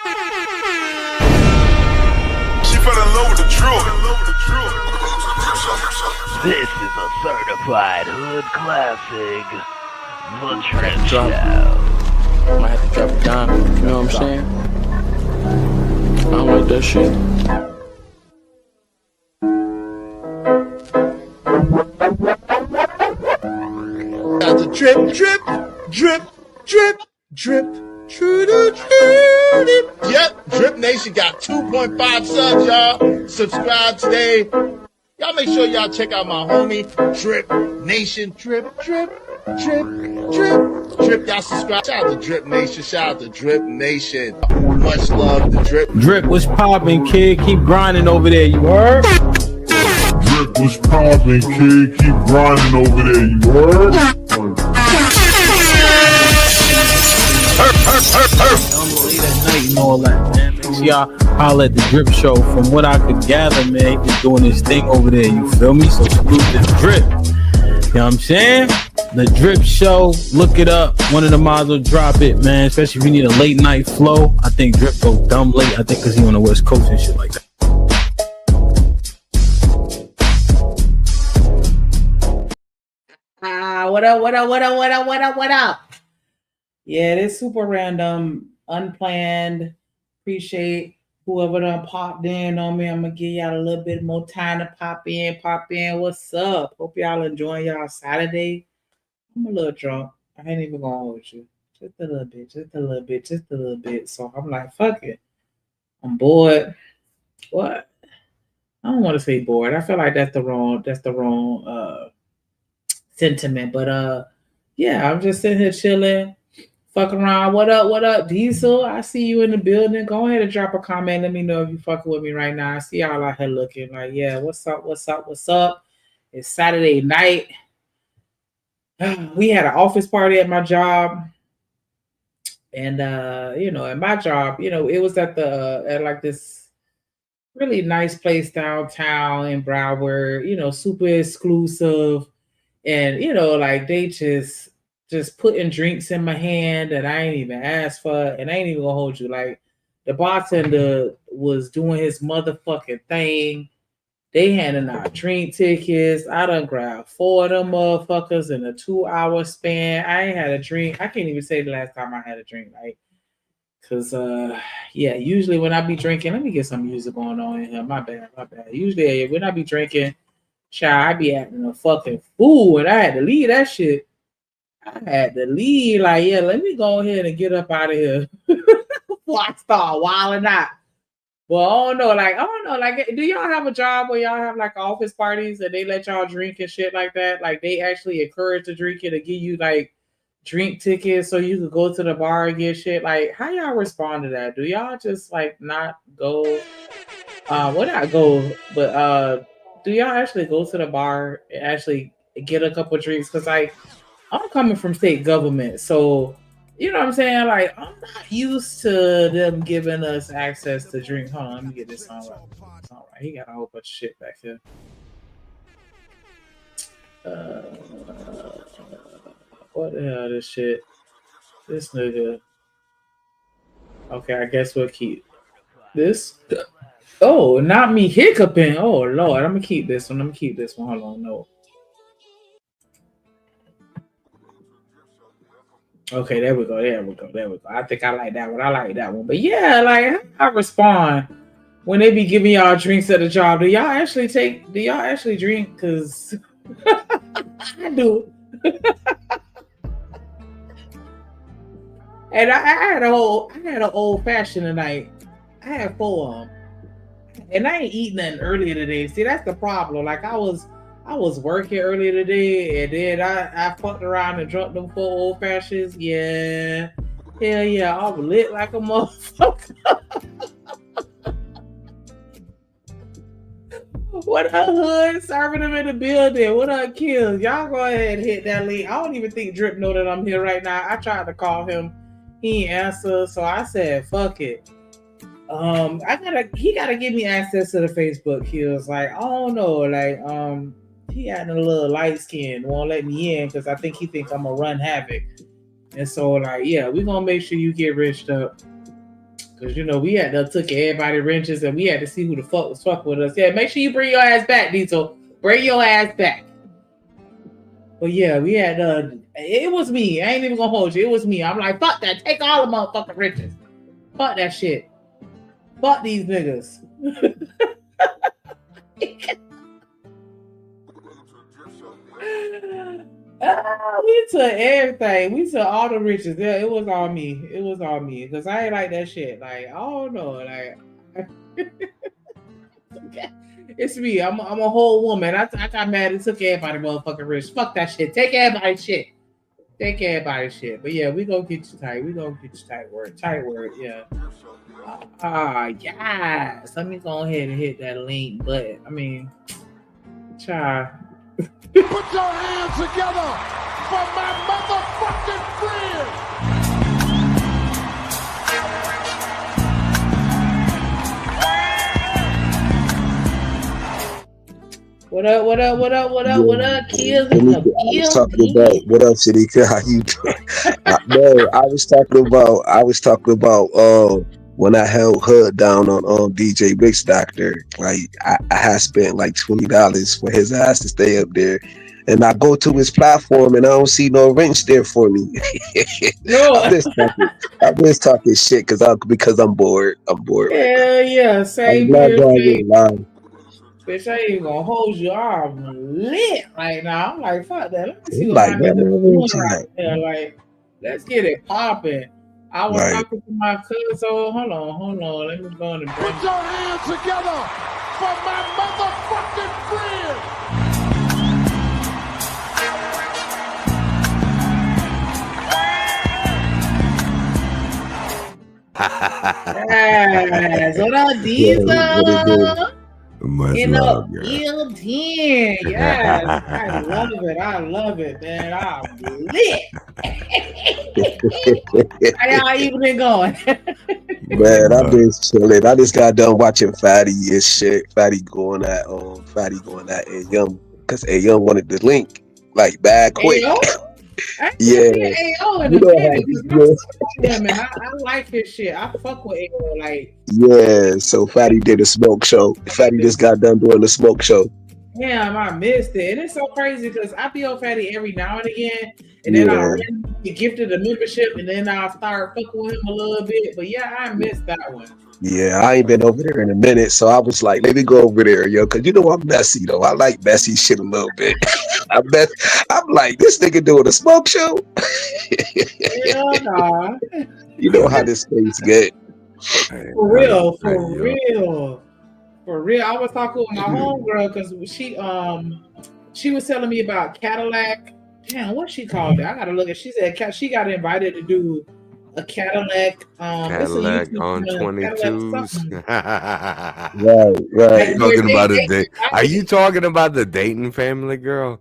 She fell in love with the drill. This is a certified hood classic, The Drip Drop. Show. I might have to drop it down. You know what I'm saying? I don't like that shit. Got the drip, drip, drip, drip, drip, drip, drip. Yep, Drip Nation got 2.5 subs, y'all. Subscribe today. Y'all make sure y'all check out my homie, Drip Nation. Drip, drip, drip, drip, drip. Y'all subscribe. Shout out to Drip Nation. Shout out to Drip Nation. Much love to Drip. Drip, what's poppin', kid? Keep grinding over there, you heard? Drip was poppin', kid. Keep grinding over there, you heard? And all that, man. Make sure y'all holler at the Drip Show. From what I could gather, man, he's doing his thing over there. You feel me? So salute the Drip. You know what I'm saying? The Drip Show. Look it up. One of the mods will drop it, man. Especially if you need a late night flow. I think Drip go dumb late. I think because he on the West Coast and shit like that. What up? Yeah, this super random, unplanned. Appreciate whoever done popped in on me. I'm gonna give y'all a little bit more time to pop in. What's up? Hope y'all enjoying y'all Saturday. I'm a little drunk. I ain't even gonna hold you. Just a little bit. So I'm like, fuck it. I'm bored. What? I don't want to say bored. I feel like that's the wrong sentiment. But yeah, I'm just sitting here chilling. Fucking around. What up, Diesel? I see you in the building. Go ahead and drop a comment. Let me know if you fucking with me right now. I see y'all out here looking like, yeah, what's up? It's Saturday night. We had an office party at my job. And at my job, it was at like this really nice place downtown in Broward, super exclusive. And like they just putting drinks in my hand that I ain't even asked for, and I ain't even gonna hold you. Like the bartender was doing his motherfucking thing. They handing out drink tickets. I done grabbed 4 of them motherfuckers in a 2-hour span. I ain't had a drink. I can't even say the last time I had a drink, like, cause usually when I be drinking, let me get some music going on in here. My bad. Usually when I be drinking, child, I be acting a fucking fool, and I had to leave that shit. Like, yeah, let me go ahead and get up out of here before I start wilding out. Well, I don't know. Like, do y'all have a job where y'all have like office parties and they let y'all drink and shit like that? Like, they actually encourage the drinking to give you like drink tickets so you could go to the bar and get shit. Like, how y'all respond to that? Do y'all just like not go? Not go, but do y'all actually go to the bar and actually get a couple drinks? Because like, I'm coming from state government, so you know what I'm saying? Like, I'm not used to them giving us access to drink. Hold on, let me get this song right. It's all right. He got a whole bunch of shit back here. What the hell this shit? This nigga. Okay, I guess we'll keep this. Oh, not me hiccuping. Oh Lord, I'm gonna keep this one. Hold on, no. Okay, there we go. I think I like that one. But yeah, like I respond when they be giving y'all drinks at the job. Do y'all actually drink? Cause I do. And I had an old fashioned tonight. I had 4 of them. And I ain't eating nothing earlier today. See, that's the problem. Like I was working earlier today, and then I fucked around and drunk them 4 old fashions. Yeah. Hell yeah, I was lit like a motherfucker. What up, Hood? Serving them in the building. What up, Kills? Y'all go ahead and hit that link. I don't even think Drip know that I'm here right now. I tried to call him. He ain't answer, so I said, fuck it. He gotta give me access to the Facebook. He was like, I don't know, like, he had a little light skin, won't let me in because I think he thinks I'm gonna run havoc. And so, like, yeah, we're gonna make sure you get riched up. Cause you know we had to took everybody wrenches and we had to see who the fuck was fucking with us. Yeah, make sure you bring your ass back, Diesel. Bring your ass back. But yeah, we had it was me. I ain't even gonna hold you. It was me. I'm like, fuck that. Take all the motherfucking wrenches. Fuck that shit. Fuck these niggas. We took everything. We took all the riches. Yeah, it was all me. It was all me. Because I ain't like that shit. Like, oh no. Like, it's me. I'm a whole woman. I got mad and took everybody motherfucking rich. Fuck that shit. Take everybody's shit. Take everybody's shit. But yeah, we gonna get you tight. We gonna get you tight word. Tight word, yeah. Yes. Let me go ahead and hit that link. But I mean, try. Put your hands together for my motherfucking friend. What up? What up? What up? What up? What up? Kills I was talking about what up, Shanika? How you doing? No, I was talking about when I held Hood down on DJ Rick's Doctor. Like I had spent like $20 for his ass to stay up there. And I go to his platform and I don't see no wrench there for me. No. I'm just talking shit because I'm bored. I'm bored. Hell yeah, same here. Bitch, I ain't gonna hold you. I'm lit right now. I'm like, fuck that. Let me see what my niggas doing right there. Like, let's get it popping. I was talking to my cousin. So hold on. Let me go and put your hands together for my motherfucking friend. Yes. What up, Diesel? Much in love, a field 10. Yes. I love it, man. I'm lit. How y'all even been going? Man, I've been chilling. I just got done watching Fatty and shit. Fatty going at A Young because A Young wanted the link like bad quick. Yeah, I like his shit. I fuck with AO, like. Yeah, so Fatty did a smoke show. Fatty just got done doing the smoke show. Damn, I missed it. And it's so crazy because I be on Fatty every now and again, and then I get gifted a membership, and then I start fucking with him a little bit. But yeah, I missed that one. Yeah, I ain't been over there in a minute, so I was like, let me go over there, yo, because you know I'm messy though. I like messy shit a little bit. I'm like, this nigga doing a smoke show. Hell nah. You know how this thing's get. For real. I was talking with my homegirl because she was telling me about Cadillac. Damn, what she called it? I gotta look at. She said she got invited to do a Cadillac. Cadillac on 22s. Right. Talking about a date. Are you talking about the Dayton family, girl?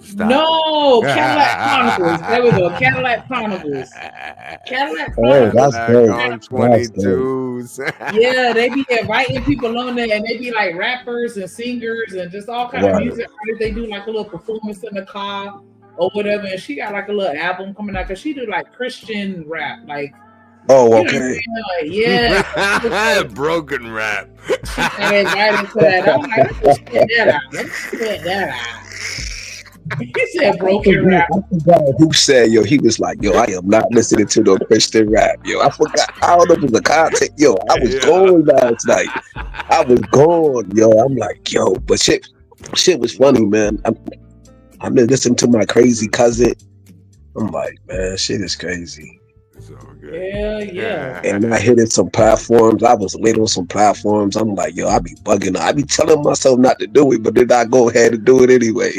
Stop. No, Cadillac Chronicles. There we go. Cadillac Chronicles. Cadillac Chronicles. Oh, that's great. On 22s. Yeah, they be inviting people on there, and they be like rappers and singers and just all kind of music. They do like a little performance in the car or whatever. And she got like a little album coming out because she do like Christian rap, like. Oh, okay. Like, yeah. Broken rap. She got invited to that. I'm like, let's put that out. He said broken rap. I forgot who said, yo, he was like, yo, I am not listening to no Christian rap. Yo, I forgot. I don't know if it was the content. Yo, I was gone last night. I was gone, yo. I'm like, yo, but shit was funny, man. I'm listening to my crazy cousin. I'm like, man, shit is crazy. Yeah. And I hit some platforms. I was late on some platforms. I'm like, yo, I be bugging. I be telling myself not to do it, but then I go ahead and do it anyway.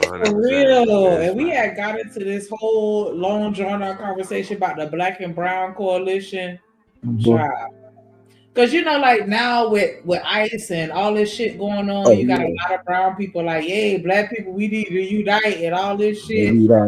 For real. And we had got into this whole long drawn out conversation about the Black and Brown Coalition. Because you know, like now with ICE and all this shit going on, you got a lot of brown people like, hey, black people, we need to unite and all this shit. We were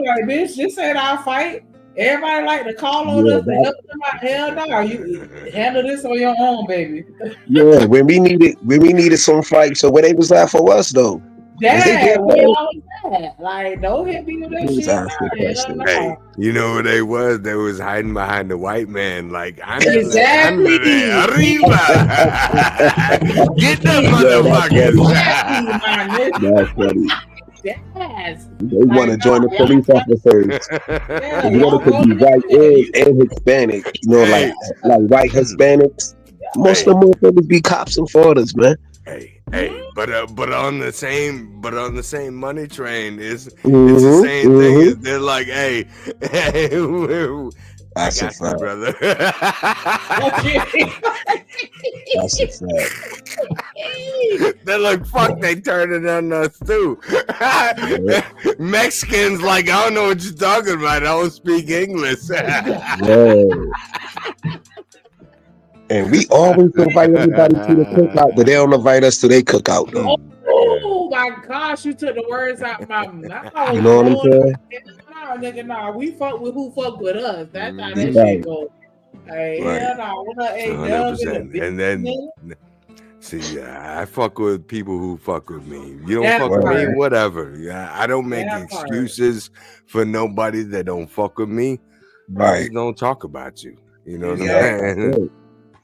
like, bitch, this ain't our fight. Everybody like to call on us and help them out. Hell no, you handle this on your own, baby. Yeah, when we needed some fights, so when they was out for us though. Dad, where y'all was that? Like, don't hit me with that He was shit. asking Nah, questions. Hey, you know what they was? They was hiding behind the white man, like Exactly. Arriba. Get them Yeah, that's Exactly, my nigga. That's funny. Yes. They want to join the police officers. Yeah, If you want y'all to be go white there. and Hispanic, you know, Hey. like white Hispanics. Most of them motherfuckers be cops in Florida's, man. Hey, but on the same money train is it's the Mhm, same thing. mhm. They're like, hey, I That's a got you, fact. brother. That's a fact. They're like, fuck, they turned it on us too. Mexicans like, I don't know what you're talking about. I don't speak English. Whoa. And we always invite everybody to the cookout, but they don't invite us to their cookout, though. Oh my gosh, you took the words out my mouth. You know what I'm saying? Nah, nigga, nah. We fuck with who fuck with us. That's how that Right. shit go. Hey, Right. hell no. What up, hey, 100%. And then, see, I fuck with people who fuck with me. You don't That fuck with me, part. whatever. Yeah, I don't make That part. excuses for nobody that don't fuck with me. I Right. just don't talk about you. You know what Exactly. I'm saying?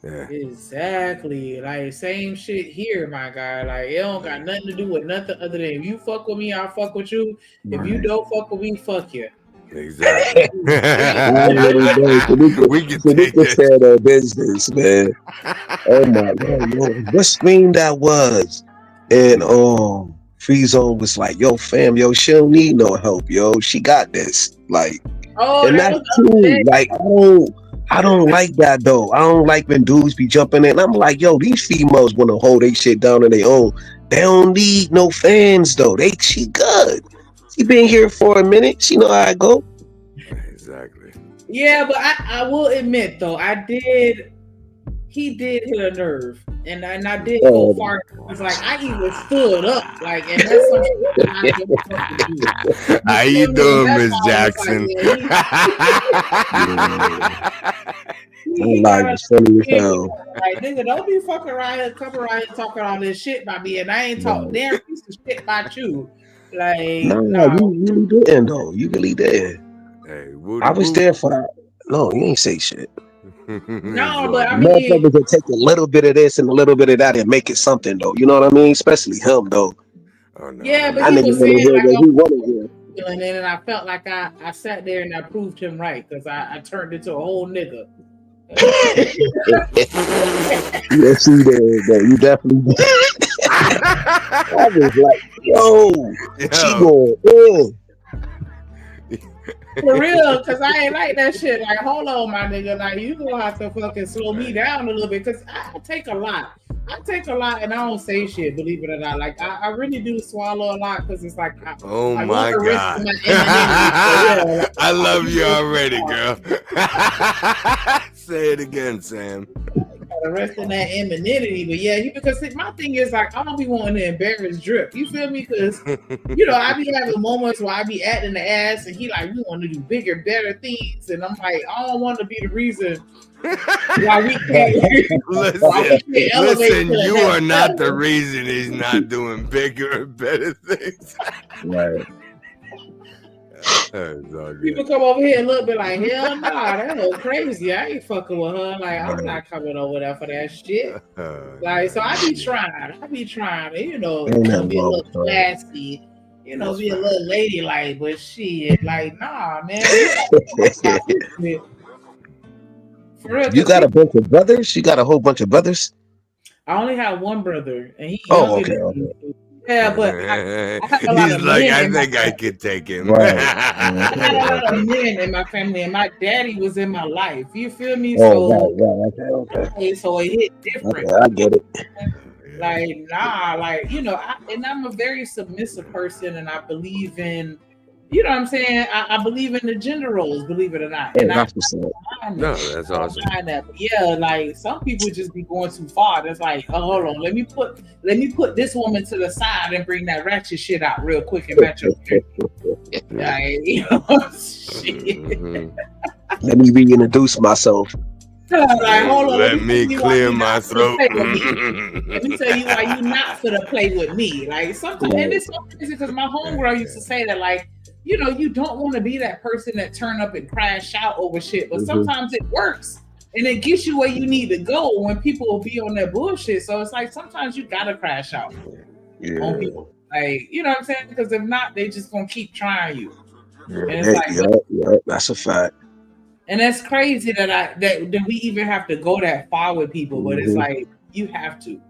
Yeah. Exactly. Like, same shit here, my guy. Like, it don't got nothing to do with nothing other than if you fuck with me, I'll fuck with you. If you don't fuck with me, fuck you. Exactly. We can take care of their business, man. Oh my god, what scream that was? And Free Zone was like, "Yo, fam, yo, she don't need no help, yo. She got this." Like, Oh, and that that's was the other true. day. Like, I don't like that though. I don't like when dudes be jumping in. I'm like, yo, these females want to hold their shit down on their own. They don't need no fans though. She good. She been here for a minute. She know how I go. Exactly. Yeah, but I will admit though, he did hit a nerve, and I did go far. It's like I even stood up, like, and that's something I don't fucking do. How you doing, Miss Jackson? I'm like, it's funny as hell. Like, nigga, don't be fucking around here, come around here talking all this shit about me, and I ain't talking damn piece of shit about you. Like, No, you really didn't though. You really did. Hey, I was there for that. No, you ain't say shit. No, but I mean, motherfuckers will take a little bit of this and a little bit of that and make it something though. You know what I mean? Especially him though. Oh, no. yeah, but I he nigga was wanna saying hear like, what he wanna hear. and then I felt like I sat there and I proved him right because I turned into a whole nigga. Yeah, see there, you definitely. I was like, yo, she going in. For real, because I ain't like that shit. Like, hold on, my nigga. Like, you gonna have to fucking slow me down a little bit because I take a lot. I take a lot and I don't say shit, believe it or not. Like, I really do swallow a lot because it's like, Oh I my want to risk God. my anonymity. I love you already, girl. Say it again, Sam. The rest of that anonymity, but yeah, because my thing is like I don't be wanting to embarrass Drip. You feel me? Because you know I be having moments where I be acting the ass, and he like we want to do bigger, better things, and I'm like I don't want to be the reason why we can't. Listen, you are not the reason he's not doing bigger and better things. Right. People come over here and look, be like, hell nah, that look crazy. I ain't fucking with her. Like, I'm not coming over there for that shit. Like, so I be trying, you know, be a little classy, you know, be a little ladylike, but shit, like, nah, man. For real, You got a bunch of brothers? You got a whole bunch of brothers? I only have one brother, and he okay. Yeah, but I have a lot He's of like, men I in my think I could take him. Right. I had a lot of men in my family, and my daddy was in my life. You feel me? Oh, right. Okay. So it hit different. Okay, I get it. Like, nah, like, you know, I'm a very submissive person, and I believe in, you know what I'm saying? I believe in the gender roles, believe it or not. And that's that's awesome. But yeah, like some people just be going too far. That's like, oh, hold on, let me put this woman to the side and bring that ratchet shit out real quick and match up. Like, you know, shit. Let me reintroduce myself. Like, hold on. Let me tell you why clear you my not finna throat. play with me. Let me tell you why you not finna play with me. Like sometimes, and it's so crazy because my homegirl used to say that, like, you know, you don't want to be that person that turn up and crash out over shit, but sometimes it works and it gets you where you need to go when people will be on that bullshit. So it's like sometimes you gotta crash out on people. Like, you know what I'm saying? Because if not, they just gonna keep trying you. And it's like, that's a fact. and that's crazy that we even have to go that far with people, but it's like you have to.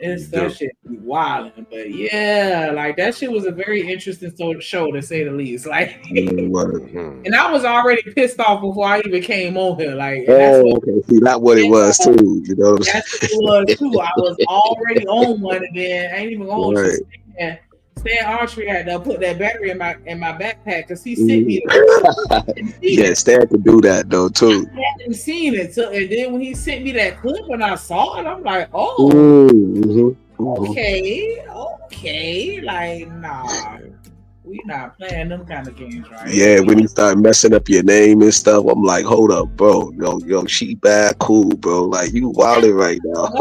It's that shit be wild, but yeah, like that shit was a very interesting show to say the least. Like, and I was already pissed off before I even came on here. Like, see, that's what it was too. You know, that's what it was too. I was already on one, and then I ain't even going to Stan Archery had to put that battery in my backpack because he sent me. Yeah, Stan could do that though too. I hadn't seen it, and then when he sent me that clip and I saw it, I'm like, oh, okay, like nah, we not playing them kind of games, right? Yeah, when you start messing up your name and stuff, I'm like, hold up, bro, yo, she bad, cool, bro, like you wilding right now.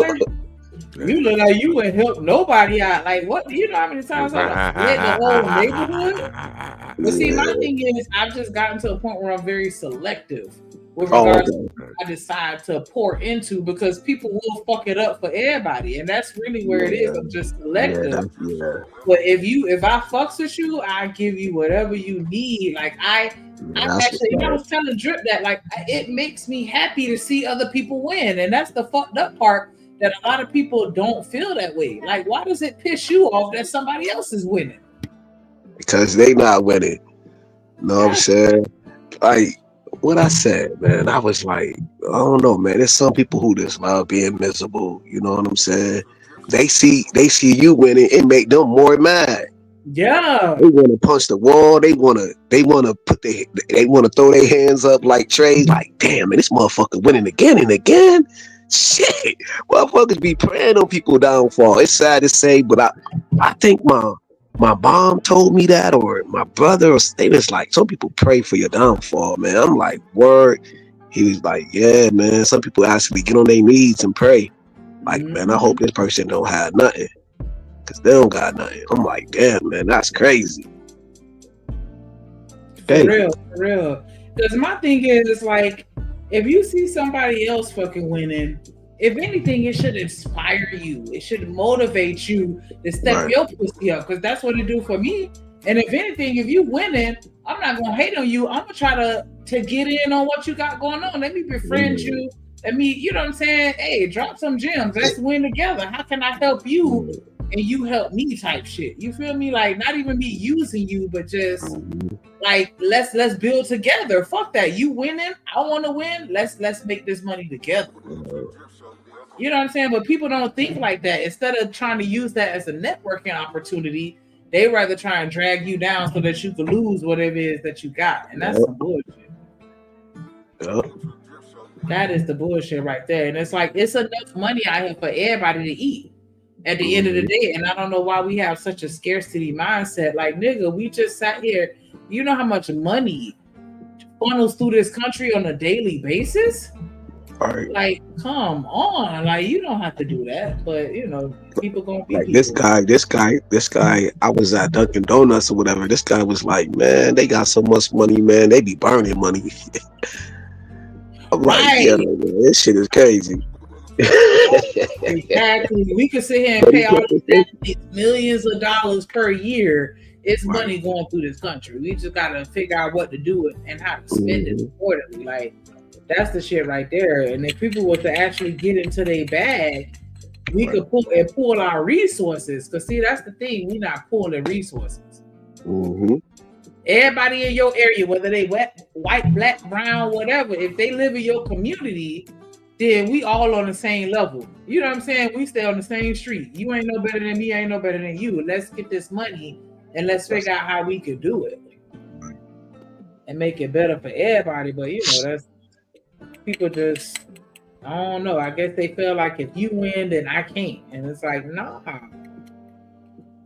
You look like you wouldn't help nobody out. Like, what? You know how many times I've led the whole neighborhood? But see, my thing is, I've just gotten to a point where I'm very selective with regards to what I decide to pour into, because people will fuck it up for everybody, and that's really where it is. I'm just selective. But if I fucks with you, I give you whatever you need. Like I was telling Drip that, like, it makes me happy to see other people win, and that's the fucked up part. That a lot of people don't feel that way. Like, why does it piss you off that somebody else is winning? Because they not winning. You know what I'm saying? Like what I said, man, I was like, I don't know, man. There's some people who just love being miserable. You know what I'm saying? They see you winning, it make them more mad. Yeah. They want to punch the wall. They want to throw their hands up like Trey. Like, damn, man, this motherfucker winning again and again. Shit, motherfuckers be praying on people downfall. It's sad to say, but I think my mom told me that, or my brother, or they was like, some people pray for your downfall, man. I'm like, word. He was like, yeah, man. Some people actually get on their knees and pray. Like, man, I hope this person don't have nothing, because they don't got nothing. I'm like, damn, man, that's crazy. For real. Because my thing is, it's like, if you see somebody else fucking winning, if anything, it should inspire you. It should motivate you to step your pussy up, because that's what it do for me. And if anything, if you winning, I'm not gonna hate on you. I'm gonna try to get in on what you got going on. Let me befriend you. Let me, you know what I'm saying? Hey, drop some gems. Let's win together. How can I help you and you help me type shit? You feel me? Like, not even me using you, but just like, let's build together. Fuck that. You winning, I want to win. Let's make this money together. You know what I'm saying? But people don't think like that. Instead of trying to use that as a networking opportunity, they rather try and drag you down so that you can lose whatever it is that you got. And that's some bullshit. That is the bullshit right there. And it's like, it's enough money out here for everybody to eat at the end of the day. And I don't know why we have such a scarcity mindset. Like, nigga, we just sat here. You know how much money funnels through this country on a daily basis? Right. Like, come on. Like, you don't have to do that. But, you know, people gonna be like people. this guy, I was at Dunkin' Donuts or whatever. This guy was like, man, they got so much money, man. They be burning money. I'm like, yeah, man, this shit is crazy. Exactly. We could sit here and pay all these millions of dollars per year. It's money going through this country. We just gotta figure out what to do with and how to spend it accordingly. Like, that's the shit right there. And if people were to actually get into their bag, we could pull our resources. Because see, that's the thing. We're not pulling resources. Everybody in your area, whether they white, black, brown, whatever, if they live in your community, then we all on the same level. You know what I'm saying? We stay on the same street. You ain't no better than me. I ain't no better than you. Let's get this money and let's figure out how we could do it and make it better for everybody. But, you know, that's people just, I don't know. I guess they feel like if you win, then I can't. And it's like, nah.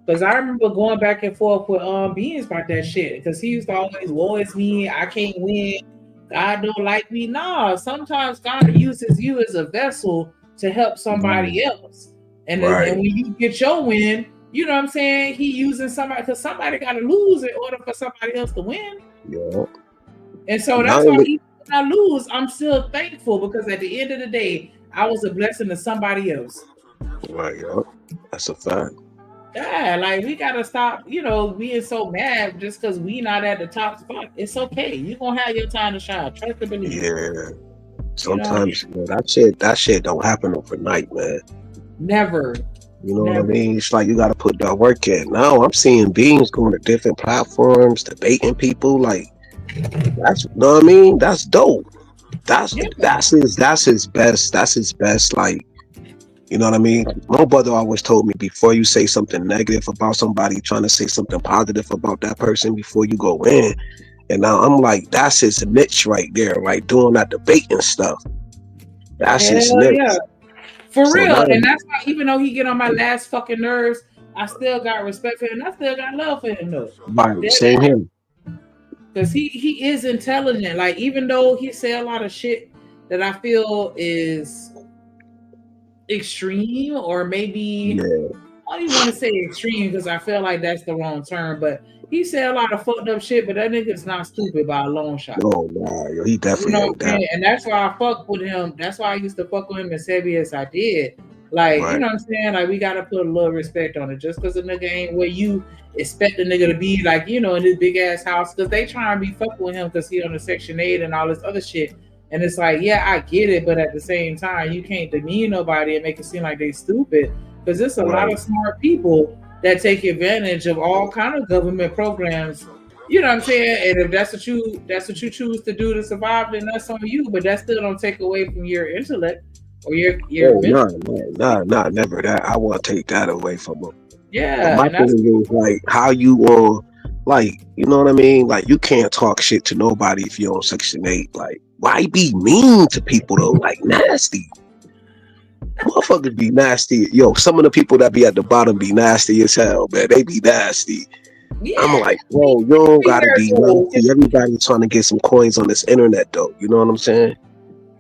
Because I remember going back and forth with Beans about that shit. Because he used to always, woe is me, I can't win. God don't like me. No, sometimes God uses you as a vessel to help somebody else. And then Right. and when you get your win, you know what I'm saying? He using somebody because somebody got to lose in order for somebody else to win. Yeah. And so Not that's why only- even when I lose, I'm still thankful because at the end of the day, I was a blessing to somebody else. Right, yeah. That's a fact. Yeah, like we gotta stop, you know, being so mad just because we not at the top spot. It's okay. You're gonna have your time to shine. Trust and believe. Yeah. Sometimes you know, that shit don't happen overnight, man. Never. You know what I mean? It's like you gotta put that work in. Now I'm seeing beings going to different platforms, debating people. Like that's, you know what I mean? That's dope. That's his best. Like, you know what I mean? My brother always told me, before you say something negative about somebody, trying to say something positive about that person before you go in. And now I'm like, that's his niche right there, like doing that debating stuff. That's his Hell niche. yeah. For So real. now- And that's why even though he get on my last fucking nerves, I still got respect for him. I still got love for him though. Right, same here. Because he is intelligent. Like, even though he say a lot of shit that I feel is extreme, or maybe I don't even want to say extreme because I feel like that's the wrong term, but he said a lot of fucked up shit, but that nigga's not stupid by a long shot. Oh nah, he definitely You know ain't what I'm saying? that. And that's why I fuck with him. That's why I used to fuck with him as heavy as I did. Like, you Right. know what I'm saying? Like, we gotta put a little respect on it. Just because a nigga ain't where you expect a nigga to be, like, you know, in this big ass house, because they try and be fucking with him because he on the Section 8 and all this other shit. And it's like, yeah, I get it, but at the same time, you can't demean nobody and make it seem like they stupid. Because there's a lot of smart people that take advantage of all kind of government programs. You know what I'm saying? And if that's what you choose to do to survive, then that's on you. But that still don't take away from your intellect or your Nah, never that. I want to take that away from him. Yeah. My And that's, thing is like how you like, you know what I mean? Like, you can't talk shit to nobody if you're on Section 8. Like, why be mean to people though? Like, nasty. Motherfuckers be nasty. Yo, some of the people that be at the bottom be nasty as hell, man. They be nasty. I'm like, bro, you don't gotta be nasty. Everybody trying to get some coins on this internet though. You know what I'm saying?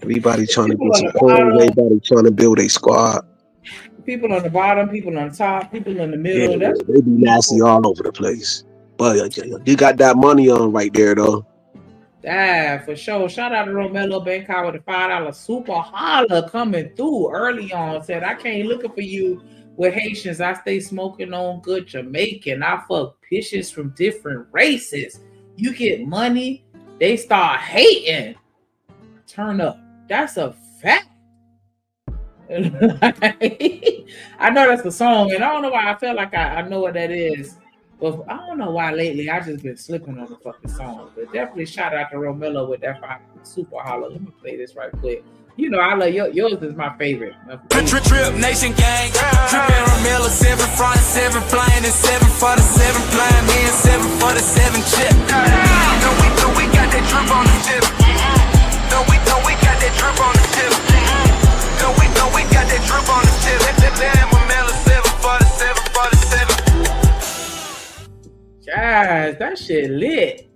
Everybody trying to get some coins. Everybody trying to build a squad. people on the bottom, people on top, people in the middle. Yeah, That's they be nasty all over the place. But you got that money on right there though. Yeah, for sure. Shout out to Romelo Bangkok with the $5 super holla coming through early on. Said, I can't looking for you with Haitians. I stay smoking on good Jamaican. I fuck pitches from different races. You get money, they start hating. Turn up. That's a fact. I know that's the song, and I don't know why I feel like I know what that is. But I don't know why lately I just been slipping on the fucking song. But definitely shout out to Romelo with that super holla. Let me play this right quick. You know, I love yours is my favorite. Trip Nation Gang, Trippin' Romelo, 7 front, 7 flying, and 7 for the 7 flying, me and 7 for the 7 chip. No, we got that drip on the tip. No, we got that drip on the tip. No, we got that drip on the tip. Damn, Romelo, 7 for the 7 for the 7. Guys, that shit lit.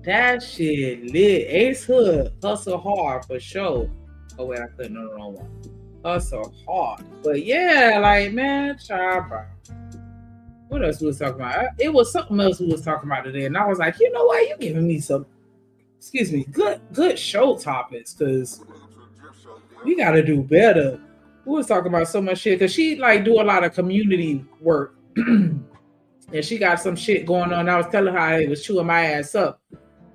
That shit lit. Ace Hood, hustle hard for sure. Oh wait, I couldn't know the wrong one. Hustle hard. But yeah, like, man, child, bro. What else we was talking about? It was something else we was talking about today, and I was like, you know what? You're giving me some, good show topics, because we gotta do better. We was talking about so much shit, because she like do a lot of community work. And she got some shit going on. I was telling her it was chewing my ass up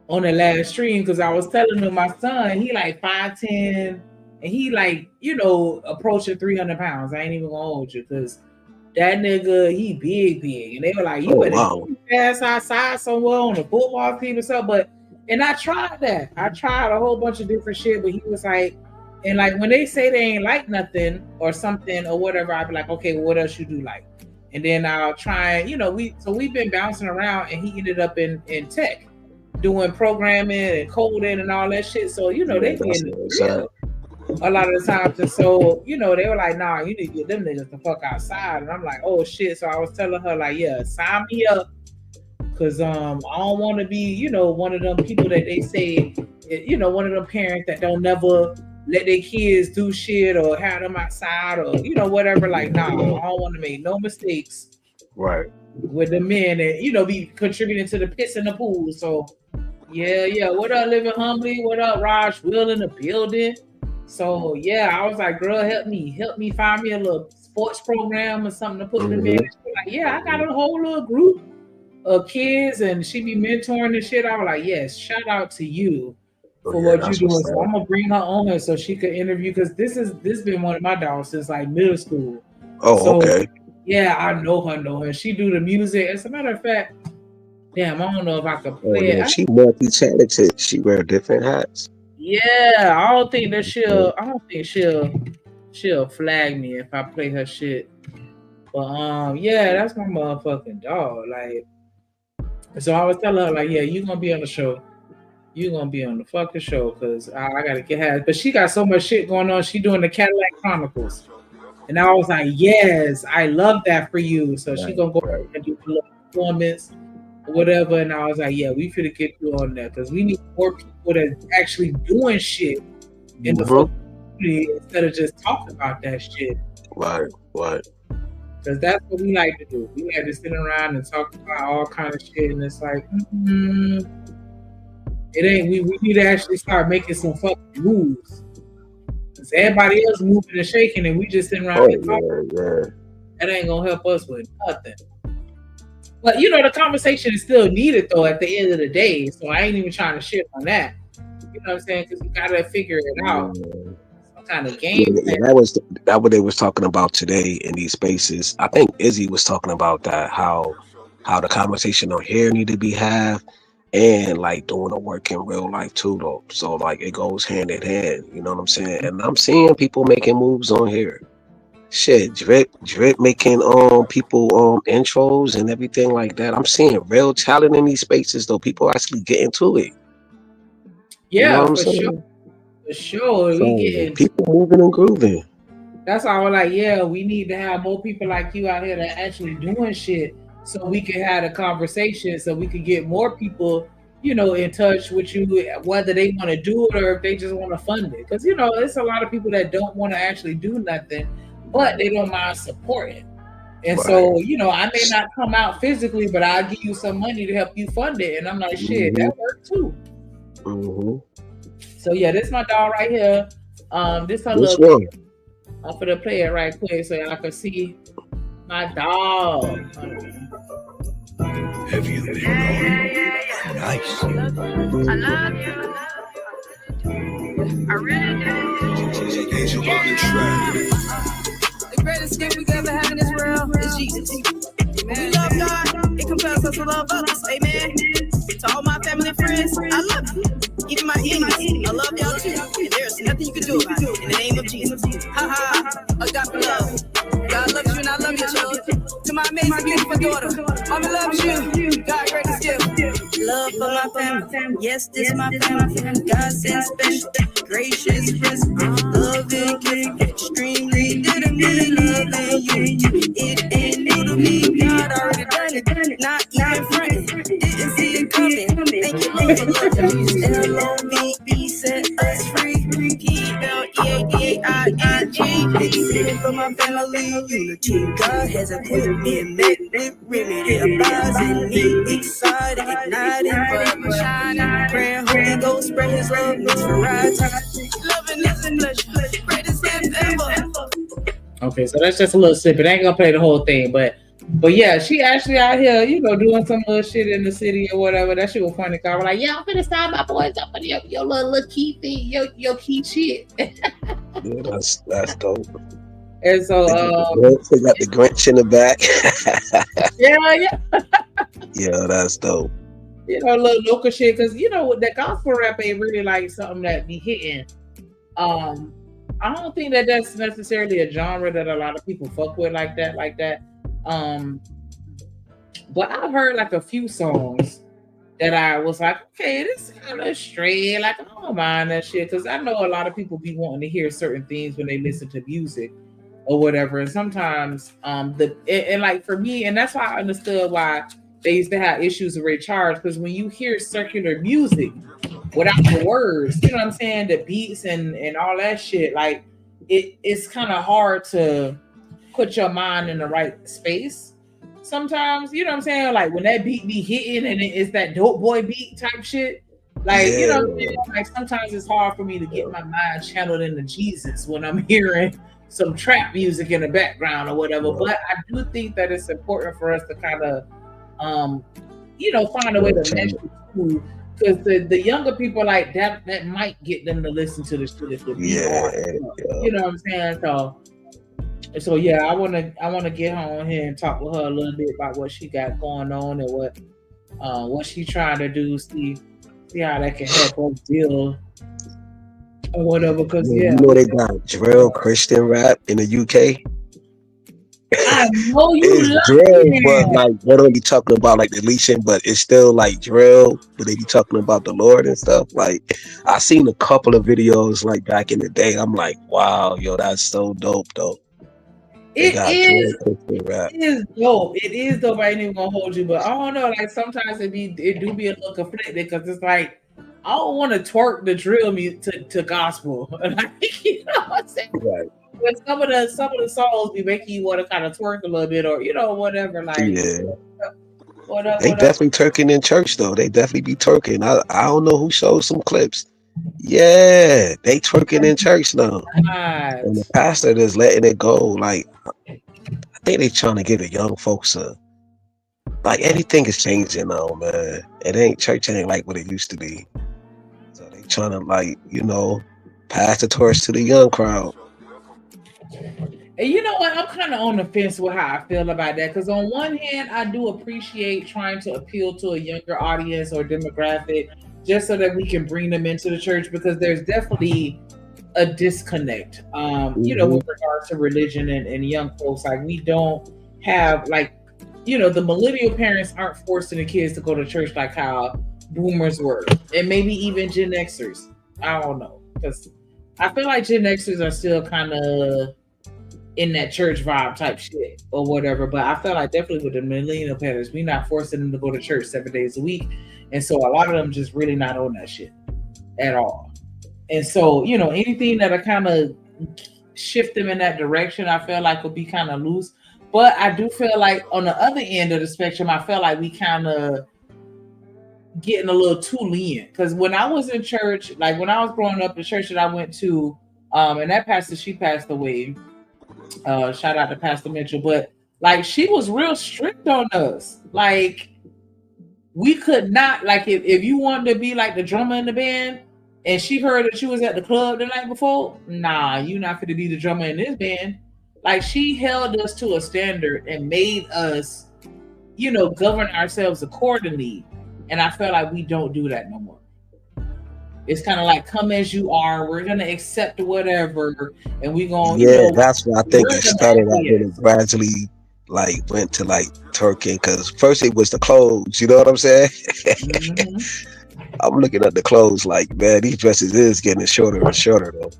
on the last stream, because I was telling her my son, he like 5'10", and he like, you know, approaching 300 pounds. I ain't even gonna hold you, because that nigga, he big. And they were like, you better pass outside somewhere on the football team or something. And I tried that. I tried a whole bunch of different shit, but he was like, and like when they say they ain't like nothing or something or whatever, I'd be like, okay, well, what else you do like? And then I'll try, you know, we've been bouncing around, and he ended up in tech, doing programming and coding and all that shit. So, you know, they getting real a lot of the times. And so, you know, they were like, nah, you need to get them niggas the fuck outside. And I'm like, oh shit. So I was telling her, like, yeah, sign me up. Cause I don't want to be, you know, one of them people that they say you know, one of them parents that don't never let their kids do shit or have them outside or, you know, whatever. Like, nah, I don't want to make no mistakes. Right. With the men and, you know, be contributing to the pits and the pools. So, yeah. What up, Living Humbly? What up, Raj Will in the building? So, yeah, I was like, girl, help me find me a little sports program or something to put them in. Like, yeah, I got a whole little group of kids and she be mentoring and shit. I was like, yes, shout out to you for what you doing. So I'm gonna bring her on here so she could interview because this been one of my dogs since like middle school. Oh, okay. Yeah, I know her. She do the music. As a matter of fact, damn, I don't know if I could play it. She multi-talented. She wear different hats. Yeah, I don't think she'll flag me if I play her shit. But yeah, that's my motherfucking dog. Like, so I was telling her, like, yeah, you gonna be on the show. You gonna be on the fucking show because I gotta get her. But she got so much shit going on. She doing the Cadillac Chronicles. And I was like, yes, I love that for you. So she gonna go and do a little performance or whatever. And I was like, yeah, we finna get you on that because we need more people that's actually doing shit in the community instead of just talking about that shit. Right. Because that's what we like to do. We like to sit around and talk about all kind of shit. And it's like, it ain't. We need to actually start making some fucking moves. Everybody else moving and shaking, and we just sitting around and talking. That ain't gonna help us with nothing. But you know, the conversation is still needed though at the end of the day. So I ain't even trying to shit on that. You know what I'm saying? Because we gotta figure it out. Some kind of game. Yeah, that was what they was talking about today in these spaces. I think Izzy was talking about that how the conversation on here need to be had. And like doing the work in real life too, though. So like it goes hand in hand. You know what I'm saying? And I'm seeing people making moves on here. Shit, Drip making people intros and everything like that. I'm seeing real talent in these spaces though. People actually get into it. Yeah, you know what I'm for saying? sure. For sure. So, We getting people moving and grooving. That's why I was like, yeah, we need to have more people like you out here that actually doing shit. So we can have a conversation, so we can get more people, you know, in touch with you, whether they want to do it or if they just want to fund it. Because, you know, there's a lot of people that don't want to actually do nothing, but they don't mind supporting. And so, you know, I may not come out physically, but I'll give you some money to help you fund it. And I'm like, shit, that worked too. So yeah, this is my dog right here. This her little. I'm gonna play it right quick so y'all can see my dog. Have you been wrong? Nice. I love you. I really do. Angel on the track. The greatest gift we ever had in this world is Jesus. When we love God, it compels us to love others. Amen. To all my family and friends, I love you. Even my enemies, I love y'all too. And there's nothing you can do about it. In the name of Jesus. Ha ha. Agape love. God loves you and I love you, children. To my amazing, beautiful daughter, Mama loves you. God greatest gift. Love for my family. Yes, this my family. God sent special, gracious friends. Loving, extremely good to me. Loving you. It ain't new to me. God already done it. Not even fronting. Didn't see it coming. Thank you, Lord, for loving me. L-O-V-E set us free. P-L-E-A-D-I-N-G. For my family unity. God has equipped me and magnet remedy. Abides in me, excited, igniting, forever shining. Praying Holy Ghost, spread His love, mix variety. Loving is a pleasure, greatest gift ever. Okay, so that's just a little snippet. I ain't gonna play the whole thing, but yeah, she actually out here, you know, doing some little shit in the city or whatever. That shit was funny. I was like, yeah, I'm finna sign my boys up for your little key thing, your key shit. Yeah, that's dope. And so they got the Grinch in the back. yeah. Yeah, that's dope. You know, little local shit, because you know that gospel rap ain't really like something that be hitting. I don't think that that's necessarily a genre that a lot of people fuck with like that. But I've heard like a few songs that I was like, okay, this is kind of straight. Like, I don't mind that shit, because I know a lot of people be wanting to hear certain things when they listen to music or whatever. And sometimes and like for me, and that's why I understood why they used to have issues with Ray Charles, because when you hear circular music, without the words. You know what I'm saying? The beats and all that shit. Like it's kind of hard to put your mind in the right space sometimes. You know what I'm saying? Like when that beat be hitting and it's that dope boy beat type shit. Like, you know what I'm saying? Like sometimes it's hard for me to get my mind channeled into Jesus when I'm hearing some trap music in the background or whatever. But I do think that it's important for us to kind of find a way to mesh the two, because the younger people like that might get them to listen to the shit if the beat hard. You know what I'm saying? So yeah, I wanna get her on here and talk with her a little bit about what she got going on and what she trying to do. See how that can help us deal or whatever. Because you know they got drill Christian rap in the UK. I know you it's drill, but like they don't be talking about like the leashing, but it's still like drill, but they be talking about the Lord and stuff. Like I seen a couple of videos like back in the day. I'm like, wow, yo, that's so dope though. It is dope. It is dope. I ain't even gonna hold you, but I don't know. Like sometimes it do be a little conflicted because it's like I don't want to twerk the drill music to gospel. Like, you know what I'm saying? Right. But some of the songs be making you want to kind of twerk a little bit, or whatever. Like they definitely twerking in church though. They definitely be twerking. I don't know who showed some clips. Yeah, they twerking in church now. And the pastor is letting it go. Like I think they trying to give the young folks like everything is changing now, man. Church ain't like what it used to be. So they trying to pass the torch to the young crowd. And you know what? I'm kind of on the fence with how I feel about that. Because on one hand, I do appreciate trying to appeal to a younger audience or demographic just so that we can bring them into the church, because there's definitely a disconnect, with regards to religion and young folks. Like we don't have the millennial parents aren't forcing the kids to go to church like how boomers were, and maybe even Gen Xers. I don't know, because I feel like Gen Xers are still kind of in that church vibe type shit or whatever. But I feel like definitely with the millennial parents, we're not forcing them to go to church 7 days a week. And so a lot of them just really not on that shit at all. And so, anything that'll kind of shift them in that direction, I feel like will be kind of loose. But I do feel like on the other end of the spectrum, I feel like we kind of getting a little too lenient. Because when I was in church, like when I was growing up, the church that I went to, and that pastor, she passed away. Shout out to Pastor Mitchell. But like she was real strict on us. Like we could not, like if you wanted to be like the drummer in the band and she heard that you was at the club the night before, nah, you not going to be the drummer in this band. Like she held us to a standard and made us, govern ourselves accordingly. And I feel like we don't do that no more. It's kind of like come as you are. We're going to accept whatever. And we're going to... that's what I think it started out when it gradually went to twerking, because first it was the clothes, you know what I'm saying? I'm looking at the clothes like, man, these dresses is getting shorter and shorter though.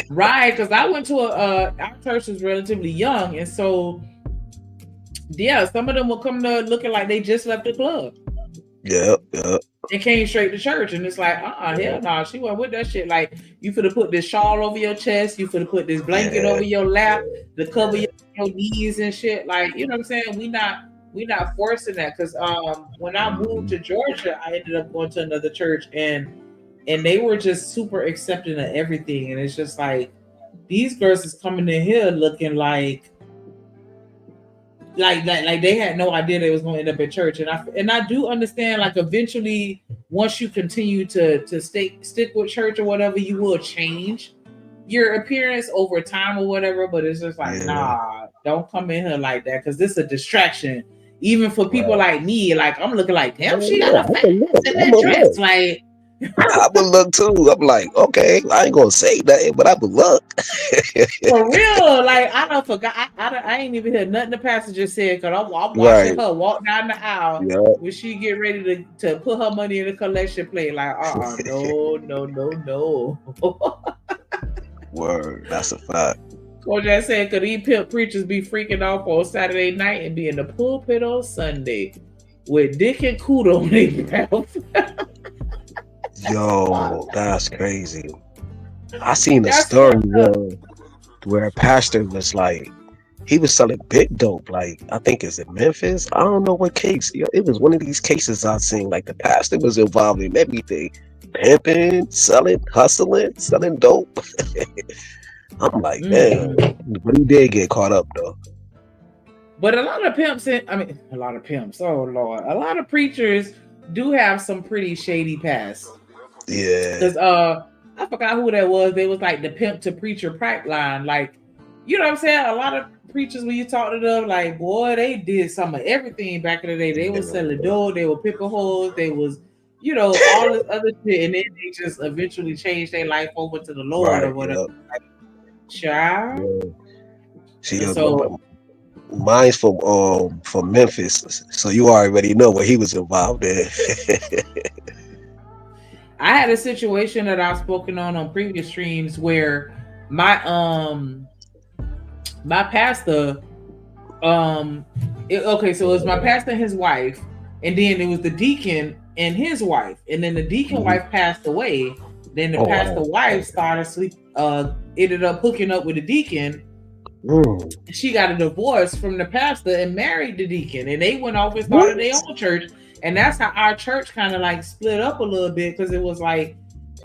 Right, because I went to our church was relatively young, and so some of them will come to looking like they just left the club. Yep. They came straight to church, and it's like, hell no, she went with that shit. Like, you finna put this shawl over your chest, you finna put this blanket over your lap to cover your knees and shit. Like, you know what I'm saying? We not forcing that, because when I moved to Georgia, I ended up going to another church, and they were just super accepting of everything. And it's just like, these girls is coming in here looking like they had no idea they was going to end up at church. And I do understand, like, eventually once you continue to stick with church or whatever, you will change your appearance over time or whatever. But it's just like, nah, don't come in here like that, because this is a distraction even for people like me. Like, I'm looking like, damn, she got a face in that dress. Like, I would look too. I'm like, okay, I ain't gonna say nothing, but I would look. For real, like I don't forgot. I ain't even hear nothing the pastor just said, because I'm watching her walk down the aisle when she get ready to put her money in the collection plate. Like, no. Word, that's a fact. Coach just said, could these pimp preachers be freaking off on Saturday night and be in the pulpit on Sunday with dick and cooter on their mouth? Yo, that's crazy. I seen a That's story fucked up. where a pastor was like, he was selling big dope. Like, I think it's in Memphis. I don't know what case. Yo, it was one of these cases I seen. Like, the pastor was involved in everything, pimping, selling, hustling, selling dope. I'm like, man, but he did get caught up though. But a lot of pimps, a lot of pimps. Oh Lord, a lot of preachers do have some pretty shady past. Yeah. Because I forgot who that was. They was like the pimp to preacher pipeline. Like, you know what I'm saying? A lot of preachers, when you talk to them, like, boy, they did some of everything back in the day. They was selling dope, they were pimping hoes, they was, you know, all this other shit, and then they just eventually changed their life over to the Lord or whatever. Like, child. See, So mine's from Memphis, so you already know what he was involved in. I had a situation that I've spoken on previous streams where my pastor, so it was my pastor and his wife, and then it was the deacon and his wife, and then the deacon wife passed away. Then the pastor wife ended up hooking up with the deacon. She got a divorce from the pastor and married the deacon, and they went off and started their own church. And that's how our church kind of like split up a little bit, because it was like,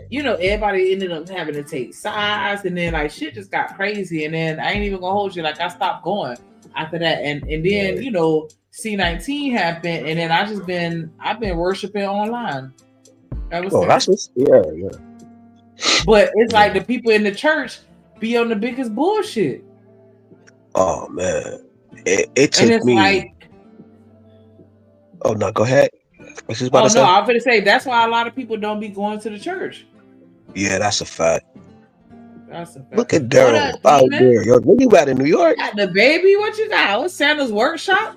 you know, everybody ended up having to take sides, and then like shit just got crazy. And then I ain't even gonna hold you, like I stopped going after that. And then, you know, C19 happened, and then I've been worshiping online. That's what's, yeah. But it's like the people in the church be on the biggest bullshit. Oh man, it took me. Like, oh no, go ahead. What's you about to say? I'm gonna say that's why a lot of people don't be going to the church. Yeah, that's a fact. That's a fact. Look at Daryl out there. Yo, where you at in New York? Got the baby. What you got? What's Santa's workshop?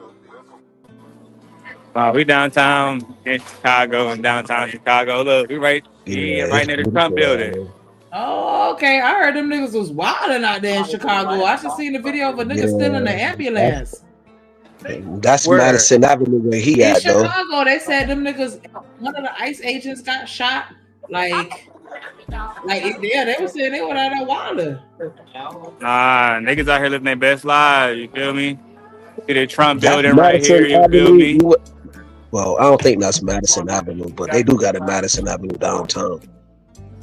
We downtown in Chicago, and downtown Chicago. Look, we right near the Trump building. Oh, okay. I heard them niggas was wilding out there in Chicago. I just seen the video of a nigga still in the ambulance. That's Madison Avenue where he in at though. Chicago, they said them niggas, one of the ICE agents got shot. Like yeah, they were saying they were out there wilding. Nah, niggas out here living their best lives. You feel me? See the Trump building right here. You feel me? Well, I don't think that's Madison Avenue, but they do got a Madison Avenue downtown.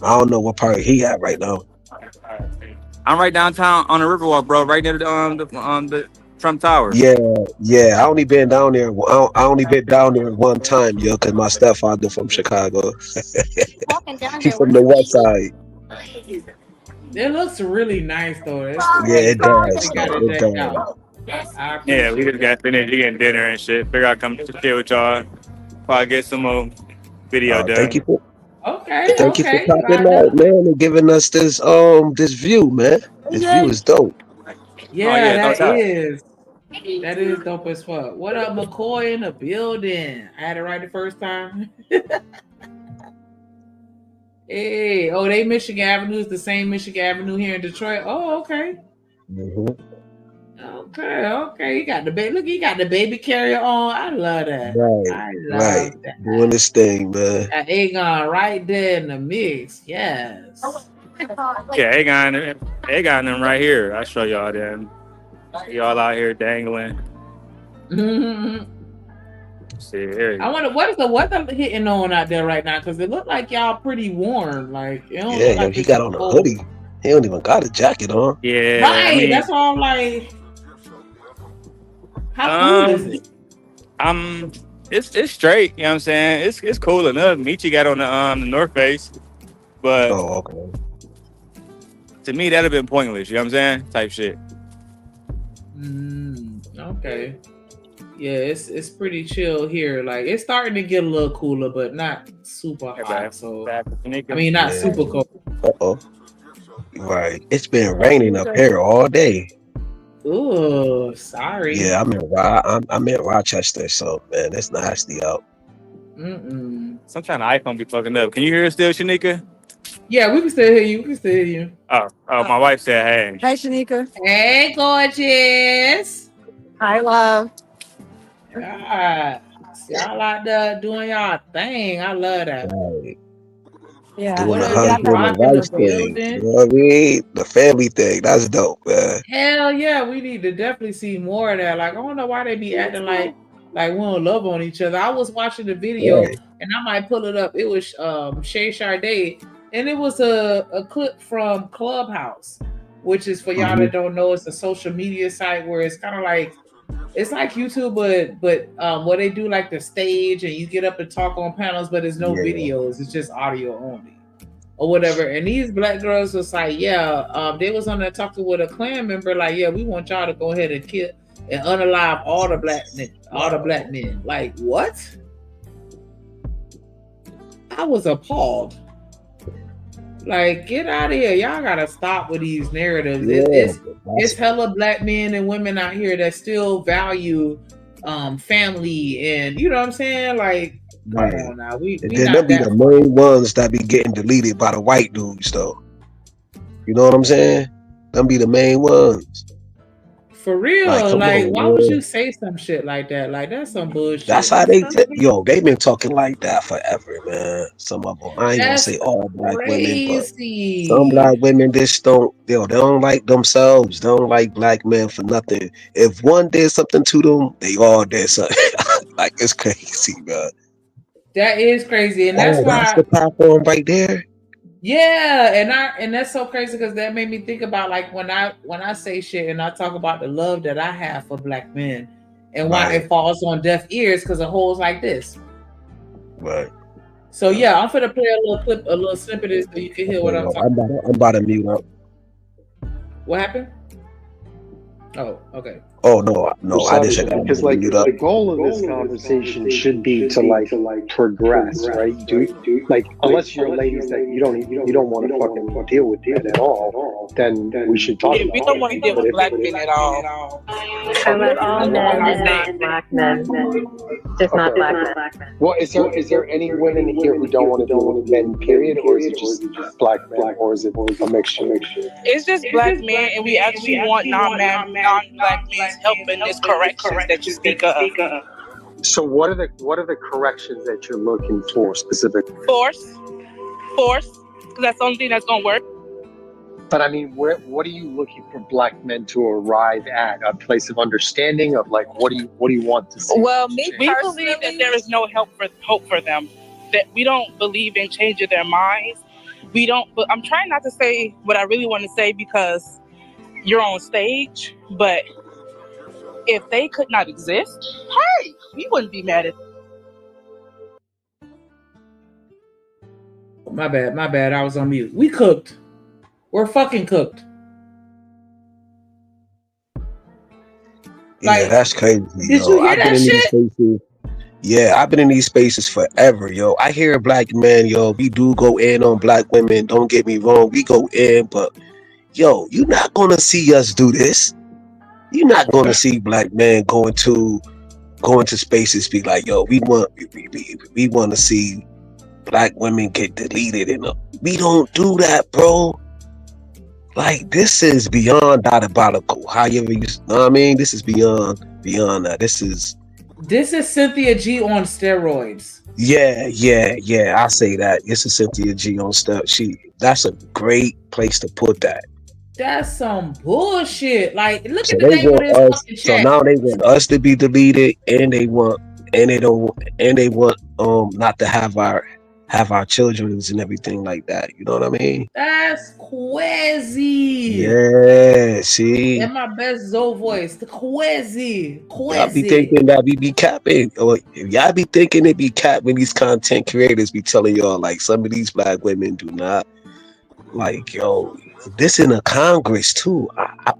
I don't know what part he at right now. I'm right downtown on the Riverwalk, bro. Right near the Trump Tower. Yeah. I only been down there. I only been down there one time, yo, because my stepfather from Chicago. He's from the west side. It looks really nice though. It does. It does. Yeah, we just got finished eating dinner and shit. Figure I'd come to chill with y'all. Probably get some more video done. Thank you for popping out, man, and giving us this view, man. This view is dope. Yeah, that is dope as fuck. What up, McCoy in the building? I had it right the first time. Hey, they Michigan Avenue is the same Michigan Avenue here in Detroit. Oh, okay. Okay. You got the baby. Look, you got the baby carrier on. I love that. Right. Doing this thing, man. Aegon right there in the mix. Yes. Yeah, Aegon them right here. I'll show y'all them. Y'all out here dangling. See, here I wonder what is the weather hitting on out there right now, because it looked like y'all pretty warm. Like, it don't look like he got on a hoodie. He don't even got a jacket on. Yeah, right. That's all I'm like. How cool is it? It's straight. You know what I'm saying? It's cool enough. Michi got on the North Face, but to me that'd have been pointless. You know what I'm saying? Type shit. Okay. Yeah, it's pretty chill here. Like, it's starting to get a little cooler, but not super hot. Not super cold. Right. It's been raining up here all day. Ooh, sorry. Yeah, I'm in Rochester, so man, it's nasty out. Some kind of iPhone be fucking up. Can you hear us still, Shanika? Yeah, we can still hear you. Oh, my wife said hey. Hey, Shanika. Hey, gorgeous. Hi, love. God, y'all out there doing y'all thing. I love that. Yeah. Doing the What husband and rocking the wife thing. building? You know what I mean? The family thing. That's dope, man. Hell yeah, we need to definitely see more of that. Like, I don't know why they be acting like we don't love on each other. I was watching the video Right. and I might pull it up. It was Shay Sade, and it was a clip from Clubhouse, which is for y'all that don't know, it's a social media site where it's kind of like it's like YouTube, but where they do like the stage and you get up and talk on panels, but there's no videos, it's just audio only. Or whatever, and these black girls was like, they was on there talking with a Klan member, like, we want y'all to go ahead and kill and unalive all the black men. Like, what? I was appalled. Like, get out of here! Y'all gotta stop with these narratives. It's hella black men and women out here that still value family, and you know what I'm saying, like. Right. Come on now. And then they'll be the main ones that be getting deleted by the white dudes, though. You know what I'm saying? They'll be the main ones. For real. Like, why would you say some shit like that? Like, that's some bullshit. That's how they been talking like that forever, man. Some of them. I ain't gonna say all black women, but some black women just don't, they don't like themselves. They don't like black men for nothing. If one did something to them, they all did something. Like, it's crazy, man. That is crazy, and that's why that's the platform right there. Yeah, and that's so crazy because that made me think about like when I say shit and I talk about the love that I have for black men and why it falls on deaf ears because of holes like this. Right. So yeah, I'm gonna play a little snippet of this so you can hear what I'm talking about. I'm about to mute up. What happened? Oh, okay. Oh no, I just said because like the goal of this conversation should be to like progress, right? Do like unless you're ladies that you don't want to fucking deal with it at all, then we should talk. Yeah, we don't want to deal with black men at all. I love all men, not black men, just not black men. Well, is there any women here who don't want to deal with men? Period, or is it just black men, or is it a mixture? It's just black men, and we actually want non-black men help in this corrections that you speak of. So what are the corrections that you're looking for specifically? Force, because that's the only thing that's gonna work. But I mean, what are you looking for black men to arrive at? A place of understanding of like what do you want to see? Well, we believe that there is no hope for them. That we don't believe in changing their minds. We don't. But I'm trying not to say what I really want to say because you're on stage, but if they could not exist, hey, we wouldn't be mad at them. My bad. I was on mute. We cooked. We're fucking cooked. Yeah, that's crazy. Did you hear that shit? I've been in these spaces forever, yo. I hear black men, yo. We do go in on black women. Don't get me wrong. We go in, but yo, you're not gonna see us do this. You're not gonna see black men going to spaces be like, yo, we want to see black women get deleted, and we don't do that, bro. Like, this is beyond diabolical. However, you know what I mean? This is beyond that. This is Cynthia G on steroids. Yeah. I say that. This is Cynthia G on steroids. That's a great place to put that. That's some bullshit. Like, look So at the name of this fucking so chat. now they want us to be deleted, and they want not to have our children and everything like that. You know what I mean? That's Quezzy. Yeah, see. In my best Zoe voice, the Quezzy. Y'all be thinking that we be capping, or if y'all be thinking it be cap when these content creators be telling y'all like some of these black women do not like, yo, this in a Congress too.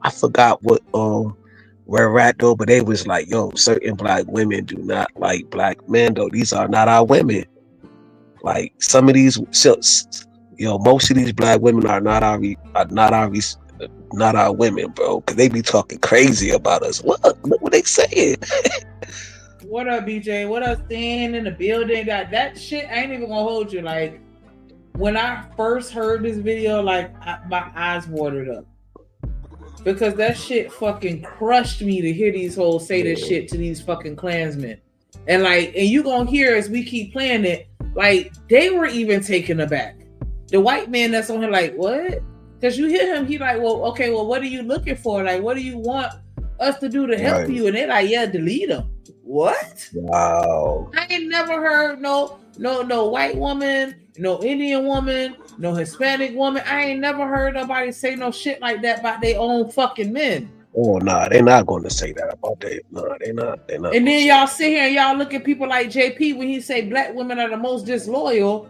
I forgot what where we're at though, but they was like, yo, certain black women do not like black men though. These are not our women. Like some of these, most of these black women are not our women, bro. Cause they be talking crazy about us. Look what they saying. What up, BJ? What up, Stan in the building? That shit. I ain't even gonna hold you. Like, when I first heard this video, like my eyes watered up because that shit fucking crushed me to hear these hoes say this shit to these fucking Klansmen. And you gonna hear as we keep playing it, like they were even taken aback. The white man that's on here like, what? Because you hear him, he like, well, okay, well, what are you looking for? Like, what do you want us to do to help you? And they're like, yeah, delete them. What? Wow. I ain't never heard no white woman, no Indian woman, no Hispanic woman. I ain't never heard nobody say no shit like that about their own fucking men. Oh, nah, they're not going to say that about that. No, they're not. And then y'all sit here and y'all look at people like JP when he say black women are the most disloyal,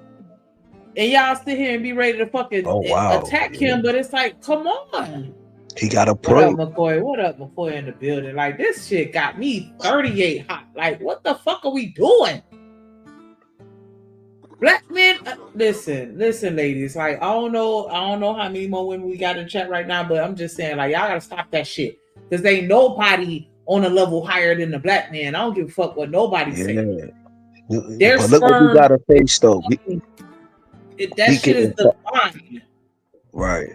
and y'all sit here and be ready to fucking attack him. But it's like, come on. He got a point. point. What up, McCoy in the building? Like, this shit got me 38 hot. Like, what the fuck are we doing? Black men, listen, ladies. Like, I don't know how many more women we got in chat right now, but I'm just saying, like, y'all gotta stop that shit. Because there ain't nobody on a level higher than the black man. I don't give a fuck what nobody say. But look what we gotta face though. That shit is divine. Right.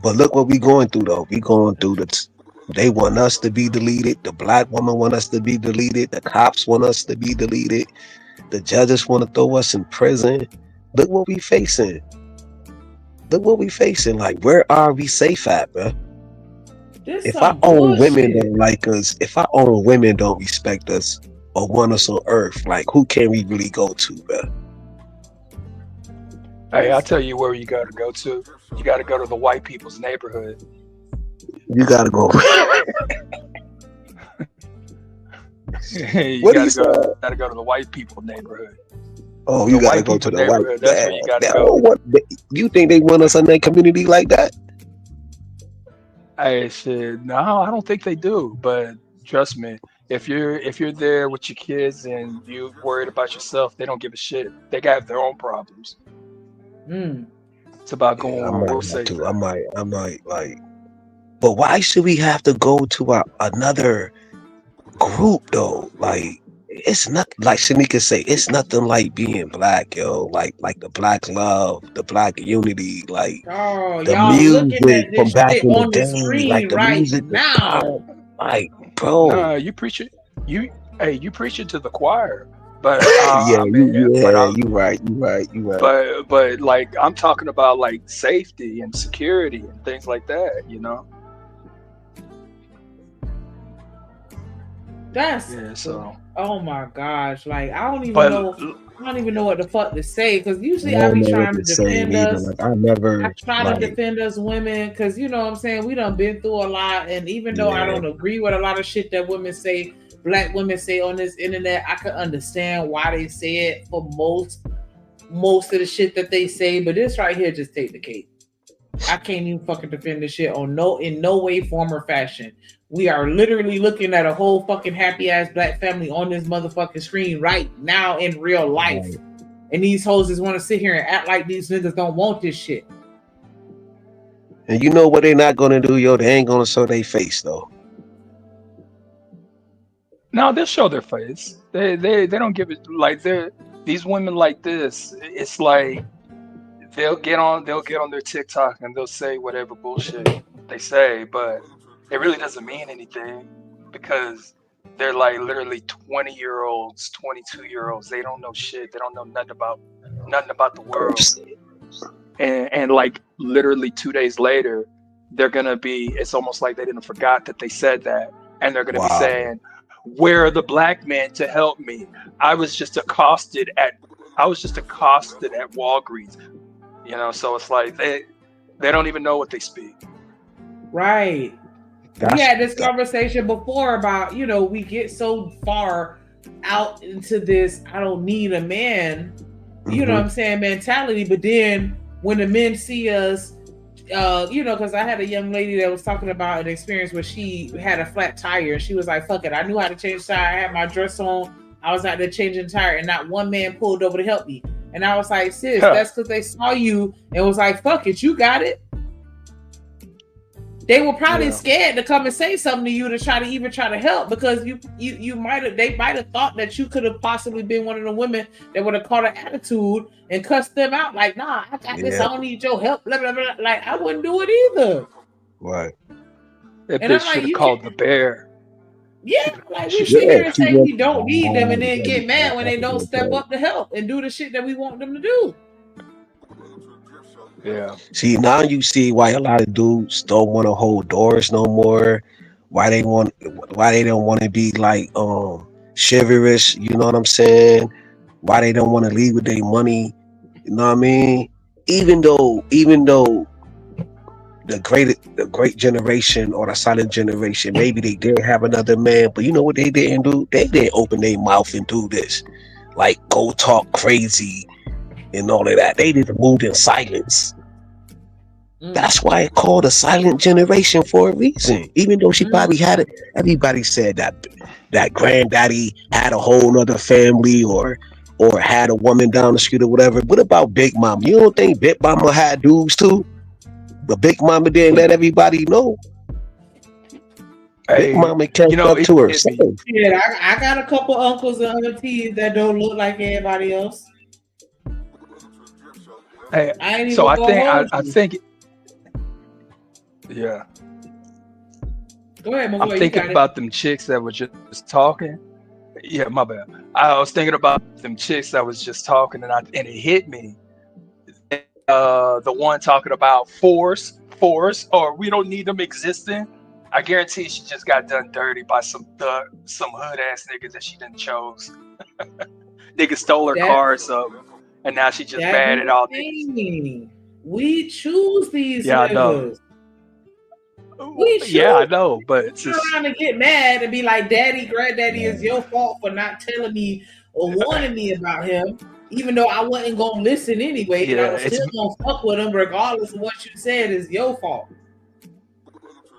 But look what we going through though. We going through they want us to be deleted. The black woman want us to be deleted. The cops want us to be deleted. The judges want to throw us in prison. Look what we facing. Like, where are we safe at, bro? If our own women don't like us, if our own women don't respect us or want us on earth, like, who can we really go to, bro? Hey, I'll tell you where you got to go to. You got to go to the white people's neighborhood. You got to go. You gotta go to the white people neighborhood. Oh, you gotta go to the white. That's where you gotta go. You think they want us in their community like that? I said, no, I don't think they do. But trust me, if you're there with your kids and you worried about yourself, they don't give a shit. They got their own problems. It's about going. I might like. But why should we have to go to another group though? Like, it's not like Shanika say, it's nothing like being black, yo. Like the black love, the black unity, like the music from back in the day, like the music now. Like, bro, you preach it. You preach it to the choir. But you right. But like, I'm talking about like safety and security and things like that, you know. Oh my gosh, like I don't even know what the fuck to say, because usually I be trying to defend us. Like, I try to defend us women, because you know what I'm saying, we done been through a lot, and even though I don't agree with a lot of shit that women say, black women say on this internet, I can understand why they say it for most of the shit that they say, but this right here just take the cake. I can't even fucking defend this shit in no way, form, or fashion. We are literally looking at a whole fucking happy ass black family on this motherfucking screen right now in real life. Right. And these hoes just want to sit here and act like these niggas don't want this shit. And you know what they're not gonna do, yo? They ain't gonna show their face though. No, they'll show their face. They don't give it like these women like this. It's like they'll get on their TikTok and they'll say whatever bullshit they say, but it really doesn't mean anything, because they're like literally 20-year-olds, 22-year-olds. They don't know shit. They don't know nothing about the world. And like literally 2 days later, they're gonna be. It's almost like they didn't forgot that they said that, and they're gonna be saying, "Where are the black men to help me? I was just accosted at Walgreens." You know, so it's like they don't even know what they speak. Right. We had this conversation before about, you know, we get so far out into this I don't need a man, you know what I'm saying, mentality, but then when the men see us, you know, because I had a young lady that was talking about an experience where she had a flat tire. She was like, fuck it, I knew how to change tire. I had my dress on. I was out there changing tire, and not one man pulled over to help me. And I was like, sis, that's because they saw you and was like, fuck it, you got it. They were probably scared to come and say something to you to try to help, because they might have thought that you could have possibly been one of the women that would have caught an attitude and cussed them out like, nah, I got this, I don't need your help, blah, blah, blah. Like, I wouldn't do it either. Right. That bitch should have called the bear. Yeah, like we sit here and say we don't need them and then get mad when they don't step up to help and do the shit that we want them to do. Yeah. See, now you see why a lot of dudes don't want to hold doors no more. Why they don't want to be like chivalrous, you know what I'm saying? Why they don't want to leave with their money, you know what I mean? Even though the great generation or the silent generation, maybe they did have another man, but you know what they didn't do? They didn't open their mouth and do this. Like go talk crazy and all of that. They just moved in silence. That's why it's called a silent generation for a reason. Even though she probably had it, everybody said that granddaddy had a whole other family or had a woman down the street or whatever. What about Big Mama? You don't think Big Mama had dudes too? But Big Mama didn't let everybody know. Big Mama kept up to herself. Yeah, I got a couple uncles and aunties that don't look like everybody else. Hey, so I think. Yeah. Go ahead, my boy. I'm thinking about them chicks that were just talking. Yeah, my bad. I was thinking about them chicks that was just talking, and it hit me. The one talking about force, or we don't need them existing. I guarantee she just got done dirty by some hood ass niggas that she didn't chose. Niggas stole her car or something, and now she just mad at all niggas. We choose these niggas. I know. I know, but it's just trying to get mad and be like, "Daddy, granddaddy, is your fault for not telling me or warning me about him." Even though I wasn't gonna listen anyway, and I was still gonna fuck with him regardless of what you said is your fault.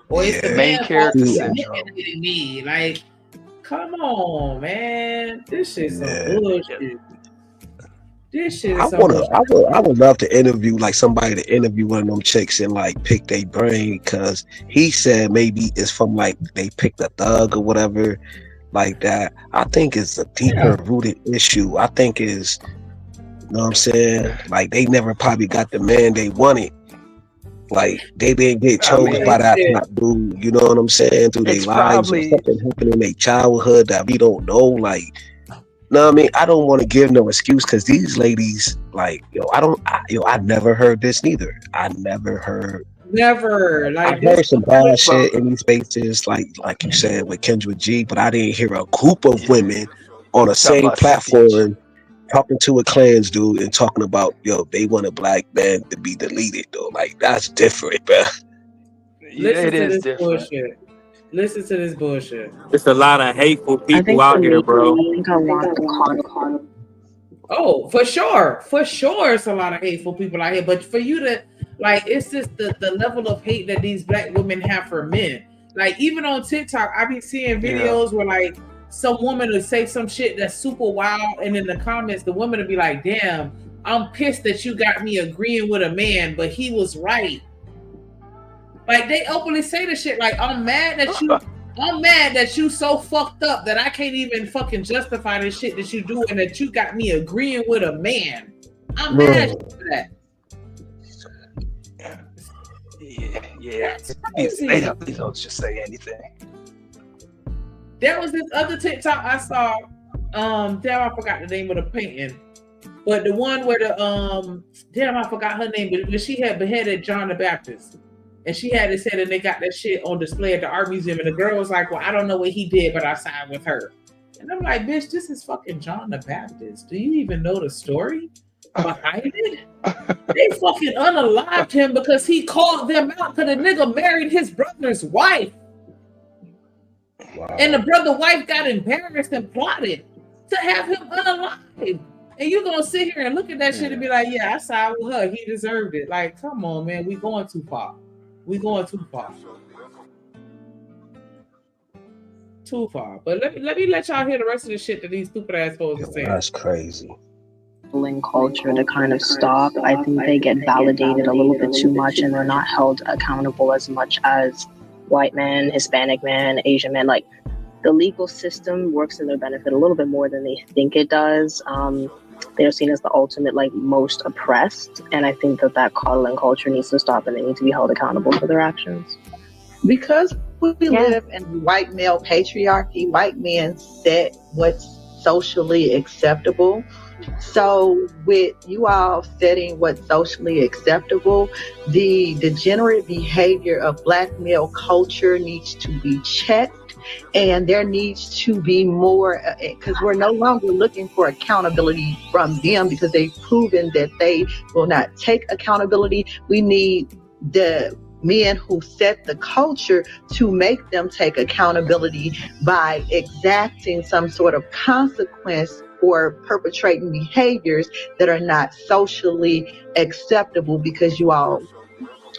Or it's the main character syndrome. Me. Like, come on, man. This shit's some bullshit. This shit is I would love to interview somebody to interview one of them chicks and pick their brain, because he said maybe it's from they picked a thug or whatever like that. I think it's a deeper rooted issue. I think is, you know what I'm saying? They never probably got the man they wanted. They didn't get chosen by that dude, you know what I'm saying? Through their lives or something happened in their childhood that we don't know. No, I mean, I don't want to give no excuse, because these ladies, I never heard this neither. I heard some bad shit in these spaces, like you said with Kendra G, but I didn't hear a group of women on the same platform talking to a Klans dude and talking about, they want a black man to be deleted, though. That's different, bro. It is different. Bullshit. Listen to this bullshit. There's a lot of hateful people out here, bro. Oh, for sure. It's a lot of hateful people out here. But for you to, it's just the level of hate that these black women have for men. Even on TikTok, I be seeing videos where, some woman will say some shit that's super wild, and in the comments, the woman will be like, damn, I'm pissed that you got me agreeing with a man, but he was right. They openly say the shit I'm mad that you so fucked up that I can't even fucking justify the shit that you do, and that you got me agreeing with a man. I'm mad for that. Yeah. They don't just say anything. There was this other TikTok I saw. Damn, I forgot the name of the painting. But the one where I forgot her name, but she had beheaded John the Baptist. And she had it said, and they got that shit on display at the art museum. And the girl was like, well, I don't know what he did, but I signed with her. And I'm like, bitch, this is fucking John the Baptist. Do you even know the story behind it? They fucking unalived him because he called them out because the nigga married his brother's wife. Wow. And the brother wife got embarrassed and plotted to have him unalive. And you're going to sit here and look at that shit and be like, yeah, I signed with her. He deserved it. Come on, man. We going too far. Too far. But let me let y'all hear the rest of the shit that these stupid assholes are saying. That's crazy. Culture to kind of stop. I think they get validated a little bit too much, and they're not held accountable as much as white men, Hispanic men, Asian men. The legal system works in their benefit a little bit more than they think it does. They're seen as the ultimate, most oppressed. And I think that coddling culture needs to stop, and they need to be held accountable for their actions. Because we live in white male patriarchy, white men set what's socially acceptable. So with you all setting what's socially acceptable, the degenerate behavior of Black male culture needs to be checked. And there needs to be more, because we're no longer looking for accountability from them because they've proven that they will not take accountability. We need the men who set the culture to make them take accountability by exacting some sort of consequence for perpetrating behaviors that are not socially acceptable, because you all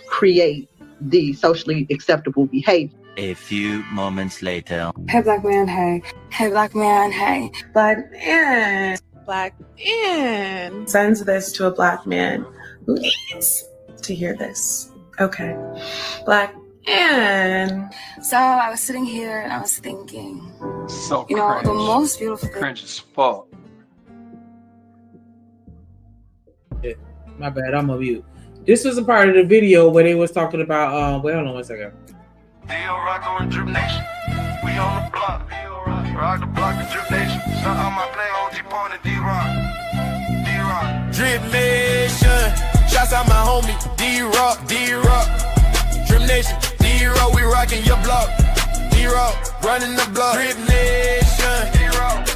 create the socially acceptable behavior. A few moments later. Hey, Black man, hey. Hey, Black man, hey. Black man. Black man. Sends this to a Black man who needs to hear this. Okay. Black man. So I was sitting here and I was thinking, So you know, cringe. the most beautiful thing. Cringe as fuck. My bad, I'm on mute. This was a part of the video where they was talking about wait, hold on 1 second. Rock on Drip Nation. We on the block. Rock the block of Drip Nation. Shout out my play OG Pawn and D-Rock. D-Rock. Drip Nation. Shouts out my homie D-Rock. D-Rock. Drip Nation. D-Rock. We rocking your block. D-Rock. Running the block. Drip Nation. D-Rock.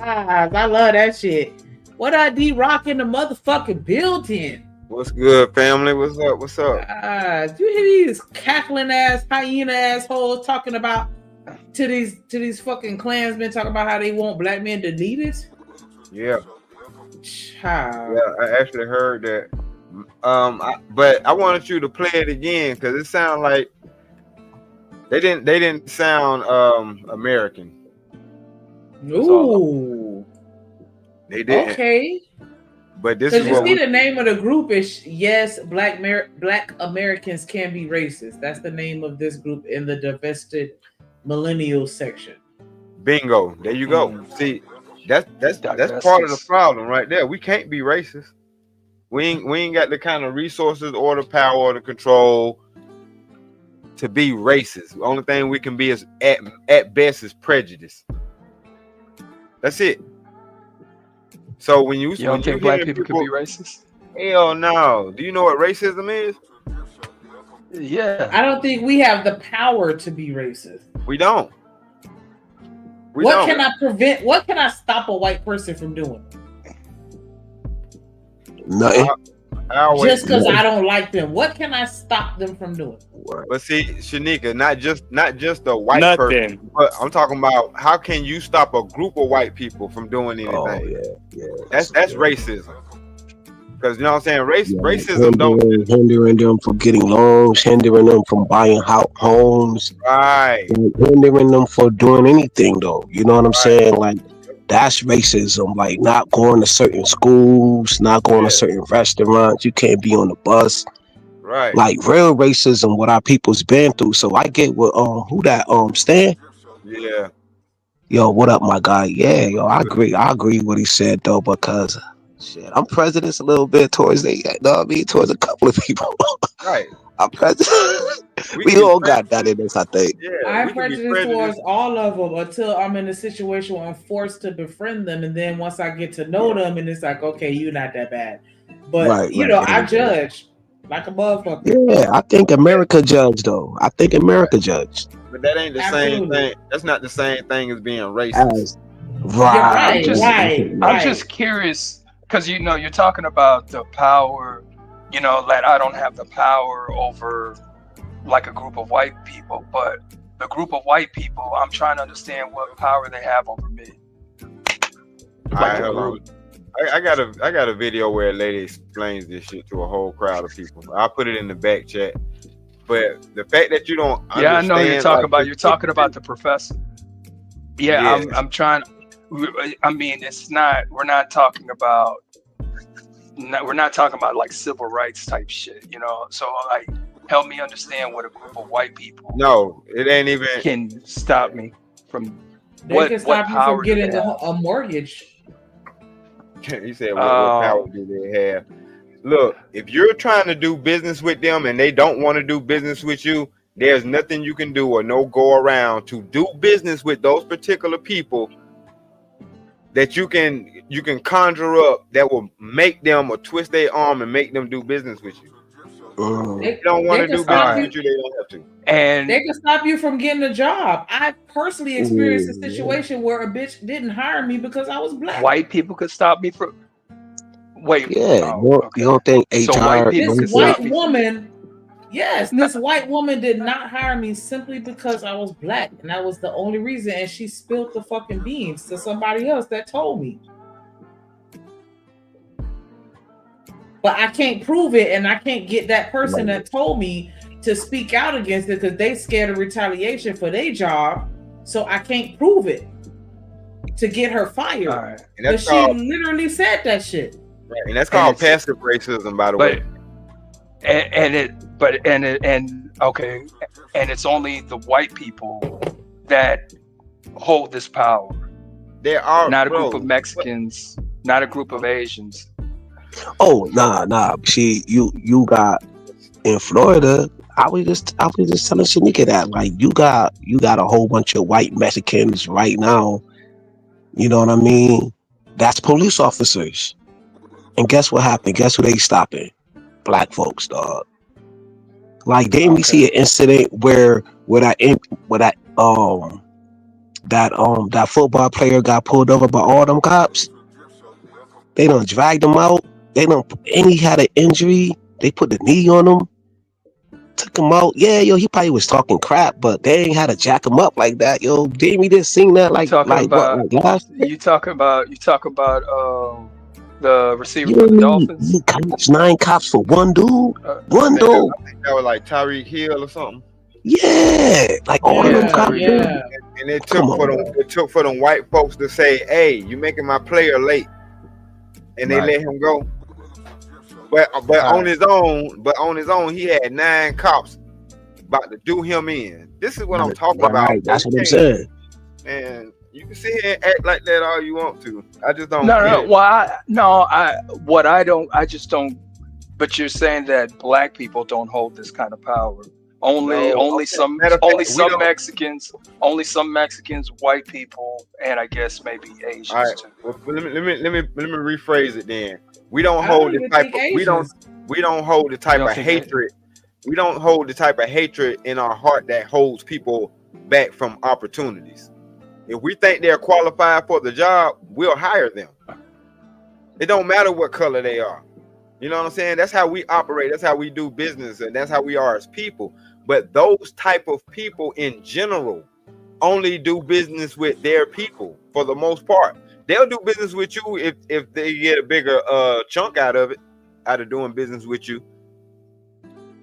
I love that shit. What are D-Rock in the motherfucking building? What's good, family? What's up? What's up? Do you hear these cackling ass hyena assholes talking about to these fucking Klansmen talking about how they want Black men to need it? Yeah. Child. Yeah, I actually heard that. But I wanted you to play it again because it sounded like they didn't sound American. Ooh. They didn't. Okay. But this Because is you what see we, the name of the group is Yes, Black Americans Can Be Racist. That's the name of this group in the divested millennial section. bingo. There you go. See, that's part of the problem right there. We can't be racist. We ain't got the kind of resources or the power or the control to be racist. The only thing we can be is at best is prejudice. That's it. So when you don't think Black people can be racist? Hell no. Do you know what racism is? Yeah. I don't think we have the power to be racist. We don't. What can I prevent? What can I stop a white person from doing? Nothing. Just because I don't like them. What can I stop them from doing? But see, Shanika, not just a white person, but I'm talking about how can you stop a group of white people from doing anything? Oh, yeah. That's racism. Because you know what I'm saying? Racism don't hindering them from getting loans, hindering them from buying homes, right? Hindering them for doing anything though. You know what I'm saying? Like that's racism. Like not going to certain schools, not going to certain restaurants. You can't be on the bus. Right. Like real racism, what our people's been through. So I get what who that Stan? Yeah. Yo, what up, my guy? Yeah, yo, I agree what he said though, because shit, I'm prejudiced a little bit towards towards a couple of people. Right. I'm prejudiced. We all got that in us, I think. Yeah, I'm prejudiced towards all of them until I'm in a situation where I'm forced to befriend them, and then once I get to know them, and it's like, okay, you're not that bad. But I judge like a motherfucker. Yeah, I think America judged though. I think America judged. But that ain't the same thing. That's not the same thing as being racist. Right. I'm just curious because you're talking about the power. That I don't have the power over like a group of white people, but the group of white people, I'm trying to understand what power they have over me. I got a video where a lady explains this shit to a whole crowd of people. I'll put it in the back chat. But the fact that you don't understand, I know you're talking about the professor. Yeah. I'm trying. I mean, we're not talking about like civil rights type shit, so like help me understand what a group of white people it ain't even can stop me from they can stop you from getting a mortgage. You said what power do they have? Look, if you're trying to do business with them and they don't want to do business with you, there's nothing you can do or no go around to do business with those particular people that you can conjure up that will make them or twist their arm and make them do business with you. They don't want to do business with you, they don't have to. And they can stop you from getting a job. I personally experienced a situation where a bitch didn't hire me because I was black. White people could stop me from. Wait, Yeah, you don't think So HR? white people This white woman, yes, this white woman did not hire me simply because I was black, and that was the only reason. And she spilled the fucking beans to somebody else that told me. But I can't prove it, and I can't get that person that told me to speak out against it because they scared of retaliation for their job. So I can't prove it to get her fired. And But that's she called, literally said that shit. and that's called passive racism, by the way. And it's only the white people that hold this power. There are not a group of Mexicans, not a group of Asians. Oh, nah. See, you got in Florida. I was just telling Shanika that, like, you got a whole bunch of white Mexicans right now. You know what I mean? That's police officers. And guess what happened? Guess who they stopping? Black folks, dog. Like, didn't we see an incident where that football player got pulled over by all them cops? They done dragged him out. And he had an injury. They put the knee on him, took him out. Yeah, yo, he probably was talking crap, but they ain't had to jack him up like that. Yo, didn't we just sing that like last year? You talk about the receiver for the Dolphins. 9 cops for one dude. One dude. I think that was like Tyreek Hill or something. Yeah, like all of them cops. And it took for them white folks to say, "Hey, you making my player late," and they let him go. But on his own, he had 9 cops about to do him in. This is what I'm talking about. That's what I'm saying. And you can sit here and act like that all you want to. I just don't. No. I just don't. But you're saying that black people don't hold this kind of power. Only some Mexicans, white people, and I guess maybe Asians. All right. Too. Well, let me rephrase it then. We don't hold the type of we don't hold the type of hatred. We don't hold the type of hatred in our heart that holds people back from opportunities. If we think they're qualified for the job, we'll hire them. It don't matter what color they are. You know what I'm saying? That's how we operate. That's how we do business, and that's how we are as people. But those type of people in general only do business with their people for the most part. They'll do business with you if they get a bigger chunk out of doing business with you.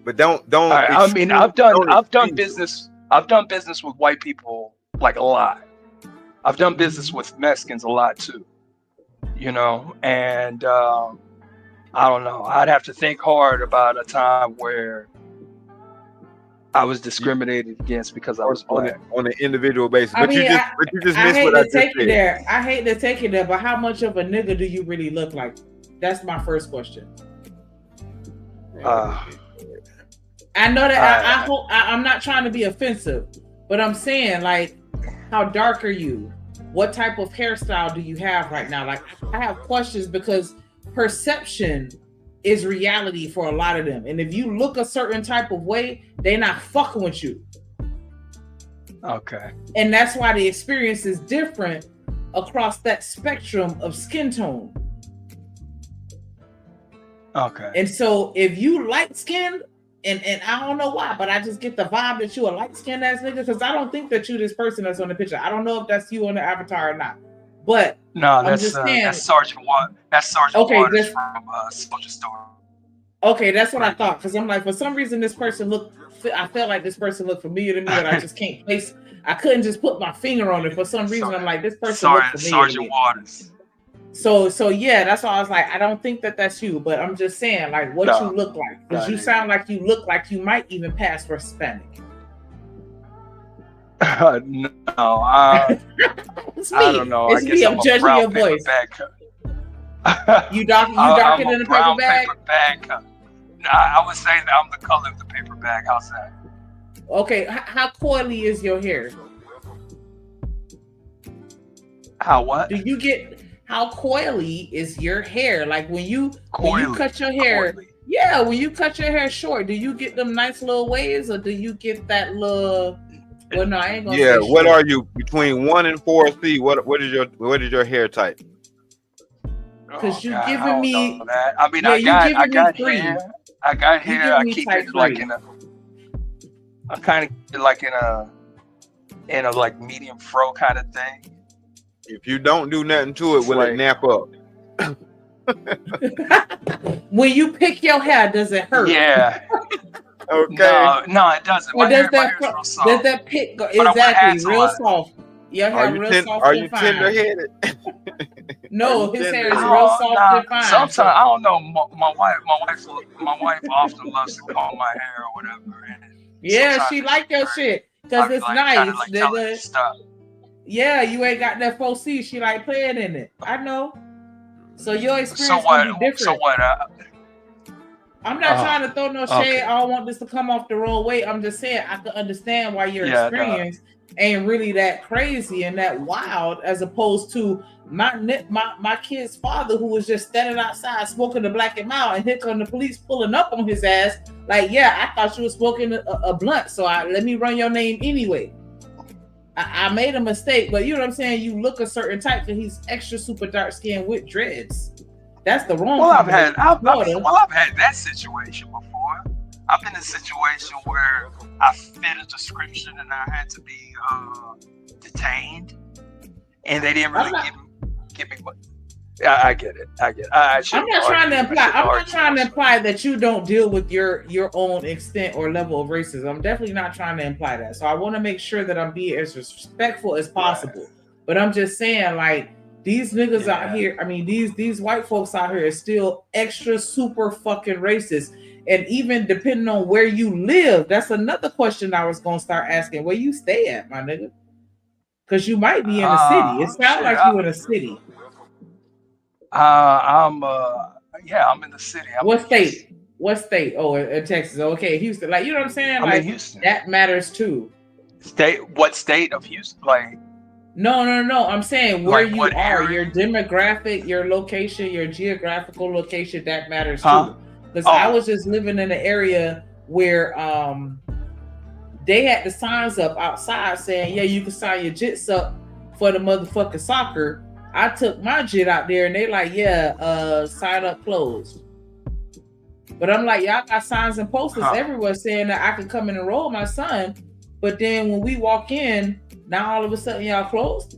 But don't. I mean, I've done business with white people like a lot. I've done business with Mexicans a lot too. You know, and I don't know. I'd have to think hard about a time where I was discriminated against because I was black on an individual basis. But you just I missed hate what I to just take you said. there. I hate to take you there, but how much of a nigga do you really look like? That's my first question. I know that I'm not trying to be offensive, but I'm saying, like, how dark are you? What type of hairstyle do you have right now? Like, I have questions because perception is reality for a lot of them. And if you look a certain type of way, they're not fucking with you. Okay. And that's why the experience is different across that spectrum of skin tone. Okay. And so if you light skinned, and I don't know why, but I just get the vibe that you a light skinned ass nigga, because I don't think that you this person that's on the picture. I don't know if that's you on the avatar or not. But no, that's Sergeant Watt. That's Sergeant Waters from Soldier Story. Okay, that's what I thought. Because I'm like, for some reason, this person I felt like this person looked familiar to me, but I just can't place. I couldn't just put my finger on it. For some reason, I'm like, this person looks familiar. Sergeant Waters. So yeah, that's why I was like, I don't think that that's you, but I'm just saying, like, what you look like, because you sound like you look like you might even pass for Hispanic. No, It's me. I don't know. It's me. I'm judging your voice. You darker than a paper bag? I would say that I'm the color of the paper bag. How's that? Okay, how coily is your hair? How what? Do you get how coily is your hair? Like when you cut your hair, yeah, when you cut your hair short, do you get them nice little waves or do you get that little? Well, no, I ain't gonna. Yeah, say what short. are you between 1 and 4C? What is your hair type? Because you God, I giving don't me. know that. I mean, Yeah, I got three. hair. I got You hair. giving I me keep type it like three. I kind of keep it like in a like medium fro kind of thing. If you don't do nothing to it, will it nap up? When you pick your hair, does it hurt? Yeah. Okay. No, it doesn't. Or My does hair's real soft. does that pick go But I wear exactly hats a real lot. soft? Your hair real soft Are and you fine. tender-headed? No, his hair is real soft and fine. Sometimes so- I don't know. My wife often loves to comb my hair or whatever. And Yeah, she like your shit because it's nice, tell her to nigga. stop. Yeah, you ain't got that 4C. She like playing in it. I know. So your So experience what? will be different. So what? I'm not trying to throw no shade. okay. I don't want this to come off the wrong way. I'm just saying I can understand why your Yeah, experience ain't really that crazy and that wild, as opposed to my kid's father who was just standing outside smoking the Black and Mild, and here come the police pulling up on his ass. Like, yeah, I thought you were smoking a blunt, so let me run your name anyway. I made a mistake, but you know what I'm saying? You look a certain type because he's extra super dark skinned with dreads. That's the wrong. Well, I've had combination. I've had that situation before. I've been in a situation where I fit a description and I had to be detained, and they didn't really give me what. I get it. I get it. I'm not trying to imply. I'm not trying to imply that you don't deal with your own extent or level of racism. I'm definitely not trying to imply that. So I want to make sure that I'm being as respectful as possible. But I'm just saying, like, these niggas out here. I mean, these white folks out here is still extra super fucking racist. And even depending on where you live, that's another question I was gonna start asking. Where you stay at, my nigga? Because you might be in a city. It sounds like you in a city. I'm in the city. What state? What state? Oh, in Texas. Okay, Houston. Like, you know what I'm saying? I'm in Like, Houston. that matters too. What state of Houston? Like, No. I'm saying where Like you what are, area? your demographic, your location, your geographical location, that matters Huh? too. Because I was just living in an area where they had the signs up outside saying, yeah, you can sign your jits up for the motherfucking soccer. I took my jit out there and they like, yeah, sign up closed. But I'm like, y'all got signs and posters everywhere saying that I can come and enroll my son. But then when we walk in, now all of a sudden y'all closed.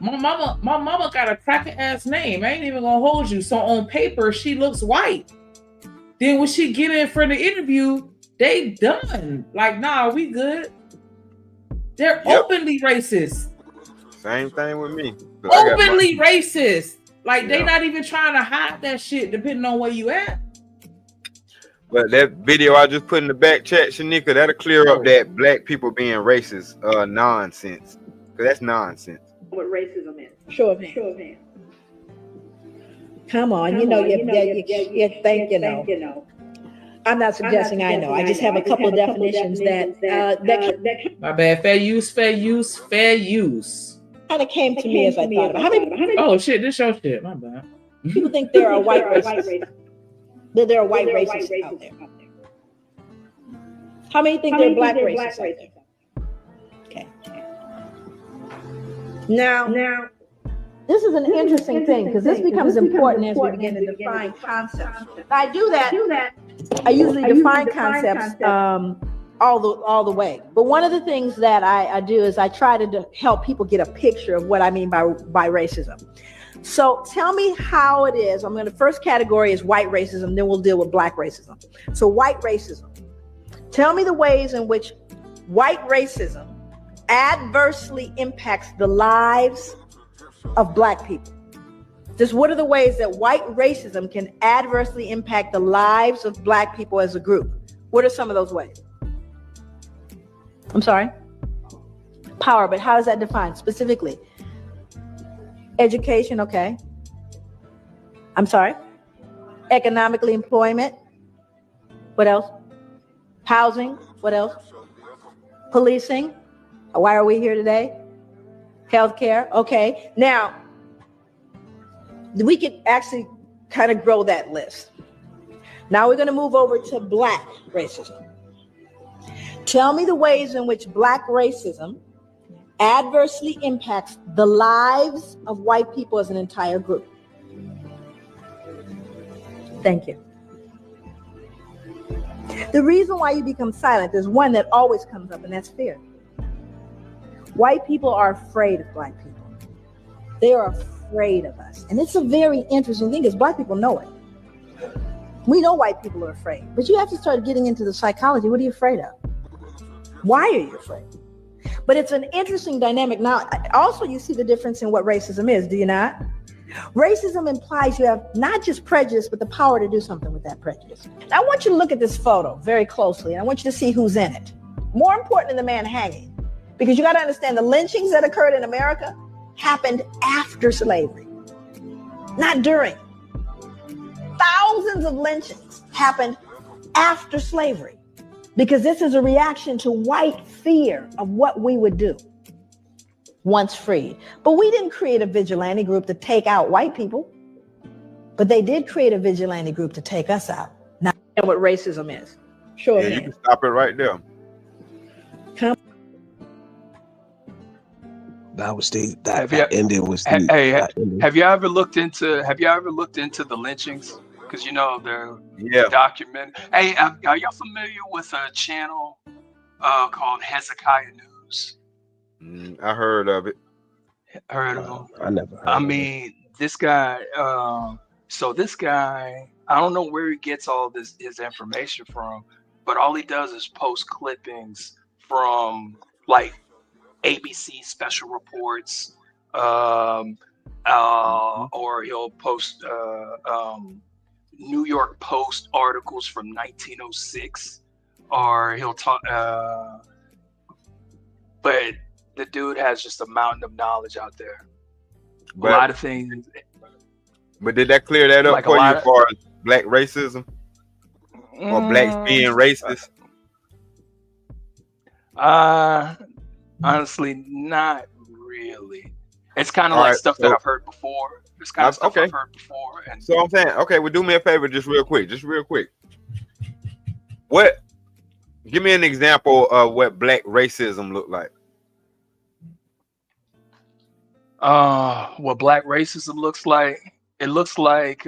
My mama got a cracking ass name. I ain't even gonna hold you. So on paper, she looks white. Then when she get in for the interview, they done. Like, nah, we good. They're openly racist. Same thing with me. Openly racist. Like, they not even trying to hide that shit, depending on where you at. But that video I just put in the back chat, Shanika, that'll clear up that black people being racist nonsense. Because that's nonsense. What racism is. Show of hands. Come on, you think you know. I'm not suggesting I know. I just have a couple of definitions that My bad. Fair use. kind of came to me as I thought about. How many Oh shit, this your shit. My bad. people think there are white racists? That there are white racists out there. How many think there are black racists out there? Okay. Now, this is an interesting thing because this becomes important as we begin to define concepts. I do that. I usually define concepts all the way. But one of the things that I do is I try to help people get a picture of what I mean by racism. So tell me how it is. I'm going to first category is white racism, then we'll deal with black racism. So white racism. Tell me the ways in which white racism adversely impacts the lives of black people. Just what are the ways that white racism can adversely impact the lives of black people as a group? What are some of those ways? I'm sorry? Power, but how is that defined specifically? Education, okay. I'm sorry. Economically, employment. What else? Housing. What else? Policing. Why are we here today? Healthcare. Okay. Now, we could actually kind of grow that list. Now we're going to move over to Black racism. Tell me the ways in which Black racism adversely impacts the lives of white people as an entire group. Thank you. The reason why you become silent, there's one that always comes up, and that's fear. White people are afraid of Black people. They are afraid of us. And it's a very interesting thing because Black people know it. We know white people are afraid, but you have to start getting into the psychology. What are you afraid of? Why are you afraid? But it's an interesting dynamic. Now, also you see the difference in what racism is, do you not? Racism implies you have not just prejudice, but the power to do something with that prejudice. Now, I want you to look at this photo very closely, and I want you to see who's in it. More important than the man hanging, because you got to understand the lynchings that occurred in America happened after slavery, not during. Thousands of lynchings happened after slavery, because this is a reaction to white fear of what we would do once freed. But we didn't create a vigilante group to take out white people, but they did create a vigilante group to take us out. Now, you know what racism is. Sure. Yeah, you can stop it right there. That was the Have that you- ending was the Hey, that ending. have you ever looked into the lynchings? Because you know they're documented. Hey, are y'all familiar with a channel called Hezekiah News? I heard of it. Heard of him? I never heard I of it. mean, this guy. So this guy, I don't know where he gets all his information from, but all he does is post clippings from like ABC special reports, or he'll post New York Post articles from 1906, or he'll talk. But the dude has just a mountain of knowledge out there. But- a lot of things. But did that clear that up Like a for you lot as of- far as Black racism or blacks being racist? Honestly, not really. It's kind of All like right, stuff that so- I've heard before. It's kind of stuff okay. I've heard before. And So I'm saying, okay, well, do me a favor, just real quick. What? Give me an example of what Black racism looked like. What Black racism looks like? It looks like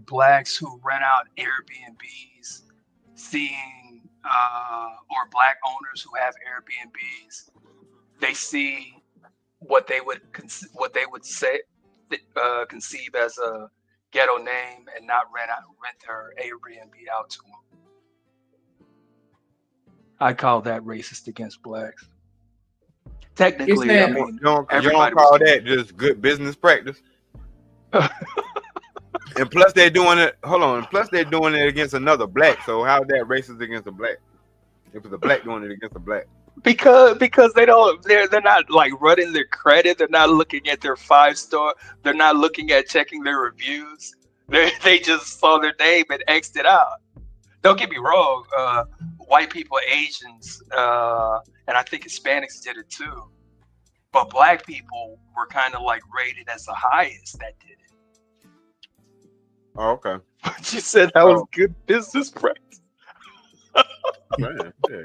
blacks who rent out Airbnbs, seeing or black owners who have Airbnbs. They see what they would say conceive as a ghetto name and not rent their Airbnb out to them. I call that racist against blacks. Technically, I mean, you don't everybody call was- that just good business practice? And plus they're doing it. Hold on. Plus they're doing it against another black. So how is that racist against a black? If it's a black doing it against a black. Because they're not like running their credit. They're not looking at their 5-star. They're not looking at checking their reviews. They just saw their name and X'd it out. Don't get me wrong. White people, Asians, and I think Hispanics did it too. But black people were kind of like rated as the highest that did it. Oh, okay. But you said that was good business practice. Man, yeah.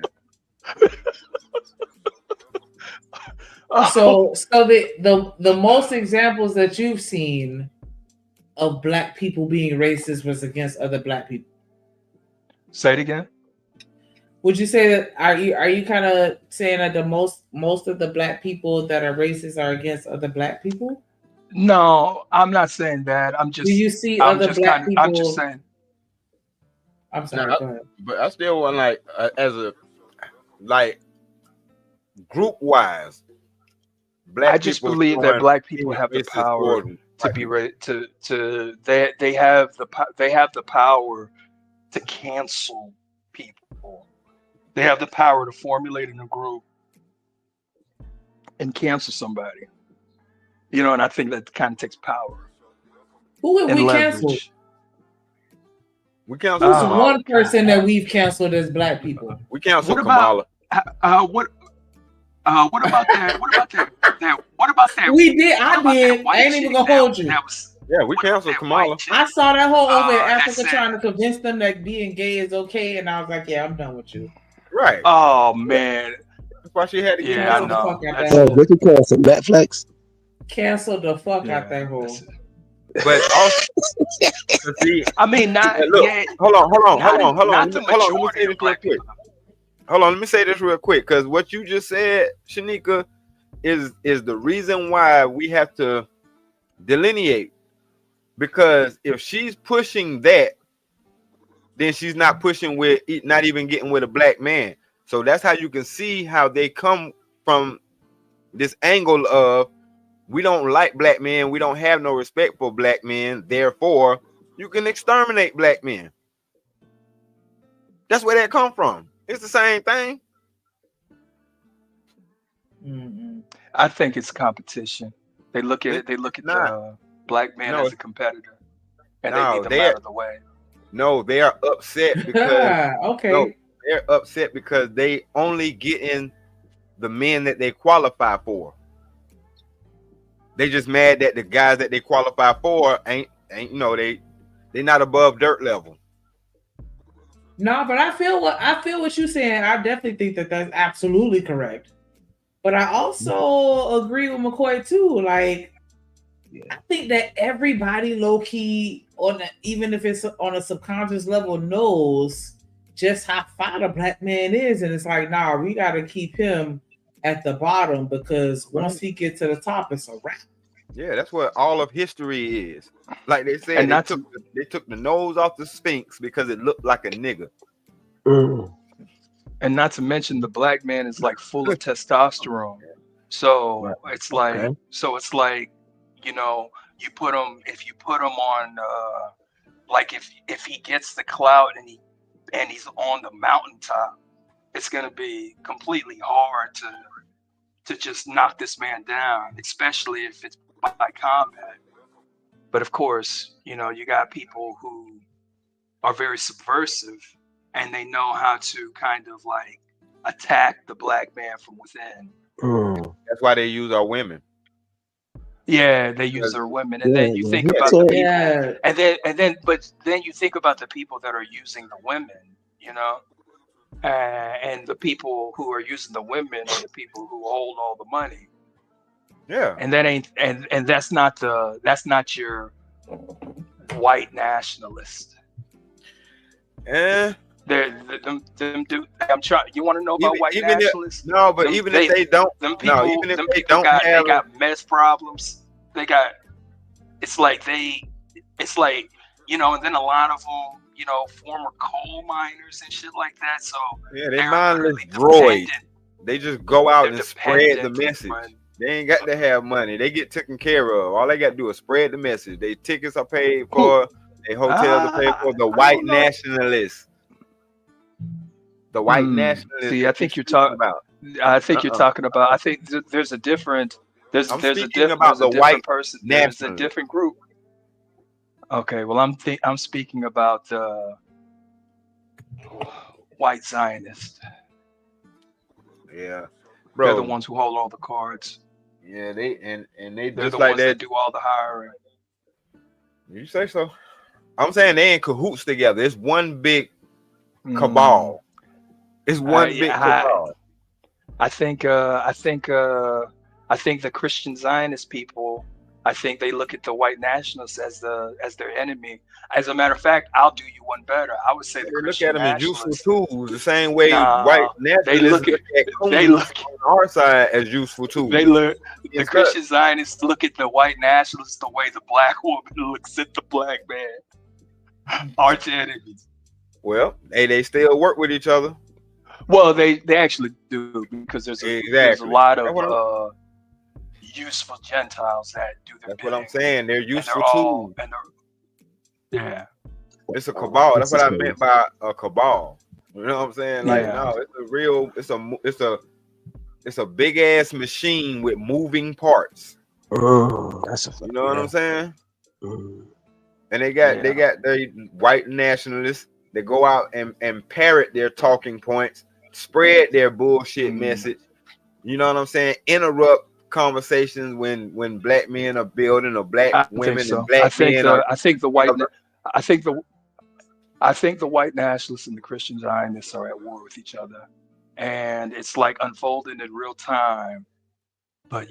So the most examples that you've seen of black people being racist was against other black people. Say it again. Would you say that are you kind of saying that the most of the black people that are racist are against other black people? No, I'm not saying that. I'm just. Do you see I'm other just black people? I'm just saying. I'm sorry. No, go ahead. But I still want like as a group wise. I just believe that black people have the power to be ready to they have the power to cancel people. They have the power to formulate in a group and cancel somebody. You know, and I think that kind of takes power. Who would we cancel? We cancel Who's one person that we've canceled as black people? We cancel What Kamala. about what about that? What about that? We did. I did. I ain't even gonna hold you. Yeah, we canceled Kamala. I saw that whole over in Africa trying to convince them that being gay is okay, and I was like, yeah, I'm done with you. Right. Oh man. That's why she had to get Yeah, I the know. fuck out that hole. They can cancel Netflix. Cancel the fuck out that hole. But also, see, I mean, not. look, Yeah, hold on. not the Let me say majority this of black real quick. Hold on, let me say this real quick, because what you just said, Shanika, is the reason why we have to delineate. Because if she's pushing that, then she's not pushing with, not even getting with a black man. So that's how you can see how they come from this angle of, we don't like black men, we don't have no respect for black men, therefore you can exterminate black men. That's where that come from. It's the same thing. I think it's competition. They look at the black man as a competitor, and they need them out of the way. No, they are upset because okay. No, they're upset because they only get in the men that they qualify for. They just mad that the guys that they qualify for ain't they not above dirt level. No, but I feel what you're saying. I definitely think that that's absolutely correct. But I also agree with McCoy too. Like, I think that everybody low key, even if it's on a subconscious level, knows just how fine a black man is, and it's like, nah, we got to keep him at the bottom because once he gets to the top, it's a wrap. Yeah, that's what all of history is. Like they said, they took the nose off the Sphinx because it looked like a nigga. And not to mention the black man is like full of testosterone. So it's like, you know, if you put him on, like if he gets the clout and he's on the mountaintop, it's gonna be completely hard to just knock this man down, especially if it's by combat. But of course, you know, you got people who are very subversive and they know how to kind of like attack the black man from within. That's why they use our women. Yeah, they use their women, and then you think about the people, but then you think about the people that are using the women, you know, and the people who are using the women are the people who hold all the money. Yeah, and that ain't and that's not your white nationalist. Yeah. Them do. I'm trying. You want to know about white nationalists? Even if they don't, them people got mess problems. They got. It's like you know, and then a lot of them, you know, former coal miners and shit like that. So yeah, they mindless droids. They just go out and spread the message. They ain't got to have money. They get taken care of. All they got to do is spread the message. Their tickets are paid for. Their hotels are paid for. The white nationalists. The white nationalists. See, I think you're talking about. I think you're talking about. I think there's a different. There's a different person. There's a different group. Okay, well, I'm speaking about white Zionists. Yeah, bro. They're the ones who hold all the cards. Yeah, they're the just like ones that do all the hiring. You say so? I'm saying they in cahoots together. It's one big cabal. It's one big cabal. I think the Christian Zionist people, I think they look at the white nationalists as their enemy. As a matter of fact, I'll do you one better. I would say they look at them as useful tools, the same way white nationalists they look on our side as useful tools. The Christian Zionists look at the white nationalists the way the black woman looks at the black man. Arch enemies. Well, they still work with each other. Well, they actually do, because there's a lot of useful Gentiles that do their That's what I'm saying. They're useful tools. Yeah. It's a cabal. That's what I meant by a cabal. You know what I'm saying? Like, no, it's a real, it's a big ass machine with moving parts. That's you know what I'm saying? And they got the white nationalists that go out and parrot their talking points spread their bullshit message. You know what I'm saying? Interrupt conversations when black men are building, or black women and black men are. I think the white nationalists and the Christian Zionists are at war with each other, and it's like unfolding in real time. But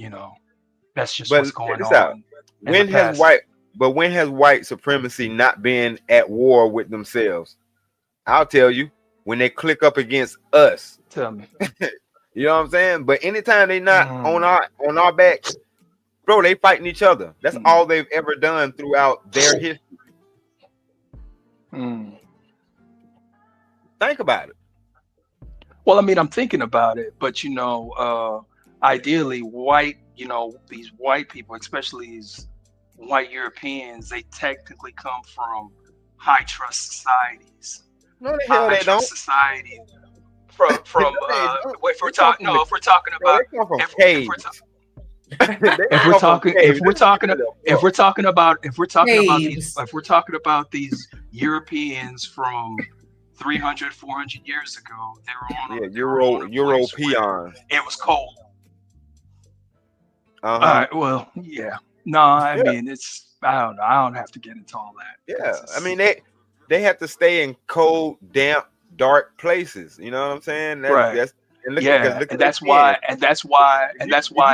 that's just what's going on. When has white supremacy not been at war with themselves? I'll tell you, when they click up against us. Tell me. You know what I'm saying? But anytime they not on our back, bro, they fighting each other. That's all they've ever done throughout their history. Think about it. Well, I mean, I'm thinking about it, but ideally, these white people, especially these white Europeans, they technically come from high trust societies. No, the hell they don't. Society. If we're talking about these Europeans from 300, 400 years ago, they were on Europeans. It was cold. All right. Well, yeah. No, I mean, it's, I don't know. I don't have to get into all that. Yeah. I mean, they have to stay in cold, damp, dark places. You know what I'm saying? That's why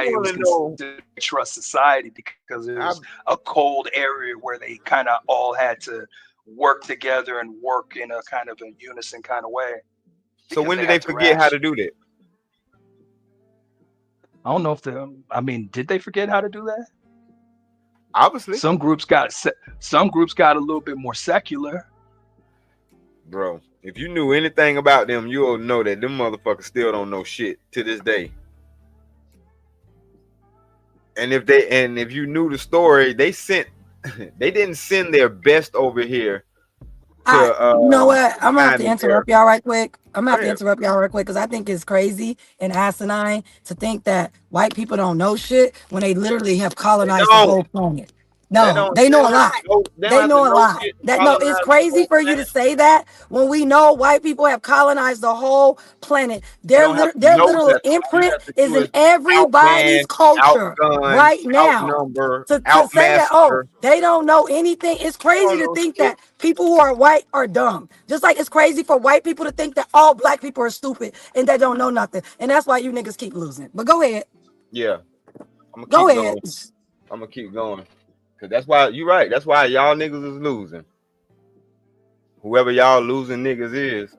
it was considered a trust society, because it was a cold area where they kind of all had to work together and work in a kind of a unison kind of way. So when did they forget how to do that? I don't know if did they forget how to do that? Obviously. Some groups got a little bit more secular. Bro, if you knew anything about them, you'll know that them motherfuckers still don't know shit to this day. And if you knew the story, they didn't send their best over here. You know what? I'm gonna have to interrupt y'all right quick. Because I think it's crazy and asinine to think that white people don't know shit when they literally have colonized the whole planet. No, they know a lot. They know a lot. It's crazy for you to say that when we know white people have colonized the whole planet. Their little imprint is in everybody's culture right now. To say that, they don't know anything, it's crazy to think that people who are white are dumb. Just like it's crazy for white people to think that all black people are stupid and they don't know nothing. And that's why you niggas keep losing. But go ahead. Yeah. I'm gonna keep going. Cause that's why you're right. That's why y'all niggas is losing. Whoever y'all losing niggas is.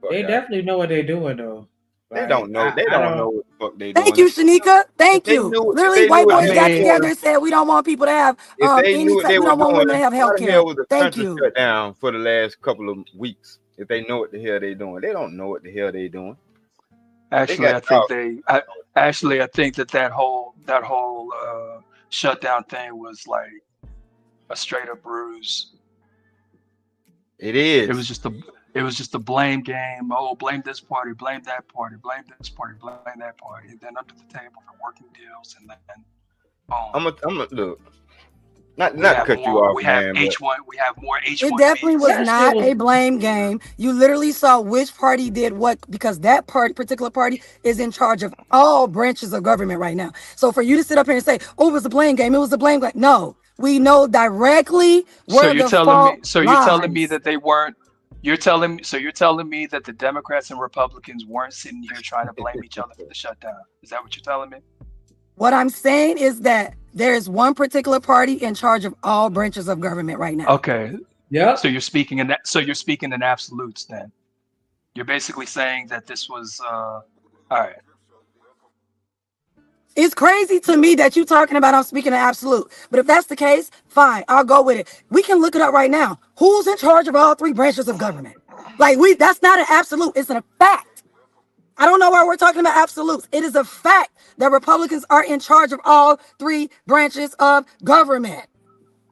They definitely know what they're doing though. They don't know. They don't know what the fuck they doing. Thank you, Shanika. Thank you. Literally, white boys got together and said we don't want people to have we don't want women to have health care. Thank you. Shut down for the last couple of weeks. If they know what the hell they doing, they don't know what the hell they doing. Actually, I think that whole shutdown thing was like a straight up ruse. It is. It was just a blame game. Oh, blame this party, blame that party, blame this party, blame that party, and then under the table for working deals, and then boom. I'm gonna look. Not cut you off, we have H1. We have more H1. It definitely was not a blame game. You literally saw which party did what, because that particular party is in charge of all branches of government right now. So for you to sit up here and say, "Oh, it was a blame game," it was a blame game. No, we know directly where the fault lies. You're telling me that they weren't. You're telling me that the Democrats and Republicans weren't sitting here trying to blame each other for the shutdown. Is that what you're telling me? What I'm saying is that there's one particular party in charge of all branches of government right now. Okay. Yeah. So you're speaking in absolutes then. You're basically saying that this was all right. It's crazy to me that you're talking about I'm speaking in absolute. But if that's the case, fine, I'll go with it. We can look it up right now. Who's in charge of all three branches of government? That's not an absolute, it's a fact. I don't know why we're talking about absolutes. It is a fact that Republicans are in charge of all three branches of government.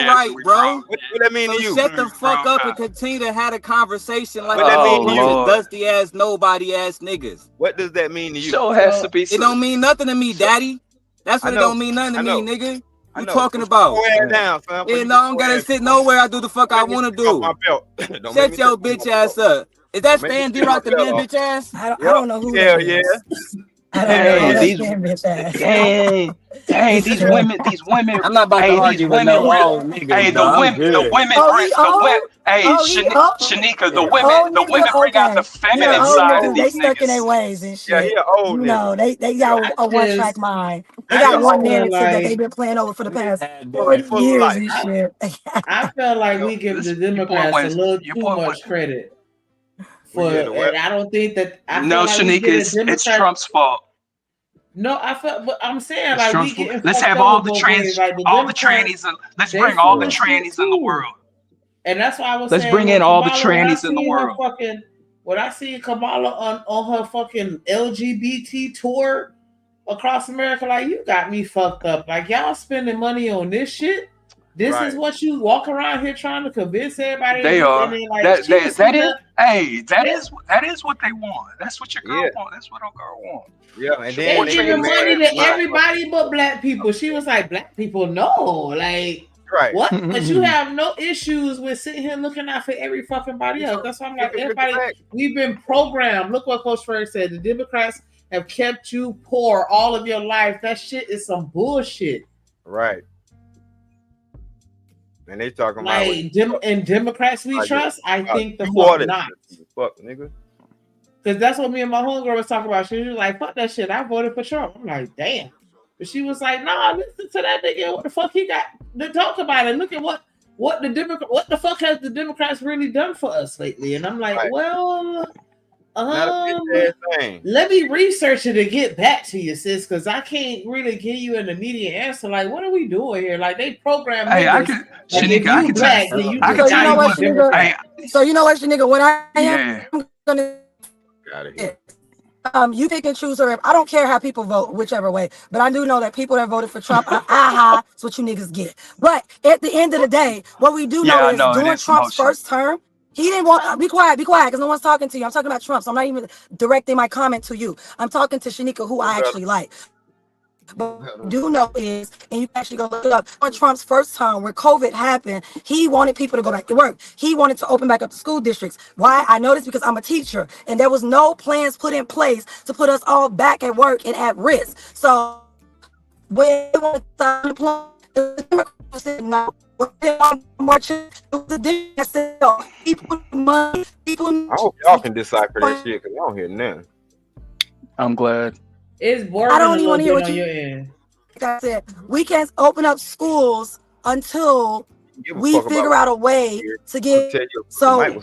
right, bro. What that mean to you? Shut the fuck up and continue to have a conversation like What that mean to you? Dusty ass, nobody ass niggas. What does that mean to you? Show has to be. It don't mean nothing to me, daddy. That's what it don't mean nothing to me, nigga. You talking about? Down, son. Yeah, no, I don't gotta sit nowhere. I do the fuck I want to do. Shut your bitch ass up. Is that Stan D-Rock the man bitch ass? I don't know who Hell that yeah. is. I don't know Hey, that these, damn bitch ass. hey, these women. I'm not about to Hey, these argue with women. no old niggas, Hey, dog. I'm the good. women Oh, bring he the women. old? Hey, Oh, he old? Shanika, the Old women nigga, bring out the okay. Yeah, feminine old side of niggas, they these stuck in their niggas. ways and Yeah, shit. he an old You nigga. know, they got a one-track just, mind. They He got an one old narrative that they've like, been playing over for the past boy 40 full of years life. and shit. I feel like we give the Democrats a little too much credit for, and I don't think that I feel No, like we Shanika, get a it's Democrat. Trump's fault. No, I felt, but I'm saying It's like we Trump's fault. getting Let's fucked have over all the both ways. Like the Democrats, trannies, and let's they bring all full the of shit trannies in the too. world. And that's why I was Let's saying bring when in all the Kamala, when I trannies in the seen her world. fucking, when I see Kamala on her fucking LGBT tour across America, like you got me fucked up. Like y'all spending money on this shit. This is what you walk around here trying to convince everybody They to do. are. And then like That she was sitting is. there, Hey, that is what they want. That's what your girl want. That's what our girl want. Yeah, and they then they giving get money mad. to everybody but black people. She was like, black people, no, like Right. what? But you have no issues with sitting here looking out for every fucking body else. That's why I'm like, everybody, we've been programmed. Look what Coach Ferg said. The Democrats have kept you poor all of your life. That shit is some bullshit. Right. And they talking like about and Democrats we trust. I think the you fuck wanted not. Fuck, nigga. Because that's what me and my homegirl was talking about. She was like, fuck that shit. I voted for Trump. I'm like, damn. But she was like, nah, listen to that nigga. What the fuck he got to talk about it? Look at what the fuck has the Democrats really done for us lately? And I'm like, well, let me research it and get back to you, sis, because I can't really give you an immediate answer. Like, what are we doing here? Like, they program Hey, I niggas. can, Like, Shanika, if I you can black, tell then you. you I just can So you tell know you what, one. Shanika? So you know what, Shanika? What I Yeah. am gonna Got it. you pick and choose her. I don't care how people vote, whichever way. But I do know that people that voted for Trump, that's what you niggas get. But at the end of the day, what we do Yeah, know I is know it during is some Trump's whole shit. first term, he didn't want be quiet, because no one's talking to you. I'm talking about Trump, so I'm not even directing my comment to you. I'm talking to Shanika, who I actually like. But what I do know is, and you can actually go look it up, on Trump's first term, where COVID happened, he wanted people to go back to work. He wanted to open back up the school districts. Why? I know this because I'm a teacher, and there was no plans put in place to put us all back at work and at risk. So when they want to stop employment, the Democrats said no. I hope y'all can decipher that shit because I don't hear nothing. I'm glad. It's boring. I don't even want to hear what on you. your end. Like I said, we can't open up schools until we figure out a way to get. So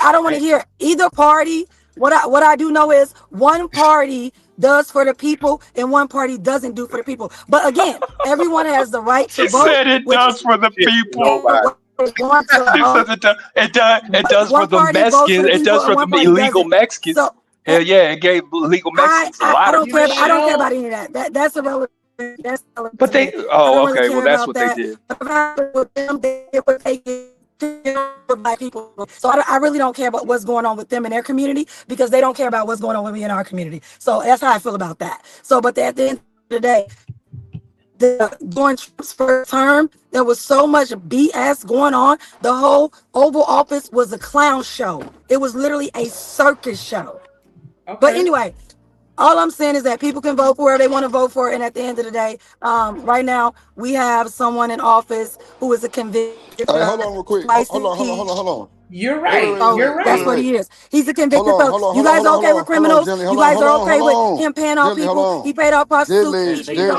I don't want to hear either party. What I do know is one party does for the people and one party doesn't do for the people. But again, everyone has the right to She vote. said it does for the people. It does for the Mexicans. It does for the illegal Mexicans. Hell yeah, it gave illegal Mexicans a lot I don't of care. shit. I don't care about any of that. That's irrelevant. That's irrelevant. But they. I don't Oh, really okay. care Well, that's about what that. they did. With them, they were taking for black people. So I really don't care about what's going on with them in their community because they don't care about what's going on with me in our community. So that's how I feel about that. So, but at the end of the day, during Trump's first term, there was so much BS going on. The whole Oval Office was a clown show. It was literally a circus show. Okay. But anyway, all I'm saying is that people can vote for whoever they want to vote for. And at the end of the day, right now, we have someone in office who is a convicted. Hey, hold on real quick. Hold on. You're right. You're right. That's what he is. He's a convicted felon. You guys are okay with criminals? You guys are okay with him paying off people? He paid off prostitutes. You're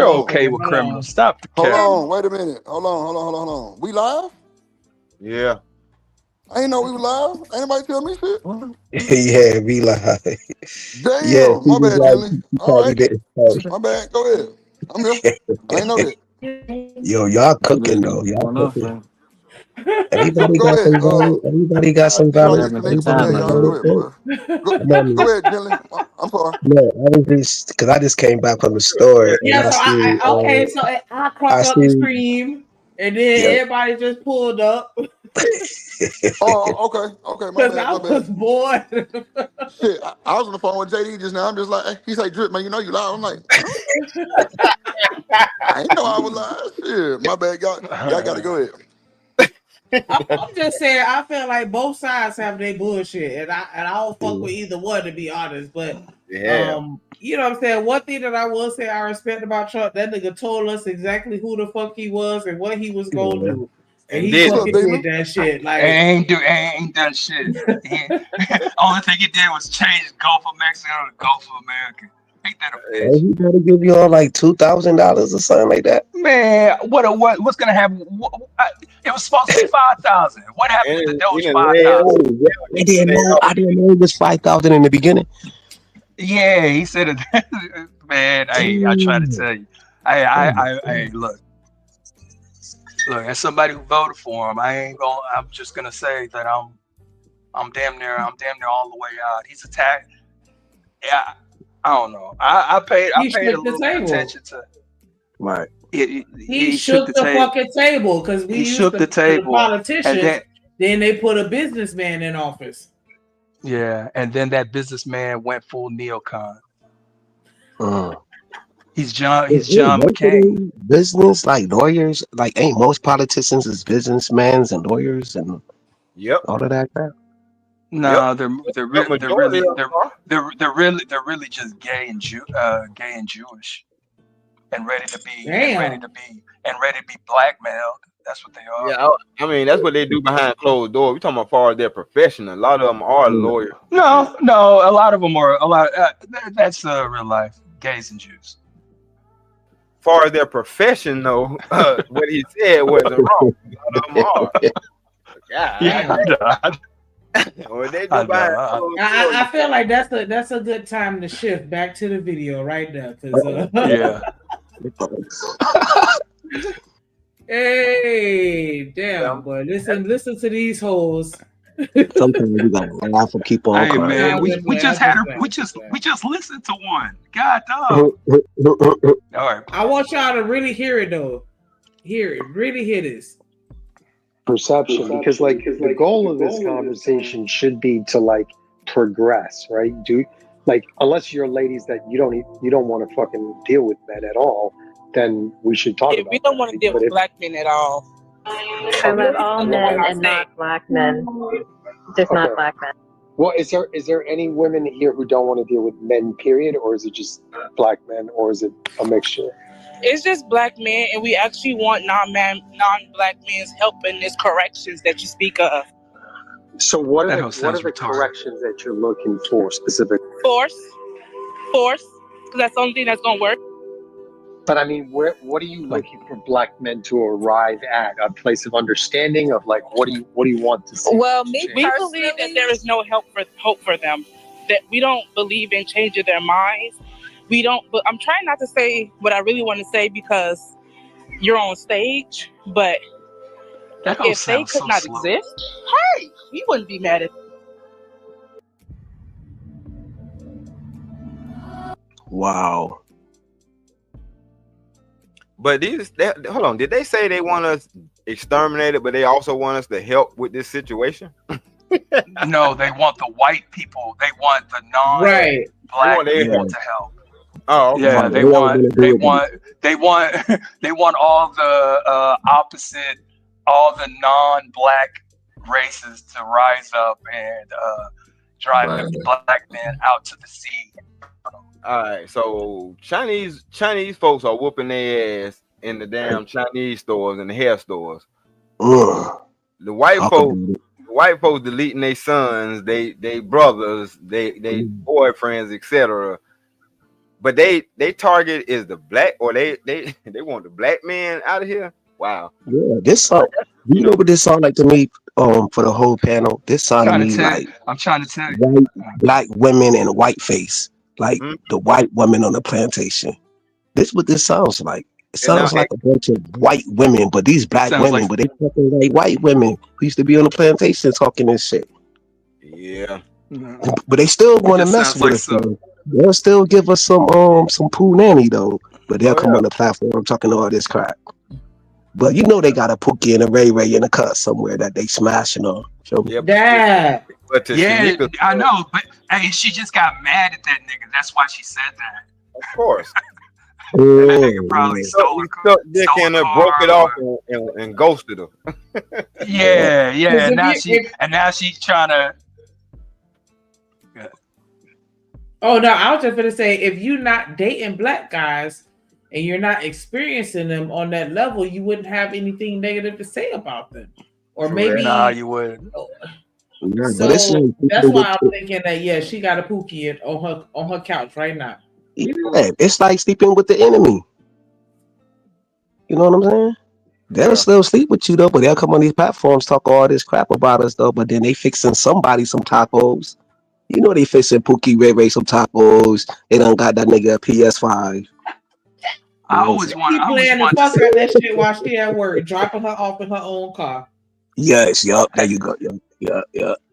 okay with criminals. Stop the cap. Hold on. Wait a minute. Hold on. We live? Yeah. I ain't know we were live. Ain't nobody tell me shit. Yeah, we live. Damn, Yeah, my bad, like, Jilly. All right. My bad. Go ahead. I'm here. I ain't know that. Yo, y'all cooking though. Y'all cooking. Everybody got some valid. Everybody got some valid. Go ahead, Jilly. I'm sorry. No, I was just because I just came back from the store. Yeah, and so I cropped up the stream, and then everybody just pulled up. Oh, okay. My Because bad. I was bored. Shit, I was on the phone with JD just now. I'm just like, he's like, Drip, man, you know you live. I'm like, I ain't know I was live. Shit, my bad. Y'all got to go ahead. I'm just saying, I feel like both sides have their bullshit, and I don't fuck with either one, to be honest. But you know what I'm saying. One thing that I will say I respect about Trump, that nigga told us exactly who the fuck he was and what he was gonna do, and he fucking did that shit. Like ain't done shit. Only thing he did was change Gulf of Mexico to Gulf of America. Ain't that a bitch? He better give you all like $2,000 or something like that. Man, what's gonna happen? It was supposed to be 5,000. What happened to those 5,000? I didn't know it was 5,000 in the beginning. Yeah, he said it. Man, I try to tell you. I look. As somebody who voted for him, I'm just gonna say that I'm damn near all the way out. He's attacked. Yeah. I don't know. I paid a little bit attention to. Right. He shook the fucking table because we shook the table. Politicians. Then they put a businessman in office. Yeah, and then that businessman went full neocon. He's John McCain. Business, like lawyers, like ain't most politicians is businessmen and lawyers and all of that crap. No, they're really just gay and Jewish, and ready to be blackmailed. That's what they are. Yeah, I mean that's what they do behind closed doors. We talking about far as their profession. A lot of them are lawyers. No, a lot of them are that's real life gays and Jews. Far as their profession, though, what he said wasn't wrong. A lot of them are. Yeah. I feel like that's a good time to shift back to the video right now. Hey, damn, boy! Listen to these hoes. Sometimes you gotta laugh and keep on. Hey man, we just listened to one. God dog. All right. I want y'all to really hear it though. Really hear this. Perception, because the goal of this conversation should be to like progress, right? Unless you're ladies that you don't want to fucking deal with men at all, then we should talk about. We don't want to deal with black men at all. I love all men and not black men. Just not black men. Well, is there any women here who don't want to deal with men, period, or is it just black men, or is it a mixture? It's just black men, and we actually want non-black men's help in these corrections that you speak of. So what are the corrections that you're looking for specifically? Force, because that's the only thing that's gonna work. But I mean, what are you looking for black men to arrive at? A place of understanding of like, what do you want to see? Well, we believe that there is no hope for them. That we don't believe in changing their minds. We don't. But I'm trying not to say what I really want to say because you're on stage. But if they could not exist, hey, we wouldn't be mad at. Wow. But hold on, did they say they want us exterminated, but they also want us to help with this situation? No, they want the white people. They want the non-black people to help. Oh, okay. Yeah, they want all the opposite, all the non-black races to rise up and drive the black man out to the sea. All right, so Chinese folks are whooping their ass in the damn Chinese stores and the hair stores. The white folks deleting their sons, they brothers, they boyfriends, etc. But they target is the black, or they want the black man out of here. Wow. Yeah, this song. You know what this sound like to me? For the whole panel, this sound to me like I'm trying to tell you, black women in a white face. Like the white women on the plantation. This is what this sounds like. It sounds like a bunch of white women, but these black women, but they fucking like white women who used to be on the plantation talking this shit. Yeah. But they still want to mess with us. So. They'll still give us some poo nanny though. But they'll come on the platform talking all this crap. But you know they got a Pookie and a Ray Ray in a cut somewhere that they smashing on. So yeah. Yeah, I know, but hey, she just got mad at that nigga. That's why she said that. Of course. Probably He stuck dick in her, broke it off, and ghosted her. Yeah. And now she's trying to. Oh no, I was just gonna say, if you're not dating black guys and you're not experiencing them on that level, you wouldn't have anything negative to say about them, or maybe you wouldn't. So that's why I'm thinking that she got a pookie on her couch right now. Yeah, it's like sleeping with the enemy. You know what I'm saying? They'll still sleep with you though, but they'll come on these platforms, talk all this crap about us though. But then they fixing somebody some tacos. You know they fixing Pookie Ray some tacos. They done got that nigga a PS5. I always want. Keep playing the fuck out that shit while she at work, dropping her off in her own car. Yes, yup. There you go. Yup.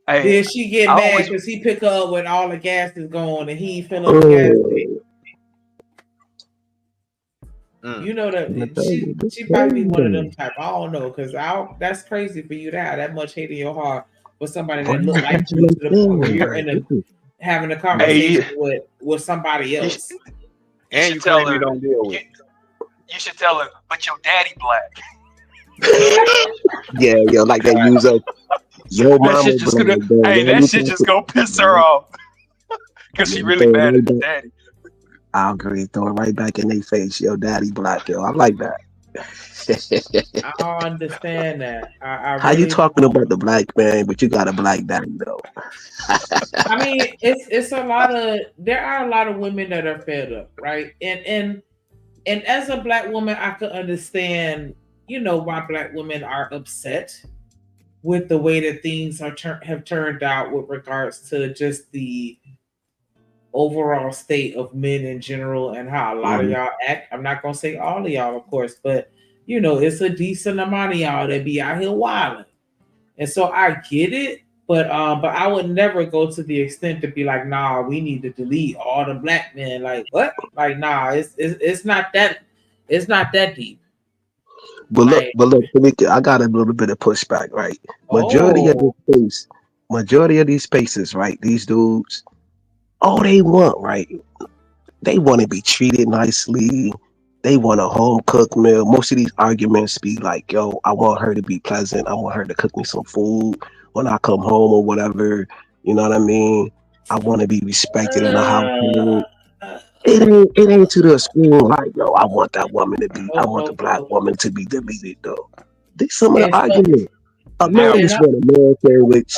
Hey, then she get mad because he pick her up when all the gas is gone and he ain't fill up the gas tank. You know that she probably be one of them type. I don't know, because that's crazy for you to have that much hate in your heart for somebody that look like you to the point where you're having a conversation with somebody else. And you tell her don't deal with it. You should tell her, but your daddy black. Yeah, like that user. Yo, mama, that shit just gonna piss her off because she really mad at the daddy. I agree. Throw it right back in their face. Yo, daddy black. Yo, I like that. I don't understand that. How you talking about the black man, but you got a black daddy though? I mean, it's a lot of. There are a lot of women that are fed up, right? And as a black woman, I could understand, why black women are upset with the way that things have turned out with regards to just the overall state of men in general and how a lot of y'all act. I'm not gonna say all of y'all, of course, but it's a decent amount of y'all that be out here wilding, and so I get it. But I would never go to the extent to be like, nah, we need to delete all the black men. Like what? Like nah, it's not that. It's not that deep. But look, I got a little bit of pushback, right? Majority of these spaces, right? These dudes, all they want, right? They want to be treated nicely. They want a home cooked meal. Most of these arguments be like, yo, I want her to be pleasant. I want her to cook me some food when I come home or whatever. You know what I mean? I want to be respected in the household. It ain't to the extreme like, yo, I want that woman to be, I want the black woman to be deleted though. These some of the arguments. Americans want a man sandwich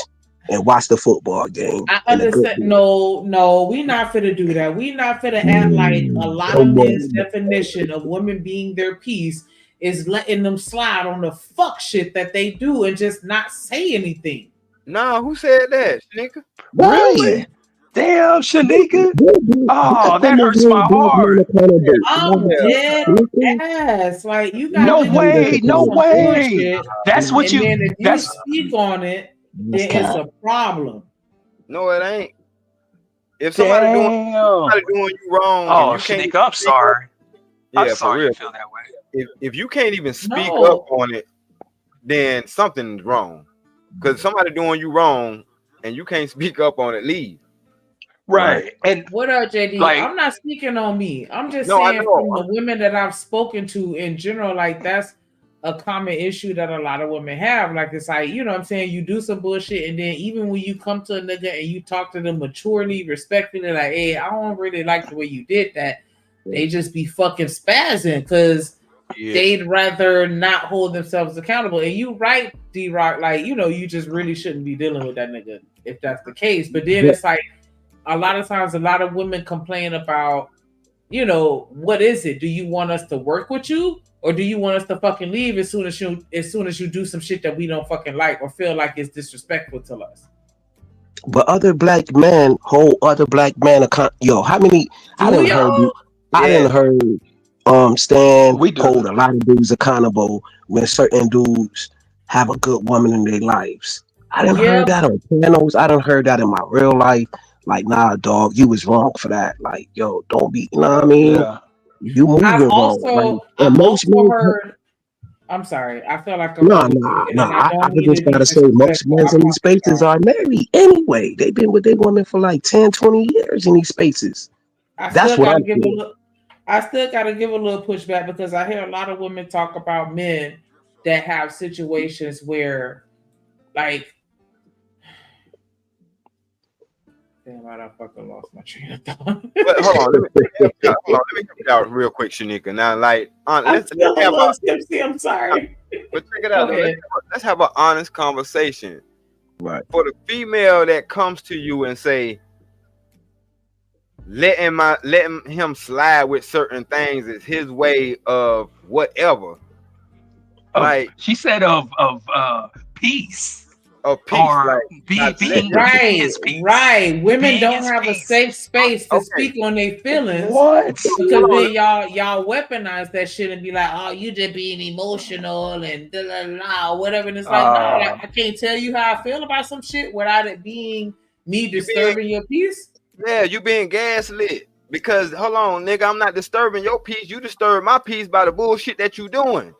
and watch the football game. I understand. No, we not finna do that. We not finna act like a lot of men's definition of women being their piece is letting them slide on the fuck shit that they do and just not say anything. Nah, who said that, Shanika? Really? Damn, Shanika. Oh, that hurts my heart. I'm dead ass. Like you got no way. That's what you. If you speak on it, then it's a problem. No, it ain't. If somebody doing you wrong, Shanika, I'm sorry. I'm sorry you feel that way. If you can't even speak up on it, then something's wrong. Because somebody doing you wrong and you can't speak up on it, leave. Right. And what up, JD? I'm not speaking on me. I'm just saying from the women that I've spoken to in general, like that's a common issue that a lot of women have. Like it's like, you know what I'm saying? You do some bullshit and then even when you come to a nigga and you talk to them maturely, respectfully, like, hey, I don't really like the way you did that. They just be fucking spazzing because they'd rather not hold themselves accountable. And you right, D-Rock, like, you just really shouldn't be dealing with that nigga if that's the case. But then it's like, a lot of times, a lot of women complain about, what is it? Do you want us to work with you, or do you want us to fucking leave as soon as you do some shit that we don't fucking like or feel like it's disrespectful to us? But other black men hold other black men account. Yo, how many? I didn't heard Stan hold a lot of dudes accountable when certain dudes have a good woman in their lives. I didn't heard that on panels. I didn't heard that in my real life. Like, nah, dog, you was wrong for that. Like, yo, don't be, you know what I mean? Yeah. You moving wrong. Like, I'm sorry. I feel like I just gotta say, most men in these spaces are married anyway. They've been with their woman for like 10, 20 years in these spaces. That's what I'm doing. I still got to give a little pushback because I hear a lot of women talk about men that have situations where, like, damn, I done fucking lost my train of thought. But hold on, let me help you out real quick, Shanika. Now, like, let's have I'm sorry. But check it out. Okay. Let's have an honest conversation. Right. For the female that comes to you and say, letting him slide with certain things is his way of whatever. Like she said of peace. Of peace, or like, being Right. Women Being don't is have a safe space to speak on their feelings. What? Because then y'all weaponize that shit and be like, oh, you just being emotional and da la la, whatever. And it's like, no, like, I can't tell you how I feel about some shit without it being me disturbing your peace. Yeah, you being gaslit. Because hold on, nigga, I'm not disturbing your peace. You disturb my peace by the bullshit that you doing.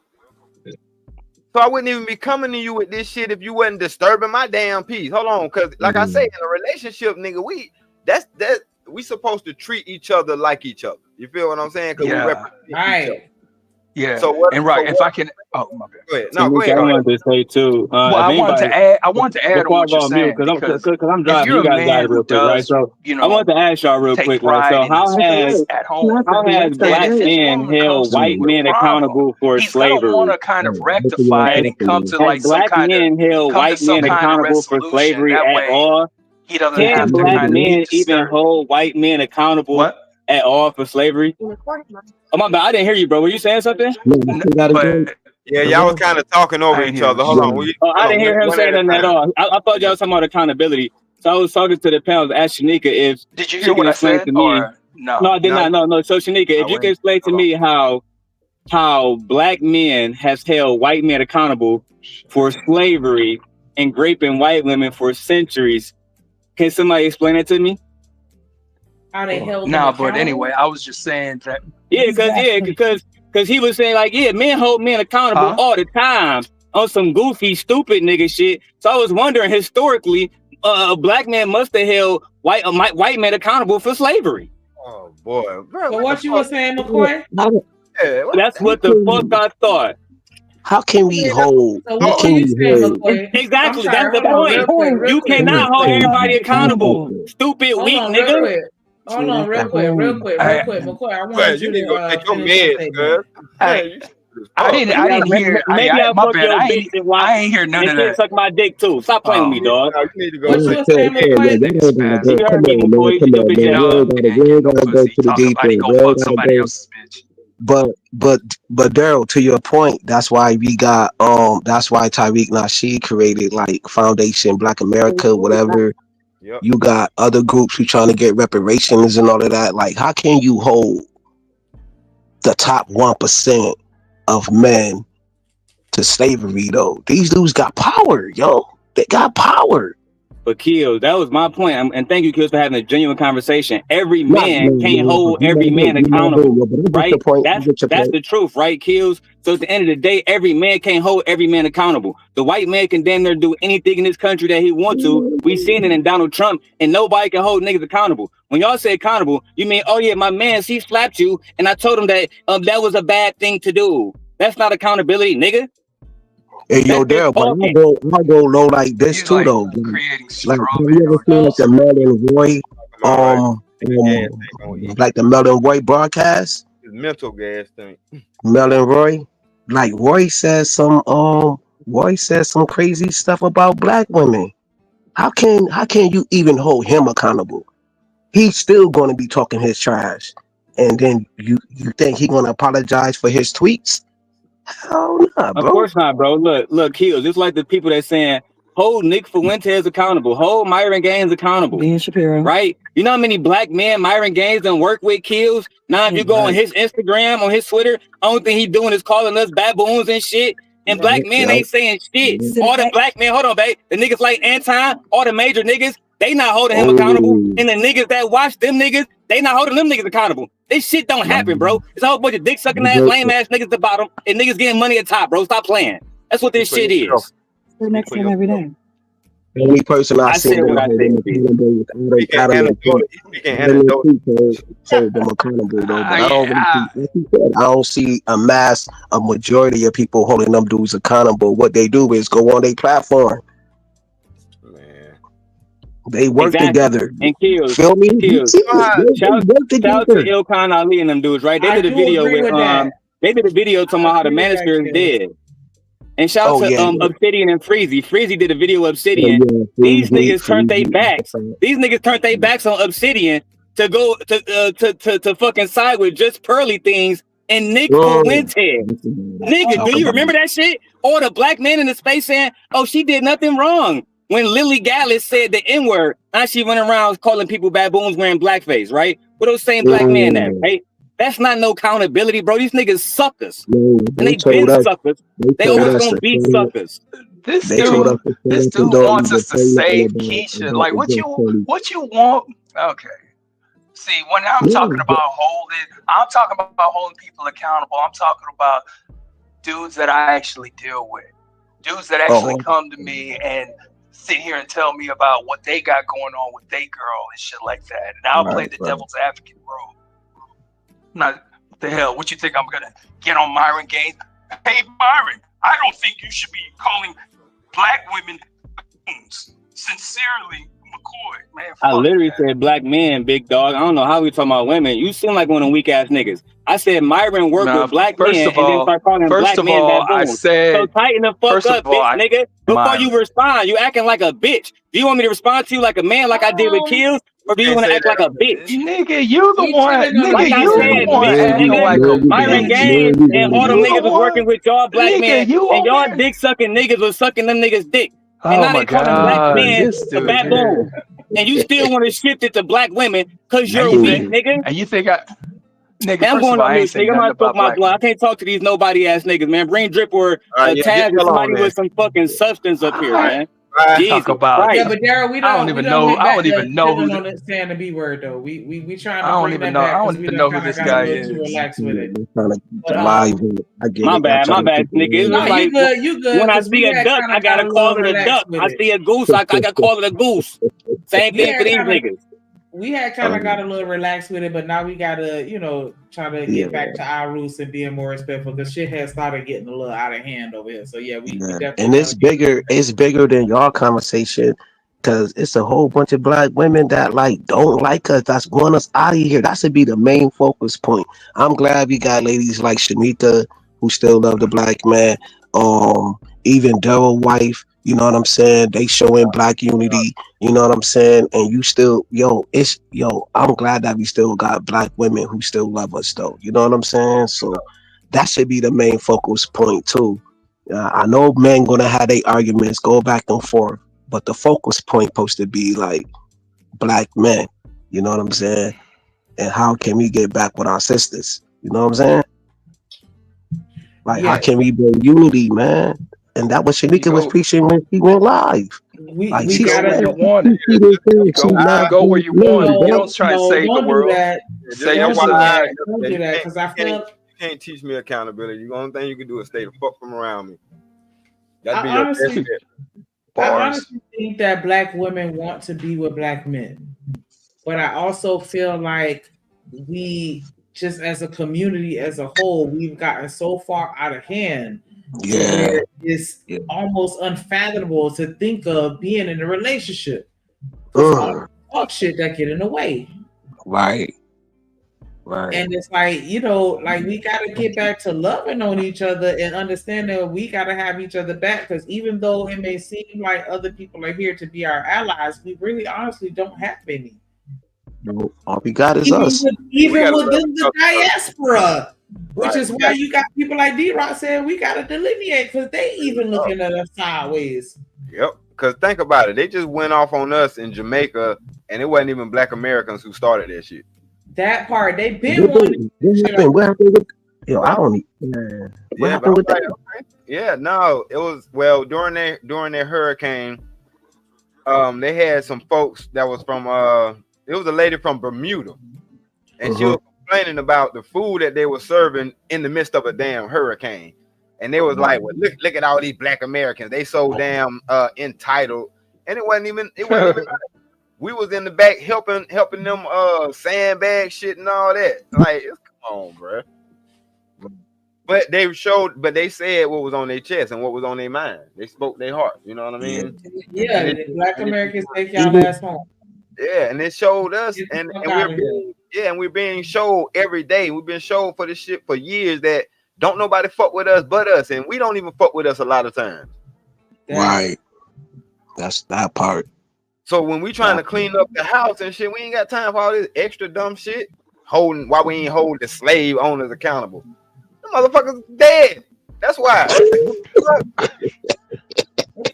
So I wouldn't even be coming to you with this shit if you wasn't disturbing my damn peace. Hold on, because like I say, in a relationship, nigga, we supposed to treat each other like each other. You feel what I'm saying? Because we represent each other. Yeah. So what? And right, if I can, oh my bad. Go ahead. No, go ahead. I wanted to say too. Well, I wanted to add on what you're saying because I'm driving. You guys got it real quick, right? So I want to ask y'all real quick, right? So how has black men held white men accountable for slavery? Want to kind of rectify it and come to like some black kind men held white men accountable for slavery at all? He doesn't Can have to black kind men of even hold white men accountable at all for slavery? Oh my bad, I didn't hear you, bro. Were you saying something? Yeah, y'all was kind of talking over each other. Hold on. I didn't hear him say nothing at all. I thought y'all was talking about accountability. So I was talking to the panel, asked Shanika if did you hear what I said? To me, no, I did not. No. So Shanika, if you can explain to me how black men has held white men accountable for slavery and raping white women for centuries, can somebody explain it to me? How they held them but accountable? anyway, I was just saying that. Because he was saying like, men hold men accountable all the time on some goofy, stupid nigga shit. So I was wondering historically, a black man must have held white men accountable for slavery. Oh boy! So what you were saying, McCoy? That's what the fuck I thought. How can we hold? Exactly, that's the point. You cannot hold everybody accountable. Stupid, weak nigga. Hold on, real quick, McCoy. I want you to take your meds, I didn't hear. Maybe I my fuck bad. your I bitch and watch. ain't hear none of that. Suck my dick too. Stop playing with me, dog. You need to go. What you were saying, McCoy? Come on, man. We ain't gotta go to the deep end. We ain't gotta go. But Daryl, to your point, that's why we got that's why Tariq Nasheed created like Foundation Black America, whatever. Yep. You got other groups who trying to get reparations and all of that. Like, how can you hold the top 1% of men to slavery though? These dudes got power, yo. They got power. But Kill, that was my point. And thank you, Kill, for having a genuine conversation. Every man can't hold every man accountable, right? That's the truth, right, Kills? So at the end of the day, every man can't hold every man accountable. The white man can damn near do anything in this country that he wants to. We seen it in Donald Trump, and nobody can hold niggas accountable. When y'all say accountable, you mean, oh yeah, my man, he slapped you, and I told him that that was a bad thing to do. That's not accountability, nigga. Hey, yo, Daryl, but I go low like this too, though. Like, have you ever seen like the Melon Roy, like the Melon Roy broadcast? It's mental gas thing. Melon Roy, like Roy says some crazy stuff about black women. How can you even hold him accountable? He's still going to be talking his trash, and then you think he's going to apologize for his tweets? Hell no, bro. Of course not, bro. Look, Kills. Just like the people that saying, hold Nick Fuentes accountable, hold Myron Gaines accountable. Ben Shapiro. Right? You know how many black men Myron Gaines done work with, Kills? Now, if you go on his Instagram, on his Twitter, only thing he doing is calling us baboons and shit. And black men ain't saying shit. All the black men, hold on, babe. The niggas like Anton, all the major niggas, they not holding him accountable. And the niggas that watch them niggas, they not holding them niggas accountable. This shit don't happen, bro. It's a whole bunch of dick sucking ass, lame ass niggas at the bottom, and niggas getting money at top, bro. Stop playing. That's what this shit is. Next time every day. The only person I seen said what I said. hold them accountable though. But I don't really think, like you said, I don't see a majority of people holding them dudes accountable. What they do is go on their platform. They work together. And Kills. Feel me? Shout out to Ilkhan Ali and them dudes, right? They did a video with they did a video talking about how the Manosphere is dead. And shout out to Obsidian and Freezy. Freezy did a video of Obsidian. These niggas turned their backs. These niggas turned their backs on Obsidian to go to fucking side with just pearly things and Nick Fuentes. Nigga, do you remember that shit? Or the black man in the space saying, "Oh, she did nothing wrong." When Lily Gallus said the N-word, now she went around calling people baboons wearing blackface, right? What those same black men at, right? That's not no accountability, bro. These niggas suckers. And they been suckers. They always gonna be suckers. This dude wants us to save Keisha. Like, what you want? Okay. See, when I'm talking about holding people accountable. I'm talking about dudes that I actually deal with. Dudes that actually come to me and sit here and tell me about what they got going on with their girl and shit like that. And I'll play the devil's advocate role. Not what the hell. What you think I'm gonna get on Myron Gaines? Hey Myron, I don't think you should be calling black women baboons. Sincerely, McCoy. Man, I literally said black men, big dog. I don't know how we talking about women. You seem like one of them weak ass niggas. I said Myron worked with black men and then start calling black men baboons. So tighten the fuck up, bitch, nigga. Before you respond, you acting like a bitch. Do you want me to respond to you like a man, like I did with Kills? Or do you want to act like a bitch? Nigga, you the one. Nigga, like you the one acting like a bitch. Myron Gaines and all them niggas was working with y'all black men, and y'all dick sucking niggas was sucking them niggas dick. And now they calling black men a baboon. And you still want to shift it to black women because you're weak, nigga. And you think nigga, I'm going on this, nigga. I'm not talking my blood. I can't talk to these nobody ass niggas, man. Bring Drip or Taz or somebody with some fucking substance up here, man. Talk about but Daryl, we don't even know. I don't even know who this saying the B word though. We trying to. I don't even know. I don't even know who this guy is. Relax with it. My bad, nigga. It's like you good. When I see a duck, I gotta call it a duck. I see a goose, I gotta call it a goose. Same thing for these niggas. We had kind of got a little relaxed with it, but now we gotta, try to get back to our roots and being more respectful because shit has started getting a little out of hand over here. So we definitely. And it's bigger than y'all conversation because it's a whole bunch of black women that don't like us. That's want us out of here. That should be the main focus point. I'm glad we got ladies like Shanika who still love the black man. Even Daryl wife. You know what I'm saying? They showing black unity. You know what I'm saying? And you still, I'm glad that we still got black women who still love us though. You know what I'm saying? So that should be the main focus point too. I know men gonna have their arguments, go back and forth, but the focus point supposed to be like black men. You know what I'm saying? And how can we get back with our sisters? You know what I'm saying? Like how can we build unity, man? And that was Shanika was preaching when she went live. We gotta go where you want it. You don't try to save the world. Don't do that because I feel you can't teach me accountability. The only thing you can do is stay the fuck from around me. That'd be your best bet. I honestly think that black women want to be with black men, but I also feel like we just as a community as a whole, we've gotten so far out of hand. It's almost unfathomable to think of being in a relationship. Fuck shit that get in the way. Right. And it's like, we got to get back to loving on each other and understand that we got to have each other back. Because even though it may seem like other people are here to be our allies, we really honestly don't have any. No, all we got is us. Even within the diaspora. Which is why you got people like D-Rock saying we got to delineate because they even looking at us sideways. Yep. Because think about it. They just went off on us in Jamaica and it wasn't even black Americans who started that shit. That part. They've been wanting what happened with I don't what happened with that? Yeah, no. It was during their hurricane, they had some folks that was from it was a lady from Bermuda. And she was complaining about the food that they were serving in the midst of a damn hurricane, and they was like, "Well, look at all these black Americans. They so damn entitled. and it wasn't even we was in the back helping them sandbag shit and all that. Like, come on, bro. But they said what was on their chest and what was on their mind. They spoke their heart. You know what I mean? Yeah, Black Americans take y'all ass home. Yeah, and it showed us, and we're being showed every day. We've been showed for this shit for years that don't nobody fuck with us but us, and we don't even fuck with us a lot of times. Right. That's that part. So when we trying to clean up the house and shit, we ain't got time for all this extra dumb shit. Why we ain't hold the slave owners accountable? The motherfuckers dead. That's why.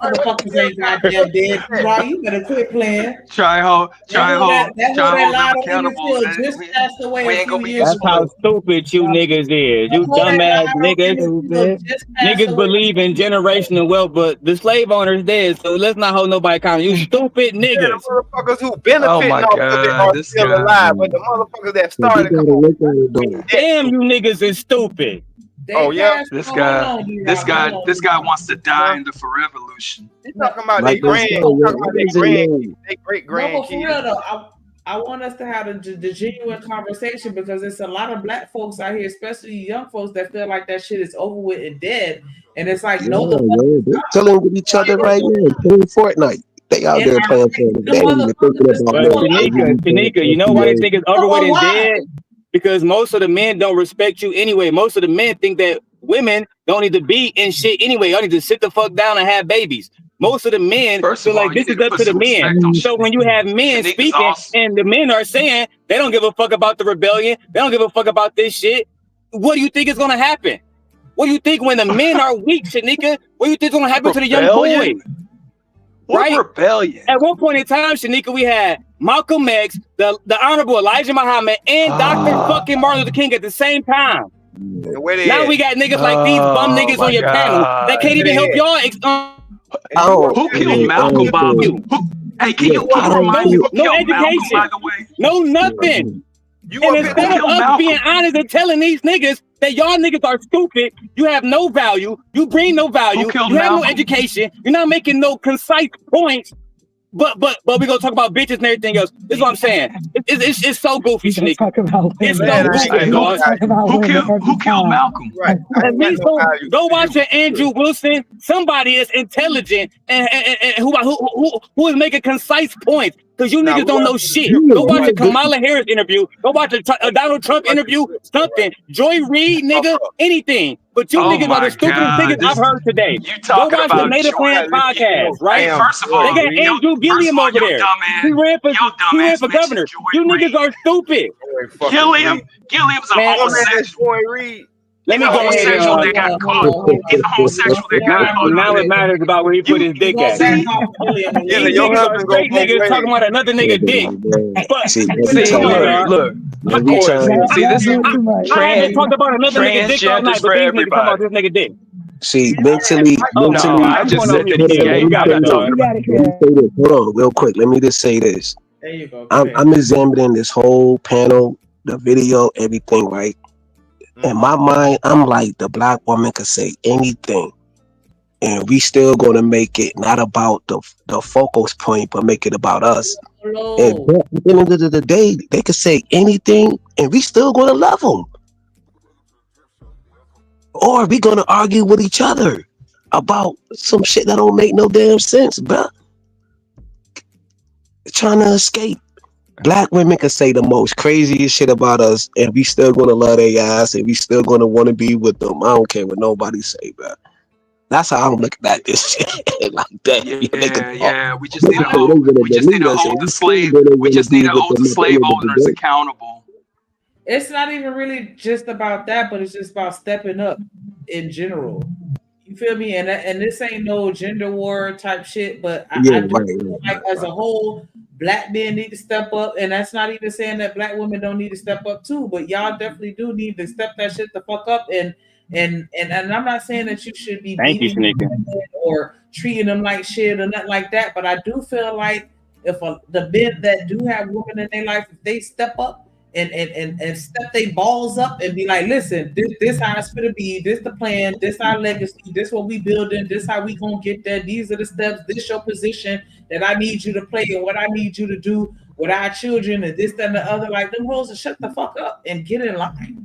Motherfuckers ain't goddamn dead. Right? You better quit playing. Try hold them accountable. That's how stupid you niggas is. You dumbass niggas. Niggas believe in generational wealth, but the slave owners dead. So let's not hold nobody accountable. You stupid niggas. Yeah, the motherfuckers who benefiting off of it are still alive, but the motherfuckers that started. Damn, you niggas is stupid. Oh yeah, this guy wants to die in the forevolution. He's talking about their great grandkids. No, for real though, I want us to have the genuine conversation because there's a lot of black folks out here, especially young folks, that feel like that shit is over with and dead. And it's like, no, they're telling with each other right now, playing Fortnite. They out there playing Fortnite. Tanika, you know why they think it's over with and dead? Because most of the men don't respect you anyway. Most of the men think that women don't need to be in shit anyway. Y'all need to sit the fuck down and have babies. Most of the men feel like this is up to the men. So when you have men speaking and the men are saying they don't give a fuck about the rebellion, they don't give a fuck about this shit, what do you think is going to happen? What do you think when the men are weak, Shanika? What do you think is going to happen to the young boys? What rebellion? At one point in time, Shanika, we had Malcolm X, the Honorable Elijah Muhammad, and Dr. fucking Martin Luther King at the same time. Now we got niggas like these bum niggas on your panel that can't even help y'all. Who killed Malcolm, Bob? Hey, can you remind me who killed Malcolm, by the way? No, nothing. And instead of us being honest and telling these niggas that y'all niggas are stupid, you have no value, you bring no value, you have no education, you're not making no concise points, but we gonna talk about bitches and everything else. This is what I'm saying. It's so goofy, Shanika. It's so goofy. Who killed Malcolm? Right. Go watch Andrew Wilson. Somebody is intelligent and who is making concise points. Because you niggas don't know shit. Go watch a Kamala Harris interview. Go watch a Donald Trump interview. Something. Joy Reid, nigga. Anything. But you niggas are the stupidest niggas I've heard today. Go watch the Native Plant podcast, right? First of all, they got Andrew Gilliam over there. He ran for governor. You niggas are stupid. Gilliam's a homosexual. Let me go ahead. He's a homosexual that got caught. Now it matters about where he put his dick at. Your husband straight niggas talking about another nigga dick. Look. See, this is trans. Talk about another nigga dick all night, but these niggas talk about this nigga dick. See, mentally, I just said that he's gay. You gotta talk about it. Hold on, real quick. Let me just say this. There you go. I'm examining this whole panel, the video, everything, right? In my mind, I'm like, the black woman could say anything, and we still gonna make it not about the focus point, but make it about us. And at the end of the day, they could say anything, and we still gonna love them. Or we gonna argue with each other about some shit that don't make no damn sense, bruh. Trying to escape. Black women can say the most craziest shit about us, and we still gonna love their ass, and we still gonna want to be with them. I don't care what nobody say, bro. That's how I'm looking at this shit. Like that. Yeah. We just need to hold the slave. We just need to hold the slave owners accountable. It's not even really just about that, but it's just about stepping up in general. You feel me? And this ain't no gender war type shit, but I do feel like as a whole, black men need to step up, and that's not even saying that black women don't need to step up too, but y'all definitely do need to step that shit the fuck up. And I'm not saying that you should be or treating them like shit or nothing like that, but I do feel like if the men that do have women in their life, if they step up and step their balls up and be like, listen, this how it's gonna be, this the plan, this our legacy, this what we building, this how we gonna get there, these are the steps, this your position that I need you to play and what I need you to do with our children and this, that, and the other. Like them hoes to shut the fuck up and get in line.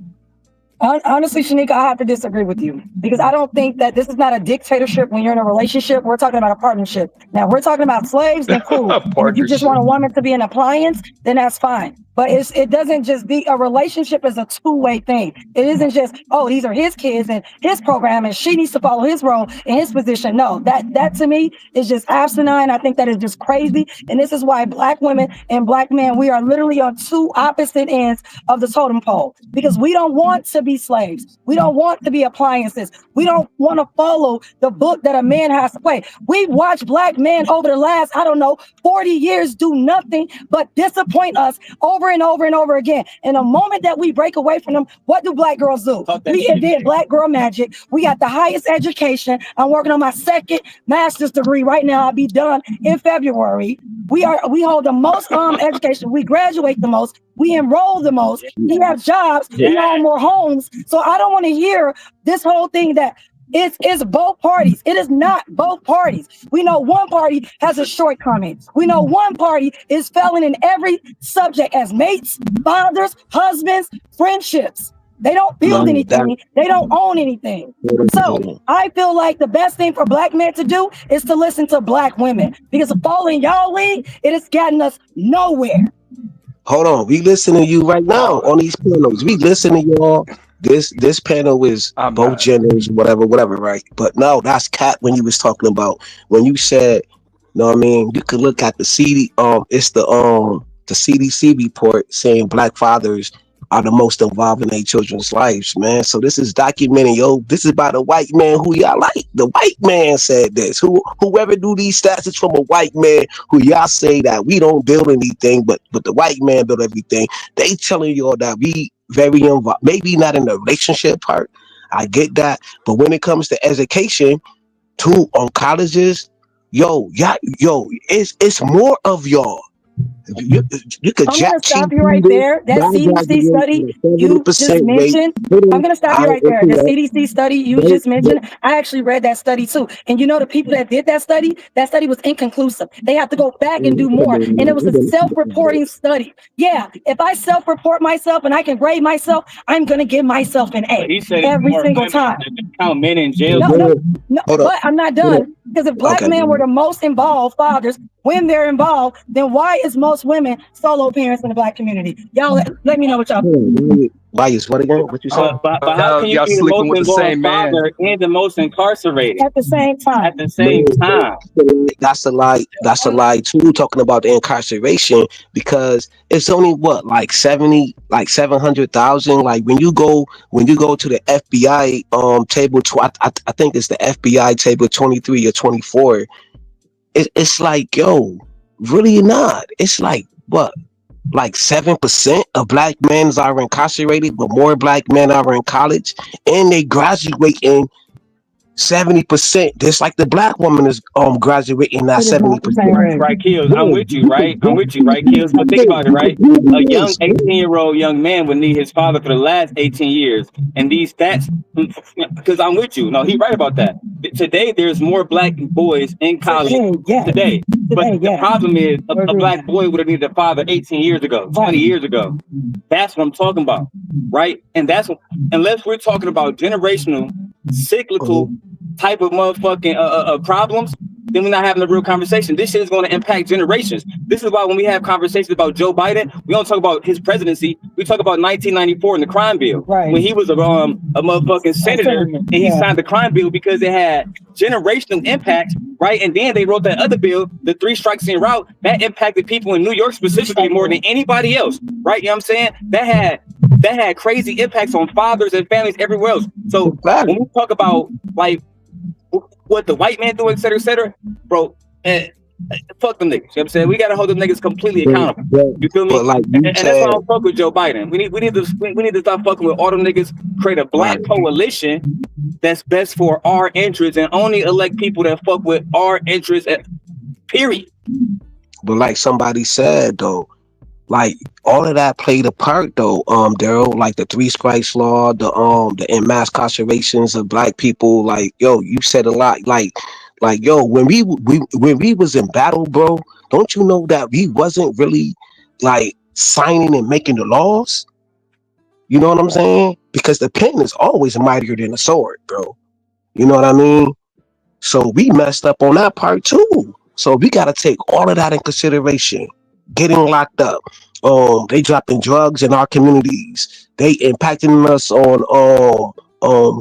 Honestly, Shanika, I have to disagree with you because I don't think that this is not a dictatorship when you're in a relationship. We're talking about a partnership. Now, we're talking about slaves, then cool. If you just want a woman to be an appliance, then that's fine. But it doesn't just be a relationship is a two-way thing. It isn't just, oh, these are his kids and his program and she needs to follow his role in his position. No, that to me is just asinine. I think that is just crazy. And this is why Black women and Black men, we are literally on two opposite ends of the totem pole because we don't want to be slaves. We don't want to be appliances. We don't want to follow the book that a man has to play. We've watched Black men over the last, 40 years do nothing but disappoint us over and over and over again. And the moment that we break away from them, what do Black girls do? We did Black girl magic. We got the highest education. I'm working on my second master's degree right now. I'll be done in February. We hold the most education. We graduate the most. We enroll the most. We have jobs. We own more homes. So I don't want to hear this whole thing that it's both parties. It is not both parties. We know one party has a shortcoming. We know one party is failing in every subject as mates, fathers, husbands, friendships. They don't build anything. They don't own anything. So I feel like the best thing for Black men to do is to listen to Black women because following y'all lead, it has gotten us nowhere. Hold on, we listening to you right now on these panels. We listening to y'all. This panel is both genders, whatever, right? But no, that's Cat when you was talking about when you said, you know what I mean? You could look at the CD, it's the CDC report saying Black fathers are the most involved in their children's lives, man. So this is documenting, this is by the white man who y'all like. The white man said this. Whoever do these stats is from a white man who y'all say that we don't build anything, but the white man build everything. They telling y'all that we very involved, maybe not in the relationship part. I get that, but when it comes to education, too, on colleges, it's more of y'all. You could I'm going to stop you right there. That CDC study you just mentioned, I'm going to stop you right there. The CDC study you just mentioned, I actually read that study too. And you know the people that did that study was inconclusive. They have to go back and do more. And it was a self-reporting study. Yeah, if I self-report myself and I can grade myself, I'm going to give myself an A every single time. Count men in jail. No, but I'm not done. Because if Black men were the most involved fathers, when they're involved, then why is most women solo parents in the Black community? Y'all let me know what y'all think. Why is what again? What you said? But how can you be the most involved father and the most incarcerated at the same time? At the same time, that's a lie. That's a lie too. Talking about the incarceration because it's only what like 700,000. Like when you go to the FBI table, I think it's the FBI table 23 or 24. It's like really not. It's like what? Like 7% of Black men are incarcerated, but more Black men are in college, and they graduating 70%. Just like the Black woman is graduating at 70%. Right, Kills. I'm with you, right? Kills. But think about it, right? A young 18-year-old young man would need his father for the last 18 years, and these stats. Because I'm with you. No, he's right about that. Today, there's more Black boys in college today. But the problem is a Black boy would have needed a father 18 years ago, 20 years ago. That's what I'm talking about, right? And that's what, unless we're talking about generational, cyclical type of motherfucking problems, then we're not having a real conversation. This shit is going to impact generations. This is why when we have conversations about Joe Biden, we don't talk about his presidency. We talk about 1994 and the crime bill. Right. When he was a motherfucking senator and he signed the crime bill because it had generational impact, right? And then they wrote that other bill, the 3 strikes and you're out, that impacted people in New York specifically more than anybody else, right? You know what I'm saying? That had crazy impacts on fathers and families everywhere else. So when we talk about like what the white man do, et cetera, bro, fuck them niggas. You know what I'm saying? We gotta hold them niggas completely accountable. You feel me? And that's why I don't fuck with Joe Biden. We need to stop fucking with all them niggas, create a Black coalition that's best for our interests and only elect people that fuck with our interests, period. But like somebody said though, like all of that played a part though, Daryl, like the 3 strikes law, the in mass incarcerations of black people. Like, yo, you said a lot. Like yo, when we was in battle, bro, don't you know that we wasn't really like signing and making the laws? You know what I'm saying? Because the pen is always mightier than the sword, bro. You know what I mean? So we messed up on that part too. So we got to take all of that in consideration. Getting locked up, they dropping drugs in our communities. They impacting us on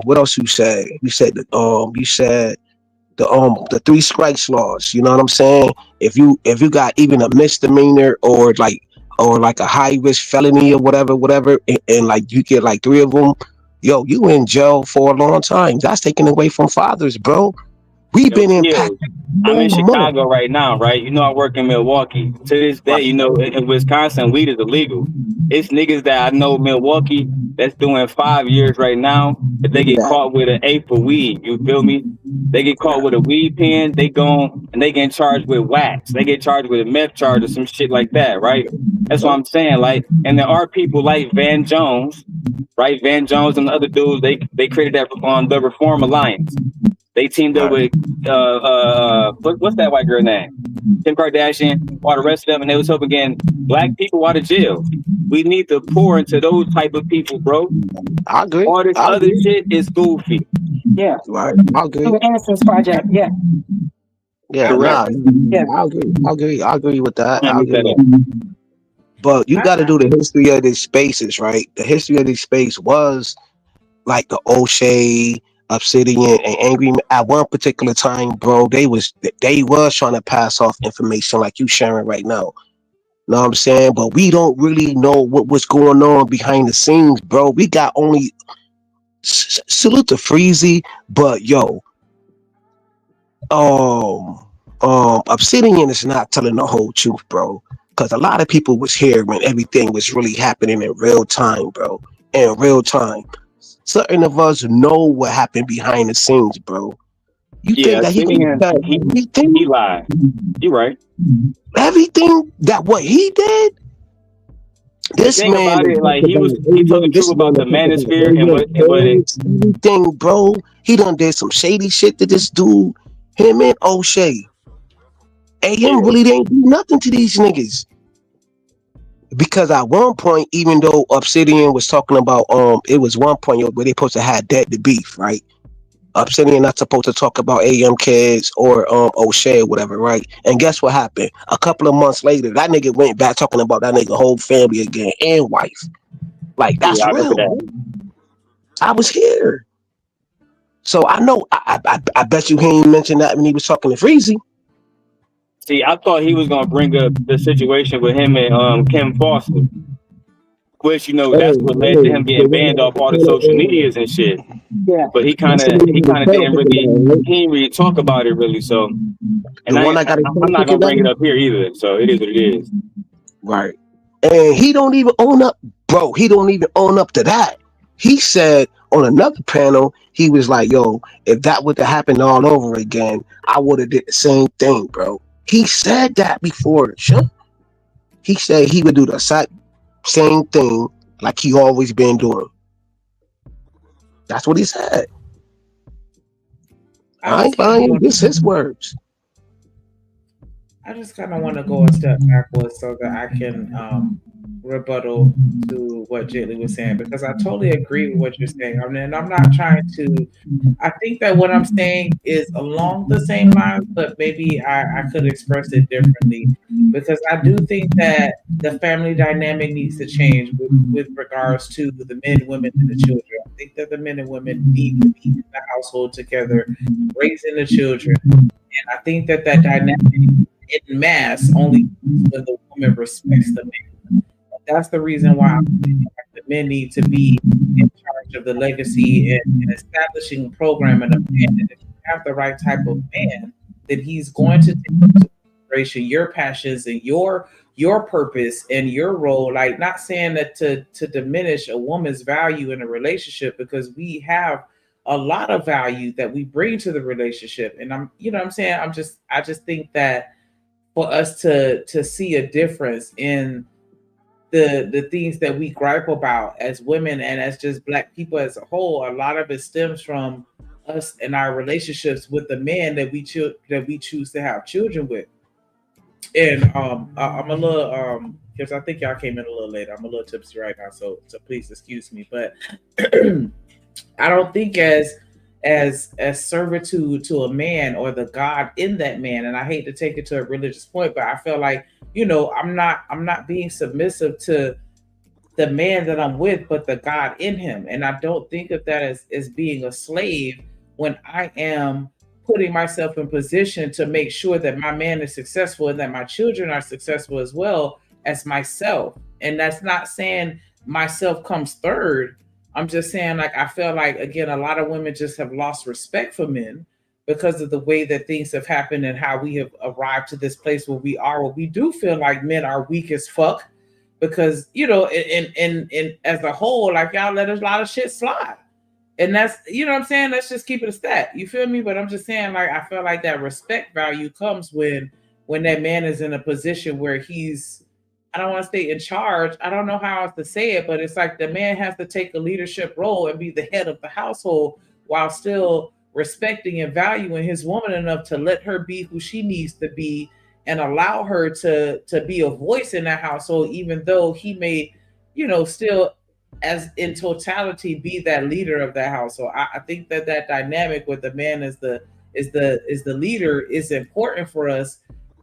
what else you said? You said the 3 strikes laws. You know what I'm saying? If you got even a misdemeanor or like a high risk felony or whatever, and like you get like 3 of them, yo, you in jail for a long time. That's taken away from fathers, bro. We've been impacted. I'm in Chicago right now, right? You know, I work in Milwaukee. To this day, you know, in Wisconsin, weed is illegal. It's niggas that I know in Milwaukee that's doing 5 years right now. If they get caught with an 8 for weed, you feel me? They get caught with a weed pen, they go and they get charged with wax. They get charged with a meth charge or some shit like that, right? That's what I'm saying. Like, and there are people like Van Jones, right? Van Jones and the other dudes, they created that on the Reform Alliance. They teamed up with what's that white girl name? Kim Kardashian, all the rest of them, and they was helping getting black people out of jail. We need to pour into those type of people, bro. I agree. All this other shit is goofy. Yeah. Right. I agree. The Innocence Project. Yeah. Yeah. Nah, Yeah. I agree with that. I agree. But you got to do the history of these spaces, right? The history of this space was like the O'Shea, Obsidian, and Angry at one particular time, bro. They was trying to pass off information like you sharing right now. Know what I'm saying? But we don't really know what was going on behind the scenes, bro. We got only salute to Freezy, but yo, Obsidian is not telling the whole truth, bro. Because a lot of people was here when everything was really happening in real time, bro. In real time. Certain of us know what happened behind the scenes, bro. You think that he lied? You right. Everything that what he did. This man, about it, like he told the truth about the manosphere and what everything, bro. He done did some shady shit to this dude. Him and O'Shea. AM really didn't do nothing to these niggas. Because at one point, even though Obsidian was talking about it was one point where they supposed to have dead to beef, right? Obsidian not supposed to talk about AM kids or O'Shea or whatever, right? And guess what happened? A couple of months later, that nigga went back talking about that nigga whole family again and wife. Like that's real. I was here, so I know. I bet you he ain't mentioned that when he was talking to Freezy. See, I thought he was gonna bring up the situation with him and Kim Foster, which that's what led to him getting banned off all the social medias and shit. Yeah. But he kind of didn't really talk about it really. So, and I'm not gonna bring it up here either. So it is what it is. Right. And he don't even own up, bro. He don't even own up to that. He said on another panel, he was like, "Yo, if that would have happened all over again, I would have did the same thing, bro." He said that before. He said he would do the same thing like he always been doing. That's what he said. I ain't lying. This his words. I just kind of want to go a step backwards so that I can rebuttal to what Jitly was saying, because I totally agree with what you're saying. I mean, I'm not trying to. I think that what I'm saying is along the same lines, but maybe I could express it differently, because I do think that the family dynamic needs to change with regards to the men, women, and the children. I think that the men and women need to be in the household together, raising the children, and I think that dynamic in mass only when the woman respects the man. That's the reason why the men need to be in charge of the legacy and establishing a program and a man. And if you have the right type of man, then he's going to take into consideration your passions and your purpose and your role. Like, not saying that to diminish a woman's value in a relationship, because we have a lot of value that we bring to the relationship. And I just think that for us to see a difference in the things that we gripe about as women and as just Black people as a whole, a lot of it stems from us and our relationships with the men that we choose to have children with. And I'm a little because I think y'all came in a little late. I'm a little tipsy right now, so please excuse me. But I don't think as servitude to a man or the God in that man, and I hate to take it to a religious point, but I feel like, you know, I'm not being submissive to the man that I'm with, but the God in him. And I don't think of that as being a slave when I am putting myself in position to make sure that my man is successful and that my children are successful as well as myself. And that's not saying myself comes third. I'm just saying, like, I feel like, again, a lot of women just have lost respect for men because of the way that things have happened and how we have arrived to this place where we are, where we do feel like men are weak as fuck because, you know, in as a whole, like, y'all let a lot of shit slide. And that's, you know what I'm saying? Let's just keep it a stat. You feel me? But I'm just saying, like, I feel like that respect value comes when that man is in a position where he's, I don't want to say in charge. I don't know how else to say it, but it's like the man has to take a leadership role and be the head of the household while still respecting and valuing his woman enough to let her be who she needs to be and allow her to be a voice in that household, even though he may, you know, still as in totality be that leader of that household. I think that dynamic with the man is the leader is important for us,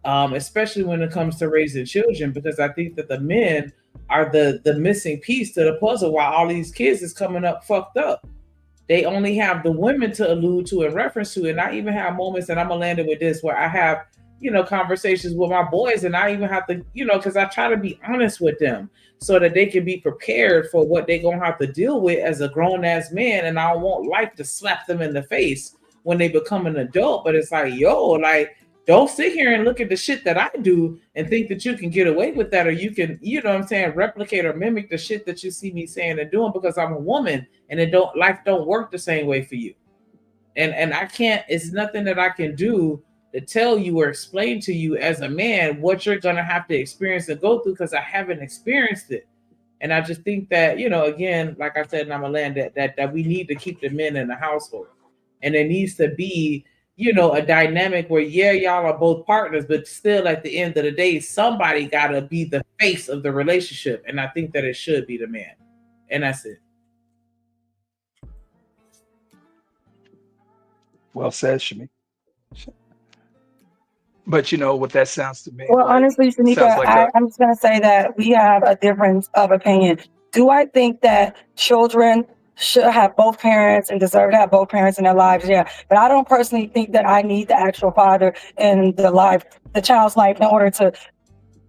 especially when it comes to raising children, because I think that the men are the missing piece to the puzzle while all these kids is coming up fucked up. They only have the women to allude to and reference to, and I even have moments, and I'm gonna land it with this, where I have, you know, conversations with my boys, and I even have to, you know, because I try to be honest with them so that they can be prepared for what they're gonna have to deal with as a grown-ass man, and I don't want life to slap them in the face when they become an adult. But it's like, yo, like, don't sit here and look at the shit that I do and think that you can get away with that, or you can, you know what I'm saying, replicate or mimic the shit that you see me saying and doing because I'm a woman and life don't work the same way for you. And I can't, it's nothing that I can do to tell you or explain to you as a man what you're gonna have to experience and go through because I haven't experienced it. And I just think that, you know, again, like I said, and I'm gonna land that we need to keep the men in the household. And there needs to be, you know, a dynamic where, yeah, y'all are both partners, but still at the end of the day, somebody gotta be the face of the relationship. And I think that it should be the man. And that's it. Well said, Shami. But you know what that sounds to me. Well, like, honestly, Shanika, like I'm just going to say that we have a difference of opinion. Do I think that children should have both parents and deserve to have both parents in their lives? Yeah. But I don't personally think that I need the actual father in the child's life in order to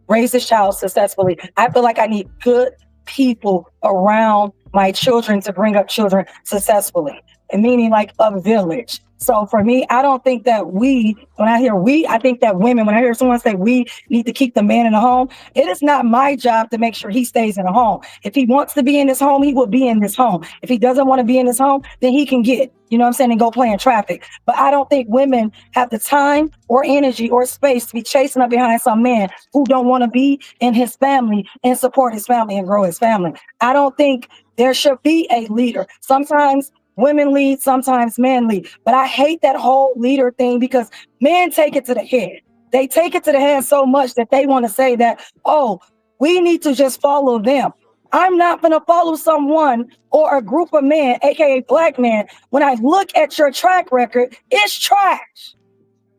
raise this child successfully. I feel like I need good people around my children to bring up children successfully, and meaning like a village. So for me, I don't think that when I hear we, I think that women, when I hear someone say we need to keep the man in the home, it is not my job to make sure he stays in the home. If he wants to be in this home, he will be in this home. If he doesn't want to be in this home, then he can get, you know what I'm saying, and go play in traffic. But I don't think women have the time or energy or space to be chasing up behind some man who don't want to be in his family and support his family and grow his family. I don't think there should be a leader. Sometimes women lead, sometimes men lead. But I hate that whole leader thing because men take it to the head. They take it to the head so much that they want to say that, oh, we need to just follow them. I'm not going to follow someone or a group of men, aka black men. When I look at your track record, it's trash.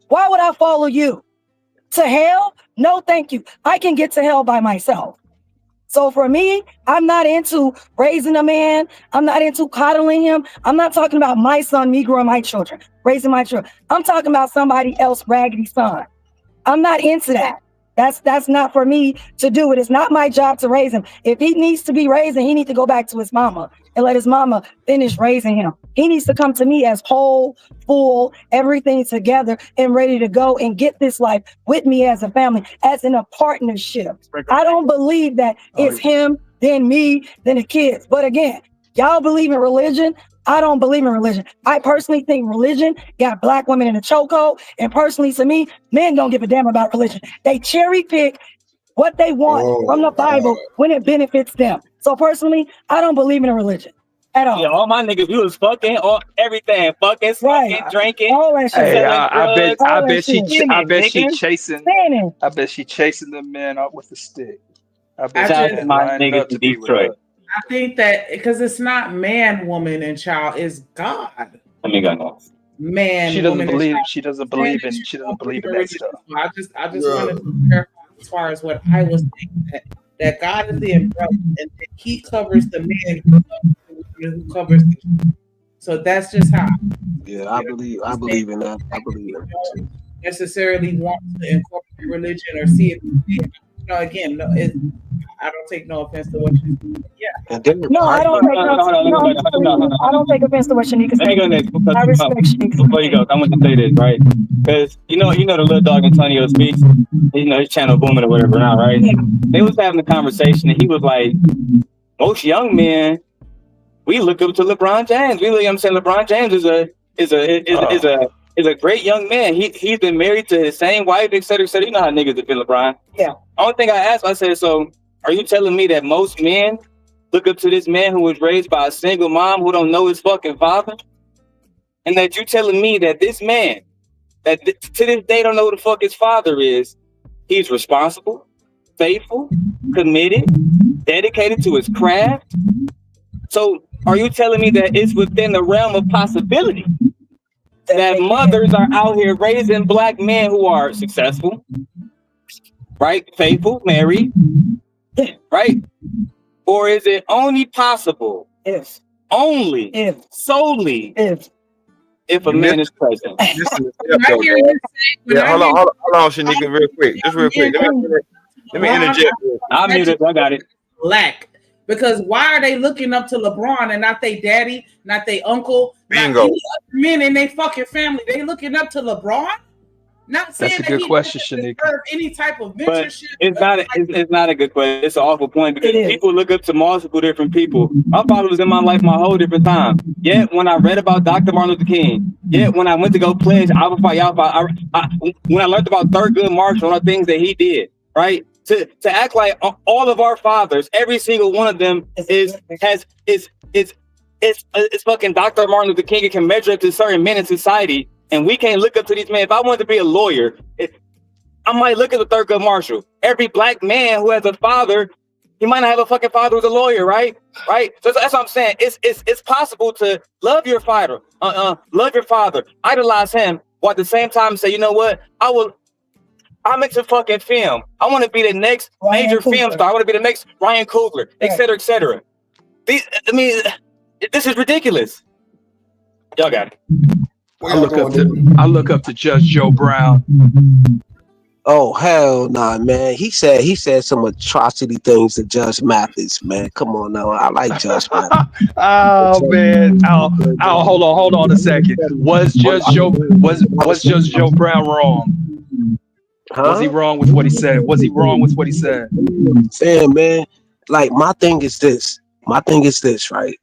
Why would I follow you? To hell? No, thank you. I can get to hell by myself. So for me, I'm not into raising a man. I'm not into coddling him. I'm not talking about my son, me growing my children, raising my children. I'm talking about somebody else, raggedy son. I'm not into that. That's not for me to do it. It's not my job to raise him. If he needs to be raising, he needs to go back to his mama and let his mama finish raising him. He needs to come to me as whole, full, everything together and ready to go and get this life with me as a family, as in a partnership. I don't believe that it's him, then me, then the kids. But again, y'all believe in religion. I don't believe in religion. I personally think religion got black women in a chokehold. And personally, to me, men don't give a damn about religion. They cherry pick what they want from the Bible when it benefits them. So personally, I don't believe in a religion at all. Yeah, all my niggas, we was fucking or everything, fucking, smoking, drinking, all that shit. Hey, I bet she nigga. chasing. I bet she chasing the man up with the stick. I bet Shout she out to my lining niggas up to in be with Detroit. her. I think that because it's not man, woman, and child, it's God. Let me go. Man, She doesn't woman, believe. and She doesn't child. believe in. She doesn't believe in that stuff. I just wanted to clarify as far as what I was thinking, that God is the umbrella and that He covers the man who covers the child. So that's just how. Yeah, I believe in that. I believe in that. Necessarily want to incorporate religion or see it. Again, no, I don't take no offense to what you. Yeah. No, I don't take I don't take offense to what Shanika said. Let me go next. I respect Shanika. Before you go, I want to say this, right? Because you know the little dog Antonio speaks. You know his channel booming or whatever now, right? Yeah. They was having a conversation, and he was like, "Most young men, we look up to LeBron James. We look, I'm saying LeBron James is a great young man. He's been married to his same wife, et cetera, et cetera. You know how niggas have been, LeBron. Yeah. Only thing I asked, I said, so are you telling me that most men look up to this man who was raised by a single mom who don't know his fucking father? And that you telling me that this man, that to this day don't know who the fuck his father is, he's responsible, faithful, committed, dedicated to his craft? So are you telling me that it's within the realm of possibility that mothers are out here raising black men who are successful, right? Faithful, married, right? Or is it only possible solely if a man is present? Hold on, Shanika, real quick. Just real quick. Let me interject. I'm muted. I got it. Black. Because why are they looking up to LeBron and not they daddy, not they uncle, Bingo. not any other men in their fucking family? They looking up to LeBron? Not saying That's a good question, Shanika. Any type of But mentorship. it's not a good question. It's an awful point because people look up to multiple different people. My father was in my life my whole different time. Yet when I read about Dr. Martin Luther King, yet when I went to go pledge Alpha Phi Alpha, when I learned about Thurgood Marshall and the things that he did, right? To act like all of our fathers, every single one of them is fucking Dr. Martin Luther King and can measure up to certain men in society, and we can't look up to these men. If I wanted to be a lawyer, I might look at the Thurgood Marshall. Every black man who has a father, he might not have a fucking father who's a lawyer, right? Right. So that's what I'm saying. It's possible to love your father, love your father, idolize him, while at the same time say, you know what, I'm into fucking film. I want to be the next major film star. I want to be the next Ryan Coogler, et cetera, et cetera. This is ridiculous. Y'all got it. I look up to Judge Joe Brown. Oh hell nah, man. He said some atrocity things to Judge Mathis, man. Come on now. I like Judge Mathis. Oh man. Oh, hold on a second. Was Judge Joe Brown wrong? Huh? Was he wrong with what he said? Damn, man. Like my thing is this, right?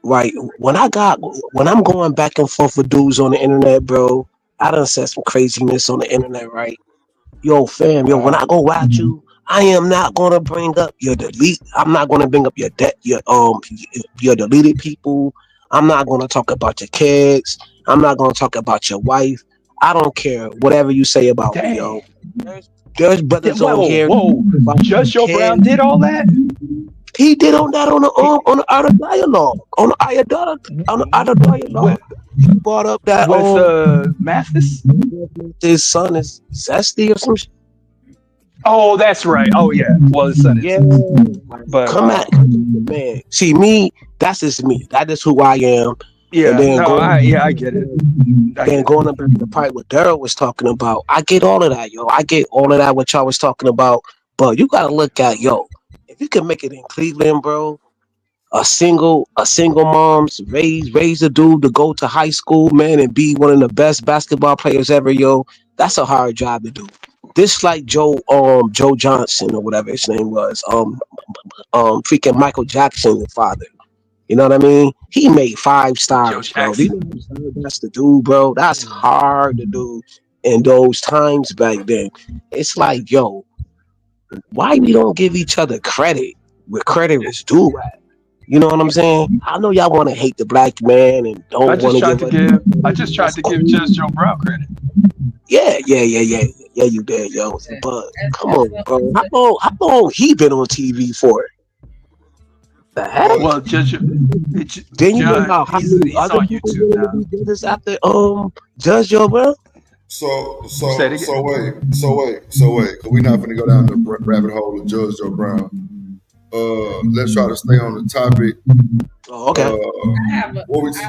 Right. When I'm going back and forth with dudes on the internet, bro, I done said some craziness on the internet, right? Yo, fam, when I go at you, I am not gonna bring up your delete. I'm not gonna bring up your deleted people. I'm not gonna talk about your kids. I'm not gonna talk about your wife. I don't care whatever you say about me, yo. There's brothers on here. Judge Joe Brown did all that? He did on that on the Art of Dialogue. On the Art of Dialogue. He brought up that with Mathis. His son is Zesty or some shit. Oh, that's right. Oh yeah. Well, his son is. Yeah. But come at man. See me. That's just me. That is who I am. Yeah. I get it. Then going up into the part what Daryl was talking about, I get all of that, yo. I get all of that what y'all was talking about. But you gotta look at, yo, if you can make it in Cleveland, bro, a single mom's raise a dude to go to high school, man, and be one of the best basketball players ever, yo. That's a hard job to do. This like Joe Johnson or whatever his name was, freaking Michael Jackson's father. You know what I mean? He made 5 stars, bro. That's the dude, bro. That's hard to do in those times back then. It's like, yo, why we don't give each other credit where credit is due at? You know what I'm saying? I know y'all want to hate the black man and don't want to give. I just tried to give Judge Joe Brown credit. Yeah, you did, yo. But come on, bro. How long he been on TV for? The heck? Well, Judge, then you know how he's other on people YouTube now. did this after Judge Joe Brown. So wait, because we're not gonna go down the rabbit hole of Judge Joe Brown. Let's try to stay on the topic. Oh, okay. Go ahead. I don't want to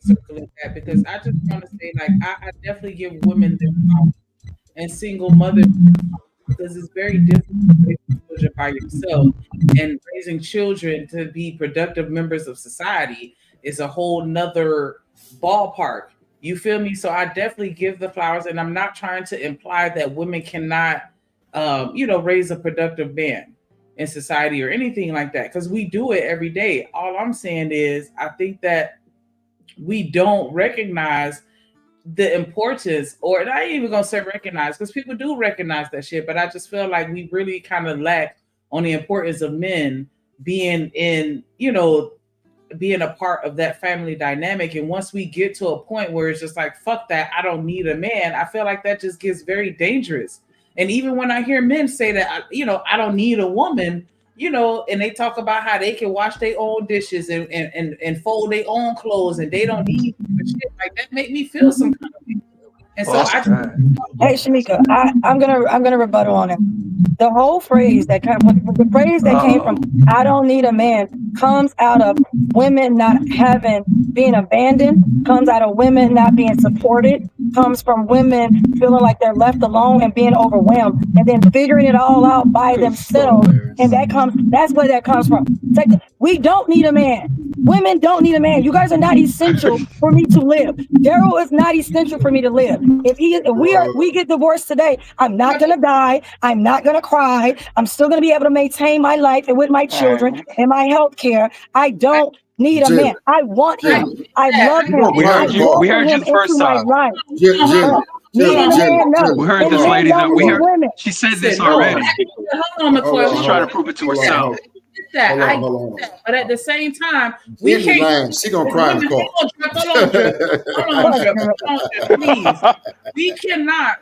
circle that because I just want to say, like, I definitely give women their power and single mothers because it's very difficult to raise children by yourself, and raising children to be productive members of society is a whole nother ballpark. You feel me? So I definitely give the flowers, and I'm not trying to imply that women cannot, raise a productive man in society or anything like that, because we do it every day. All I'm saying is I think that we don't recognize the importance, or I ain't even gonna say recognize, because people do recognize that shit, but I just feel like we really kind of lack on the importance of men being in, being a part of that family dynamic. And once we get to a point where it's just like, fuck that, I don't need a man, I feel like that just gets very dangerous. And even when I hear men say that, I don't need a woman, and they talk about how they can wash their own dishes and fold their own clothes and they don't need shit, like that make me feel some kind of way. And so hey Shanika, I'm gonna rebuttal on it. The whole phrase that came from "I don't need a man" comes out of women not being abandoned, comes out of women not being supported, comes from women feeling like they're left alone and being overwhelmed, and then figuring it all out by themselves. And that's where that comes from. We don't need a man. Women don't need a man. You guys are not essential for me to live. Daryl is not essential for me to live. If we get divorced today, I'm not gonna die. I'm not gonna cry. I'm still gonna be able to maintain my life and with my children and my health care. I don't need a man. I want him. I love him. We heard you the first time. We heard this lady that she said this already. Hold on, McCoy. She's trying to prove it to herself. Hold on. But at the same time, we can't. She gonna cry in the car. Please.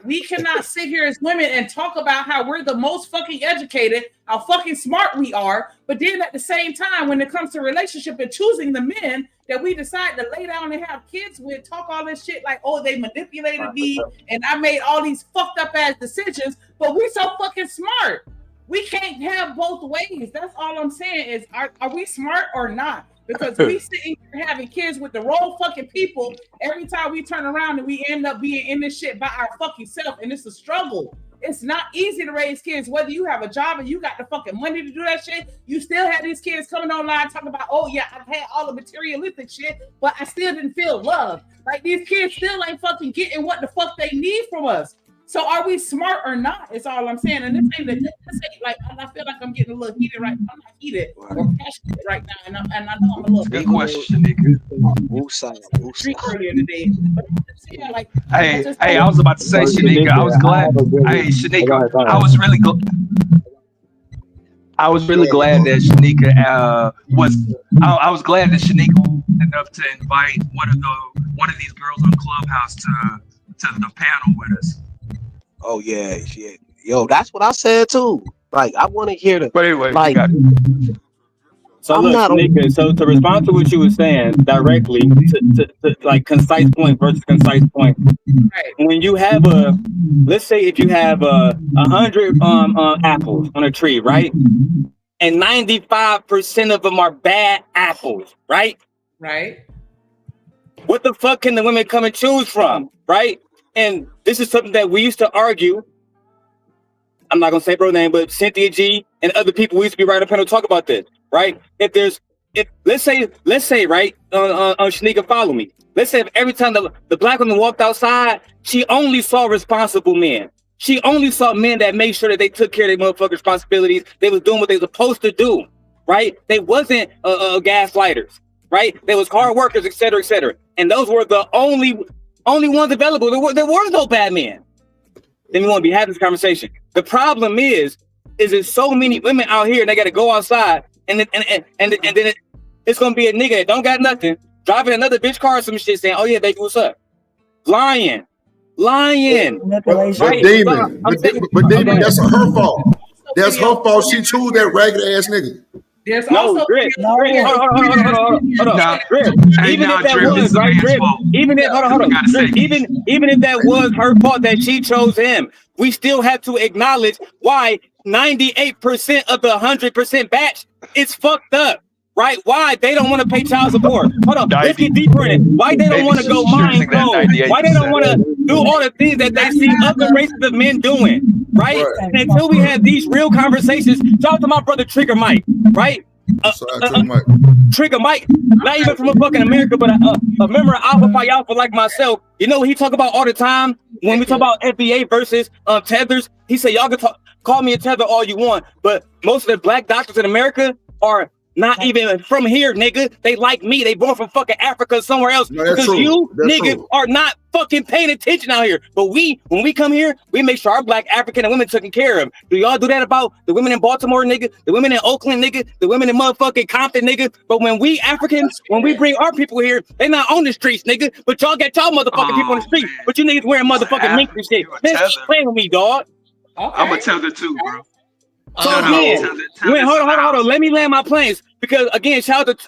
We cannot sit here as women and talk about how we're the most fucking educated, how fucking smart we are. But then at the same time, when it comes to relationship and choosing the men that we decide to lay down and have kids with, talk all this shit like, oh, they manipulated me and I made all these fucked up ass decisions. But we're so fucking smart. We can't have both ways. That's all I'm saying is, are we smart or not? Because we sitting here having kids with the wrong fucking people every time we turn around and we end up being in this shit by our fucking self. And it's a struggle. It's not easy to raise kids, whether you have a job and you got the fucking money to do that shit. You still have these kids coming online talking about, oh yeah, I've had all the materialistic shit, but I still didn't feel love. Like these kids still ain't fucking getting what the fuck they need from us. So are we smart or not? It's all I'm saying. And this ain't like, I feel like I'm getting a little heated right now. I'm not heated or passionate right now. And I know I'm a little good question, Shanika. Earlier today. Hey, I was about to say, Shanika, I was glad. Hey, Shanika, I was really glad that Shanika I was glad that Shanika was enough to invite one of these girls on Clubhouse to the panel with us. Oh yeah. Yo, that's what I said too. Like, I want to hear the. But anyway, like, so look, Shanika, so to respond to what you were saying directly, to like concise point versus concise point. Right. When you have let's say if you have 100 apples on a tree, right, and 95% of them are bad apples, right? Right. What the fuck can the women come and choose from, right? And this is something that we used to argue. I'm not gonna say bro name, but Cynthia G and other people, we used to be right up here to talk about this, right? If let's say, right, Shanika, follow me. Let's say if every time the black woman walked outside, she only saw responsible men. She only saw men that made sure that they took care of their motherfucking responsibilities. They was doing what they were supposed to do, right? They wasn't gaslighters, right? They was hard workers, et cetera, et cetera. And those were the only ones available. There were no bad men. then we won't be having this conversation. The problem is there's so many women out here and they got to go outside and then it's gonna be a nigga that don't got nothing driving another bitch car or some shit saying, "Oh yeah, baby, what's up?" Lying. But Demon, that's her fault. That's her fault. She chose that ragged ass nigga. There's also Drip. Hold on. Even if that was right, Drip. Even if that was her fault that she chose him, we still have to acknowledge why 98% of the 100% batch is fucked up. Right? Why they don't want to pay child support? Hold on, let's get deeper in it. Why they don't want to go mine clothes? Why they don't want to do all the things that they see other races of men doing? Right? Until we have these real conversations. Shout out to my brother Trigger Mike. Right? Trigger Mike, not even from a fucking America, but a member of Alpha Phi Alpha like myself. You know what he talk about all the time when we talk about FBA versus tethers? He said, y'all can call me a tether all you want, but most of the black doctors in America are not even from here, nigga. They like me. They born from fucking Africa somewhere else. Because you niggas are not fucking paying attention out here. But when we come here, we make sure our black African and women taken care of. Do y'all do that about the women in Baltimore, nigga? The women in Oakland, nigga? The women in motherfucking Compton, nigga? But when we Africans, when we bring our people here, they not on the streets, nigga. But y'all got y'all motherfucking people on the street. But you niggas wearing motherfucking mink and shit. Man, playing with me, dog. I'm a tether too, bro. So again, hold on. Let me land my planes because again, shout out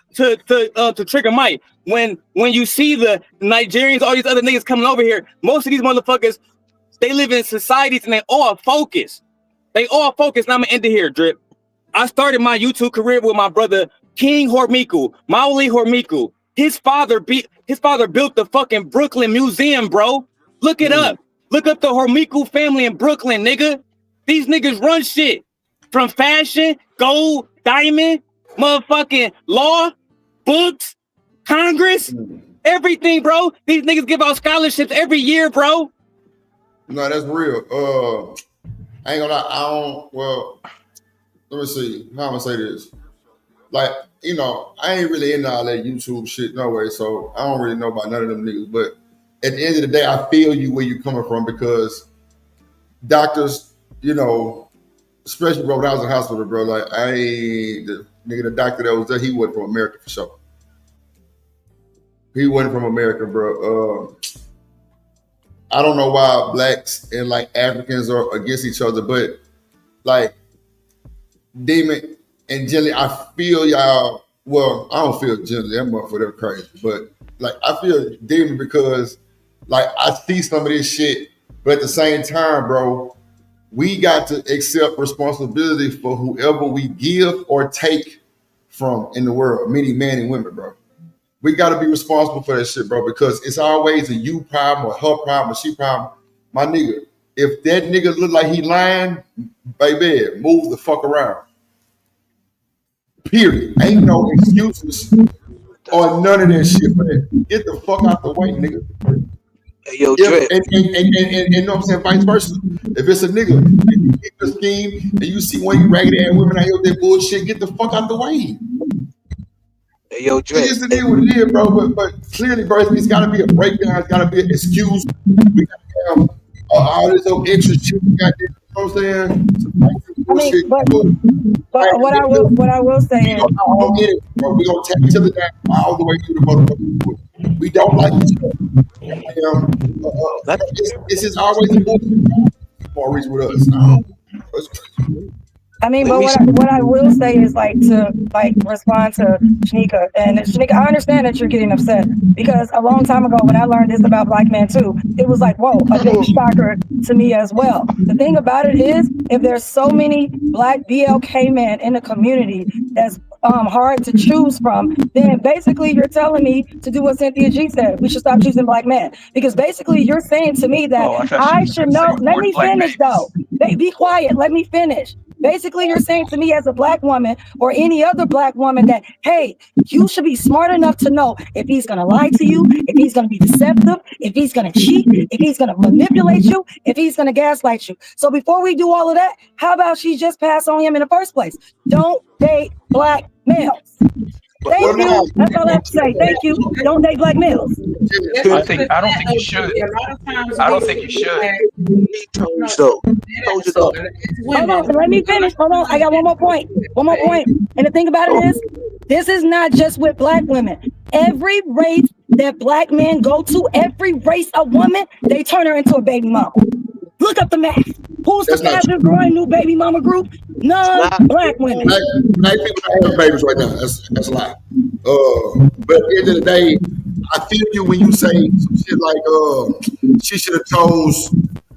to Trigger Mike. When you see the Nigerians, all these other niggas coming over here, most of these motherfuckers, they live in societies and they all focus. Now I'm gonna end it here, Drip. I started my YouTube career with my brother King Hormiku, Maoli Hormiku. His father built the fucking Brooklyn Museum, bro. Look it up. Look up the Hormiku family in Brooklyn, nigga. These niggas run shit. From fashion, gold, diamond, motherfucking law, books, Congress, everything, bro. These niggas give out scholarships every year, bro. No, that's real. I ain't gonna lie. Let me see. How I'm gonna say this? Like, you know, I ain't really into all that YouTube shit no way, so I don't really know about none of them niggas. But at the end of the day, I feel you where you coming from because doctors, you know, especially bro, when I was in the hospital, bro, like the doctor that was there, he wasn't from America for sure. He wasn't from America, bro. I don't know why blacks and like Africans are against each other, but like Demon and Jelly, I feel y'all. Well, I don't feel Jelly, that motherfucker crazy, but like I feel Demon because like I see some of this shit, but at the same time, bro, we got to accept responsibility for whoever we give or take from in the world, meaning men and women, bro. We got to be responsible for that shit, bro, because it's always a you problem or her problem or she problem. My nigga, if that nigga look like he lying, baby, move the fuck around. Period. Ain't no excuses or none of that shit for that. Get the fuck out the way, nigga. Hey, yo, and you know what I'm saying? Vice versa. If it's a nigga, you keep the scheme and you see one of you ragged ass women out here with that bullshit, get the fuck out the way. Hey, yo, Dre. It is what it is, bro. But clearly, bro, it's got to be a breakdown. It's got to be an excuse. We got to have all this old extra shit. We got this, you know what I'm saying? I mean, but what I will say is, don't get it, bro. We gonna take each other down all the way through the motherfucking. We don't like each other. This is always a bullshit. For reason with us. I mean, but what I will say is to respond to Shanika. And Shanika, I understand that you're getting upset because a long time ago when I learned this about black men too, it was like, whoa, a big shocker to me as well. The thing about it is, if there's so many black BLK men in the community that's hard to choose from, then basically you're telling me to do what Cynthia G said. We should stop choosing black men. Because basically you're saying to me that I should know. Let me finish though. Be quiet. Let me finish. Basically, you're saying to me as a black woman or any other black woman that, hey, you should be smart enough to know if he's going to lie to you, if he's going to be deceptive, if he's going to cheat, if he's going to manipulate you, if he's going to gaslight you. So before we do all of that, how about she just pass on him in the first place? Don't date black males. Thank you. That's all I have to say. Thank you. Don't date black males. I don't think you should. I don't think you should. So, Hold on, let me finish. Hold on, I got one more point. And the thing about it is, this is not just with black women. Every race that black men go to, every race of woman, they turn her into a baby mama. Look up the math. Who's the fastest growing new baby mama group? Non-black women. Black people don't have babies right now. That's a lie. But at the end of the day, I feel you when you say some shit like she should have chose.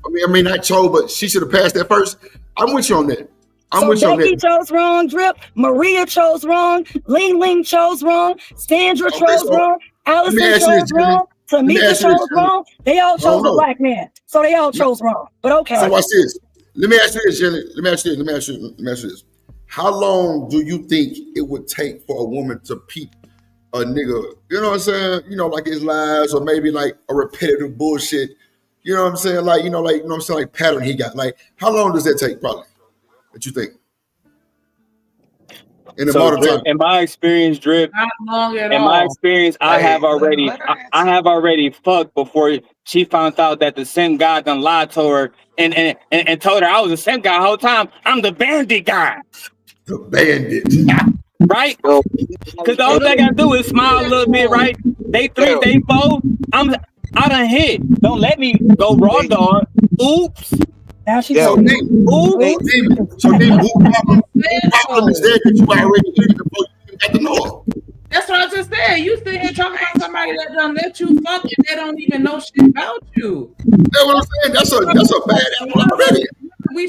I mean not chose, but she should have passed that first. I'm with you on that. Becky chose wrong, Drip. Maria chose wrong. Ling chose wrong. Sandra chose wrong. Allison chose wrong. Tamika chose wrong. They all chose a black man. So they all chose wrong. But okay. So watch this. Let me ask you this, Jelly. Let me ask you this. How long do you think it would take for a woman to peep a nigga? You know what I'm saying? You know, like his lies or maybe like a repetitive bullshit. You know what I'm saying? Like, you know what I'm saying? Like pattern he got. Like, how long does that take probably? What you think? In the modern time. In my experience, Drip. Not long at all. In my experience, I have already fucked before she found out that the same guy done lied to her and told her I was the same guy the whole time. I'm the bandit guy. The bandit. Right? Because the only thing I gotta do is smile a little bit, right? They 3, they 4. I done hit. Don't let me go raw dog. Oops. Now she So then, who problem is that you already hit before you got to know? That's what I just said. You sit here talking about somebody that done let you fuck and they don't even know shit about you. That's what I'm saying. That's a bad apple already.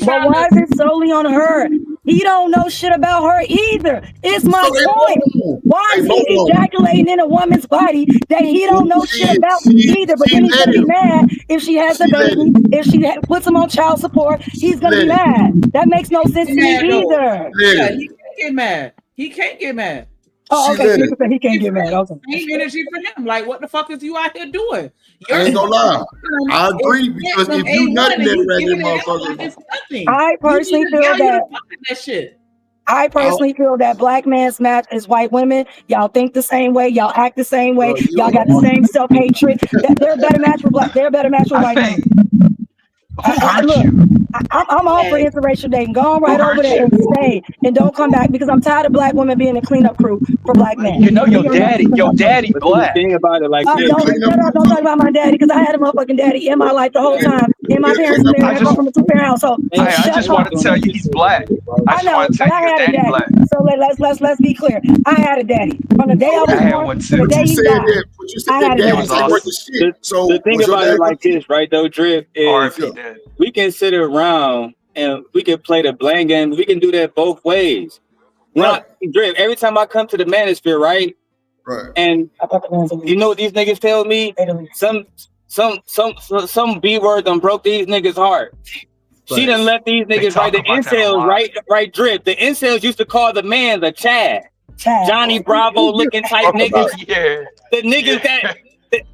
But why is it solely on her? He don't know shit about her either. It's my point. Why is he ejaculating in a woman's body that he don't know shit about either? But then he's gonna be mad if she has a baby, if she puts him on child support. He's gonna be mad. That makes no sense to me either. Yeah, he can't get mad. He can't get mad. Oh, okay. He can't get mad. Okay. Ain't energy for him. Like, what the fuck is you out here doing? I ain't gonna lie. I agree because if you nothing that regular motherfucker, I personally feel that black man's match is white women. Y'all think the same way. Y'all act the same way. Y'all got the same self-hatred. They're a better match with black. They're a better match with white women. I'm all for interracial dating. Go on right over there and stay, and don't come back because I'm tired of black women being a cleanup crew for black men. You know your daddy black. Think about it like this. Don't talk about my daddy because I had a motherfucking daddy in my life the whole time. And my parents come from a 2-parent household. I just want to tell you he's black. I just want to tell you his daddy black. So let's be clear. I had a daddy from the day I was born to the day he died. I had a daddy. So the thing about it like this, right? Though, Drip, is we can sit around and we can play the blame game. We can do that both ways. Drip, every time I come to the manosphere, right? Right. And you know what these niggas tell me? Some B word done broke these niggas' heart. She done left these niggas, right? The incels, right, Drip. The incels used to call the man the Chad. Johnny Bravo looking type niggas. The niggas that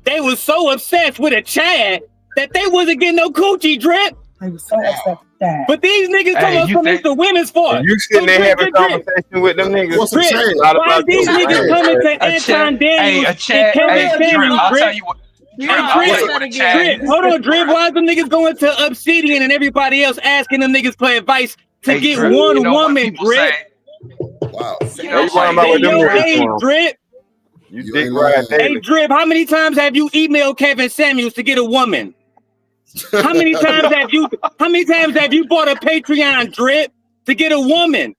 they was so obsessed with a Chad that they wasn't getting no coochie, Drip. But these niggas come into the women's sport. You sitting there having a conversation with them niggas. Why these niggas coming to Anton Daniels and Kevin Samuels, I'll tell you what. Hold on, Drip. Why them niggas going to Obsidian and everybody else asking them niggas for advice to get one woman, Drip? Wow. Drip. You dig right. Hey, Drip, how many times have you emailed Kevin Samuels to get a woman? How many times have you bought a Patreon, Drip, to get a woman?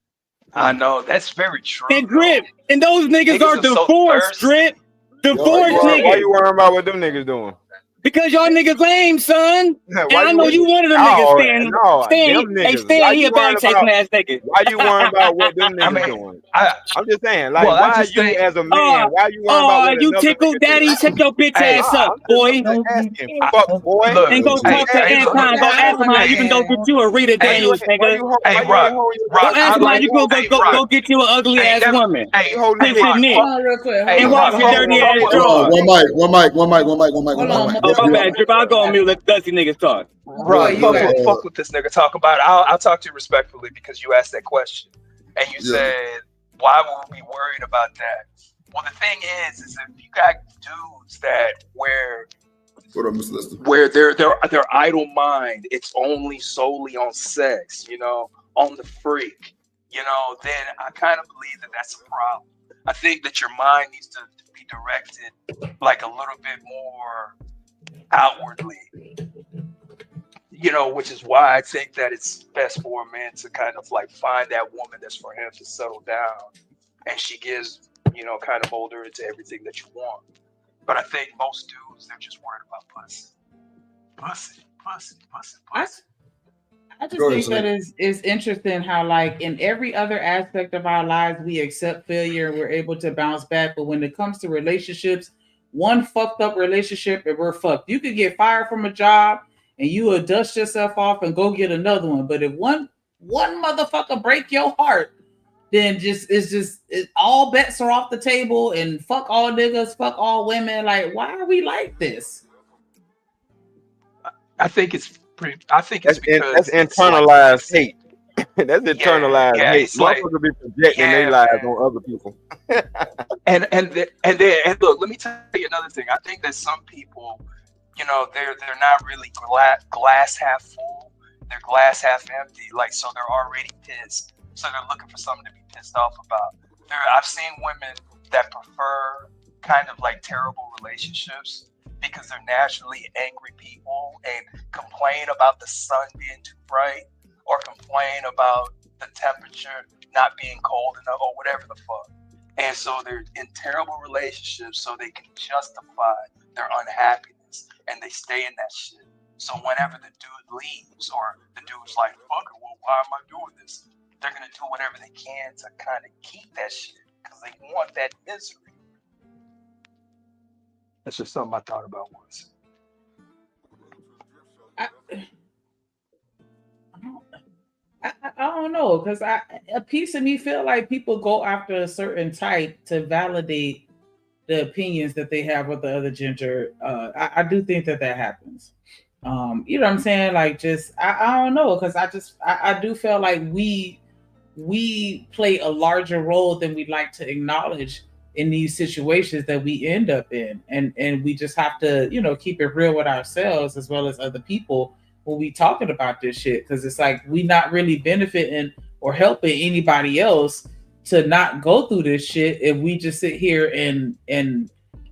I know, that's very true. And Drip, and those niggas are divorced, Drip. Divorced niggas. Why you worrying about what them niggas doing? Because y'all niggas lame, son. And I know you one of them niggas, Stan, he a bad chasing ass nigga. Why you worrying about what them niggas doing? I'm just saying, like, why you as a man, why you worrying about what you tickle daddy, check your bitch ass up, boy. Fuck, boy. And go talk to Anton. Go ask him how you can go get you a Rita Daniels, nigga. Hey, Rock. Go ask him how you can go get you an ugly ass woman. Hey, and wash your dirty ass drawers. One mic. My bad, Drip. I'll go on mute. Let dusty niggas talk. Right, fuck what this nigga talk about. I'll talk to you respectfully because you asked that question and you said, why would we be worried about that? Well, the thing is if you got dudes that where their idle mind, it's only solely on sex, on the freak, then I kind of believe that that's a problem. I think that your mind needs to be directed like a little bit more outwardly, which is why I think that it's best for a man to kind of like find that woman that's for him to settle down, and she gives, kind of mold her into everything that you want. But I think most dudes, they're just worried about pussy. I just think that it's interesting how, like, in every other aspect of our lives, we accept failure and we're able to bounce back. But when it comes to relationships, one fucked up relationship and we're fucked. You could get fired from a job and you will dust yourself off and go get another one. But if one motherfucker break your heart, then all bets are off the table and fuck all niggas, fuck all women. Like, why are we like this? I think it's because that's internalized hate. That's internalized hate. Motherfuckers be projecting their lives on other people. and look, let me tell you another thing. I think that some people, they're not really glass half full. They're glass half empty. Like, so they're already pissed. So they're looking for something to be pissed off about. I've seen women that prefer kind of like terrible relationships because they're naturally angry people and complain about the sun being too bright or complain about the temperature not being cold enough or whatever the fuck. And so they're in terrible relationships so they can justify their unhappiness and they stay in that shit. So whenever the dude leaves or the dude's like, fuck it, well, why am I doing this? They're going to do whatever they can to kind of keep that shit because they want that misery. That's just something I thought about once. I don't know, because a piece of me feel like people go after a certain type to validate the opinions that they have with the other gender. I do think that happens. You know what I'm saying? Like, just I don't know, because I do feel like we play a larger role than we'd like to acknowledge in these situations that we end up in, and we just have to, keep it real with ourselves as well as other people when we talking about this shit, because it's like we not really benefiting or helping anybody else to not go through this shit if we just sit here and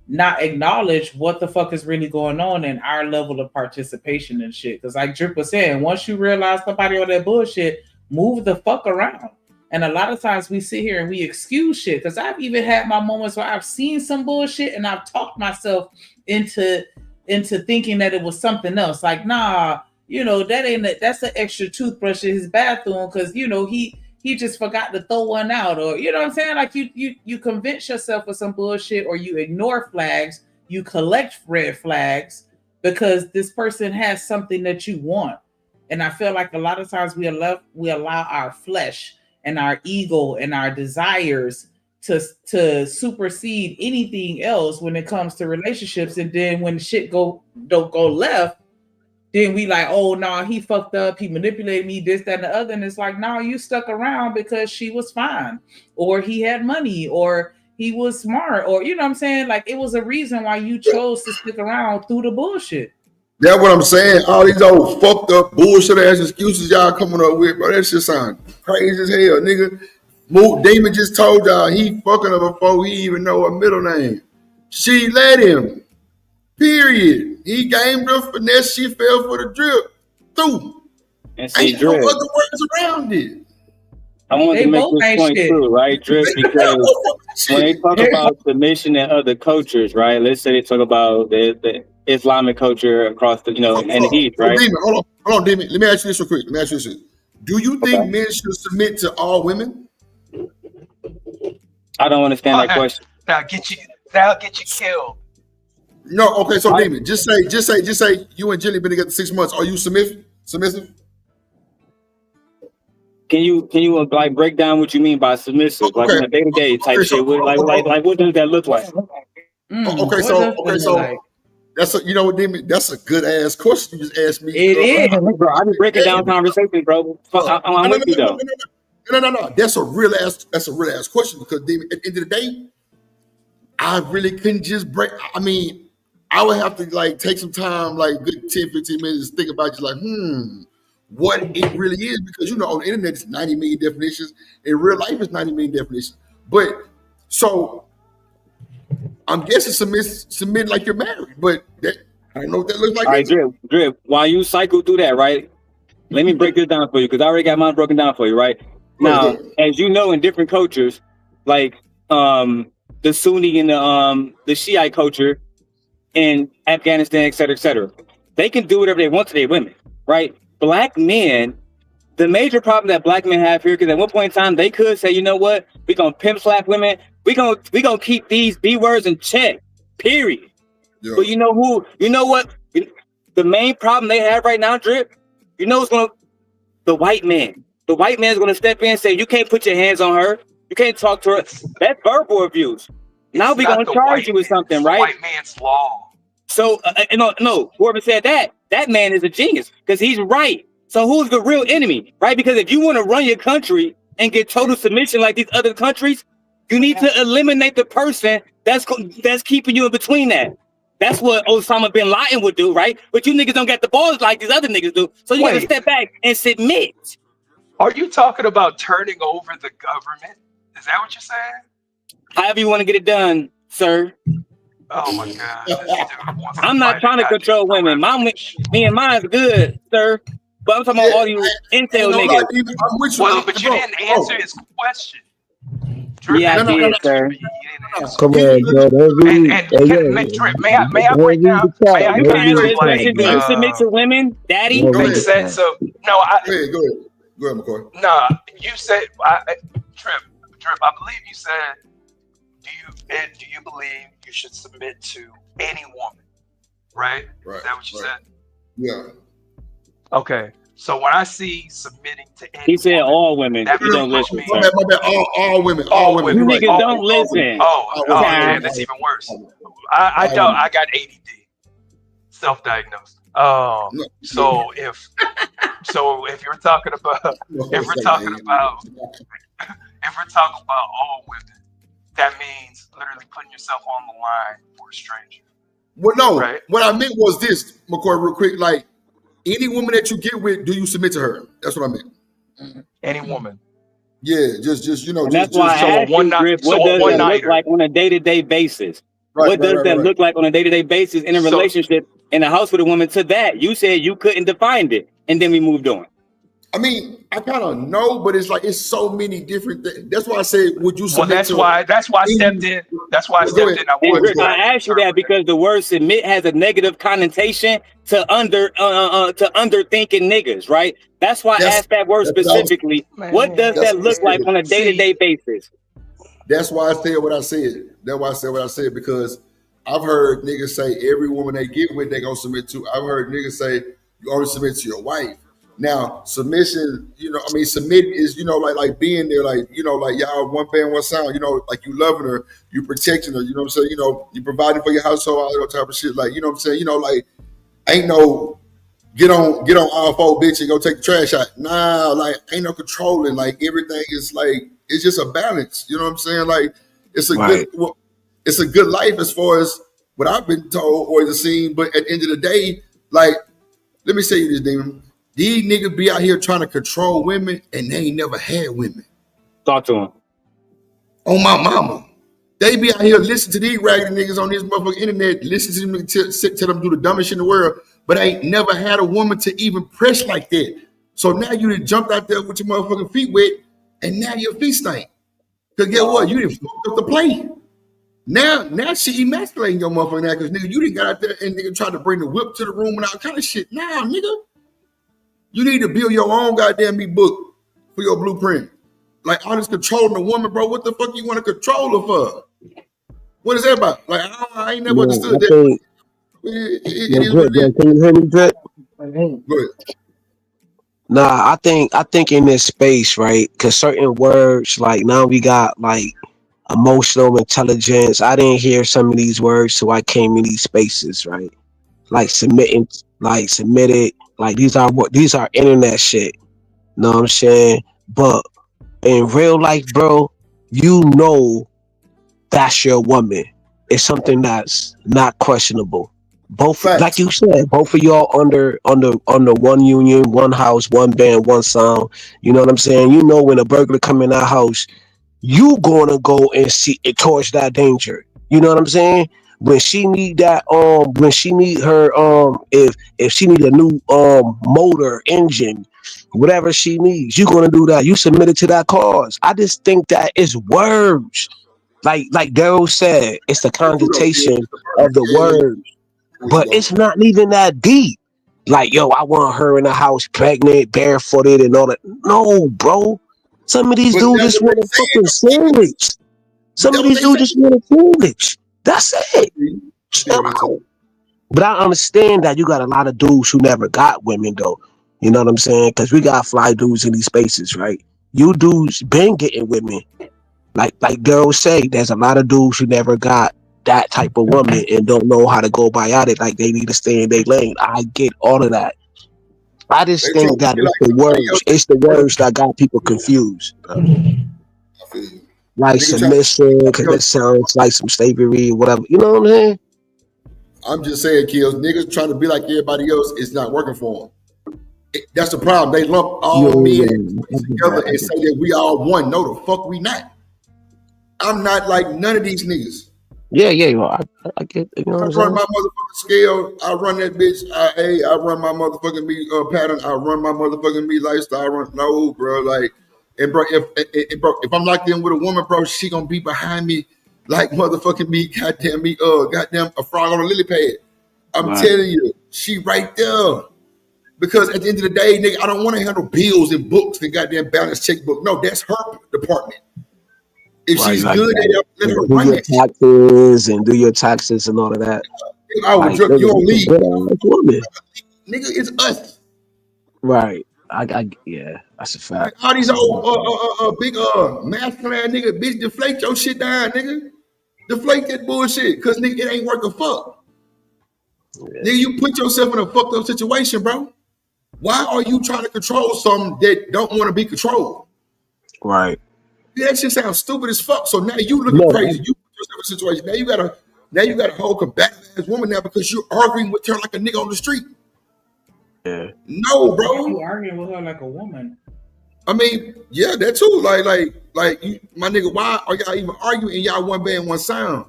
not acknowledge what the fuck is really going on and our level of participation and shit. Because like Drip was saying, once you realize somebody on that bullshit, move the fuck around. And a lot of times we sit here and we excuse shit, because I've even had my moments where I've seen some bullshit and I've talked myself into thinking that it was something else. Like, nah, that's an extra toothbrush in his bathroom because, he just forgot to throw one out, or, you know what I'm saying? Like you convince yourself of some bullshit, or you ignore flags, you collect red flags because this person has something that you want. And I feel like a lot of times we allow our flesh and our ego and our desires to supersede anything else when it comes to relationships. And then when shit don't go left, then we like, oh, no, he fucked up. He manipulated me, this, that, and the other. And it's like, no, you stuck around because she was fine, or he had money, or he was smart, or, you know what I'm saying? Like, it was a reason why you chose to stick around through the bullshit. That's what I'm saying. All these old fucked up bullshit ass excuses y'all coming up with, bro. That shit sound crazy as hell, nigga. Damon just told y'all he fucking her before he even know her middle name. She let him. Period. He gamed her finesse. She fell for the drip. Through. And see, ain't no other words around it. I want to make this point too, right, Drip? Because when they talk about submission in other cultures, right? Let's say they talk about the Islamic culture across the, in the East, right? Hold on, Damon. Let me ask you this real quick. Do you think men should submit to all women? I don't understand that question. That'll get you killed. No, okay, so Damon, just say you and Jilly been together 6 months. Are you submissive? Can you like break down what you mean by submissive? Like in a day-to-day type shit. Like what does that look like? So that's Damon, that's a good ass question you just asked me. It is, bro. I be breaking down conversations, bro. I'm with you though. No. That's a real ass question, because Damon, at the end of the day, I really couldn't just break. I mean, I would have to like take some time, like good 10, 15 minutes to think about just like, what it really is. Because, you know, on the internet, it's 90 million definitions. In real life, it's 90 million definitions. But so I'm guessing submit like you're married. But that, I don't know what that looks like. All right, Drip, while you cycle through that, right? Let me break this down for you because I already got mine broken down for you, right? Now, as you know, in different cultures, like the Sunni and the Shiite culture in Afghanistan, et cetera, they can do whatever they want to their women, right? Black men, the major problem that black men have here, because at one point in time they could say, you know what, we're gonna pimp slap women, we gonna keep these B words in check, period. Yeah. But you know what? The main problem they have right now, Drip, you know, the white man. The white man's gonna step in and say, you can't put your hands on her, you can't talk to her. That's verbal abuse. Now we're gonna charge you with something, right? White man's law. So no, whoever said that man is a genius because he's right. So who's the real enemy, right? Because if you want to run your country and get total submission like these other countries, you need to eliminate the person that's keeping you in between that. That's what Osama bin Laden would do, right? But you niggas don't get the balls like these other niggas do. So you gotta step back and submit. Are you talking about turning over the government? Is that what you're saying? However you want to get it done, sir. Oh my God. I'm not trying to control women. Me and mine's good, sir. But I'm talking about all you intel niggas. Well, but you didn't answer his question. Yeah, I did, sir. Come on, bro. Drip, may I break down? May I answer his question? Do you submit to women, daddy? Makes sense. So no, go ahead, McCoy. No, you said Drip. I believe you said, do you believe you should submit to any woman? Right? Is that what you said? Yeah. Okay. So when I see submitting to any he said woman, all women. You don't listen. All women. All women. You niggas don't listen. Yeah, that's even worse. I don't. I got ADD. Self-diagnosed. So if you're talking about if we're talking about all women, that means literally putting yourself on the line for a stranger. Well, no. Right? What I meant was this, McCoy, real quick. Like, any woman that you get with, do you submit to her? That's what I meant. Any woman. Yeah, just you know. And that's why I asked you, Griff, what does that look like on a day-to-day basis? What does that look like on a day-to-day basis in a relationship, in a house with a woman? To that, you said you couldn't define it, and then we moved on. I mean, I kind of know, but it's like it's so many different things. That's why I said, would you submit? Well, that's why I stepped in. That's why I stepped in. I asked you that because the word submit has a negative connotation to underthinking niggas, right? That's why I asked that word specifically. What does that look like on a day-to-day basis? That's why I said what I said. That's why I said what I said, because I've heard niggas say every woman they get with, they gonna submit to. I've heard niggas say you only submit to your wife. Now, submission, submit is, like being there, like, like y'all one band, one sound, like you loving her, you protecting her, you know what I'm saying? You providing for your household, all that type of shit. Like, you know what I'm saying? Like, ain't no get on all four, bitch, and go take the trash out. Nah, like, ain't no controlling. Like, everything is like, it's just a balance. You know what I'm saying? Like, it's a good life as far as what I've been told or the scene. But at the end of the day, like, let me say you this, Demon. These niggas be out here trying to control women, and they ain't never had women. Talk to them. On my mama. They be out here listening to these raggedy niggas on this motherfucking internet, listen to them tell them do the dumbest shit in the world, but I ain't never had a woman to even press like that. So now you done jumped out there with your motherfucking feet wet, and now your feet stink. Because guess what? You didn't fuck up the play. Now she emasculating your motherfucking ass, because nigga, you didn't got out there and nigga tried to bring the whip to the room and all kind of shit. Nah, nigga. You need to build your own goddamn book for your blueprint. Like, all this controlling a woman, bro. What the fuck you want to control her for? What is that about? Like, I ain't never understood that. Can you hear me, Drip? Go ahead. Nah, I think in this space, right? Because certain words, like now we got like emotional intelligence. I didn't hear some of these words, so I came in these spaces, right? Like submitted. Like these are internet shit. Know what I'm saying? But in real life, bro, you know that's your woman. is something that's not questionable. Both, like you said, both of y'all under one union, one house, one band, one sound. You know what I'm saying? You know, when a burglar come in our house, you gonna go and see it towards that danger. You know what I'm saying? When she need that, when she need her, if she need a new motor, engine, whatever she needs, you gonna do that. You submit it to that cause. I just think that it's words. Like Daryl said, it's the connotation of the words. But it's not even that deep. Like, yo, I want her in the house pregnant, barefooted, and all that. No, bro. Some of these dudes just want a fucking sandwich. Some of these dudes just want a sandwich. That's it. But I understand that you got a lot of dudes who never got women, though. You know what I'm saying? Because we got fly dudes in these spaces, right? You dudes been getting women. Like girls say, there's a lot of dudes who never got that type of woman and don't know how to go about it. Like, they need to stay in their lane. I get all of that. I just think that it's the words that got people confused. Like submission, because it sounds like some slavery or whatever. You know what I'm saying? I'm just saying, Kills, niggas trying to be like everybody else, it's not working for them. That's the problem. They lump all men together and say that we all one. No, the fuck we not. I'm not like none of these niggas. Yeah, I get it. You know I run my motherfucking scale. I run that bitch. I run my motherfucking me pattern. I run my motherfucking me lifestyle. No, bro. Like, and bro, if I'm locked in with a woman, bro, she gonna be behind me like motherfucking me. Goddamn a frog on a lily pad. I'm telling you, she right there. Because at the end of the day, nigga, I don't want to handle bills and books and goddamn balance checkbook. No, that's her department. If she's like good, let her do run your that taxes and do your taxes and all of that. I would drop you on leave. Woman. Nigga, it's us. Right. Yeah, that's a fact. All these old big masculine nigga, bitch, deflate your shit down, nigga. Deflate that bullshit, cause nigga, it ain't working. Fuck. Yeah. Nigga, you put yourself in a fucked up situation, bro. Why are you trying to control something that don't want to be controlled? Right. Yeah, that shit sounds stupid as fuck. So now you looking crazy. You put yourself in a situation. Now you got a whole combative ass woman now because you're arguing with her like a nigga on the street. Yeah. No, bro. You arguing with her like a woman. I mean, yeah, that too. Like you, my nigga, why are y'all even arguing and y'all one band, one sound?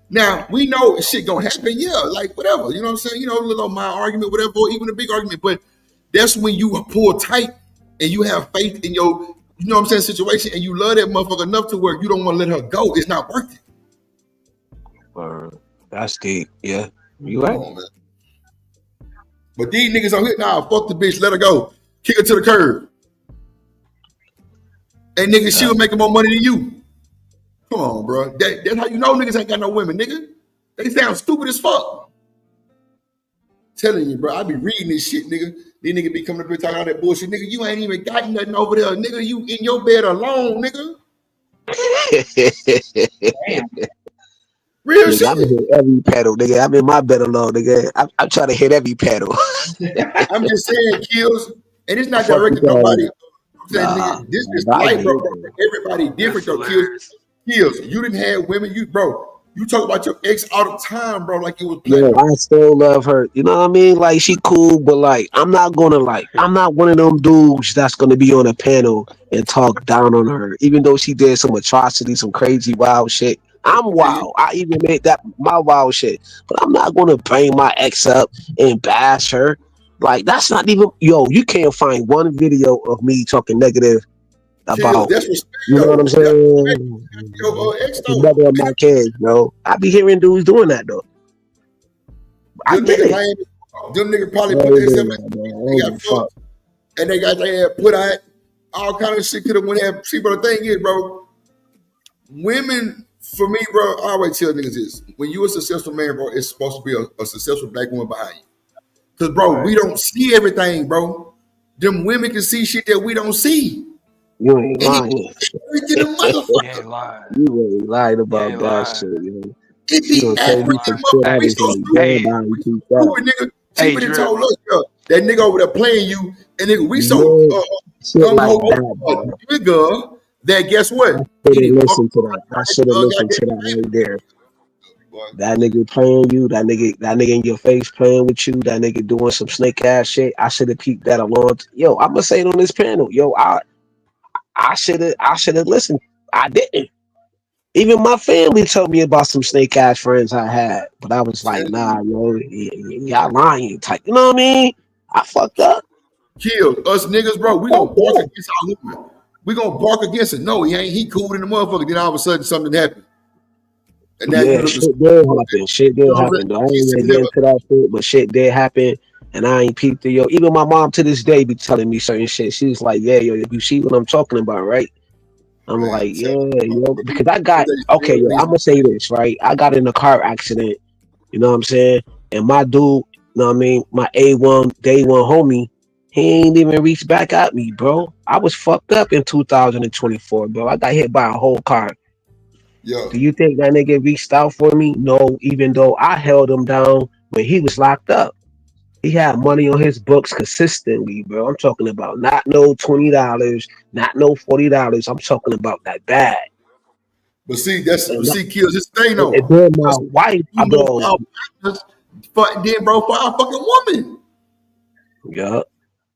Now we know shit gonna happen, yeah, like whatever. You know what I'm saying? You know, a little mild argument, whatever, or even a big argument. But that's when you pull tight and you have faith in your, you know what I'm saying, situation, and you love that motherfucker enough to where you don't want to let her go. It's not worth it. That's deep. Yeah, you right. On, man. But these niggas on here, nah, fuck the bitch, let her go, kick her to the curb. And nigga, she'll make more money than you. Come on, bro. That's how you know niggas ain't got no women, nigga. They sound stupid as fuck. Telling you, bro, I be reading this shit, nigga. These niggas be coming up here talking all that bullshit, nigga. You ain't even got nothing over there, nigga. You in your bed alone, nigga. Real shit. I'm in every pedal, nigga. I'm in my bed alone, nigga. I'm trying to hit every pedal. I'm just saying, Kills, and it's not directed to nobody. I'm saying, nigga, this is life, bro. Everybody different, though. Kills. You didn't have women, you talk about your ex all the time, bro, like it was playing. Yeah, I still love her. You know what I mean? Like, she cool, but like, I'm not one of them dudes that's gonna be on a panel and talk down on her, even though she did some atrocity, some crazy wild shit. I'm wild. I even made that my wild shit, but I'm not gonna bring my ex up and bash her. Like, that's not even, you can't find one video of me talking negative about, you know what I'm saying? The mother of my kids, bro. I be hearing dudes doing that though. I get it. Them niggas probably put themselves they got fucked, and they got their head put out. All kind of shit could have went there. See, but the thing is, bro, women, for me, bro, I always tell niggas this: when you a successful man, bro, it's supposed to be a successful black woman behind you. Cause, bro, we don't see everything, bro. Them women can see shit that we don't see. You ain't lying. You ain't lying about that shit, yo. It be African nigga. She been told us, that nigga over there playing you, and nigga, we so nigga that guess what? I should have listened to that right there. That nigga playing you, that nigga in your face playing with you, that nigga doing some snake ass shit. I should have peeped that along. Yo, I'm gonna say it on this panel. Yo, I should have listened. I didn't. Even my family told me about some snake ass friends I had, but I was like, nah, yo, y'all lying type. You know what I mean? I fucked up. Kill us niggas, bro. We gonna bark against our women. We gonna bark against it. No, he ain't. He cool in the motherfucker. Then all of a sudden something happened. And Yeah, shit did happen. Shit did happen. Though I ain't gonna get into that shit, but shit did happen, and I ain't peeped it. Yo, even my mom to this day be telling me certain shit. She's like, yeah, yo, you see what I'm talking about, right? I'm like, yeah, yo, because I got okay. Yo, I'm gonna say this, right? I got in a car accident. You know what I'm saying? And my dude, you know what I mean? My A1 day one homie, he ain't even reached back at me, bro. I was fucked up in 2024, bro. I got hit by a whole car. Yo. Do you think that nigga reached out for me? No, even though I held him down when he was locked up. He had money on his books consistently, bro. I'm talking about not no $20, not no $40. I'm talking about that bag. But see, Kills this thing though. And then my wife, bro. Then, bro, for our fucking woman. Yeah.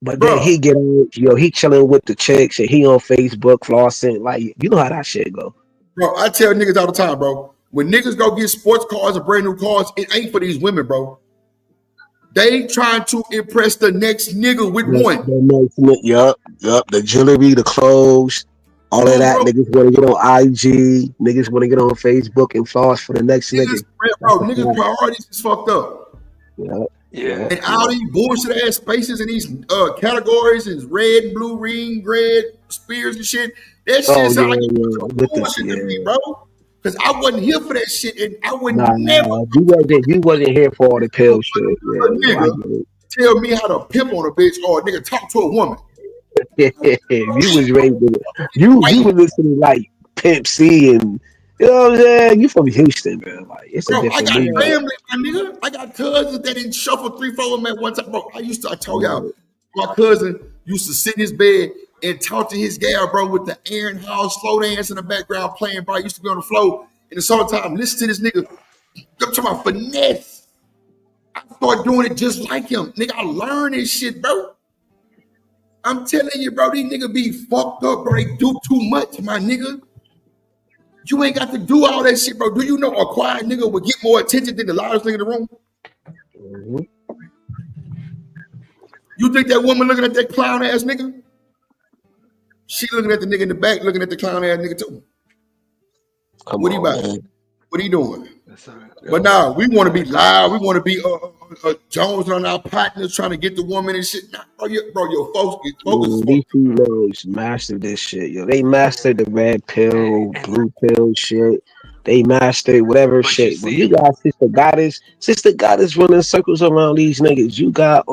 But then he get on, he chilling with the chicks and he on Facebook flossing. Like, you know how that shit go. Bro, I tell niggas all the time, bro. When niggas go get sports cars or brand new cars, it ain't for these women, bro. They trying to impress the next nigga with one. Yup. The jewelry, the clothes, all of that. Bro. Niggas want to get on IG. Niggas want to get on Facebook and floss for the next nigga. Bro, niggas' priorities is fucked up. Yeah. And all these bullshit ass spaces and these categories is red, blue, ring, red, spears and shit. That shit sound like bullshit to me, bro. Because I wasn't here for that shit, and I would never. You wasn't here for all the pill shit. Nigga, tell me how to pimp on a bitch or a nigga talk to a woman. You was raised in it. You was listening like Pimp C and you know what I'm saying. You from Houston, bro. Like it's a different. I got family, my nigga. I got cousins that didn't shuffle 3-4 of them at one time, bro. I told y'all, my cousin used to sit in his bed and talk to his gal, bro, with the Aaron House slow dance in the background playing, bro. I used to be on the floor in the summertime, listen to this nigga. I'm talking about finesse. I started doing it just like him. Nigga, I learned this shit, bro. I'm telling you, bro, these niggas be fucked up, bro. They do too much, my nigga. You ain't got to do all that shit, bro. Do you know a quiet nigga would get more attention than the loudest nigga in the room? Mm-hmm. You think that woman looking at that clown ass nigga? She looking at the nigga in the back, looking at the clown ass nigga too. What he about? What he doing? But now we want to be loud. We want to be Jones on our partners trying to get the woman and shit. Nah, bro, your folks get focused. These females mastered this shit, yo. They mastered the red pill, blue pill shit. They mastered whatever shit. When you got Sister Goddess running circles around these niggas. You got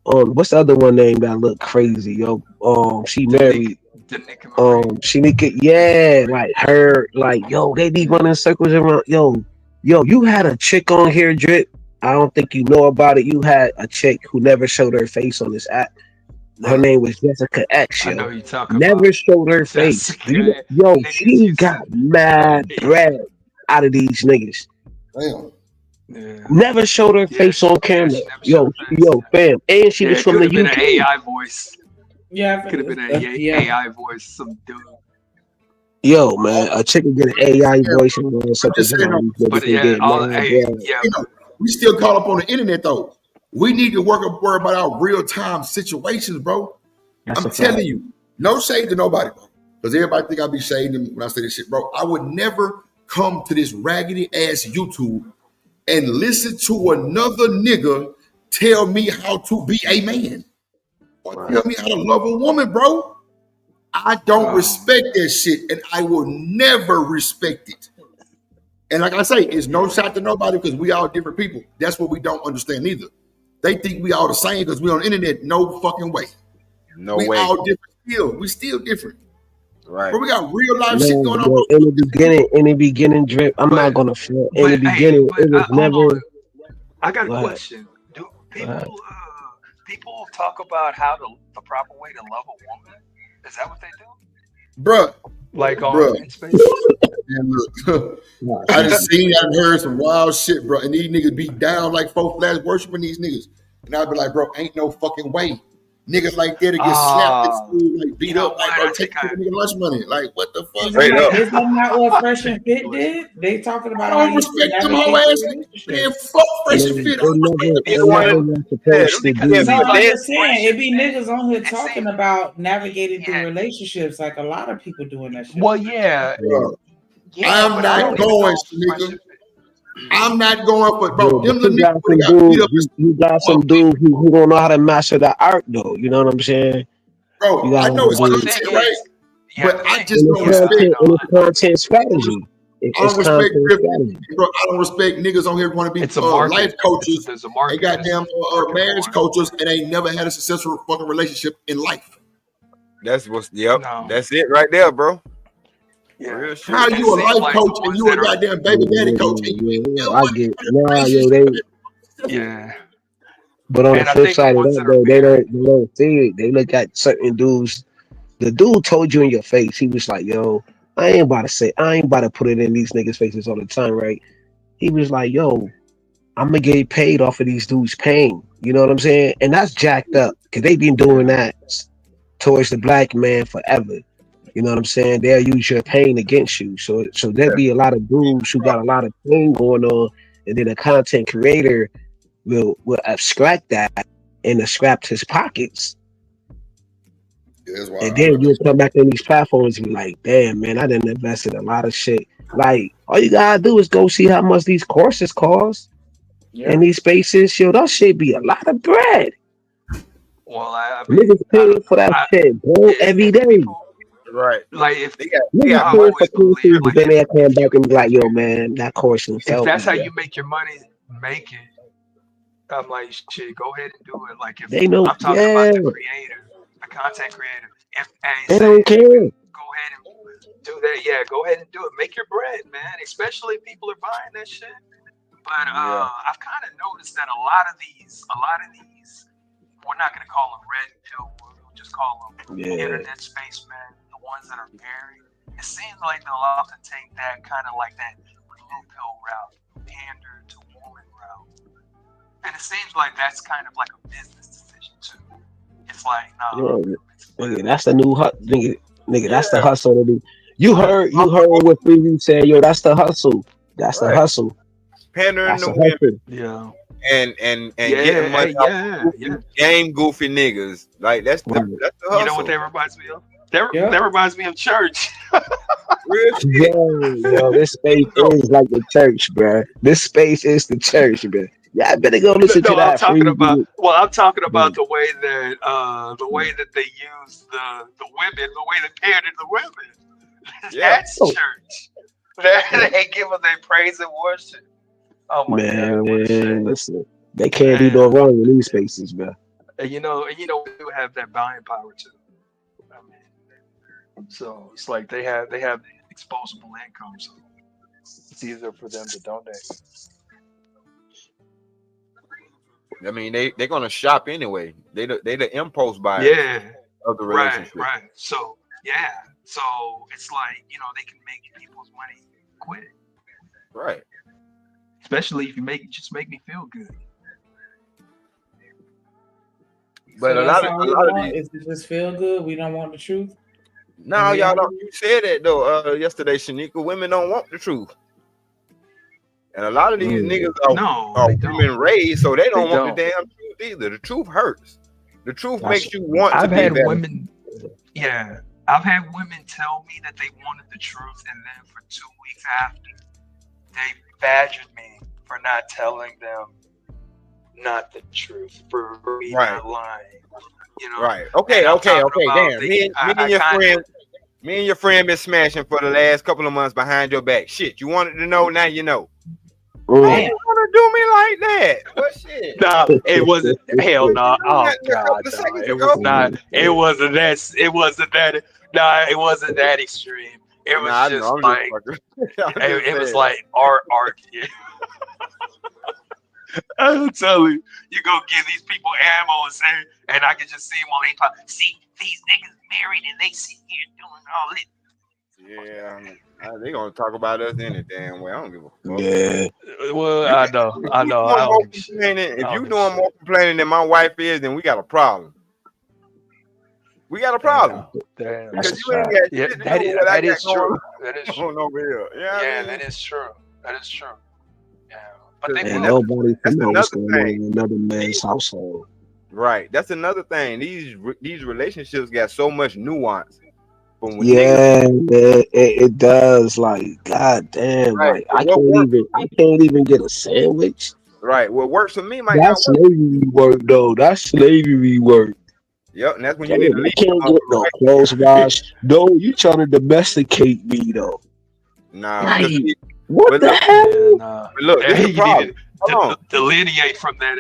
what's the other one name that look crazy, yo? She married. Shanika, yeah, like her, like yo, they be running circles around. Yo, you had a chick on here, Drip. I don't think you know about it. You had a chick who never showed her face on this app. Her name was Jessica X. Yo. I know you talking never about. Showed her face. She got mad bread out of these niggas. Damn. Yeah. Never showed her face on camera. Yo, fam, and she was from the UK. An AI voice. Yeah, could have been an AI voice, some dude. Yo, man, a chick can get an AI voice and something. We still call up on the internet though. We need to worry about our real time situations, bro. I'm telling you, no shade to nobody, bro. Because everybody think I be shading when I say this shit, bro. I would never come to this raggedy ass YouTube and listen to another nigga tell me how to be a man. Or tell me how to love a woman, bro. I don't respect that shit, and I will never respect it. And like I say, it's no shot to nobody because we all different people. That's what we don't understand either. They think we all the same because we on the internet. No fucking way. We all different still. We still different. Right. But we got real life shit going on. In the beginning, Drip, I'm not gonna feel. In the beginning, it was never. I got a question. Do people talk about how the proper way to love a woman? Is that what they do? Bruh, Like Bruh. in space. And look, I just seen, I heard some wild shit, bro. And these niggas be down like folk flash worshiping these niggas. And I'd be like, bro, ain't no fucking way. Niggas like that to get slapped at school, like beat up, like bro, take nigga lunch money. Like what the fuck? Is that not what Fresh and Fit did? They talking about. I don't respect them whole ass niggas. Man, fuck Fresh and Fit. I'm just saying, it be niggas on here talking about navigating through relationships, like a lot of people doing that shit. Well, yeah. I'm not going, nigga. I'm not going for bro. Them You got some dude, you got some dude who don't know how to master the art though. You know what I'm saying? Bro, I know it's content, right? But I just don't respect content strategy. I don't respect bro. I don't respect niggas on here want to be life coaches. They goddamn marriage coaches, and they never had a successful fucking relationship in life. That's what's that's it right there, bro. Yeah. How you a life coach and you a goddamn baby daddy coach? And you I get yeah. But on the flip side of that, though, they don't see it. They look at certain dudes. The dude told you in your face. He was like, "Yo, I ain't about to put it in these niggas' faces all the time, right?" He was like, "Yo, I'm gonna get paid off of these dudes' pain." You know what I'm saying? And that's jacked up because they been doing that towards the black man forever. You know what I'm saying? They'll use your pain against you. So there'll be a lot of dudes who got a lot of pain going on, and then a content creator will abstract that and abstract his pockets. And then you'll come back on these platforms and be like, damn, man, I didn't invest in a lot of shit. Like, all you gotta do is go see how much these courses cost in these spaces. Yo, that shit be a lot of bread. Well, I mean, niggas paying for that shit, bro, every day. Right. Like if then they come back and be like, yo, man, that course was if that's how you make your money, make it. I'm like, shit, go ahead and do it. Like if they know, I'm talking about the creator, the content creator. If they don't care. Go ahead and do that. Yeah, go ahead and do it. Make your bread, man. Especially if people are buying that shit. But I've kind of noticed that a lot of these, we're not gonna call them red pill. We'll just call them internet spacemen. Ones that are buried, it seems like they'll often take that kind of like that blue pill route, pander to woman route, and it seems like that's kind of like a business decision too. It's like, nigga, that's the new nigga. That's the hustle to do. You heard what Freezy said, yo. That's the hustle. That's the hustle. Pandering to women. Yeah. And getting money off game goofy niggas. Like that's the hustle. You know what that reminds me of? That reminds me of church. yo, this space is like the church, bro. This space is the church, bro. Yeah, I better go listen to that. I'm talking about the way that they use the women, the way they parented the women. That's church. They give them their praise and worship. Oh my God, listen, they can't do no wrong in these spaces, bro. And you know, we do have that buying power too. So it's like they have disposable income, so it's easier for them to donate. I mean, they're gonna shop anyway. They the impulse buyers of the relationship. Right. So so it's like, you know, they can make people's money quick. Right. Especially if you just make me feel good. But so a lot of these, is it just feel good? We don't want the truth. No, y'all don't. You said that though yesterday, Shanika. Women don't want the truth, and a lot of these niggas are women raised, so they don't want the damn truth either. The truth hurts. The truth makes you want to be better. Women. Yeah, I've had women tell me that they wanted the truth, and then for 2 weeks after, they badgered me for not telling them not the truth, for me not lying. You know, right? Okay. Damn. Me and your friend been smashing for the last couple of months behind your back. Shit, you wanted to know, now you know. You want to do me like that? What shit? No, it wasn't. Hell no. Oh God, no. It was not. It wasn't that. It wasn't that. No, it wasn't that extreme. It was just like. It was like art. Yeah. I'm telling you, you go give these people ammo and I can just see them on they pop. See, these niggas married and they sit here doing all this. Yeah, they gonna talk about us any damn way. I don't give a fuck. Yeah. Well, I know. If you doing more complaining than my wife is, then we got a problem. We got a problem. Damn. Because you ain't got shit to do with what I got true. going That is on over here. Yeah, that is true. That is true. Yeah, but they And nobody can know what's going on in another man's household. Right. That's another thing. These relationships got so much nuance. Yeah, it does. Like, god damn, Right. like I can't even get a sandwich. Right. What works for me might That's not work. slavery work, though. That's slavery work. Yep, and that's when Damn, you need to I leave. can't get no clothes washed. No, you trying to domesticate me though? Nah. Like, because what the hell? Nah. But look, this is the problem. Hold on. Delineate from that.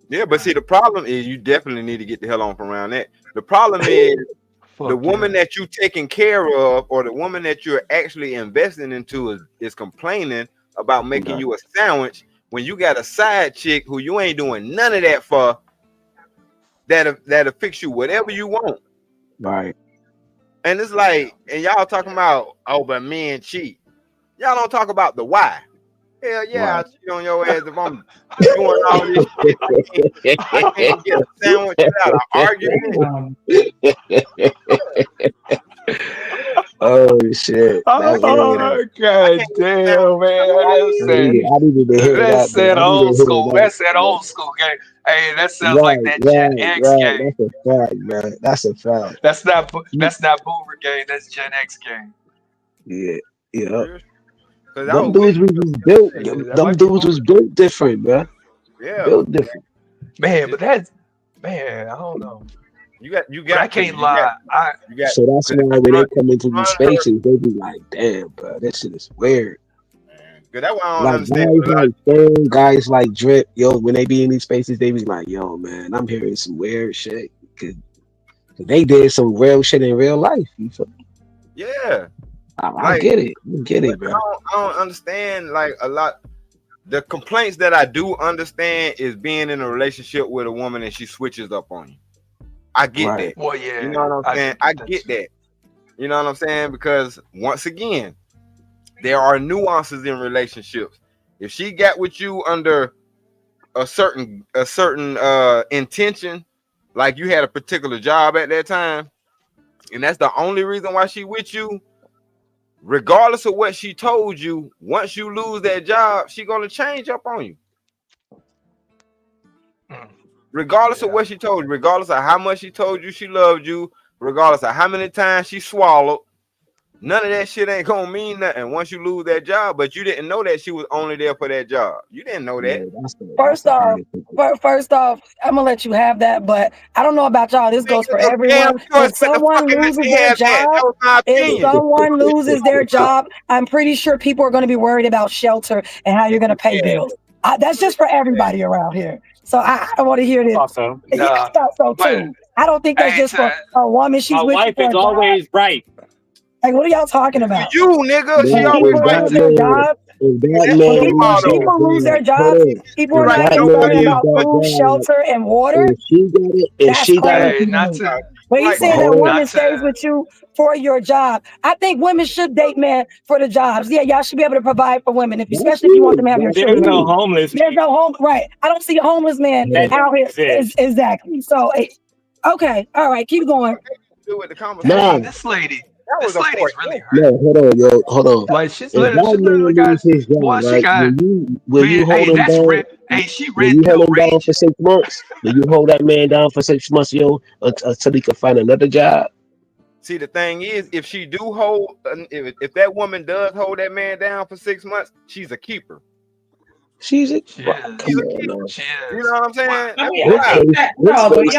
Yeah, but see, the problem is you definitely need to get the hell on from around that. The problem is the woman that you taking care of, or the woman that you're actually investing into, is complaining about making you a sandwich when you got a side chick who you ain't doing none of that for. That'll fix you whatever you want. Right. And it's like, and y'all talking about, oh, but men cheat. Y'all don't talk about the why. Hell yeah, I'll cheat on your ass if I'm doing all this shit. I can't get a sandwich without an argument. Oh shit! Oh, god damn, man! I needed to hear That's that. that old school. That's that old school game. Hey, that sounds like that Gen X game. That's a fact, man. That's a fact. That's not Boomer game. That's Gen X game. Yeah. Them dudes was built. Them dudes was built different, man. Yeah, built different. Man, but that's I don't know. You got. But I can't lie. So that's why when they come into these spaces, they be like, "Damn, bro, that shit is weird." Cause that's why I don't Like understand. guys like Drip, yo, when they be in these spaces, they be like, "Yo, man, I'm hearing some weird shit." Cause they did some real shit in real life. You feel me? Yeah, I get it. I get it, bro. I don't understand like a lot. The complaints that I do understand is being in a relationship with a woman and she switches up on you. I get that. Well, yeah. You know what I'm saying? I get that. You know what I'm saying? Because once again, there are nuances in relationships. If she got with you under a certain intention, like you had a particular job at that time, and that's the only reason why she with you, regardless of what she told you, once you lose that job, she gonna change up on you. Regardless of what she told you, regardless of how much she told you she loved you, regardless of how many times she swallowed, none of that shit ain't gonna mean nothing once you lose that job. But you didn't know that she was only there for that job. You didn't know that. First off, I'm gonna let you have that, but I don't know about y'all. This goes for everyone. If someone loses their job, I'm pretty sure people are going to be worried about shelter and how you're going to pay bills. That's just for everybody around here. So I want to hear this. Also, I thought so too. I don't think that's just for a woman. She's my with wife you for is a job. always right. Like, what are y'all talking about? You nigga, she always right. When people lose their jobs, people are not concerned about food, shelter, and water. That's crazy. But he said that woman stays with you for your job. I think women should date men for the jobs. Yeah, y'all should be able to provide for women, especially if you want them to have your children. There's no homeless. There's no home. Right. I don't see a homeless man out here. Exactly. So, okay. All right. Keep going. Nah. This lady. This lady's really hurt. No, hold on, yo, hold on. Like she's If that literally man got. lose his job, Boy, she right, got. will you hold him down? She Will you hold him down for 6 months? Will you hold that man down for 6 months, yo, until he can find another job? See, the thing is, if she do hold, if that woman does hold that man down for 6 months, she's a keeper. She's a keeper. You know what I'm saying? I'm gonna leave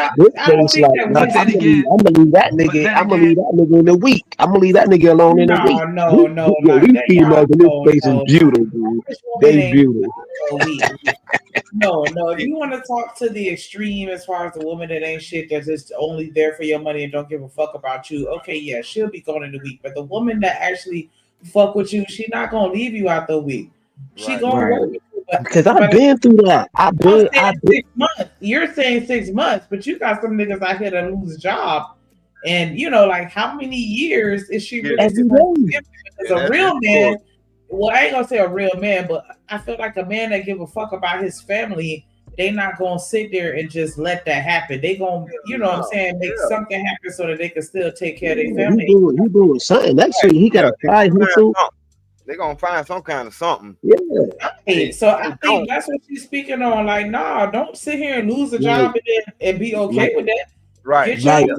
that nigga in a week. I'm gonna leave that nigga alone in a week. These females in this space is beautiful. They beautiful. No. If you want to talk to the extreme as far as the woman that ain't shit, that's just only there for your money and don't give a fuck about you, okay, yeah, she'll be going in the week. But the woman that actually fuck with you, she's not gonna leave you out the week. She gonna work with you. Because I've been through that. I've been 6 months. You're saying 6 months, but you got some niggas out here that lose a job And you know, like how many years is she really Every day. as a real man? Well, I ain't gonna say a real man, but I feel like a man that give a fuck about his family, they not gonna sit there and just let that happen. They gonna, you know what I'm saying, make something happen so that they can still take care of their family. He doing something. That shit, he got a side hustle. They're gonna find some kind of something. Yeah. Hey, so I think that's what she's speaking on. Like, nah, don't sit here and lose a job and be okay with that. Right. Shanika,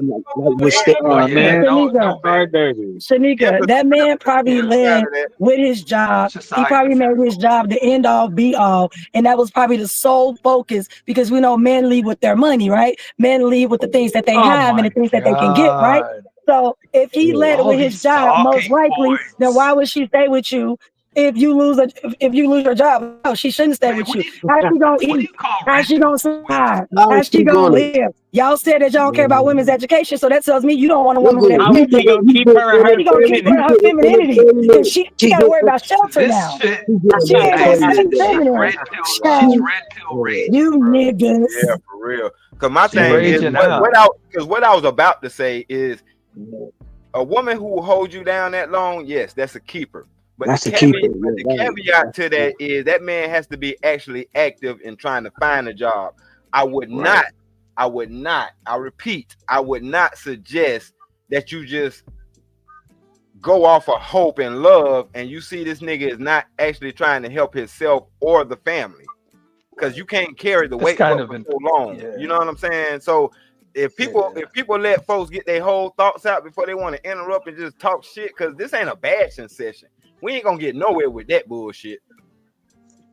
that man probably led with his job. He probably made his job the end all be all. And that was probably the sole focus because we know men lead with their money, right? Men lead with the things that they have and the things that they can get, right? So if he led with his job, most likely, then why would she stay with you? If you lose your job, no, she shouldn't stay with you. How's she gonna eat? How's she gonna survive? How's she gonna live? Y'all said that y'all don't care about women's education, so that tells me you don't want a woman with education. She gonna keep her her femininity. She gotta worry about shelter now. She ain't gonna stay feminine. You niggas. Yeah, for real. Because my thing is, what I was about to say is, a woman who will hold you down that long, yes, that's a keeper. But the caveat to that is that man has to be actually active in trying to find a job. I repeat, I would not suggest that you just go off of hope and love and you see this nigga is not actually trying to help himself or the family. Because you can't carry the weight for so long. Yeah. You know what I'm saying? So if people let folks get their whole thoughts out before they want to interrupt and just talk shit, because this ain't a bashing session. We ain't gonna get nowhere with that bullshit.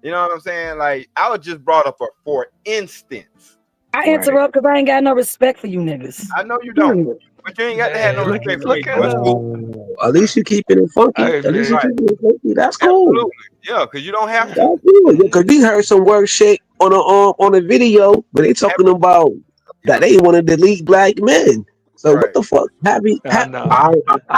You know what I'm saying? Like, I was just brought up for instance. I interrupt because I ain't got no respect for you niggas. I know you don't, but you ain't got to have no respect for me. That's cool. At least you keeping it funky. At least you keeping it funky. That's cool. Absolutely. Yeah, because you don't have to. That's cool. Because we heard some work shit on a video, but they talking about that they want to delete black men. So what the fuck? I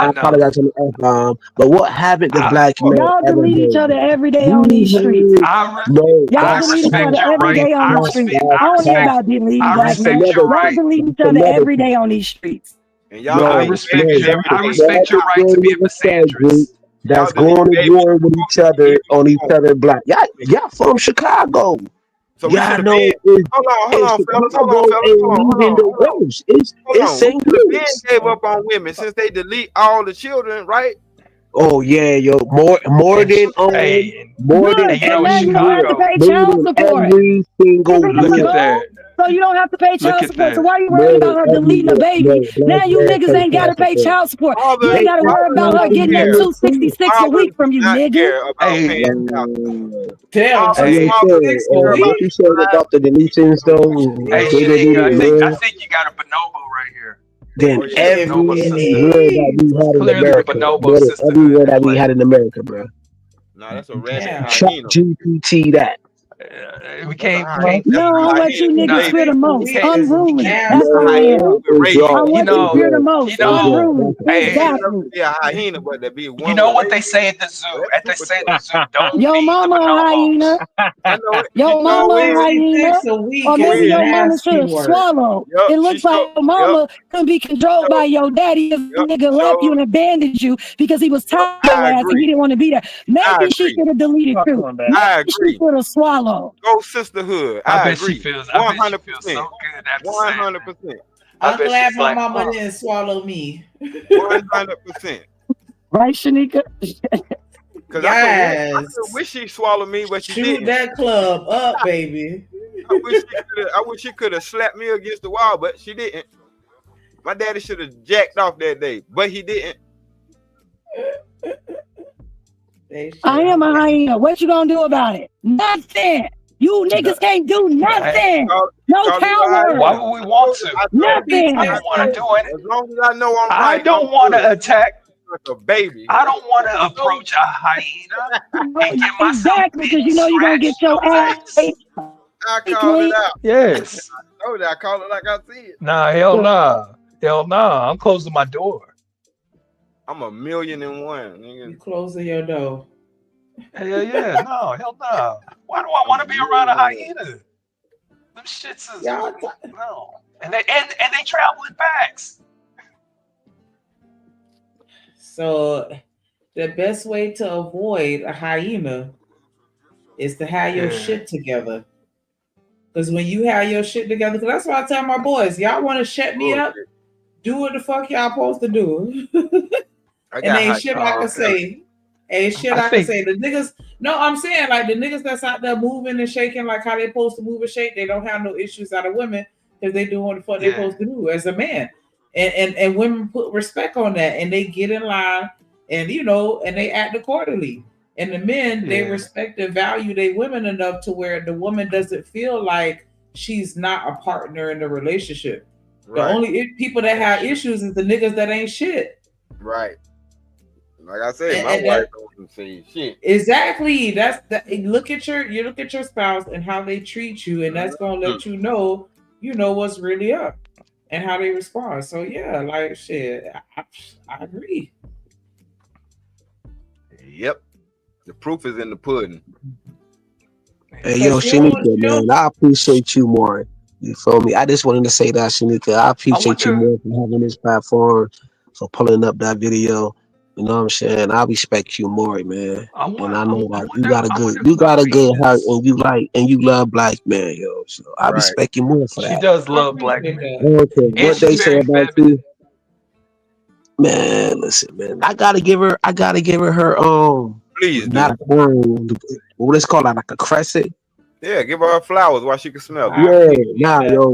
apologize on the F-bomb, but what happened to black men? Y'all delete each other every day on these streets. Y'all delete each other every day on the streets. I don't hear about deleting black men. Y'all delete each other every day on these streets. And y'all, I respect your right to be a misandrist. That's going to war with each other on each other black. Y'all from Chicago. So y'all know hold on, fellas. It's St. Louis. Men gave up on women since they delete all the children, right? Oh yeah, yo, more than Chicago. Every single look at that. So you don't have to pay child support. So why are you worried about her deleting a baby? Now you niggas ain't gotta pay child support. You ain't gotta worry about her getting that $266 a week from you, nigga. Damn, you said about the deletions though. I think you got a bonobo right here. Then everywhere that we had in America, bro. No, that's a red GPT that. We can't. No, I want you niggas fear the most. Unruly. That's what I am. I want you fear the most. Unruly. Exactly. Yeah, hyena, but that be one. You know what they say at the zoo? Don't Yo mama a hyena. Yo mama a hyena. Or maybe your mama should have swallowed. It looks like your mama couldn't be controlled by your daddy if the nigga left you and abandoned you because he was tired of ass and he didn't want to be there. Maybe she should have deleted too. I agree. She should have swallowed. Go sisterhood. I bet agree. she feels 100%. So good after 100%. I'm glad my mama didn't swallow me. 100%. Right, Shanika? Because I wish she swallowed me, but she didn't. Shoot that club up, baby. I wish she could have slapped me against the wall, but she didn't. My daddy should have jacked off that day, but he didn't. I am a hyena. What you gonna do about it? Nothing. You niggas can't do nothing. No power. Why would we want to? Nothing. I don't want to do it. As long as I know I'm I right, don't want to attack. Like a baby. I don't want to approach a hyena and get myself exactly, because you know you're gonna get your ass. I called it out. Yes. I called it like I see it. Nah, hell nah. Hell nah. I'm closing my door. I'm 1,000,001, nigga. You closing your door. Hell yeah. No, hell no. Why do I want to be around a hyena? Them shits is no. And they travel in packs. So the best way to avoid a hyena is to have your shit together. Because when you have your shit together, because that's what I tell my boys, y'all want to shut me up, do what the fuck y'all supposed to do. And ain't shit I can say. Ain't shit I can say. The niggas, no, I'm saying like the niggas that's out there moving and shaking like how they supposed to move and shake, they don't have no issues out of women because they do what the fuck they supposed to do as a man. And women put respect on that and they get in line and and they act accordingly. And the men, they respect and value their women enough to where the woman doesn't feel like she's not a partner in the relationship. Right. The only people that have issues is the niggas that ain't shit. Right. Like I said, my wife don't say shit. Exactly. That's that. You look at your spouse and how they treat you, and that's gonna let you know what's really up and how they respond. So yeah, like shit, I agree. Yep. The proof is in the pudding. Hey, yo, Shanika, man, I appreciate you more. You feel me? I just wanted to say that, Shanika. I appreciate you more for having this platform, for pulling up that video. You know what I'm saying? I respect you more, man. And I know that you got a good heart, and you love black men, yo. So I respect you more for that. She does love black men. Okay, what they say about you, man? Listen, man, I gotta give her her Please, not a crown. What is called like a crescent. Yeah, give her flowers while she can smell them. Yeah,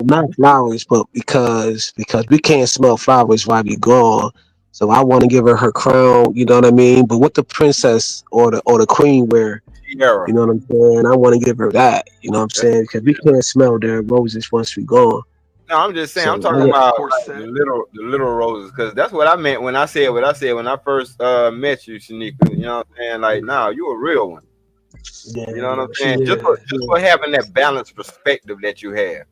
not flowers, but because we can't smell flowers while we gone. So I want to give her crown, you know what I mean? But what the princess or the queen wear, you know what I'm saying? I want to give her that, you know what I'm saying? Because we can't smell their roses once we gone. No, I'm just saying, I'm talking about like, the little roses, because that's what I meant when I said what I said when I first met you, Shanika. You know what I'm saying? Like, nah, you a real one. Yeah, you know what I'm saying? Just for having that balanced perspective that you have.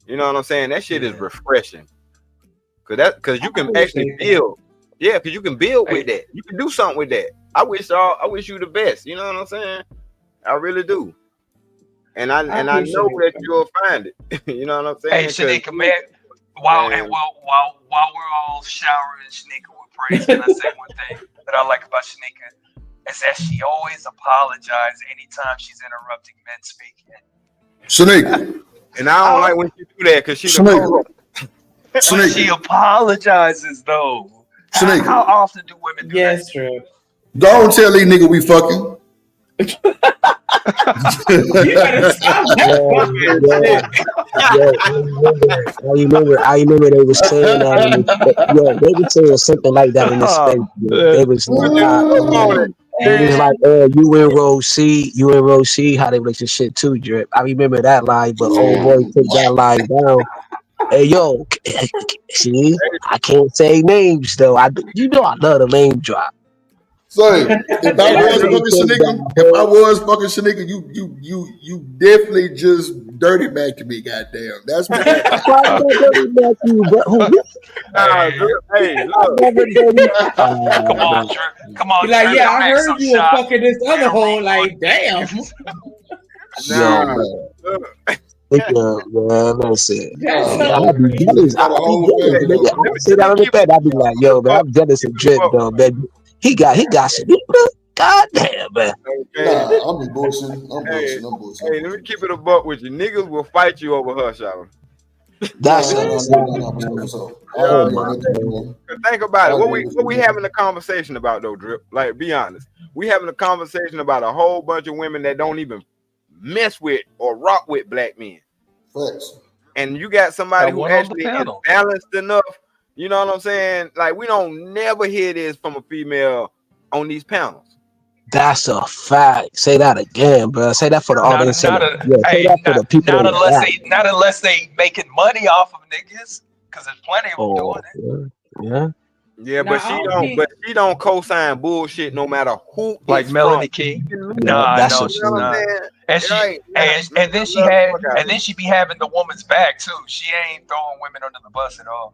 You know what I'm saying? That shit is refreshing. Because you can actually build. Yeah, because you can build with that. You can do something with that. I wish you the best. You know what I'm saying? I really do. And I know that you'll find it. You know what I'm saying? Hey, Shanika, man, while we're all showering Shanika with praise, can I say one thing that I like about Shanika is that she always apologizes anytime she's interrupting men speaking. Shanika. And I don't like when she do that because she's Shanika. She apologizes though. Shanika. How often do women do that? Yes, true. Go and tell these niggas we fucking. You better stop I remember they was saying that. They were saying something like that in the space. They was like, you and Rose C, how they relationship too, Drip. I remember that line, but old boy took that line down. Hey, yo, see, I can't say names though. I love the name drop. So if I was fucking Shanika, you definitely just dirty back to me, goddamn. That's what hey, look. Come on, like, yeah, I heard you were fucking this other hole. Like, damn. That's it. I'll be jealous. I sit down on the bed. I'll be like, yo, man, I'm jealous of Drip, though, man. He got Shanika. God damn, man. Nah, I'm bullshitting. Hey, let me keep it a buck with you. Niggas will fight you over her, shower. That's Think about it. What we having a conversation about though, Drip? Like, be honest. We having a conversation about a whole bunch of women that don't even mess with or rock with black men. Facts. And you got somebody who actually is balanced enough. You know what I'm saying? Like, we don't never hear this from a female on these panels. That's a fact. Say that again, bro. Say that for the audience. Say that for the people. Not unless they making money off of niggas, because there's plenty of them doing it. Yeah, but she don't co-sign bullshit no matter who. Like Melanie King. No, she's not. And then she be having the woman's back too. She ain't throwing women under the bus at all.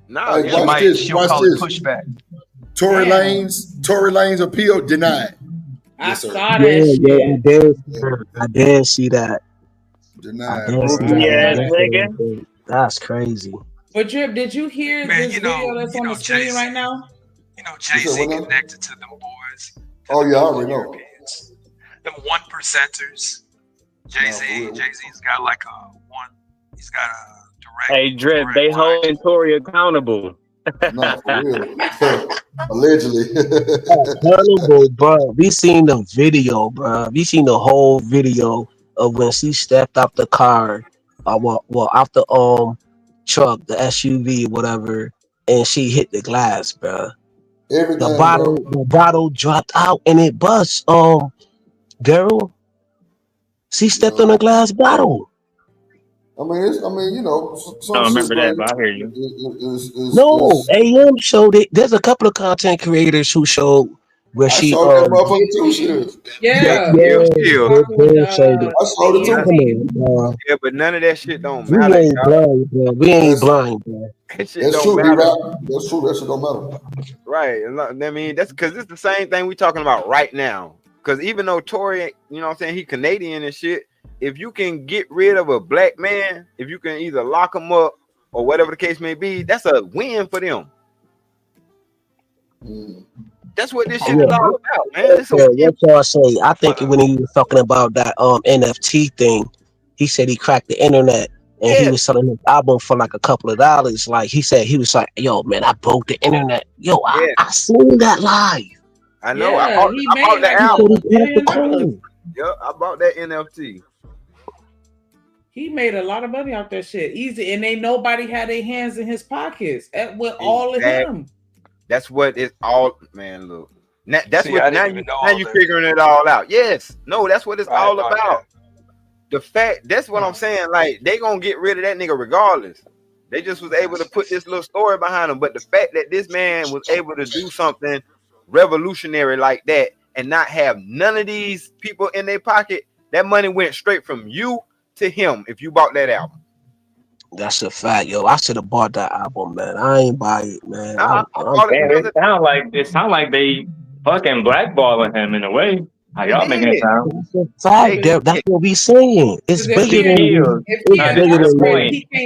No, she'll call it pushback. Tory Lanez appeal denied. I saw that. I did see that. Denied. That's crazy. But Drip, did you hear this video that's on the screen right now? You know, Jay-Z connected to them boys. Oh yeah, I already know. Them 1%ers. Jay-Z's got like he's got a direct. Hey, Drip, they holding Tory accountable. No, for real. Allegedly. Accountable, bro. We seen the video, bro. We seen the whole video of when she stepped out the car, out the truck, the SUV, whatever, and she hit the glass, bro. Everything, the bottle dropped out and it bust. Daryl, she stepped on a glass bottle. I mean, you know. I don't remember that, but I hear you. AM showed it. There's a couple of content creators who showed where she. I saw that motherfucker too. Shit. Yeah. I saw it too. Yeah, but none of that shit don't We matter. ain't blind, bro. We ain't blind, bro. That shit That's don't true, matter. That's true. That shit don't matter. Right. I mean, that's because it's the same thing we talking about right now. Because even though Tory, you know what I'm saying, he Canadian and shit, if you can get rid of a black man, if you can either lock him up or whatever the case may be, that's a win for them. That's what this shit is all about, man. What y'all say? I think when he was talking about that NFT thing, he said he cracked the internet and he was selling his album for like a couple of dollars. Like he said, he was like, "Yo, man, I broke the internet. Yo, I seen that live. I know. Yeah, I bought the album. Yeah, I bought that NFT. He made a lot of money off that shit. Easy. And ain't nobody had their hands in his pockets. That was all of him. That's what it's all, man. Look. That's See, what now you figuring it all out. Yes. No, that's what it's all about. The fact, that's what I'm saying. Like, they gonna get rid of that nigga regardless. They just was able to put this little story behind him. But the fact that this man was able to do something revolutionary like that and not have none of these people in their pocket, that money went straight from you to him if you bought that album. That's a fact, yo. I should have bought that album, man. I ain't buy it, man. It sound like they fucking blackballing him in a way. How y'all making it sound? Fact, that's what we saying. It's bigger than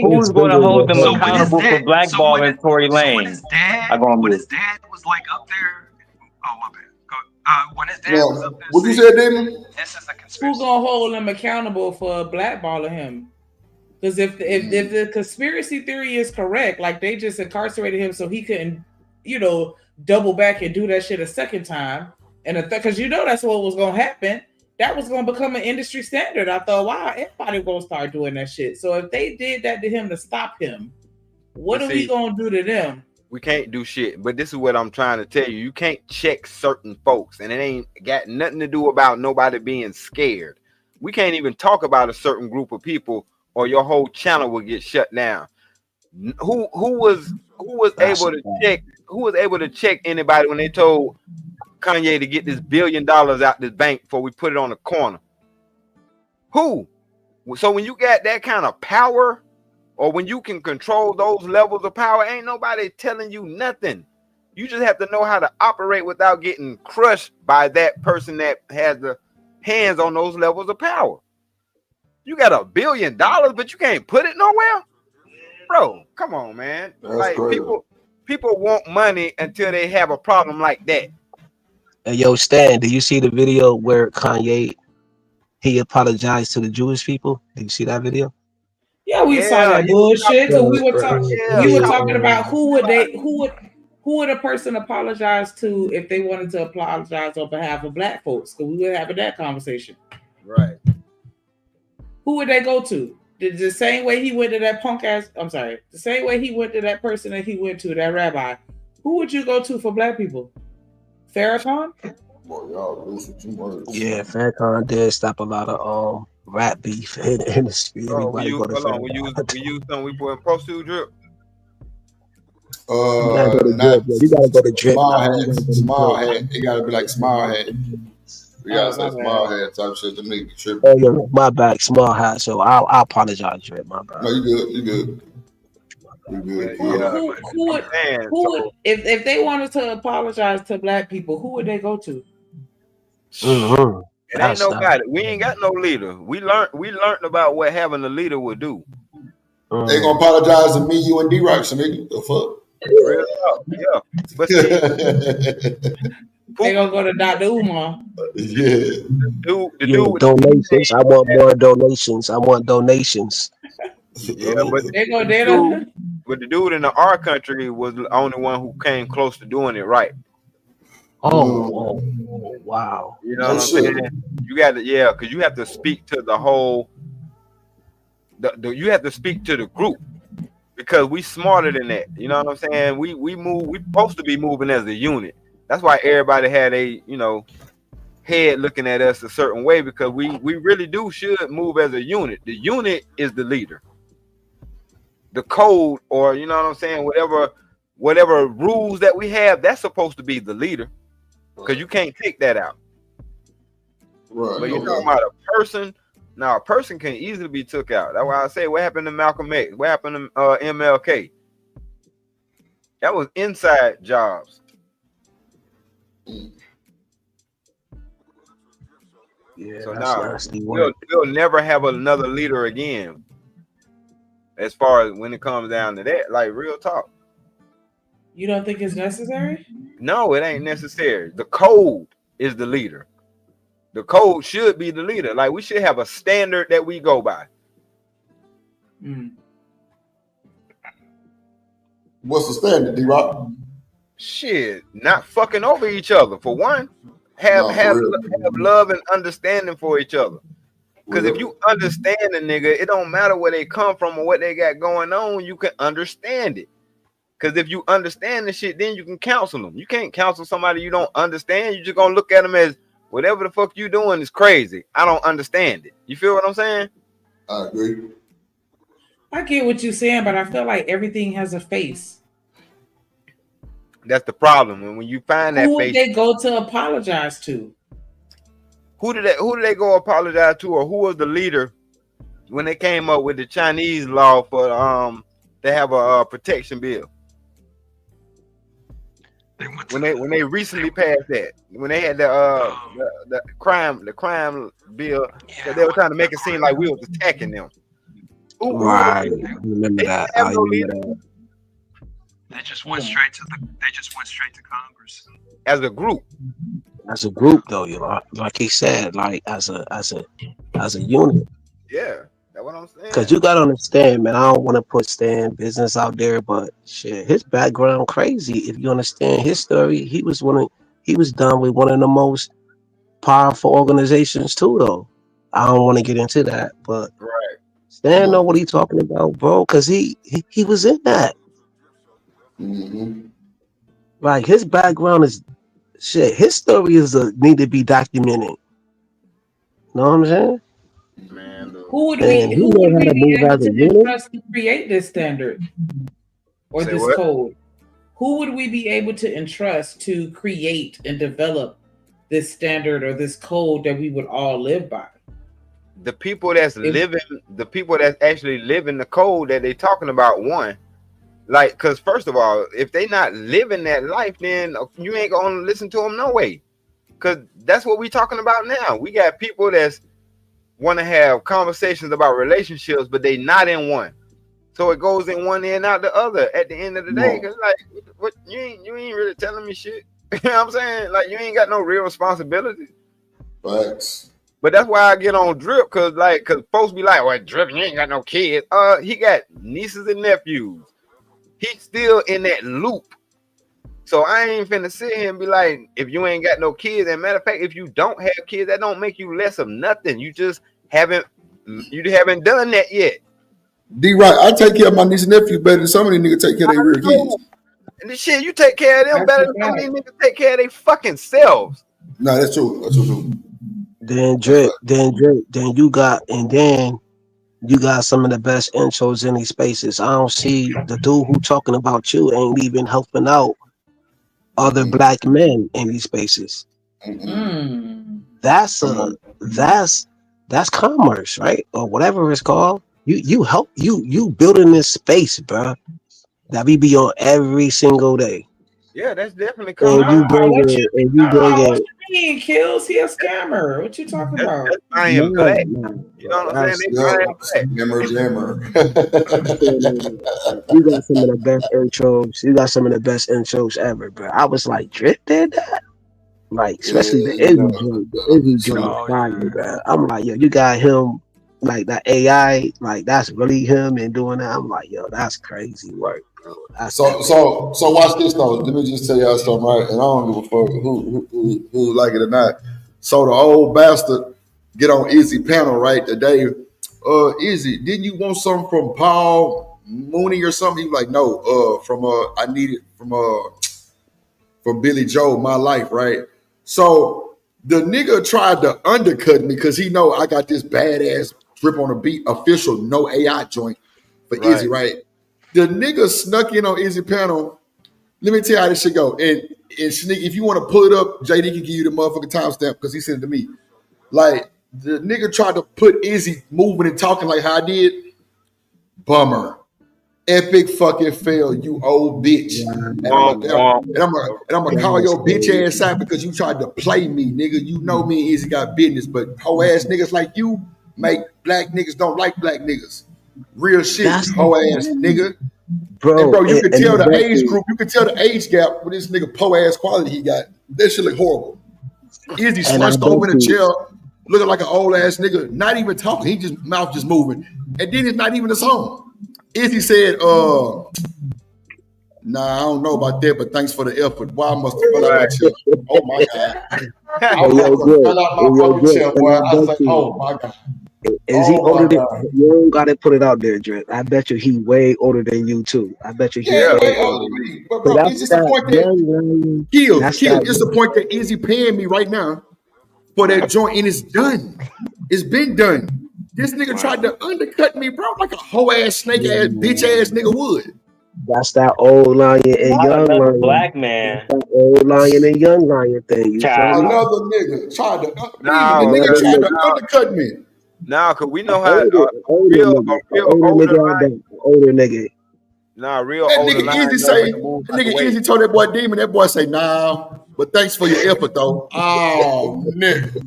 Who's going to hold them accountable for blackballing Tory Lanez? When his dad was like up there, oh my bad. When his dad was up there, what you said, Damon? This is a conspiracy. Who's gonna hold him accountable for blackballing him? Because if the conspiracy theory is correct, like they just incarcerated him so he couldn't, you know, double back and do that shit a second time, and because you know that's what was gonna happen. That was gonna become an industry standard. I thought, wow, everybody gonna start doing that shit. So if they did that to him to stop him, what are we gonna do to them? We can't do shit. But this is what I'm trying to tell you. You can't check certain folks, and it ain't got nothing to do about nobody being scared. We can't even talk about a certain group of people, or your whole channel will get shut down. Who was able to check anybody when they told Kanye to get this $1 billion out this bank before we put it on the corner? Who? So when you got that kind of power, or when you can control those levels of power, ain't nobody telling you nothing. You just have to know how to operate without getting crushed by that person that has the hands on those levels of power. You got $1 billion, but you can't put it nowhere, bro. Come on, man. That's like crazy. people want money until they have a problem like that. Hey, yo, Stan, did you see the video where Kanye he apologized to the Jewish people? Did you see that video? Yeah, we saw that bullshit. Because we were talking about who would a person apologize to if they wanted to apologize on behalf of black folks? Because we were having that conversation. Right. Who would they go to? The same way he went to that the same way he went to that person that he went to, that rabbi. Who would you go to for black people? Farrakhan? Yeah, Farrakhan did stop a lot of rap beef in the street. We use something we put in post to Drip. You gotta go to Drip. Small hat. It gotta be like small hat. We gotta say small hat type shit to make it trip. Oh yeah, my bad, small hat. So I'll apologize, Drip. My bad. No, you good. Who would if they wanted to apologize to black people, who would they go to? Mm-hmm. It ain't nobody. We ain't got no leader. We learned about what having a leader would do. They gonna apologize to me, you, and D-Rock, nigga. The fuck? Real talk, yeah. But see, they gonna go to Dr. Umar. Yeah. The dude Yo, with the donations. I want more donations. I want donations. yeah, but They go the there. dude, but the dude in our country was the only one who came close to doing it right. Oh, wow. You know what I'm saying? You got to, yeah, because you have to speak to the whole. You have to speak to the group because we smarter than that. You know what I'm saying? We move. We supposed to be moving as a unit. That's why everybody had a head looking at us a certain way because we really should move as a unit. The unit is the leader. The code, or you know what I'm saying, whatever rules that we have, that's supposed to be the leader. Because you can't take that out. Right. But you're talking about a person. Now, a person can easily be took out. That's why I say, what happened to Malcolm X? What happened to MLK? That was inside jobs. Yeah. So now we'll never have another leader again. As far as when it comes down to that, like real talk. You don't think it's necessary? No, it ain't necessary. The code is the leader. The code should be the leader. Like we should have a standard that we go by. What's the standard, D-Rock? Shit, not fucking over each other. For one, have love and understanding for each other. Because if you understand a nigga, it don't matter where they come from or what they got going on. You can understand it. Because if you understand the shit, then you can counsel them. You can't counsel somebody you don't understand. You're just going to look at them as whatever the fuck you doing is crazy. I don't understand it. You feel what I'm saying? I agree. I get what you're saying, but I feel like everything has a face. That's the problem. And when you find that Who face, would they go to apologize to? Who did they go apologize to, or who was the leader when they came up with the Chinese law for to have a protection bill? When they recently passed that, when they had the crime bill, that they were trying to make it seem like we was attacking them. Right, I remember that. They just went straight to Congress as a group. As a group, though, like he said, like as a unit. Yeah, that's what I'm saying. Because you gotta understand, man. I don't want to put Stan business out there, but shit, his background crazy. If you understand his story, he was done with one of the most powerful organizations too, though. I don't want to get into that, but right. Stan know what he talking about, bro, because he was in that. Mm-hmm. Like his background is shit. His story need to be documented. You know what I'm saying? Who would we be able to entrust to create this standard or this code? Who would we be able to entrust to create and develop this standard or this code that we would all live by? The people that's actually living the code that they talking about, one. Like, because first of all, if they not living that life, then you ain't gonna listen to them no way. Because that's what we talking about now. We got people that's want to have conversations about relationships, but they not in one. So it goes in one ear and out the other at the end of the day. Because like, what you ain't really telling me shit. You know what I'm saying? Like, you ain't got no real responsibility. Facts. But that's why I get on Drip, cause folks be like, well, Drip, you ain't got no kids. He got nieces and nephews. He's still in that loop. So I ain't finna sit here and be like, if you ain't got no kids, and matter of fact, if you don't have kids, that don't make you less of nothing. You just haven't done that yet. D-Right, I take care of my niece and nephew better than some of these niggas take care of their real kids. And this shit, you take care of them better than some of these niggas take care of their fucking selves. No, that's true. That's true. Then Drake, you got some of the best intros in these spaces. I don't see the dude who talking about you ain't even helping out other black men in these spaces. That's commerce, right? Or whatever it's called. You building this space, bro, that we be on every single day. Yeah, that's definitely And coming. you bring it. Kills, he a scammer. What you talking about? That's buying black. You know what I'm That's saying? They buying black. Jammer. You got some of the best intros. You got some of the best intros ever, bro. I was like, Drip did that? Like, especially the Izzy joint. The Izzy joint is fire, bro. I'm like, yo, you got him, like, that AI, like, that's really him and doing that. I'm like, yo, that's crazy work, bro. So watch this though. Let me just tell y'all something, right? And I don't give a fuck who like it or not. So the old bastard get on Izzy panel, right? Today, Izzy, didn't you want something from Paul Mooney or something? He was like, no, I need it from Billy Joel, My Life, right? So the nigga tried to undercut me because he know I got this badass Drip on the Beat official no AI joint for Izzy, right? The nigga snuck in on Izzy panel. Let me tell you how this shit go. And Sneak, if you want to pull it up, JD can give you the motherfucking timestamp because he sent it to me. Like, the nigga tried to put Izzy moving and talking like how I did. Bummer. Epic fucking fail, you old bitch. And I'm gonna call your bitch ass out because you tried to play me, nigga. You know me and Izzy got business, but hoe ass niggas like you make black niggas don't like black niggas. Real shit, hoe ass nigga. Bro, you can tell the age group, you can tell the age gap with this nigga po ass quality he got. That shit look horrible. Izzy slunched over in a chair, looking like an old ass nigga, not even talking. He just mouth just moving, and then it's not even a song. Izzy said, nah, I don't know about that, but thanks for the effort. Why I must have fell out my chair. Oh my God. I fell out my fucking chair, boy. I was like, oh my God. Is he older than you? Don't gotta put it out there, Drip. I bet you he way older than you too. I bet you he way older than me. But bro, it's just the point that it's the point that Izzy paying me right now for that joint, and it's done. It's been done. This nigga tried to undercut me, bro, like a hoe ass, snake ass, bitch ass nigga would. That's that old lion and young lion. Black man. That old lion and young lion thing. Another nigga tried to undercut me. Nah, cause we know how older nigga. Nah, real that older nigga Izzy say, that nigga Izzy told that boy Demon, that boy say, nah, but thanks for your effort though. Oh nigga.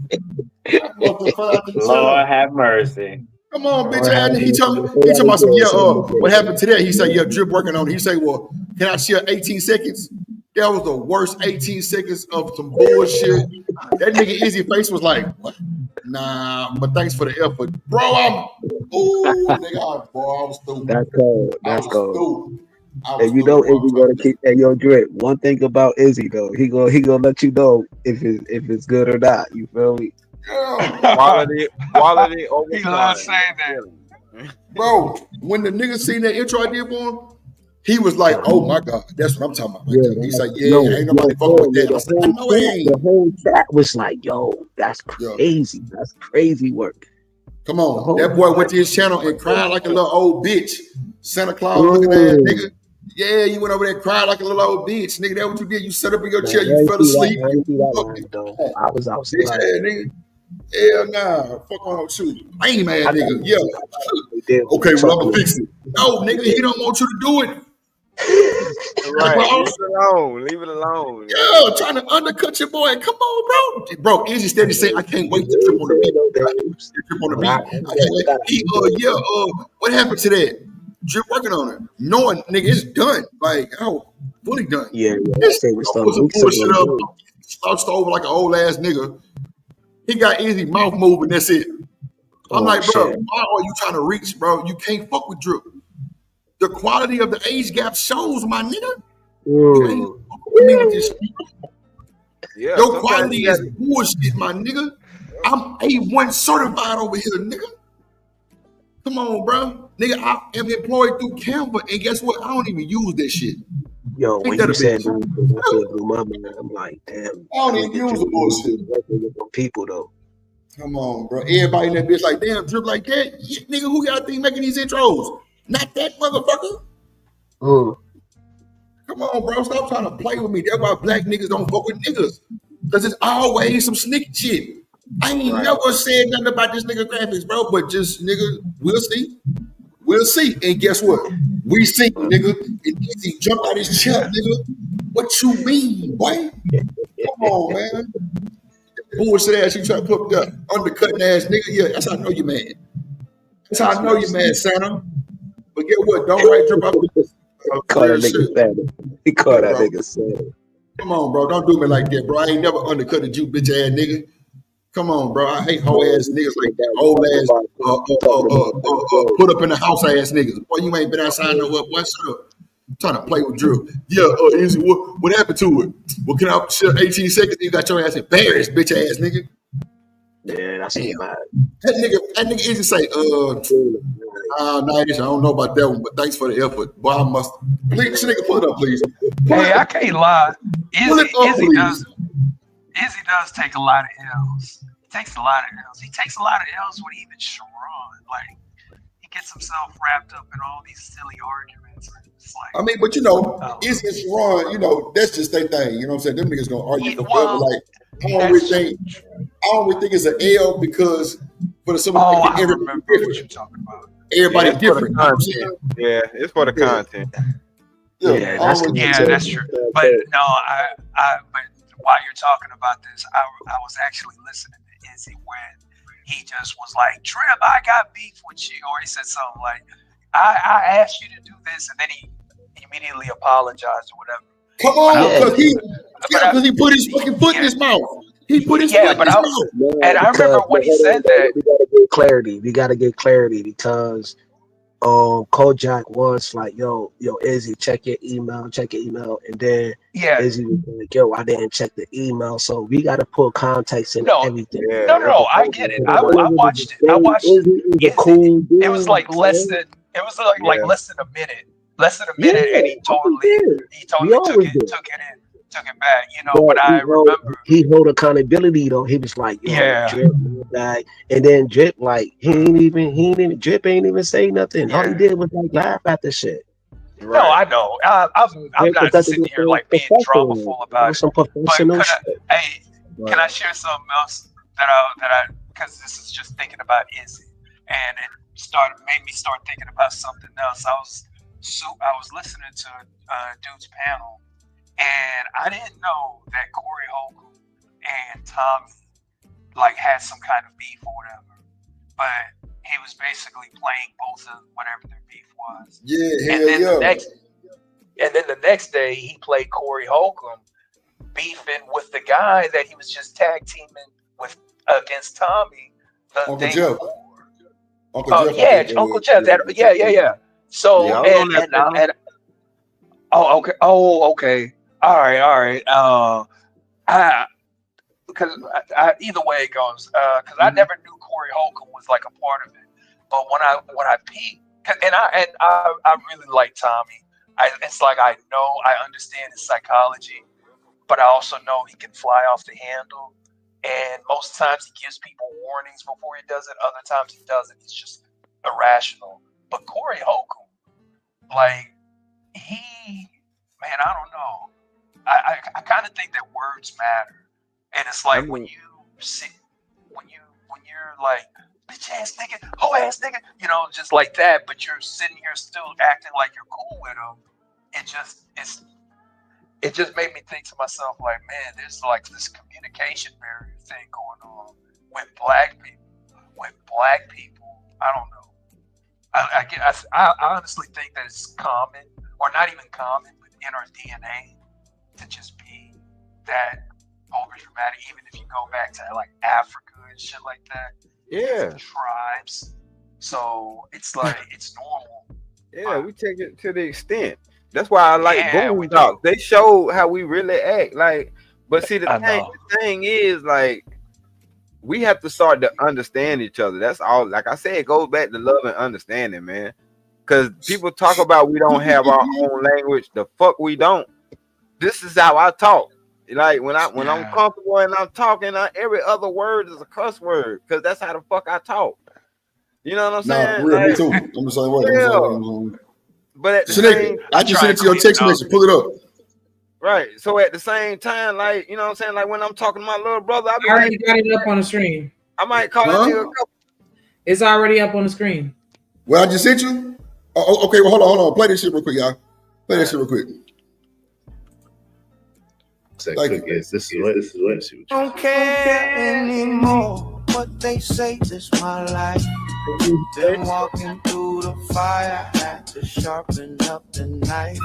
Lord have mercy. Come on, bitch. He told me some, what happened today? He said, yeah, Drip working on it. He said, well, can I share 18 seconds? That was the worst 18 seconds of some bullshit. That nigga Izzy face was like, what? Nah, but thanks for the effort. Bro, nigga, I was stupid. That's cold. And you know Izzy gonna keep your Drip. One thing about Izzy though, he gonna let you know if it's good or not. You feel me? Quality over He loves saying that. Bro, when the nigga seen that intro I did for him, he was like, oh my God, that's what I'm talking about. Right? He's like, ain't nobody fucking with that. I was like, I know it ain't. The whole chat was like, yo, that's crazy. Yeah. That's crazy work. Come on. That boy went to his channel and cried like a little old bitch. Santa Claus looking at nigga. Yeah, you went over there and cried like a little old bitch. Nigga, that's what you did. You sat up in your chair, you fell asleep. I was outside. Nigga. Hell nah. Fuck on shoot. Lame ass nigga. Yeah. Okay, well, I'm gonna fix it. No, nigga, he don't want you to do it. Right. Leave it alone. Yeah, trying to undercut your boy. Come on, bro. Bro, Izzy steady saying, I can't wait to trip on the beat. I can't wait. What happened to that? Drip working on it. Knowing, nigga, it's done. Like, fully done. Yeah. Put some bullshit up. Slouched over like an old ass nigga. He got Izzy mouth moving. That's it. I'm like, bro, why are you trying to reach, bro? You can't fuck with Drip. The quality of the age gap shows, my nigga. You ain't with this shit. Your quality is bullshit, my nigga. I'm A1 certified over here, nigga. Come on, bro. Nigga, I am employed through Canva, and guess what? I don't even use that shit. Yo, when you said blew my mind, I'm like, damn. I don't even use the bullshit. People though. Come on, bro. Everybody in that bitch like, damn, Drip like that. Nigga, who y'all think making these intros? Not that motherfucker. Come on, bro. Stop trying to play with me. That's why black niggas don't fuck with niggas. Because it's always some sneaky shit. I ain't never said nothing about this nigga graphics, bro. But just, nigga, we'll see. We'll see. And guess what? We see, nigga. And Izzy jumped out his chair, nigga. What you mean, boy? Come on, man. Bullshit ass you try to put up, undercutting ass nigga. Yeah, that's how I know you man. That's how I know you man, Santa. But get what? Don't write drip up. Call that nigga Santa. He called that nigga Santa. Come on, bro. Don't do me like that, bro. I ain't never undercutted you, bitch ass nigga. Come on, bro. I hate hoe ass niggas like that. Old ass, put up in the house ass niggas. Boy, you ain't been outside no what? What's up? I'm trying to play with Drew. Yeah, Easy. What happened to it? What can I shit 18 seconds? You got your ass embarrassed, bitch ass nigga. Yeah, that's bad. That nigga Easy say, nice. I don't know about that one, but thanks for the effort. Boy, I must. Please, this nigga, pull it up, please. Hey, I can't lie. Izzy please. does take a lot of L's. He takes a lot of L's. He takes a lot of L's with even Sharon. Like, he gets himself wrapped up in all these silly arguments. It's like, I mean, but you know, Izzy and Sharon, you know, that's just their thing. You know what I'm saying? Them niggas gonna argue forever. Like, I don't really think it's an L because for the simple I everybody remember what you're talking about. Everybody Yeah, different. You know what I'm saying? Yeah, it's for the content. That's true. But no, but while you're talking about this, I was actually listening to Izzy when he just was like, Trip, I got beef with you, or he said something like, I asked you to do this, and then he immediately apologized or whatever. Come on, because he put his fucking foot in his mouth. He put his foot in his mouth. And I remember when he said that. We gotta get clarity. We gotta get clarity because Kojak was like, yo, Izzy, check your email, and then Izzy was like, yo, I didn't check the email, so we gotta put context in everything. No, I get it. I watched it. I watched it. It was like less than less than a minute. And he totally took it back, you know. But I remember he hold accountability though. He was like, yo, Drip, like, and then Drip, like, Drip ain't even say nothing. All he did was like laugh at the shit. No, I know. I'm not sitting here like being dramaful about it. Some professional shit. Can I share something else that I because this is just thinking about Izzy, and it made me start thinking about something else. I was listening to Dude's panel, and I didn't know that Corey Holcomb and Tommy like had some kind of beef or whatever, but he was basically playing both of whatever their beef was. And then the next day he played Corey Holcomb beefing with the guy that he was just tag teaming with against Tommy the day before. Uncle Jeff. So okay. All right. Because either way it goes, because I never knew Corey Holcomb was like a part of it, but when I peeped, and I really like Tommy. It's like I understand his psychology, but I also know he can fly off the handle. And most times he gives people warnings before he does it. Other times he doesn't. It's just irrational. But Corey Holcomb, like I don't know. I kind of think that words matter. And it's like when you're like, bitch ass nigga, hoe ass nigga, you know, just like that, but you're sitting here still acting like you're cool with them. It just made me think to myself, like, man, there's like this communication barrier thing going on with black people. I don't know. I honestly think that it's common, or not even common, but in our DNA to just be that over dramatic, even if you go back to like Africa and shit like that. Yeah. Tribes. So it's like it's normal. Yeah, we take it to the extent. That's why I like Boondocks. They show how we really act. Like, but see, the thing is, like, we have to start to understand each other. That's all. Like I said, it goes back to love and understanding, man. Because people talk about we don't have our own language. The fuck we don't. This is how I talk. Like when I'm comfortable and I'm talking, every other word is a cuss word because that's how the fuck I talk. You know what I'm saying? Real, me too. I'm the same way. But at the same, I just sent it to your text message. Pull it up. Right. So at the same time, like, you know what I'm saying? Like when I'm talking to my little brother, I already got it up on the screen. I might call that nigga a couple. It's already up on the screen. Well, I just sent you. Oh, okay. Well, hold on. Play this shit real quick, y'all. Play that shit real quick. This is what. Don't care anymore what they say. This my life. Been walking through the fire, had to sharpen up the knife.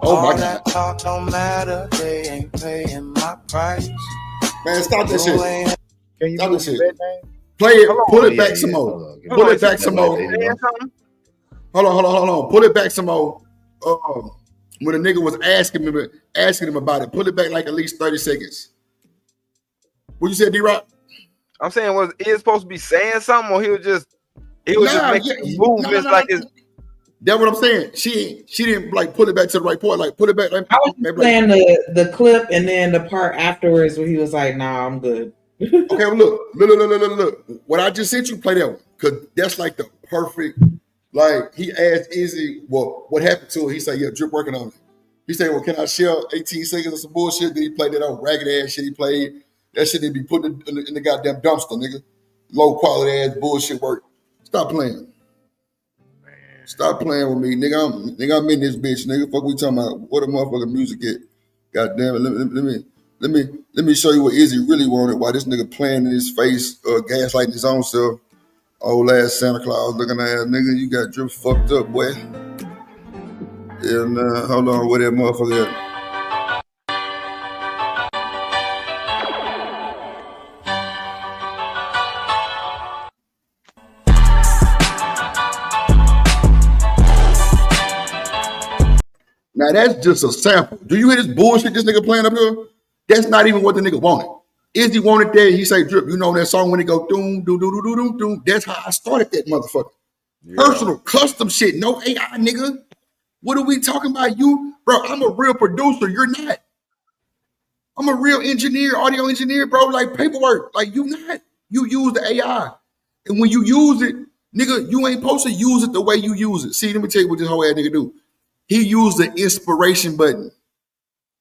All that talk don't matter. They ain't paying my price. Man, stop this shit. Can you stop this shit. name? Play it. Pull it back some more. Pull it back some more. Hold on. Pull it back some more. When a nigga was asking him about it, pull it back like at least 30 seconds. What you said, D-Rock? I'm saying, was he supposed to be saying something, or he was just making movements like his. That's what I'm saying. She didn't like pull it back to the right point. Like pull it back. Like, I was playing the clip and then the part afterwards where he was like, "Nah, I'm good." Okay, well, look. What I just sent you, play that one, because that's like the perfect. Like he asked Izzy, well, what happened to it? He said, yeah, Drip working on it. He said, well, can I share 18 seconds of some bullshit? Then he played that old ragged ass shit he played. That shit they be putting in the goddamn dumpster, nigga. Low quality ass bullshit work. Stop playing. Stop playing with me, nigga. I'm in this bitch, nigga. Fuck we talking about? What a motherfucking music at? God damn it. Let me show you what Izzy really wanted. Why this nigga playing in his face, gaslighting his own self. Old ass Santa Claus looking ass nigga. You got Drip fucked up, boy. And hold on, where that motherfucker at? Now that's just a sample. Do you hear this bullshit this nigga playing up here? That's not even what the nigga wanted. Izzy wanted that. He say, Drip, you know that song when it go doom, doom, doom, doom, doom, doom. That's how I started that motherfucker. Yeah. Personal, custom shit. No AI, nigga. What are we talking about? You, bro, I'm a real producer. You're not. I'm a real engineer, audio engineer, bro. Like paperwork. Like you not. You use the AI. And when you use it, nigga, you ain't supposed to use it the way you use it. See, let me tell you what this whole ass nigga do. He used the inspiration button,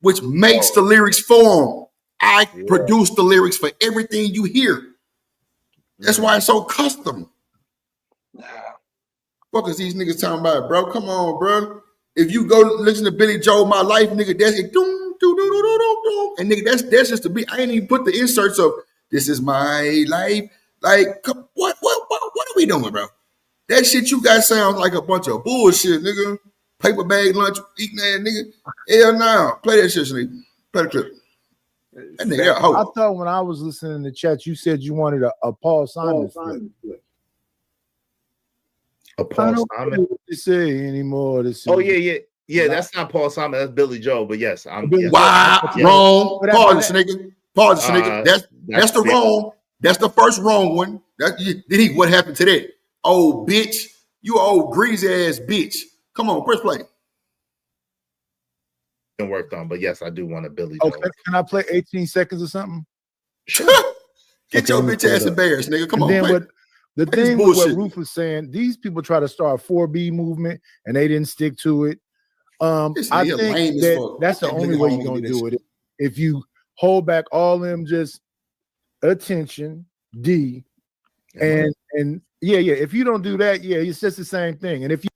which makes the lyrics form. I produce the lyrics for everything you hear. That's why it's so custom. Fuck is these niggas talking about, bro? Come on, bro. If you go listen to Billy Joel, My Life, nigga, that's it. And nigga, that's just the beat. I ain't even put the inserts of this is my life. Like, what are we doing, bro? That shit you got sounds like a bunch of bullshit, nigga. Paper bag lunch eating that nigga. Hell no. Play that shit, nigga. Play the clip. That nigga, I thought when I was listening to chat, you said you wanted a Paul Simon flip. A Paul Simon? I don't know what to say anymore. Oh, yeah. That's not Paul Simon. That's Billy Joel. But yes, I'm. Yes. Wow, wrong. Pause, nigga. Pause, nigga. That's the wrong. That's the first wrong one. What happened to that? Oh, bitch. You old greasy ass bitch. Come on, press play. Been worked on, but yes, I do want a Billy Joel. Okay, can I play 18 seconds or something? Get your bitch ass embarrassed, nigga. Come on. The thing with what Roof was saying, these people try to start a 4B movement and they didn't stick to it. I think that's the only way you're gonna do it. If you hold back all them just attention, D, and if you don't do that, it's just the same thing. And if you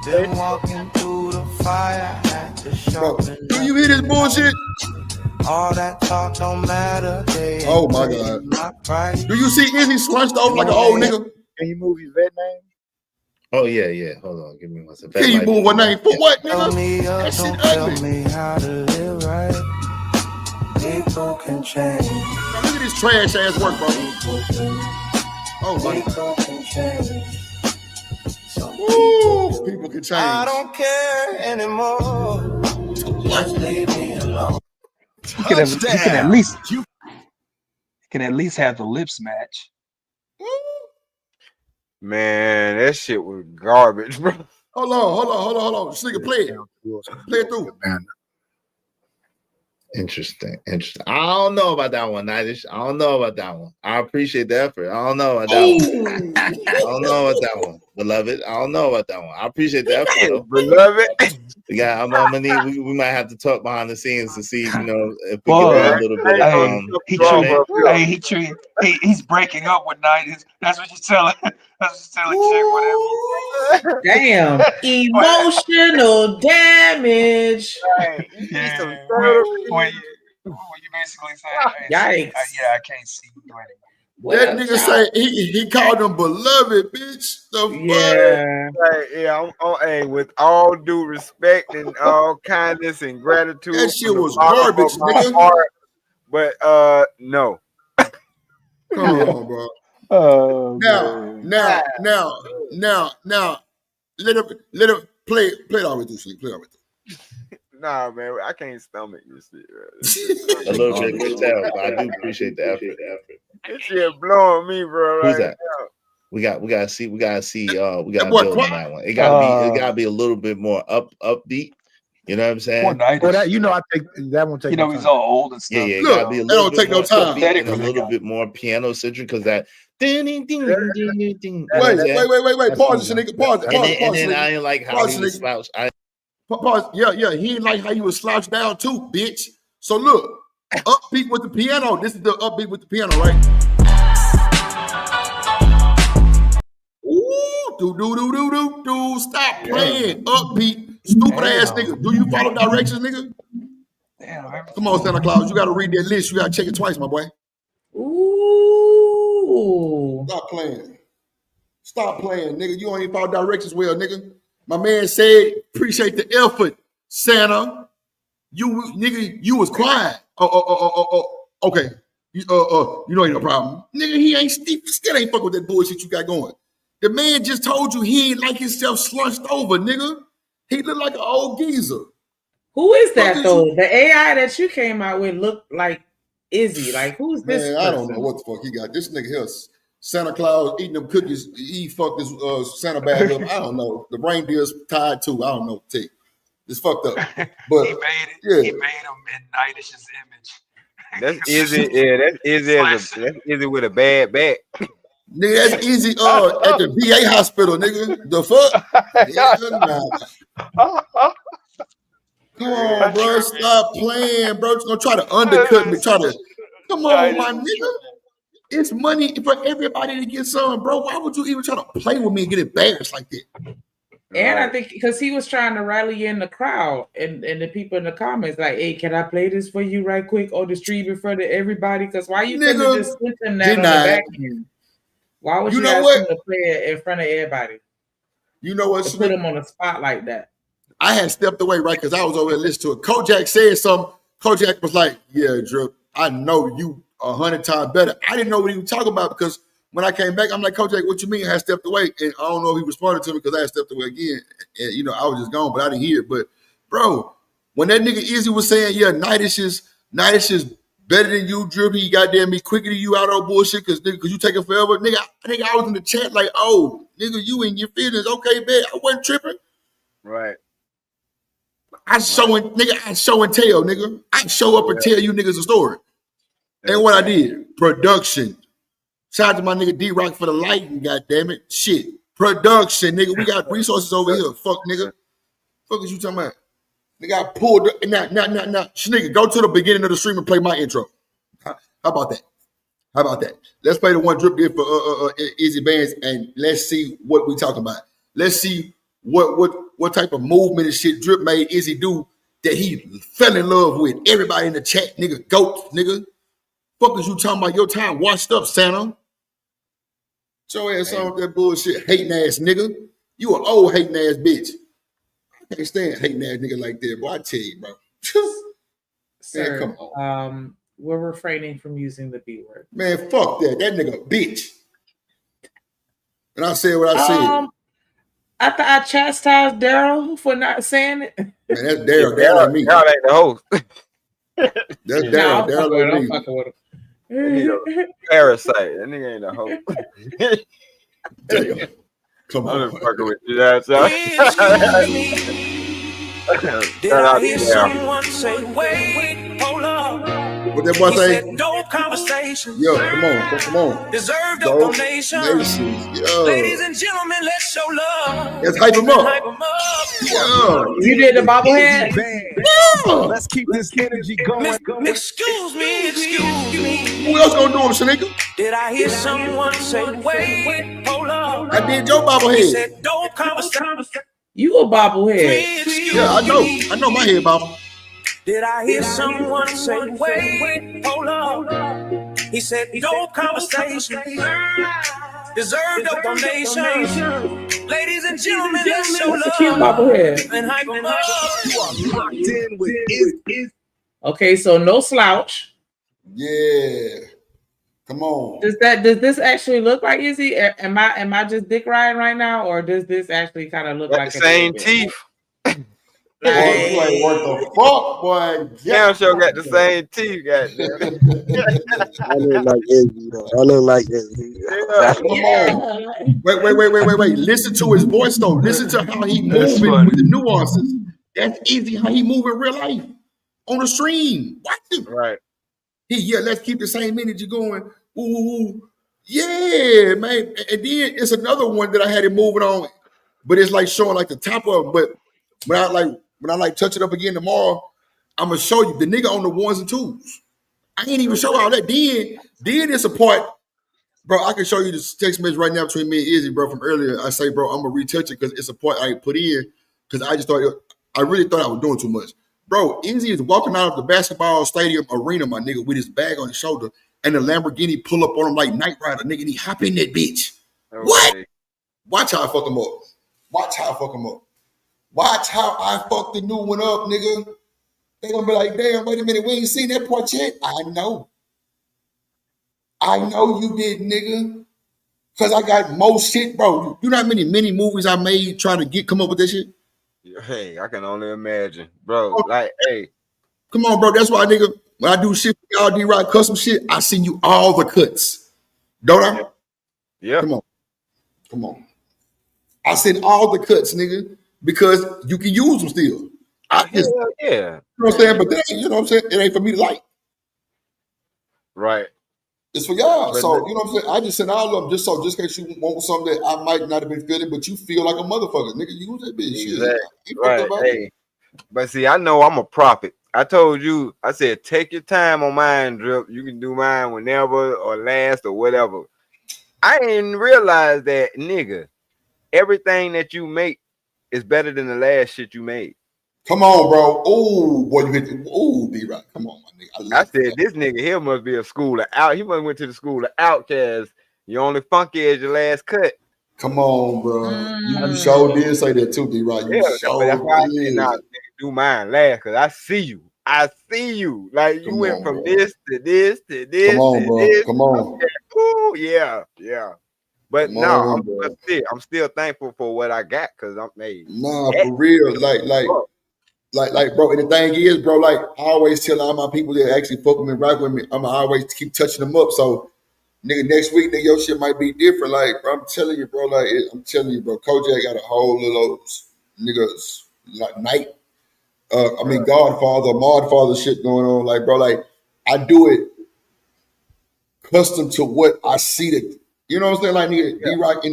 Been walking through the fire, had to sharpen. Do you hear this bullshit? All that talk don't matter. Oh my God. Do you see Izzy slunched off like an old nigga? Can you move his vet name? Oh yeah. Hold on, give me one second. Can you move one name for what, nigga? That shit tell me how to live right. People can change. Now look at this trash ass work, bro. Oh my God. Ooh, people can change. I don't care anymore. Just leave me alone. You can at least have the lips match. Man, that shit was garbage, bro. Hold on. This nigga play it. Play it through. Interesting. I don't know about that one, Nightish. I don't know about that one. I appreciate the effort. I don't know about that one. Beloved. I don't know about that one. I appreciate the effort, though. Beloved. Yeah, I'm gonna need. We might have to talk behind the scenes to see, if we get a little bit. He's breaking up with Nightish. That's what you're telling. Damn, emotional damage. Right. Yeah. What you basically saying? Yikes. Yeah, I can't see you doing it. That nigga say he called them beloved, bitch. Hey, with all due respect and all kindness and gratitude. That shit was garbage, nigga. But no. Come on, bro. Oh, now, let him play it all the way through, sleep. Play it all the way through. Nah, man, I can't stomach this shit. A little bit could tell, but I do appreciate the effort. This shit blowing me, bro. Who's that? We gotta see. We gotta build on that one. It gotta be a little bit more upbeat. You know what I'm saying? Well, that I think that won't take. He's all old and stuff. Yeah, it Look, gotta be a that little don't take bit more no time. upbeat and a little bit more piano centric because that ding ding ding ding ding ding. Wait. Pause this nigga. Pause. And then I ain't like how he was slouched. Pause. Yeah. He ain't like how you was slouched down too, bitch. So look, upbeat with the piano. This is the upbeat with the piano, right? Ooh, do. Stop playing. Upbeat. Stupid ass nigga. Do you follow directions, nigga? Damn. Come on, Santa Claus. You gotta read that list. You gotta check it twice, my boy. Ooh. Stop playing, nigga. You don't even follow directions well, nigga. My man said, appreciate the effort, Santa. You was quiet. Okay. You ain't no problem. Nigga, he still ain't fuck with that bullshit you got going. The man just told you he ain't like himself slunched over, nigga. He look like an old geezer. Who is that though? The AI that you came out with looked like Izzy. Like who's this? Man, I don't know what the fuck he got. This nigga here, Santa Claus eating them cookies. He fucked his Santa bag up. I don't know. The reindeer's tied too. I don't know. It's fucked up. But he made him in Nightish's image. That's Izzy. Yeah, that's Izzy with a bad back. Nigga, that's easy. At the VA hospital, nigga. The fuck? Come on, bro. Stop playing, bro. You're gonna try to undercut me. Come on, my nigga. It's money for everybody to get some, bro. Why would you even try to play with me and get embarrassed like that? And I think because he was trying to rally in the crowd and the people in the comments, like, hey, can I play this for you right quick on the stream in front of everybody? Because why you couldn't just switch him that on the back end? Why would you ask him to play it in front of everybody? You know what? Put him on the spot like that. I had stepped away, right? Because I was over there listening to it. Kojak said something. Kojak was like, yeah, Drip, I know you 100 times better. I didn't know what he was talking about because when I came back, I'm like, Kojak, what you mean? I had stepped away. And I don't know if he responded to me because I had stepped away again. And, I was just gone, but I didn't hear it. But, bro, when that nigga Izzy was saying, yeah, Nightish is better than you, Drip, he goddamn me quicker than you out on bullshit because you taking forever. Nigga, I was in the chat like, oh, nigga, you in your feelings. Okay, bet. I wasn't tripping. Right. I show and tell, nigga. I show up and tell you niggas a story. And what I did, production. Shout out to my nigga D-Rock for the lighting, goddammit. Shit. Production, nigga. We got resources over here. Fuck, nigga. Fuck is you talking about? Nigga, I pulled up. Now. Nigga, go to the beginning of the stream and play my intro. How about that? Let's play the one Drip did for Izzy Bands and let's see what we talking about. Let's see what type of movement and shit Drip made Izzy do that he fell in love with. Everybody in the chat, nigga, goat, nigga. Fuck is you talking about? Your time washed up, Santa. Show ass on that bullshit, hating ass nigga. You an old hating ass bitch. I can't stand hating ass nigga like that, boy. I tell you, bro. Sir, man, come on. We're refraining from using the B word. Man, fuck that. That nigga bitch. And I said what I said. I chastised Daryl for not saying it. Man, that's Daryl. Daryl and me. Daryl ain't the host. That's Daryl. Daryl and me. Parasite. That nigga ain't a host. Damn. Come on. I'm just fucking with you. That's Did I hear someone say, wait, hold up? What that boy say? No conversation. Yo, come on. Deserve no donations. Yo. Ladies and gentlemen, let's show love. Let's hype him up. Yo. You did the bobblehead? Yeah. Let's keep this energy going. Excuse me. We else gonna do them, Shanika? Did I hear someone say, wait, hold up? I did your bobblehead. He said, don't conversation. You a bobblehead. Yeah, I know my head bobble. Did I hear someone say, wait, hold up? He said, no conversation. Deserve the donation. Ladies and gentlemen, let's show love. Cute bobblehead. And hype them up. You are locked in with Izzy. Okay, so no slouch. Yeah. Come on. Does this actually look like Izzy? Am I just dick riding right now, or does this actually kind of look like the same teeth? Boy, you ain't what the fuck, boy. Damn sure got the same teeth, goddamn. I look like Izzy, though. I look like Izzy. Come on. Wait. Listen to his voice, though. Listen to how he moving with the nuances. That's easy how he move in real life. On the stream. Watch it. Right. Let's keep the same energy going. Ooh. Yeah, man. And then it's another one that I had him moving on. But it's like showing like the top of it. But when I touch it up again tomorrow, I'm gonna show you the nigga on the ones and twos. I ain't even show all that. Then it's a part, bro. I can show you this text message right now between me and Izzy, bro, from earlier. I say, bro, I'm gonna retouch it because it's a part I put in because I really thought I was doing too much. Bro, Izzy is walking out of the basketball stadium arena, my nigga, with his bag on his shoulder, and the Lamborghini pull up on him like Knight Rider, nigga, and he hop in that bitch. Okay. What? Watch how I fuck him up. Watch how I fuck the new one up, nigga. They gonna be like, damn, wait a minute, we ain't seen that part yet. I know you did, nigga. Cause I got more shit, bro. You know how many movies I made trying to come up with this shit? Hey, I can only imagine, bro. Like, hey. Come on, bro. That's why, nigga, when I do shit for y'all, D-Rod custom shit, I send you all the cuts. Don't I? Yeah. Come on. I send all the cuts, nigga, because you can use them still. Yeah. You know what I'm saying? But that, you know what I'm saying? It ain't for me to like. Right. It's for y'all. So, you know what I'm saying? I just send all of them just in case you want something that I might not have been feeling, but you feel like a motherfucker. Nigga, use that bitch. Exactly. Right. Hey. But see, I know I'm a prophet. I told you, I said, take your time on mine, Drip. You can do mine whenever or last or whatever. I didn't realize that, nigga, everything that you make is better than the last shit you made. Come on, bro. Oh, boy, you hit the D-Rock. Come on, my nigga. I said, this nigga here must be a school of out. He must have went to the school of Outcast. You only funky as your last cut. Come on, bro. You sure did say that too, D-Rock. That's why I said, nah, nigga, do mine last, because I see you. Like, you went from this to this to this. Come on, bro. This. Come on. Ooh, yeah. But no, I'm still thankful for what I got, because I'm made. Nah, for real. Like, bro, and the thing is, bro, like, I always tell all my people that actually fuck with me, rock with me, I'm always keep touching them up. So, nigga, next week, nigga, your shit might be different. Like, bro, I'm telling you, bro, Kojak got a whole little niggas like night. Godfather, Modfather shit going on. Like, bro, like, I do it custom to what I see that, you know what I'm saying? Like, nigga, D-Rock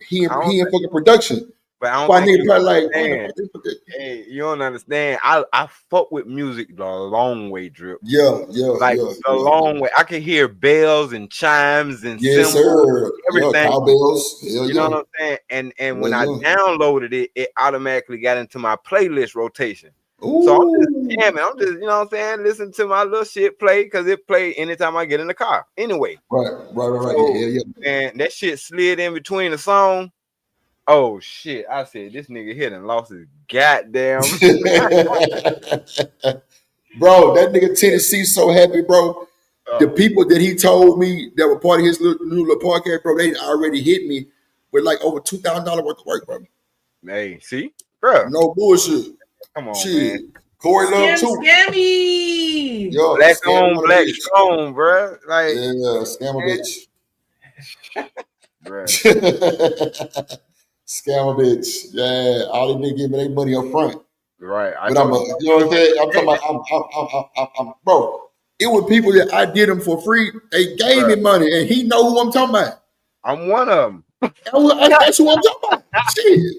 he in fucking production. But I don't think you understand. Hey, you don't understand. I fuck with music the long way, Drip. The long way. I can hear bells and chimes and cymbals, everything. Cowbells. You know what I'm saying? And when I downloaded it, it automatically got into my playlist rotation. Ooh. So I'm just jamming. I'm just, you know what I'm saying, listen to my little shit play because it play anytime I get in the car. Anyway. Right. So, and that shit slid in between the song. Oh shit! I said this nigga hit and lost his goddamn. Bro, that nigga Tennessee so happy, bro. The people that he told me that were part of his new little podcast, bro, they already hit me with like over $2,000 worth of work, bro. Hey, see, bro, no bullshit. Come on, shit. Man. Corey Love too. Scammy. Yo, black on, black strong, bro. Like, scam a bitch. Bro. Scam a bitch. Yeah, all these niggas give me their money up front. Right. But you know what I'm saying? I'm talking about, I'm bro. It was people that I did them for free. They gave me money, and he know who I'm talking about. I'm one of them. That's who I'm talking about. Shit.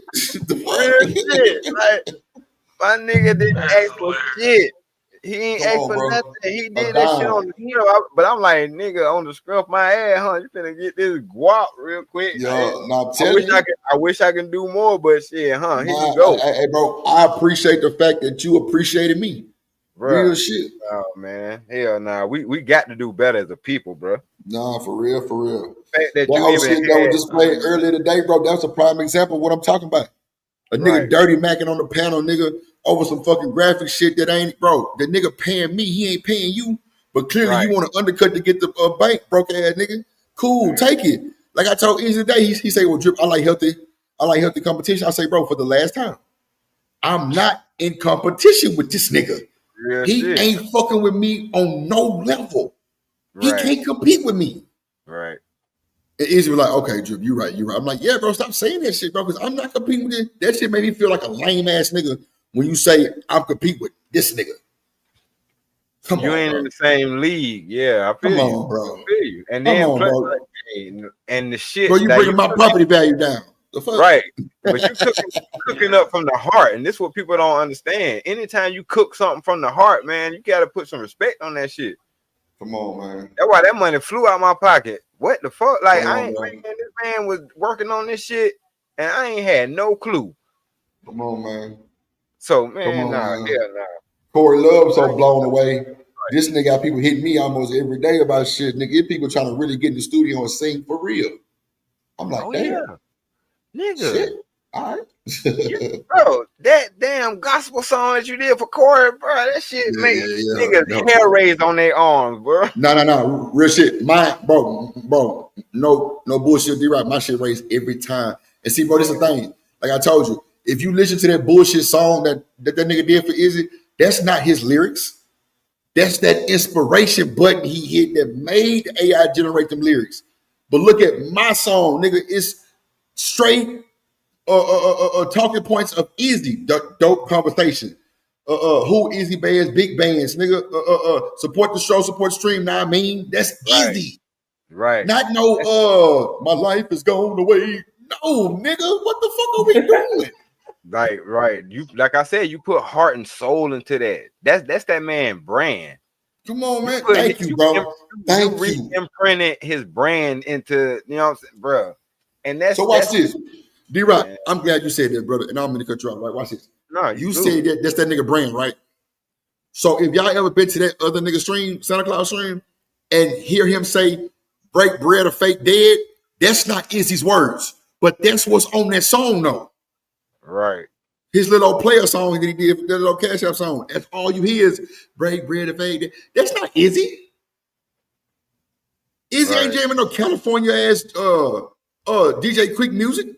Like, my nigga didn't ask for shit. He ain't asked for nothing. He did that shit on the show. But I'm like, nigga, on the scruff my ass, huh? You finna get this guap real quick. Yo, I wish I can do more, but shit, huh? Here you go. Hey, bro, I appreciate the fact that you appreciated me. Bruh. Real shit. Oh man, hell nah. We got to do better as a people, bro. Nah, for real, for real. The fact that whole shit that was displayed earlier today, bro. That's a prime example of what I'm talking about. A nigga dirty macking on the panel, nigga, over some fucking graphic shit that ain't, bro. The nigga paying me, he ain't paying you. But clearly you want to undercut to get the bank, broke ass nigga. Cool, take it. Like I told Easy today, he say, well, Drip, I like healthy competition. I say, bro, for the last time, I'm not in competition with this nigga. Real he shit. ain't fucking with me on no level. He can't compete with me. Right. And Easy was like, okay, Drip, you're right. I'm like, yeah, bro, stop saying that shit, bro, because I'm not competing with it. That shit made me feel like a lame ass nigga when you say I'm competing with this nigga. Come you on, ain't bro. in the same league. Yeah, I feel Come you. on, bro. I feel you. And Come then on, plus, bro. and the shit. Bro, you bringing my property value down. The fuck? Right. But you cooking up from the heart. And this is what people don't understand. Anytime you cook something from the heart, man, you got to put some respect on that shit. Come on, man. That's why that money flew out my pocket. What the fuck? Like, Come on, I ain't man. man, this man was working on this shit, and I ain't had no clue. Come on, man. So, man, Come on, nah. Corey Love so blown away. This nigga got people hitting me almost every day about shit. Nigga, get people trying to really get in the studio and sing for real. I'm like, damn. Nigga. Shit. All right. Bro, that damn gospel song that you did for Corey, bro, that shit make niggas hair raised on their arms, bro. No. Real shit. My bro, no bullshit, D-Rock. My shit raised every time. And see, bro, this is the thing. Like I told you, if you listen to that bullshit song that nigga did for Izzy, that's not his lyrics. That's that inspiration button he hit that made AI generate them lyrics. But look at my song, nigga. It's straight talking points of Easy, dope conversation. Who Easy bands, big bands, nigga. Support the show, support the stream. Now I mean, that's easy. Right. Not no. My life is going away. No, nigga. What the fuck are we doing? Right. You like I said, you put heart and soul into that. That's that man brand. Come on, man. Thank you, bro. Thank you. Imprinted his brand into, you know what I'm saying, bro. And that's so watch this. D-Rock, I'm glad you said that, brother. And I'm gonna cut you off, right? Watch this. No, you said that's that nigga brand, right? So if y'all ever been to that other nigga stream, Santa Claus stream, and hear him say, break bread or fake dead, that's not Izzy's words. But that's what's on that song, though. Right. His little old player song that he did, that little Cash App song. That's all you hear is break bread or fake dead. That's not Izzy. Izzy ain't jamming no California ass DJ Quick music.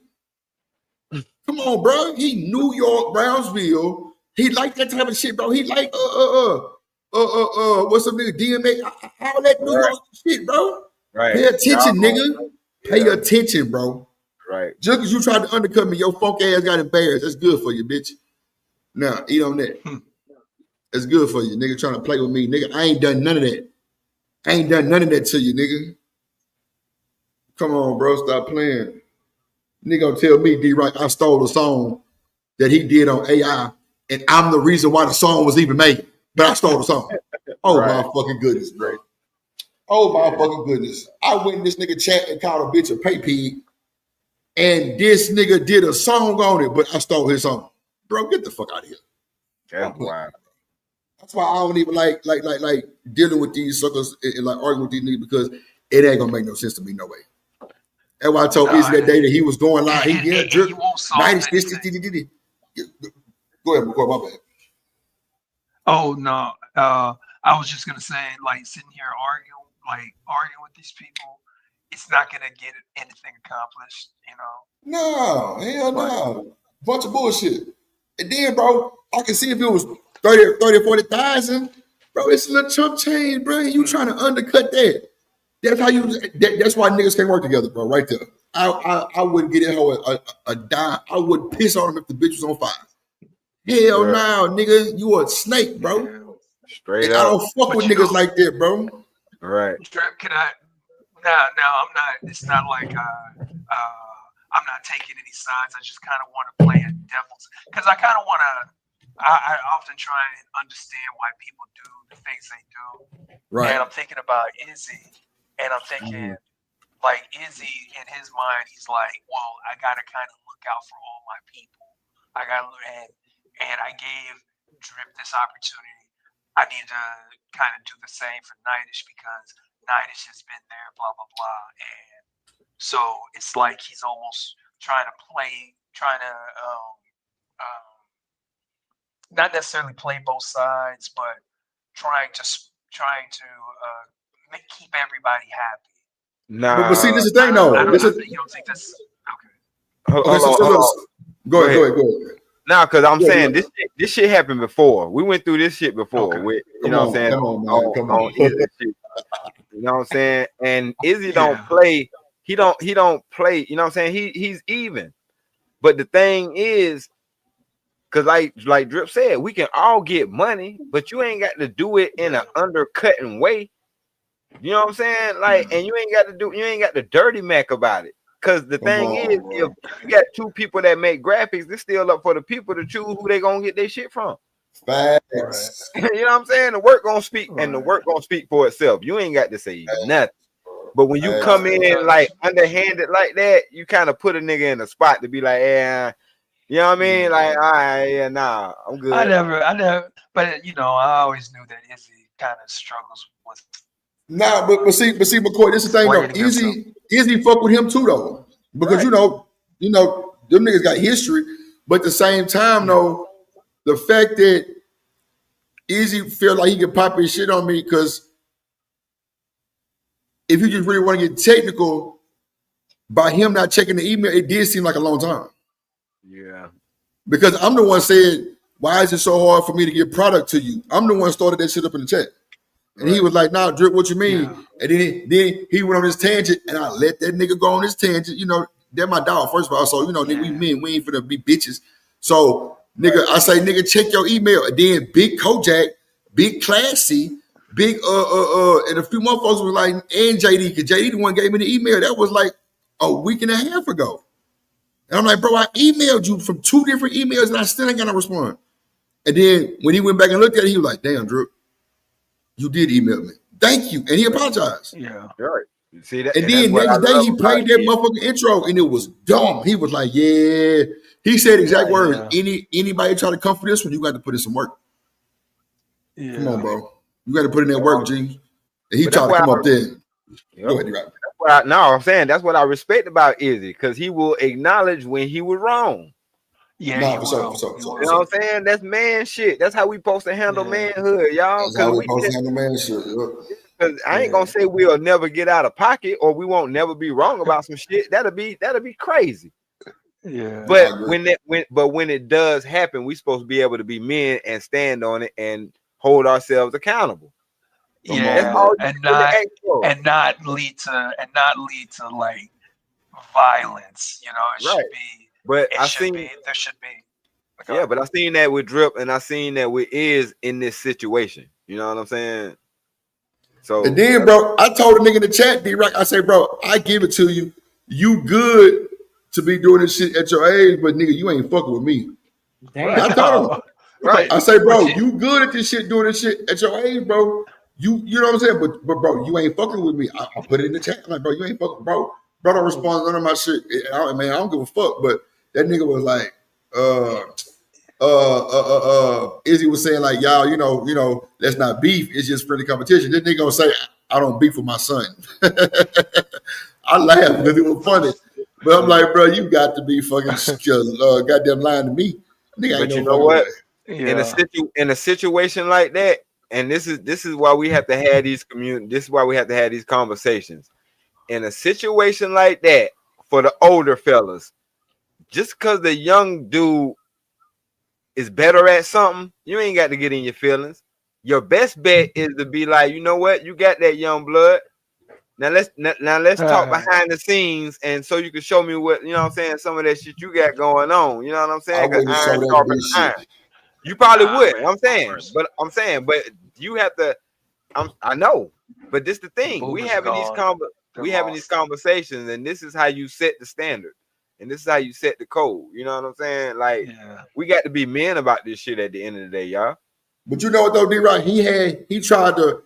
Come on, bro. He New York, Brownsville. He like that type of shit, bro. He like what's up, nigga? DMA, all that New York shit, bro. Right. Pay attention, nigga. Pay attention, bro. Right. Just because you tried to undercut me, your funk ass got embarrassed. That's good for you, bitch. Now, eat on that. That's good for you, nigga, trying to play with me. Nigga, I ain't done none of that. I ain't done none of that to you, nigga. Come on, bro. Stop playing. Nigga gonna tell me, D-Rock, I stole a song that he did on AI, and I'm the reason why the song was even made. But I stole the song. Oh, my fucking goodness, bro. Oh, my fucking goodness. I went in this nigga chat and called a bitch a pay pig, and this nigga did a song on it, but I stole his song. Bro, get the fuck out of here. That's wild. That's why I don't even like dealing with these suckers and like arguing with these niggas, because it ain't gonna make no sense to me, no way. That's why I told Izzy that day that he was going live. He drip. Go ahead, McCoy, my bad. Oh no. I was just gonna say, like, sitting here arguing with these people, it's not gonna get anything accomplished, you know. No, hell no. Bunch of bullshit. And then, bro, I can see if it was 30 or 40,000, bro, it's a little chump change, bro. You trying to undercut that. That's how you. That's why niggas can't work together, bro. Right there. I wouldn't get that hoe a dime. I would piss on him if the bitch was on fire. Hell no, nigga. You a snake, bro. Straight up. I don't fuck with niggas know, like that, bro. Right. Can I? No, I'm not. It's not like I'm not taking any sides. I just kind of want to play a devil's, because I kind of want to I often try and understand why people do the things they do. Right. And I'm thinking about Izzy, and I'm thinking, like, Izzy, in his mind, he's like, well, I got to kind of look out for all my people. I got to, and I gave Drip this opportunity. I need to kind of do the same for Nightish because Nightish has been there, blah, blah, blah. And so it's like he's almost trying to not necessarily play both sides, but trying to keep everybody happy. Nah, but see, this is the thing, though. You don't think that's okay? Hold on. Go ahead. Nah, because I'm saying this shit happened before. We went through this shit before. With, you know what I'm saying? Come on. You know what I'm saying? And Izzy don't play. He don't play. You know what I'm saying? He's even. But the thing is, because like Drip said, we can all get money, but you ain't got to do it in an undercutting way. You know what I'm saying? Like, and you ain't got the dirty Mac about it. Because the thing is, if you got two people that make graphics, it's still up for the people to choose who they gonna get their shit from. Facts. You know what I'm saying? The work gonna speak, and the work gonna speak for itself. You ain't got to say nothing. But when you come in like underhanded like that, you kind of put a nigga in a spot to be like, yeah, you know what I mean? Like, all right, yeah, nah, I'm good. I never, but you know, I always knew that Izzy kind of struggles with. Nah, but see, McCoy, this is the thing though. Izzy fuck with him too though, because you know, them niggas got history. But at the same time though, the fact that Izzy feel like he can pop his shit on me, because if you just really want to get technical, by him not checking the email, it did seem like a long time. Yeah, because I'm the one said, why is it so hard for me to get product to you? I'm the one started that shit up in the chat. And he was like, nah, Drip, what you mean? Yeah. And then he went on this tangent, and I let that nigga go on this tangent. You know, they're my dog, first of all. So, you know, nigga, we ain't finna be bitches. So, nigga, I say, nigga, check your email. And then Big Kojak, Big Classy, Big, and a few motherfuckers was like, and JD, because JD the one gave me the email. That was like a week and a half ago. And I'm like, bro, I emailed you from 2 different emails, and I still ain't got to respond. And then when he went back and looked at it, he was like, damn, Drip, you did email me. Thank you. And he apologized. Yeah. Right. See that? And then next day he played that motherfucking intro and it was dumb. He was like, yeah. He said exact words. Anybody try to come for this one, you got to put in some work. Yeah. Come on, bro. You got to put in that work, G. And he tried to come up there. Go ahead, right. I'm saying that's what I respect about Izzy, because he will acknowledge when he was wrong. Yeah, for sure. You know what I'm saying? That's man shit. That's how we supposed to handle manhood, y'all. That's how we supposed to handle man shit. Because I ain't gonna say we'll never get out of pocket or we won't never be wrong about some shit. That'll be crazy. Yeah. But when it does happen, we supposed to be able to be men and stand on it and hold ourselves accountable. Yeah, and not lead to like violence. You know, it should be. But there should be. Yeah, but I seen that with Drip, and I seen that with Iz in this situation. You know what I'm saying? So and then, bro, I told a nigga in the chat, D-Rock, I say, bro, I give it to you. You good to be doing this shit at your age, but nigga, you ain't fucking with me. Damn. I told him. Right. I say, bro, you good at this shit, doing this shit at your age, bro. You know what I'm saying? But bro, you ain't fucking with me. I put it in the chat. I'm like, bro, you ain't fucking, bro. Bro don't respond to none of my shit. I don't give a fuck. But that nigga was like, Izzy was saying like, y'all, you know, let's not beef. It's just friendly competition. This nigga gonna say, I don't beef with my son. I laughed because it was funny. But I'm like, bro, you got to be fucking goddamn lying to me. Nigga, but you know what? Yeah. In a situation like that, and this is why we have to have these This is why we have to have these conversations. In a situation like that, for the older fellas, just because the young dude is better at something, you ain't got to get in your feelings. Your best bet is to be like, you know what, you got that young blood. Now let's talk behind the scenes, and so you can show me what, you know what I'm saying, some of that shit you got going on. You know what I'm saying? You probably would. I'm saying, but you have to. I know, but this the thing. We having these conversations, and this is how you set the standard. and this is how you set the code. You know what I'm saying? Like, we got to be men about this shit at the end of the day, y'all. But you know what though, D-Rock? He tried to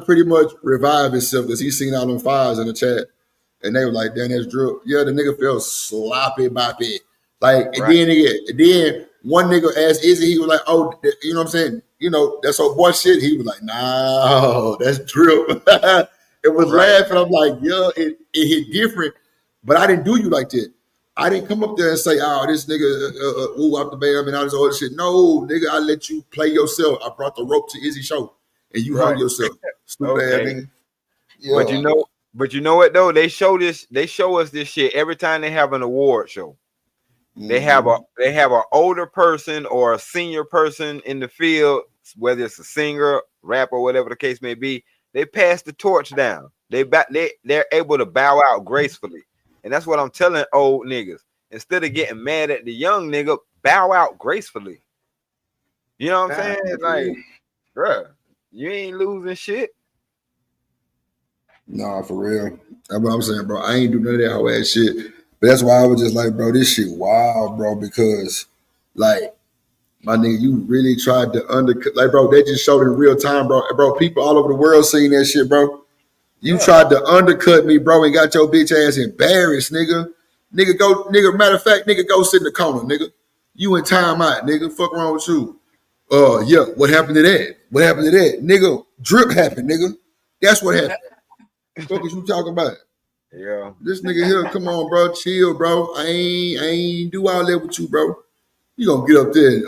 pretty much revive himself because he seen all them fires in the chat. And they were like, damn, that's Drip. Yeah, the nigga felt sloppy boppy. Like, and then one nigga asked Izzy, he was like, oh, you know what I'm saying? You know, that's old boy shit. He was like, no, that's Drip. It was laughing. I'm like, yeah, it hit different. But I didn't do you like that. I didn't come up there and say, oh, this nigga, ooh, up the bam and all this other shit. No, nigga, I let you play yourself. I brought the rope to Izzy show. And you hung yourself. Stupid ass nigga. Yeah. But you know what though? They show us this shit every time they have an award show. Mm-hmm. They have an older person or a senior person in the field, whether it's a singer, rapper, whatever the case may be. They pass the torch down. They're able to bow out gracefully. And that's what I'm telling old niggas. Instead of getting mad at the young nigga, bow out gracefully. You know what I'm saying? Like, bruh, you ain't losing shit. Nah, for real. That's what I'm saying, bro. I ain't do none of that whole ass shit. But that's why I was just like, bro, this shit wild, bro, because, like, my nigga, you really tried to undercut. Like, bro, they just showed it in real time, bro. Bro, people all over the world seeing that shit, bro. You tried to undercut me, bro, and got your bitch ass embarrassed, nigga. Nigga, matter of fact, nigga, go sit in the corner, nigga. You in timeout, nigga. Fuck wrong with you. Yeah, what happened to that? What happened to that? Nigga, Drip happened, nigga. That's what happened. What was you talking about? Yeah. This nigga here, come on, bro. Chill, bro. I ain't do all that with you, bro. You gonna get up there and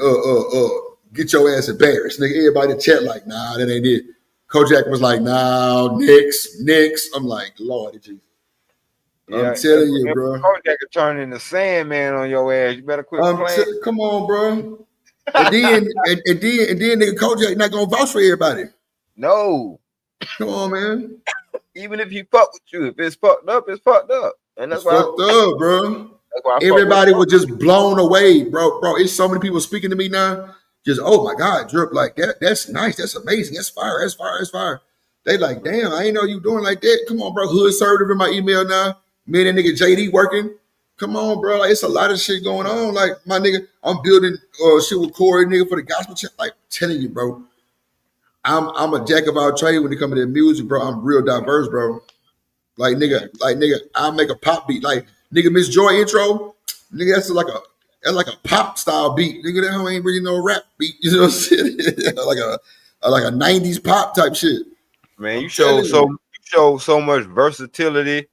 get your ass embarrassed. Nigga, everybody in the chat like, nah, that ain't it. Kojak was like, nah, Knicks. I'm like, Lord Jesus. I'm telling you, bro. Kojak could turn into Sandman on your ass. You better quit playing. Come on, bro. And then nigga Kojak not gonna vouch for everybody. No. Come on, man. Even if he fuck with you, if it's fucked up, it's fucked up. And that's why fucked up, bro. Everybody was just blown away, bro. Bro, it's so many people speaking to me now. Just, oh my God, Drip, like that's nice, that's amazing, that's fire. They like, damn, I ain't know you doing like that. Come on, bro. Hood served in my email now. Me and that nigga JD working. Come on, bro. Like, it's a lot of shit going on. Like, my nigga, I'm building shit with Corey, nigga, for the gospel channel. Like, telling you, bro. I'm a jack of all trades when it comes to that music, bro. I'm real diverse, bro. Like nigga, I'll make a pop beat. Like, nigga, Miss Joy intro, nigga, that's like a pop style beat. Nigga, that ain't really no rap beat. You know what I'm saying? like a 90s pop type shit. Man, you show so much versatility.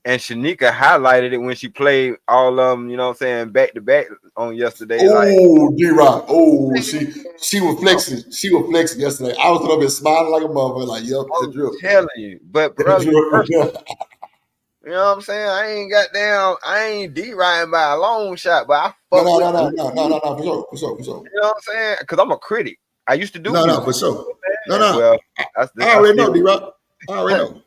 And Shanika highlighted it when she played all you know what I'm saying, back to back on yesterday. Oh, D-Rock. Oh, she was flexing. She was flexing yesterday. I was up here smiling like a motherfucker, like, yep, I'm telling you. But brother, you know what I'm saying? I ain't D-Riding by a long shot, but I fuck No, for sure. You know what I'm saying? Because I'm a critic. I used to do No, for sure. No. Well, I already know, D-Rock. I already know.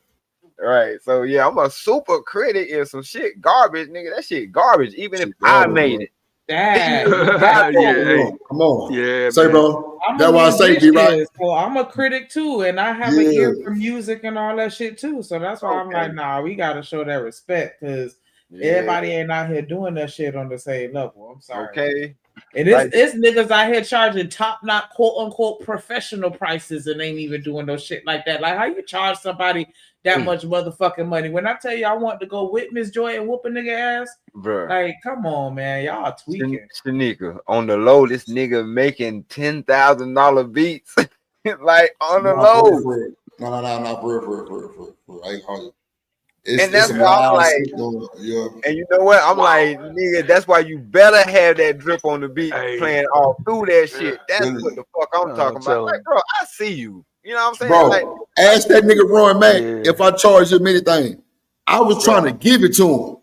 Right, so yeah, I'm a super critic if some shit garbage, nigga. That shit garbage, even if I made it. Come on. Yeah, say, bro. That's why I say, D-Rock. So I'm a critic too, and I have an ear for music and all that shit too. So that's why I'm like, nah, we gotta show that respect because everybody ain't out here doing that shit on the same level. I'm sorry. Okay. And it's niggas out here charging top-notch, quote-unquote, professional prices and ain't even doing no shit like that. Like, how you charge somebody that much motherfucking money? When I tell you I want to go with Miss Joy and whoop a nigga ass, bro. Like, come on, man. Y'all tweaking. Shanika, on the low, this nigga making $10,000 beats. Like, on the low. No, for I ain't calling. And that's why I'm like, and you know what? I'm like, nigga, that's why you better have that Drip on the beat playing all through that shit. That's what the fuck I'm talking about. Like, bro, I see you. You know what I'm saying? Bro, like, ask that nigga Roy Mack if I charge him anything. I was trying to give it to him.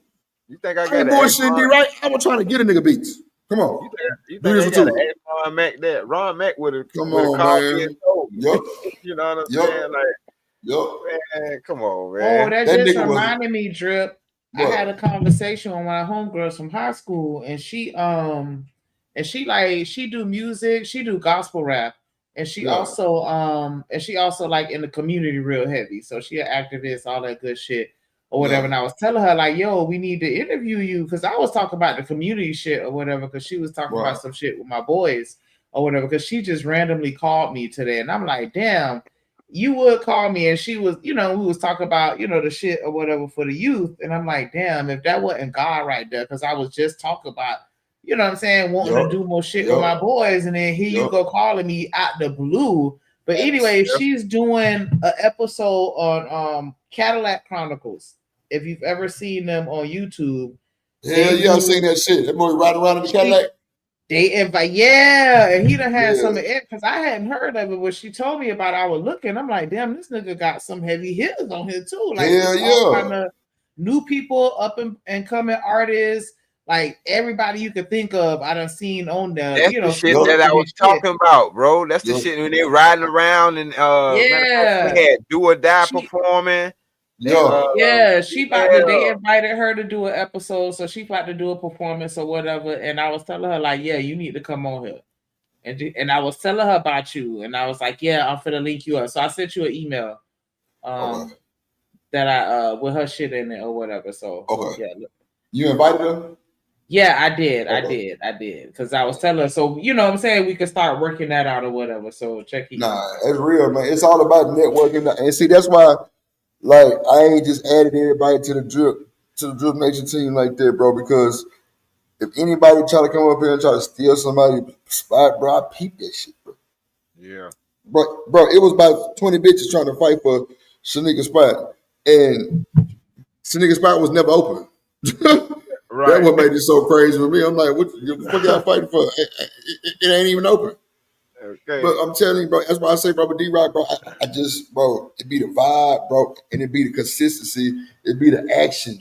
You think I got bullshitting you, right? I was trying to get a nigga beats. Come on. You think I gotta ask Ron Mack that? Ron Mack would have come on, man. Yep. You know what I'm saying? Like, man, come on, man. Oh, that just reminded me, Drip. What? I had a conversation with one of my homegirls from high school, and she do music, she do gospel rap, and she also like in the community real heavy. So she an activist, all that good shit. or whatever. And I was telling her like, yo, we need to interview you, because I was talking about the community shit or whatever, because she was talking about some shit with my boys or whatever, because she just randomly called me today. And I'm like, damn, you would call me. And she was, we was talking about, the shit or whatever for the youth. And I'm like, damn, if that wasn't God right there, because I was just talking about, what I'm saying, wanting to do more shit with my boys. And then here you go calling me out the blue. But anyway, she's doing an episode on Cadillac Chronicles. If you've ever seen them on YouTube. Hell yeah, I've seen that shit. That boy riding around in the Cadillac. They invite, and he done had some of it, because I hadn't heard of it. When she told me about it, I was looking. I'm like, damn, this nigga got some heavy hitters on here too. Like, all kind of new people, up and coming artists, like everybody you could think of. I done seen on there. That's the shit that I was talking about, bro. That's the shit when they riding around and had Do or Die performing. She about to. They invited her to do an episode, so she about to do a performance or whatever. And I was telling her like, yeah, you need to come on here. And I was telling her about you, and I was like, yeah, I'm finna link you up. So I sent you an email, that I with her shit in it or whatever. So you invited her. Yeah, I did. I did. Because I was telling her, so what I'm saying, we could start working that out or whatever. So check it. Nah, it's real, man. It's all about networking, and see, that's why. Like, I ain't just added everybody to the Drip Nation team like that, bro, because if anybody try to come up here and try to steal somebody's spot, bro, I peep that shit, bro. Yeah. Bro, it was about 20 bitches trying to fight for Shanika spot, and Shanika spot was never open. Right. That's what made it so crazy with me. I'm like, what the fuck y'all fighting for? It ain't even open. Okay. But I'm telling you, bro, that's why I say, bro, with D-Rock, bro, I just, bro, it be the vibe, bro, and it be the consistency, it be the action.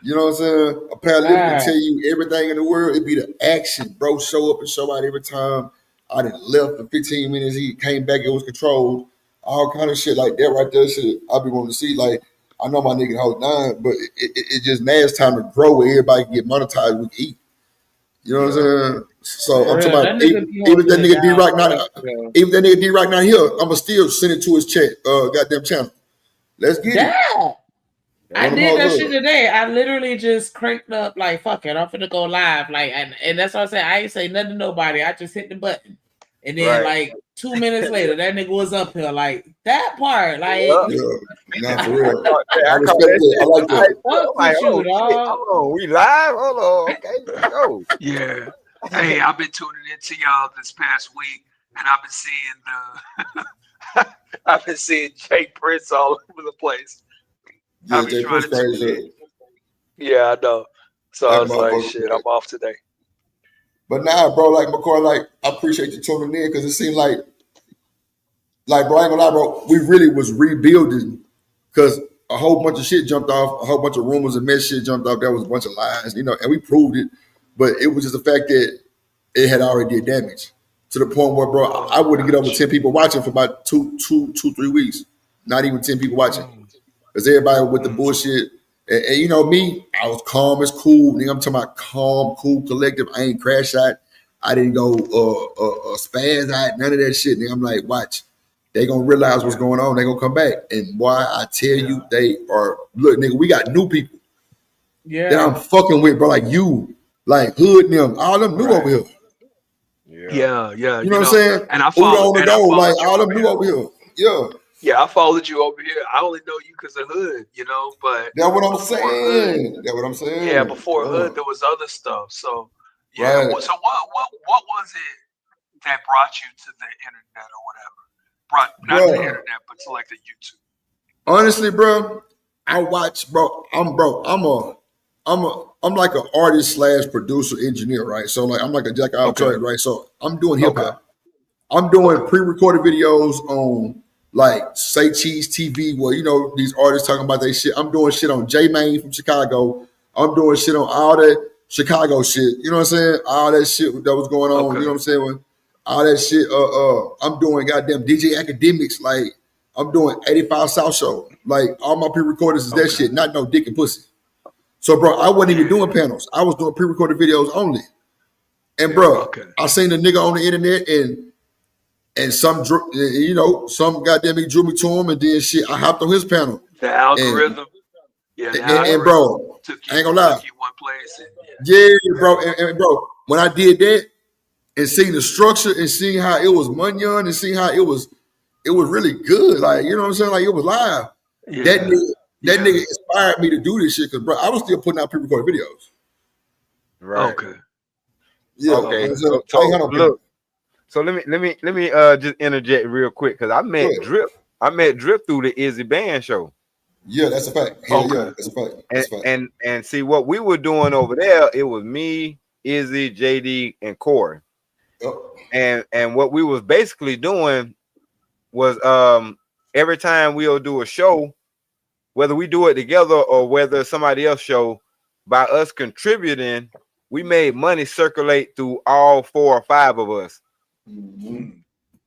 You know what I'm saying? A powerlifter can tell you everything in the world, it be the action, bro. Show up and show out every time. I done left for 15 minutes, he came back, it was controlled, all kind of shit like that right there. Shit, I be wanting to see, like, I know my nigga hold down, but it just now it's time to grow where everybody can get monetized, we can eat. You know what I'm saying? So I'm talking about even that nigga D-Rock not here, I'ma still send it to his goddamn channel. Let's get it. I did that shit today. I literally just cranked up like, fuck it, I'm finna go live. Like, and that's what I said. I ain't say nothing to nobody. I just hit the button. And then like 2 minutes later, that nigga was up here. Like that part. Like not for real. I respect it. I like that. Hold on, we live? Hold on. Okay, let's go. Yeah. Hey, I've been tuning into y'all this past week, and I've been seeing Jay Prince all over the place. Yeah, Jay Prince crazy. Yeah, I know. So I was like, shit, I'm off today. But nah, bro, like McCoy, like I appreciate you tuning in because it seemed like bro, I ain't gonna lie, bro, we really was rebuilding because a whole bunch of shit jumped off, a whole bunch of rumors and mess shit jumped off. There was a bunch of lies, and we proved it. But it was just the fact that it had already did damage to the point where, bro, I wouldn't get over 10 people watching for about 3 weeks. Not even 10 people watching. Because everybody with the bullshit. And me, I was calm as cool. Nigga, I'm talking about calm, cool, collective. I ain't crash out. I didn't go spaz out, none of that shit. Nigga, I'm like, watch. They gonna realize what's going on. They gonna come back. And why I tell you, they are, look, nigga, we got new people. Yeah. That I'm fucking with, bro. Like you. Like Hood and them, all them new over here. Yeah. You know what I'm saying? And I followed, like all them new over here. Yeah. Yeah, I followed you over here. I only know you because of Hood, but that's what I'm saying. Yeah, before Hood, there was other stuff. So yeah. Right. So what was it that brought you to the internet or whatever? Not the internet, but to like the YouTube. Honestly, bro, I watch, bro. I'm like an artist / producer engineer, right? So like I'm like a jack of trade, right? So I'm doing hip hop. I'm doing pre-recorded videos on like Say Cheese TV, where these artists talking about their shit. I'm doing shit on J-Mane from Chicago. I'm doing shit on all that Chicago shit. You know what I'm saying? All that shit that was going on. You know what I'm saying? All that shit. I'm doing goddamn DJ Academics. Like I'm doing 85 South Show. Like all my pre-recorders is that shit, not no dick and pussy. So, bro, I wasn't even doing panels. I was doing pre-recorded videos only. And, bro, I seen the nigga on the internet and some goddamn he drew me to him and then shit. I hopped on his panel. The algorithm. Yeah, and bro, I ain't gonna lie. Took you one place. And, yeah, bro, and bro, when I did that and seeing the structure and seeing how it was Munyon and seeing how it was really good. Like, you know what I'm saying? Like, it was live. Yeah. That nigga inspired me to do this shit because, bro, I was still putting out pre-recorded videos. Right. Okay. Yeah. Okay. So Look. So let me just interject real quick because I met Drip. I met Drip through the Izzy Band show. Yeah, that's a fact. Yeah, that's a fact. That's a fact. And see what we were doing over there. It was me, Izzy, JD, and Corey. Yep. And what we was basically doing was every time we'll do a show, whether we do it together or whether somebody else show, by us contributing, we made money circulate through all 4 or 5 of us. Mm-hmm.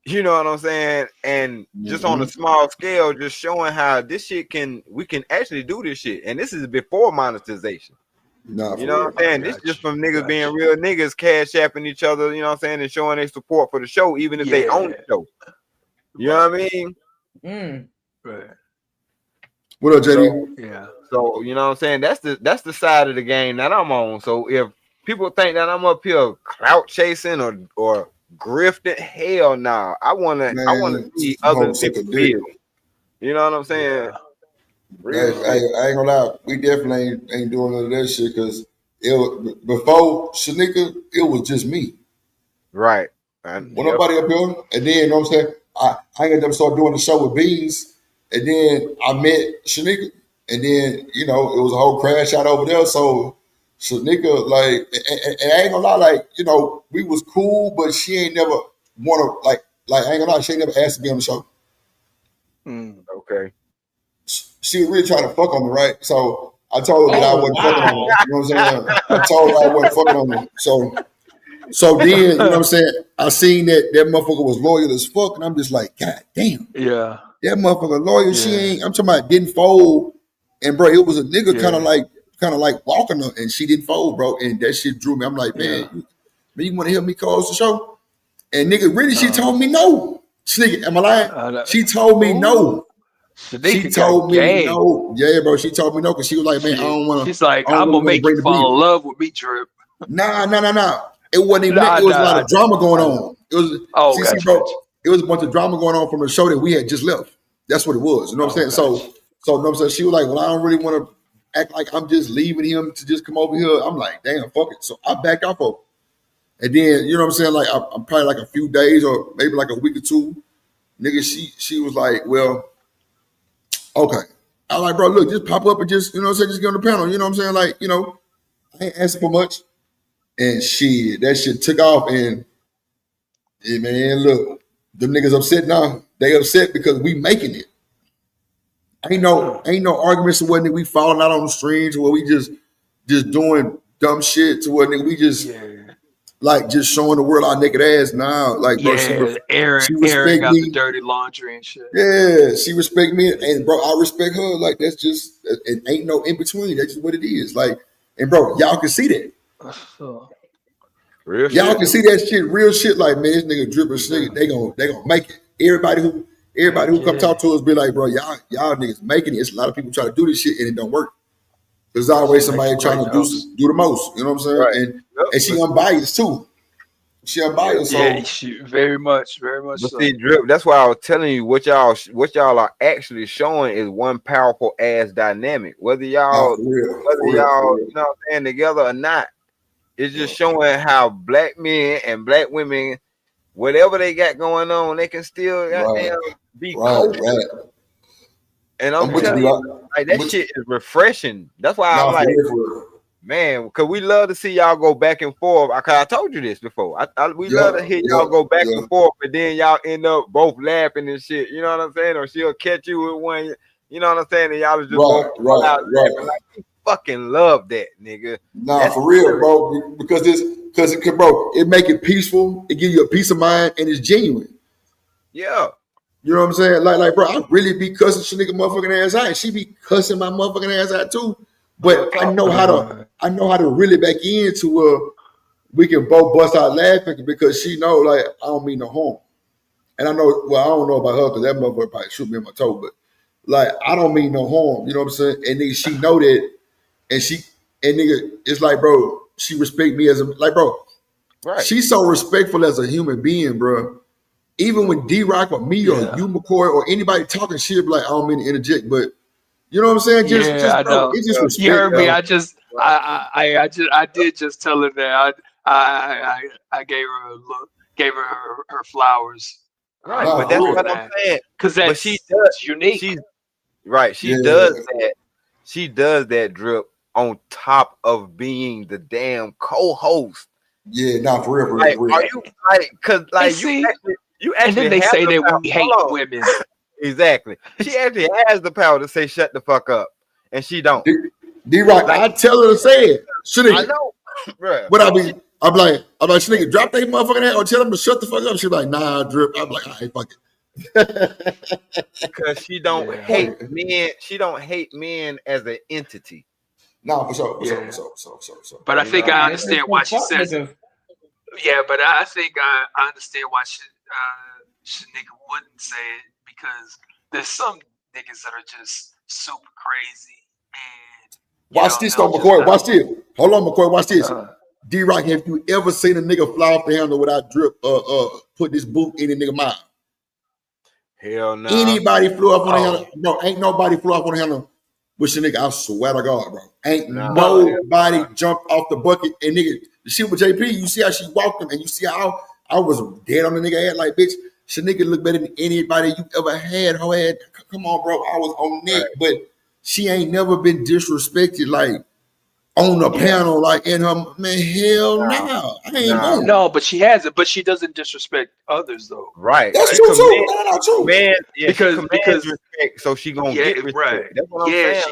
You know what I'm saying? And just on a small scale, just showing how this shit we can actually do this shit. And this is before monetization. Nah, you know what I'm saying? This just from niggas being real niggas, cash apping each other, you know what I'm saying, and showing their support for the show, even if they own the show. You know what I mean? Right. What up, JD? Yeah. So you know what I'm saying? That's the side of the game that I'm on. So if people think that I'm up here clout chasing or grifting, hell nah. I wanna see other people feel. You know what I'm saying? I ain't gonna lie, we definitely ain't doing none of that shit because before Shanika, it was just me. Right. Nobody up here. And then, you know what I'm saying? I ended up start doing the show with Beans, and then I met Shanika, and then, you know, it was a whole crash out over there. So Shanika, like, and I ain't gonna lie, like, you know, we was cool, but she ain't never wanna like I ain't gonna lie, she ain't never asked to be on the show. Okay. She was really trying to fuck on me, right? So I told her that I wasn't fucking on her. You know what I'm saying? I told her I wasn't fucking on her. So then, you know what I'm saying? I seen that motherfucker was loyal as fuck, and I'm just like, God damn. Yeah. That motherfucker loyal. She ain't, I'm talking about didn't fold. And bro, it was a nigga kind of like walking her, and she didn't fold, bro. And that shit drew me. I'm like, man, you want to help me cause the show? And nigga, really, she told me no. Nigga, am I lying? She told me no. She told me no. Yeah, bro. She told me no because she was like, man, I don't want to. She's like, I'm gonna make you fall in love with me, Drip. Nah. It wasn't even. It was a lot of drama going on. It was. Bro, it was a bunch of drama going on from the show that we had just left. That's what it was. You know what I'm saying? So you know what I'm saying? She was like, well, I don't really want to act like I'm just leaving him to just come over here. I'm like, damn, fuck it. So I backed off of her. And then, you know what I'm saying? Like, I'm probably like a few days or maybe like a week or two. Nigga, she was like, well, okay. I was like, bro, look, just pop up and just, you know what I'm saying? Just get on the panel. You know what I'm saying? Like, you know, I ain't asking for much. And that shit took off. And man, look, them niggas upset now. They upset because we making it. Ain't no arguments to where nigga we falling out on the streams where we just doing dumb shit to where nigga we just like just showing the world our naked ass now. Like, bro, she respect got me. the dirty laundry and shit. Yeah, she respect me, and bro, I respect her. Like, that's just, it ain't no in between. That's just what it is. Like, and bro, y'all can see that. Real y'all shit. can see that shit, real shit. Like, man, this nigga dripping shit. They gonna make it. Everybody who come talk to us be like, bro, y'all niggas making it. It's a lot of people try to do this shit and it don't work. There's always somebody trying to do the most. You know what I'm saying? Right. And she unbiased too. She unbiased. Yeah, she very much But so. see, Drip, that's why I was telling you what y'all are actually showing is one powerful ass dynamic. Whether y'all you know what I'm saying, together or not, it's just showing how black men and black women, whatever they got going on, they can still goddamn be cool. And I'm telling you, like, that shit is refreshing. That's why I'm like, man, because we love to see y'all go back and forth. Cause I told you this before. We love to hear y'all go back and forth, but then y'all end up both laughing and shit. You know what I'm saying? Or she'll catch you with one. You know what I'm saying? And y'all just both out laughing. Like, we fucking love that, nigga. Nah, that's for real, bro. Because bro, it make it peaceful. It give you a peace of mind, and it's genuine. Yeah. You know what I'm saying? Like, bro, I really be cussing Shanika motherfucking ass out. And she be cussing my motherfucking ass out too. But I know how to really back into we can both bust out laughing because she know, like, I don't mean no harm. And I know, well, I don't know about her because that motherfucker probably shoot me in my toe, but Like, I don't mean no harm. You know what I'm saying? And nigga, she know that. And nigga, it's like, bro, she respect me as a, like, bro, right. She's so respectful as a human being, bro. Even when D-Rock or me or you, McCoy, or anybody talking shit, like, I don't mean to interject, but you know what I'm saying? Just I know. It's just respect. You heard me. I did just tell her that I gave her a look, gave her her flowers. Right, but that's what I'm saying. Because that's she does unique. She does that. She does that, Drip, on top of being the damn co-host. Yeah, not for real. Like, are you like? Because like you actually, and then they say that we hate women. Exactly. She actually has the power to say shut the fuck up, and she don't. D-Rock, I tell her to say it. I know, bro. But I'm like, she nigga drop that motherfucking head or tell them to shut the fuck up. She's like, nah, Drip. I'm like, all right, fuck it. Because she don't hate men. She don't hate men as an entity. No, for sure. But I think I understand why she says it. Yeah, but I think I understand why she nigga wouldn't say it, because there's some niggas that are just super crazy. And watch this though, McCoy. Watch this. Hold on, McCoy. Watch this. D-Rock, have you ever seen a nigga fly off the handle without Drip put this boot in a nigga mouth? Hell no. Anybody flew off on the handle? Bro, ain't nobody flew off on the handle with your nigga. I swear to God, bro. Ain't nobody jumped off the bucket. And nigga, the shit with JP, you see how she walked him, and you see how I was dead on the nigga head, like, bitch, she nigga look better than anybody you ever had. Her head, come on, bro. I was on neck, but she ain't never been disrespected, like, on the panel, like, in her, man, hell no. I ain't going. No, but she has it, but she doesn't disrespect others, though. Right. That's true, too. That's true. Man, because respect, so she gonna get respect. Right. That's what I'm saying.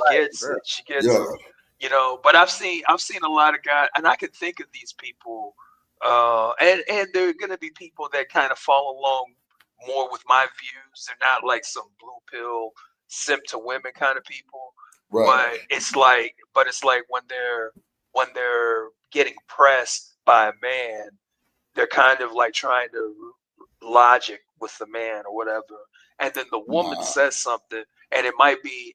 She gets it. You know, but I've seen a lot of guys, and I can think of these people, and there are gonna be people that kind of fall along more with my views. They're not like some blue pill simp to women kind of people. Right. But it's like when they're getting pressed by a man, they're kind of like trying to logic with the man or whatever, and then the woman says something, and it might be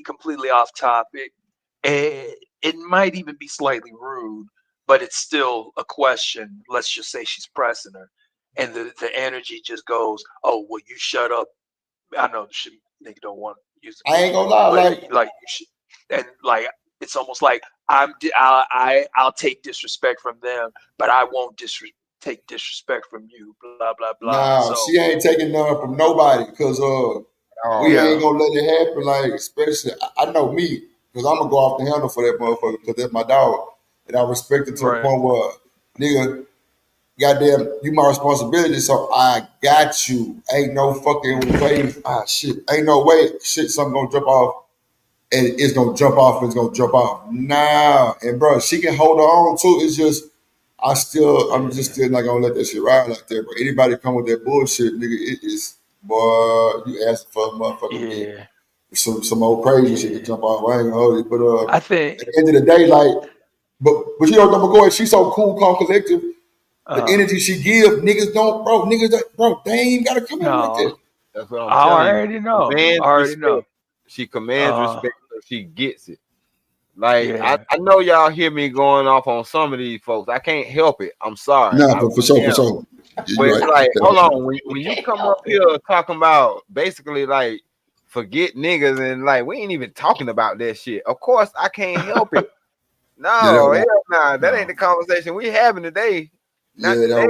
completely off topic, and it might even be slightly rude, but it's still a question. Let's just say she's pressing her, and the energy just goes, "Oh, well, you shut up." I know nigga don't want to use it. I ain't gonna lie, like you should, and like it's almost like I'll take disrespect from them, but I won't take disrespect from you. Blah blah blah. Nah, she ain't taking none from nobody, because we ain't gonna let it happen. Like, especially I know me, because I'm gonna go off the handle for that motherfucker, because that's my dog, and I respect it to the point where, nigga, goddamn, you my responsibility, so I got you. Ain't no fucking way. Ain't no way something gonna jump off, and it's gonna jump off, and it's gonna jump off. Nah, and bro, she can hold her own too. It's just, I'm just still not gonna let that shit ride like that, bro. Anybody come with that bullshit, nigga, it is, boy, you asking for a motherfucker. Some old crazy shit to jump off. I ain't gonna hold it, but I think at the end of the day, like, but you know, McCoy, she's so cool, calm, collective. The energy she give, niggas don't, bro, they ain't gotta come in like that. That's what I'm telling you. I already know. She commands respect, so she gets it. Like, I know y'all hear me going off on some of these folks. I can't help it. I'm sorry. No, for sure. But it's like, hold on, when you come up here talking about basically like forget niggas, and like we ain't even talking about that shit. Of course, I can't help it. No, hell nah, that ain't the conversation we having today. Not today.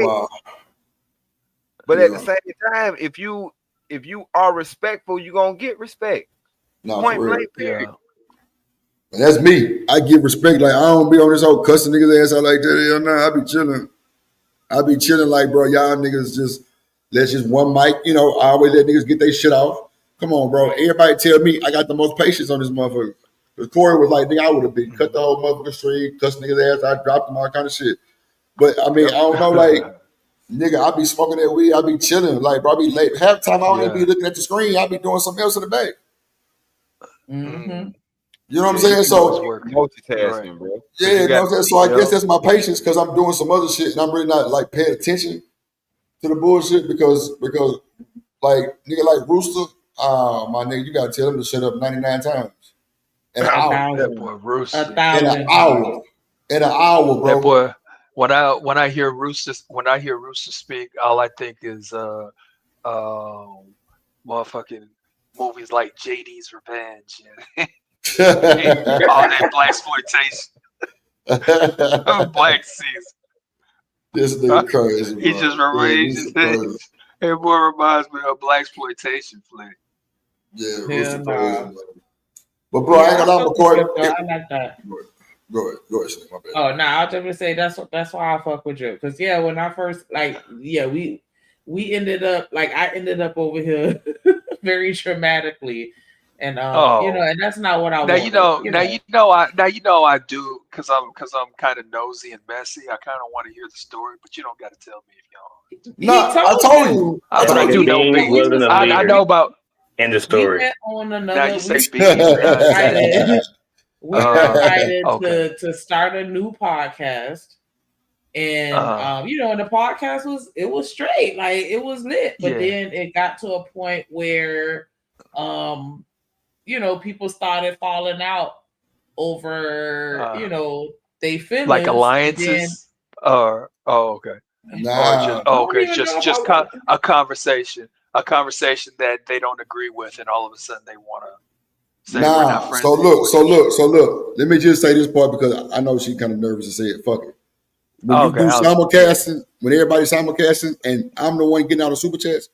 But at the same time, if you are respectful, you're gonna get respect. No, point blank, period. And that's me. I give respect. Like, I don't be on this whole cussing niggas ass out like that. Hell nah, I be chilling like, bro, y'all niggas let's just one mic, you know, I always let niggas get their shit off. Come on, bro. Everybody tell me I got the most patience on this motherfucker. Because Corey was like, nigga, I would have been cut the whole motherfucker stream, cuss niggas ass, I dropped them, all kind of shit. But I mean, I don't know, like, nigga, I be smoking that weed, I be chilling. Like, bro, I be late. Half the time I don't even be looking at the screen, I be doing something else in the back. Mm-hmm. You know what I'm saying? So multitasking, bro. Yeah, you know what I'm saying? So I guess that's my patience, because I'm doing some other shit and I'm really not like paying attention to the bullshit because like nigga like Rooster, My nigga, you gotta tell him to shut up 99 times. In an hour. That boy Roos. In an hour. In an hour, bro. That boy. When I hear Rooster speak, all I think is motherfucking movies like JD's Revenge and all that blaxploitation. Black season. This nigga crazy. He just reminds it more reminds me of blaxploitation flick. Yeah, Rooster crazy. But bro, I ain't gonna lie, McCoy. I like that. Go ahead, my bad. Oh no, I'll just say that's why I fuck with you. Cause yeah, when I first we ended up I ended up over here very traumatically. And and that's not what I want. I do because I'm kind of nosy and messy. I kind of want to hear the story, but you don't got to tell me if y'all. No, I told you. I do know. I know about. End the story. We went on another. Now you say we decided to start a new podcast, and and the podcast was straight, like it was lit. But then it got to a point where, people started falling out over, they feelings like alliances, okay. Nah. Just a conversation that they don't agree with, and all of a sudden they want to say we're not friends. So look. Let me just say this part because I know she's kind of nervous to say it. Fuck it. When you do simulcasting, when everybody's simulcasting, and I'm the one getting out of super chats,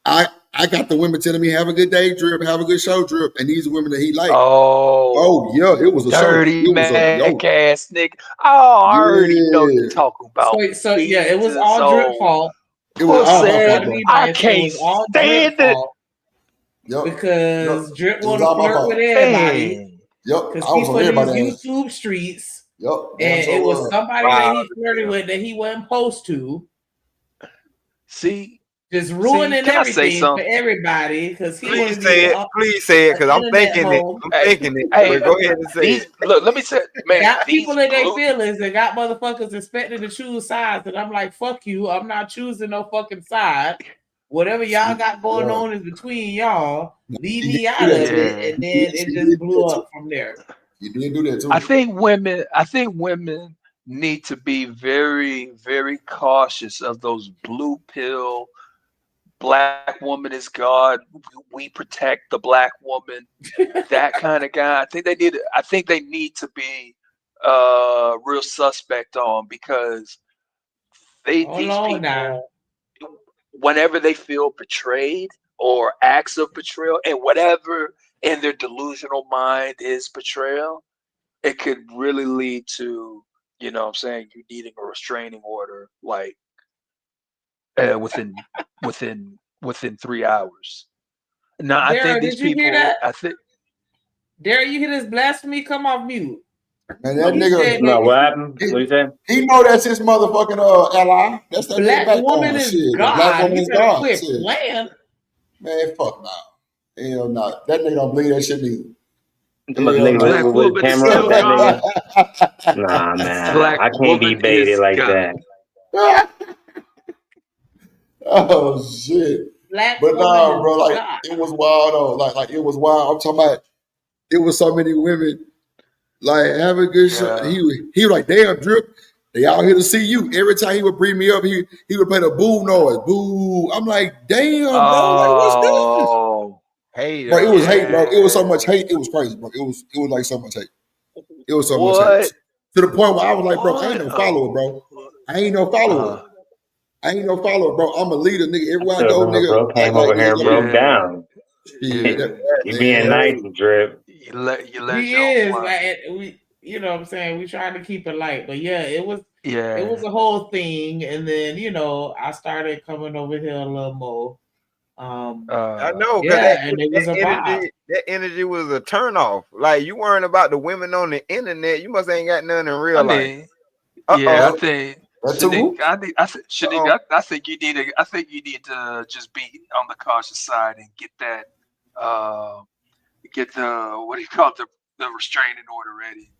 I got the women telling me have a good day, Drip, have a good show, Drip, and these are women that he liked. Oh yeah, it was a dirty man ass nigga. Oh, I already know you're talking about. So it was all Drip fault. It was all my fault. I can't stand it. Because Drip want to flirt with everybody. Yep, because he put his YouTube streets. Yep, and it was somebody that he flirted with that he wasn't supposed to. See, just ruining everything for everybody. Because please say it, because I'm thinking it. Hey, go ahead and say it. Look, let me say, man. Got people in their feelings and got motherfuckers expecting to choose sides, and I'm like, fuck you. I'm not choosing no fucking side. Whatever y'all got going on is between y'all. Leave me out of it, and then it just blew up from there. You didn't do that too. I think women need to be very, very cautious of those blue pill. Black woman is God. We protect the black woman. That kind of guy. I think they need to be real suspect on, because these people, whenever they feel betrayed or acts of betrayal, and whatever in their delusional mind is betrayal, it could really lead to, you needing a restraining order, like within 3 hours. Now, I think these people. Darren, you hear this blasphemy? Come off mute. Man, that nigga. What happened? What you saying? He know that's his motherfucking ally. That's that black woman is shit. God. Black woman is God. Man, fuck no. Hell no. That nigga don't believe that shit neither. With camera, nah, man. I can't be baited like that. Oh shit. But nah, bro, like it was wild though. Like it was wild. I'm talking about it was so many women like have a good show. He was like, damn, Drip, they out here to see you. Every time he would bring me up, he would play the boo noise. Boo. I'm like, damn, bro, like what's this? Hey, bro, it was hate, bro. It was so much hate. It was crazy, bro. It was like so much hate. It was so much hate. To the point where I was like, bro, I ain't no follower, bro. I ain't no follower, bro. I'm a leader, nigga. Everywhere I go, nigga. Bro came over here and broke down. You being nice, Drip. He is like we, you know what I'm saying? We trying to keep it light, but it was a whole thing, and then I started coming over here a little more. I know, that energy was a turn off. Like, you weren't about the women on the internet. You must ain't got none in real life. I think. I think you need to just be on the cautious side and get that what do you call it, the restraining order ready,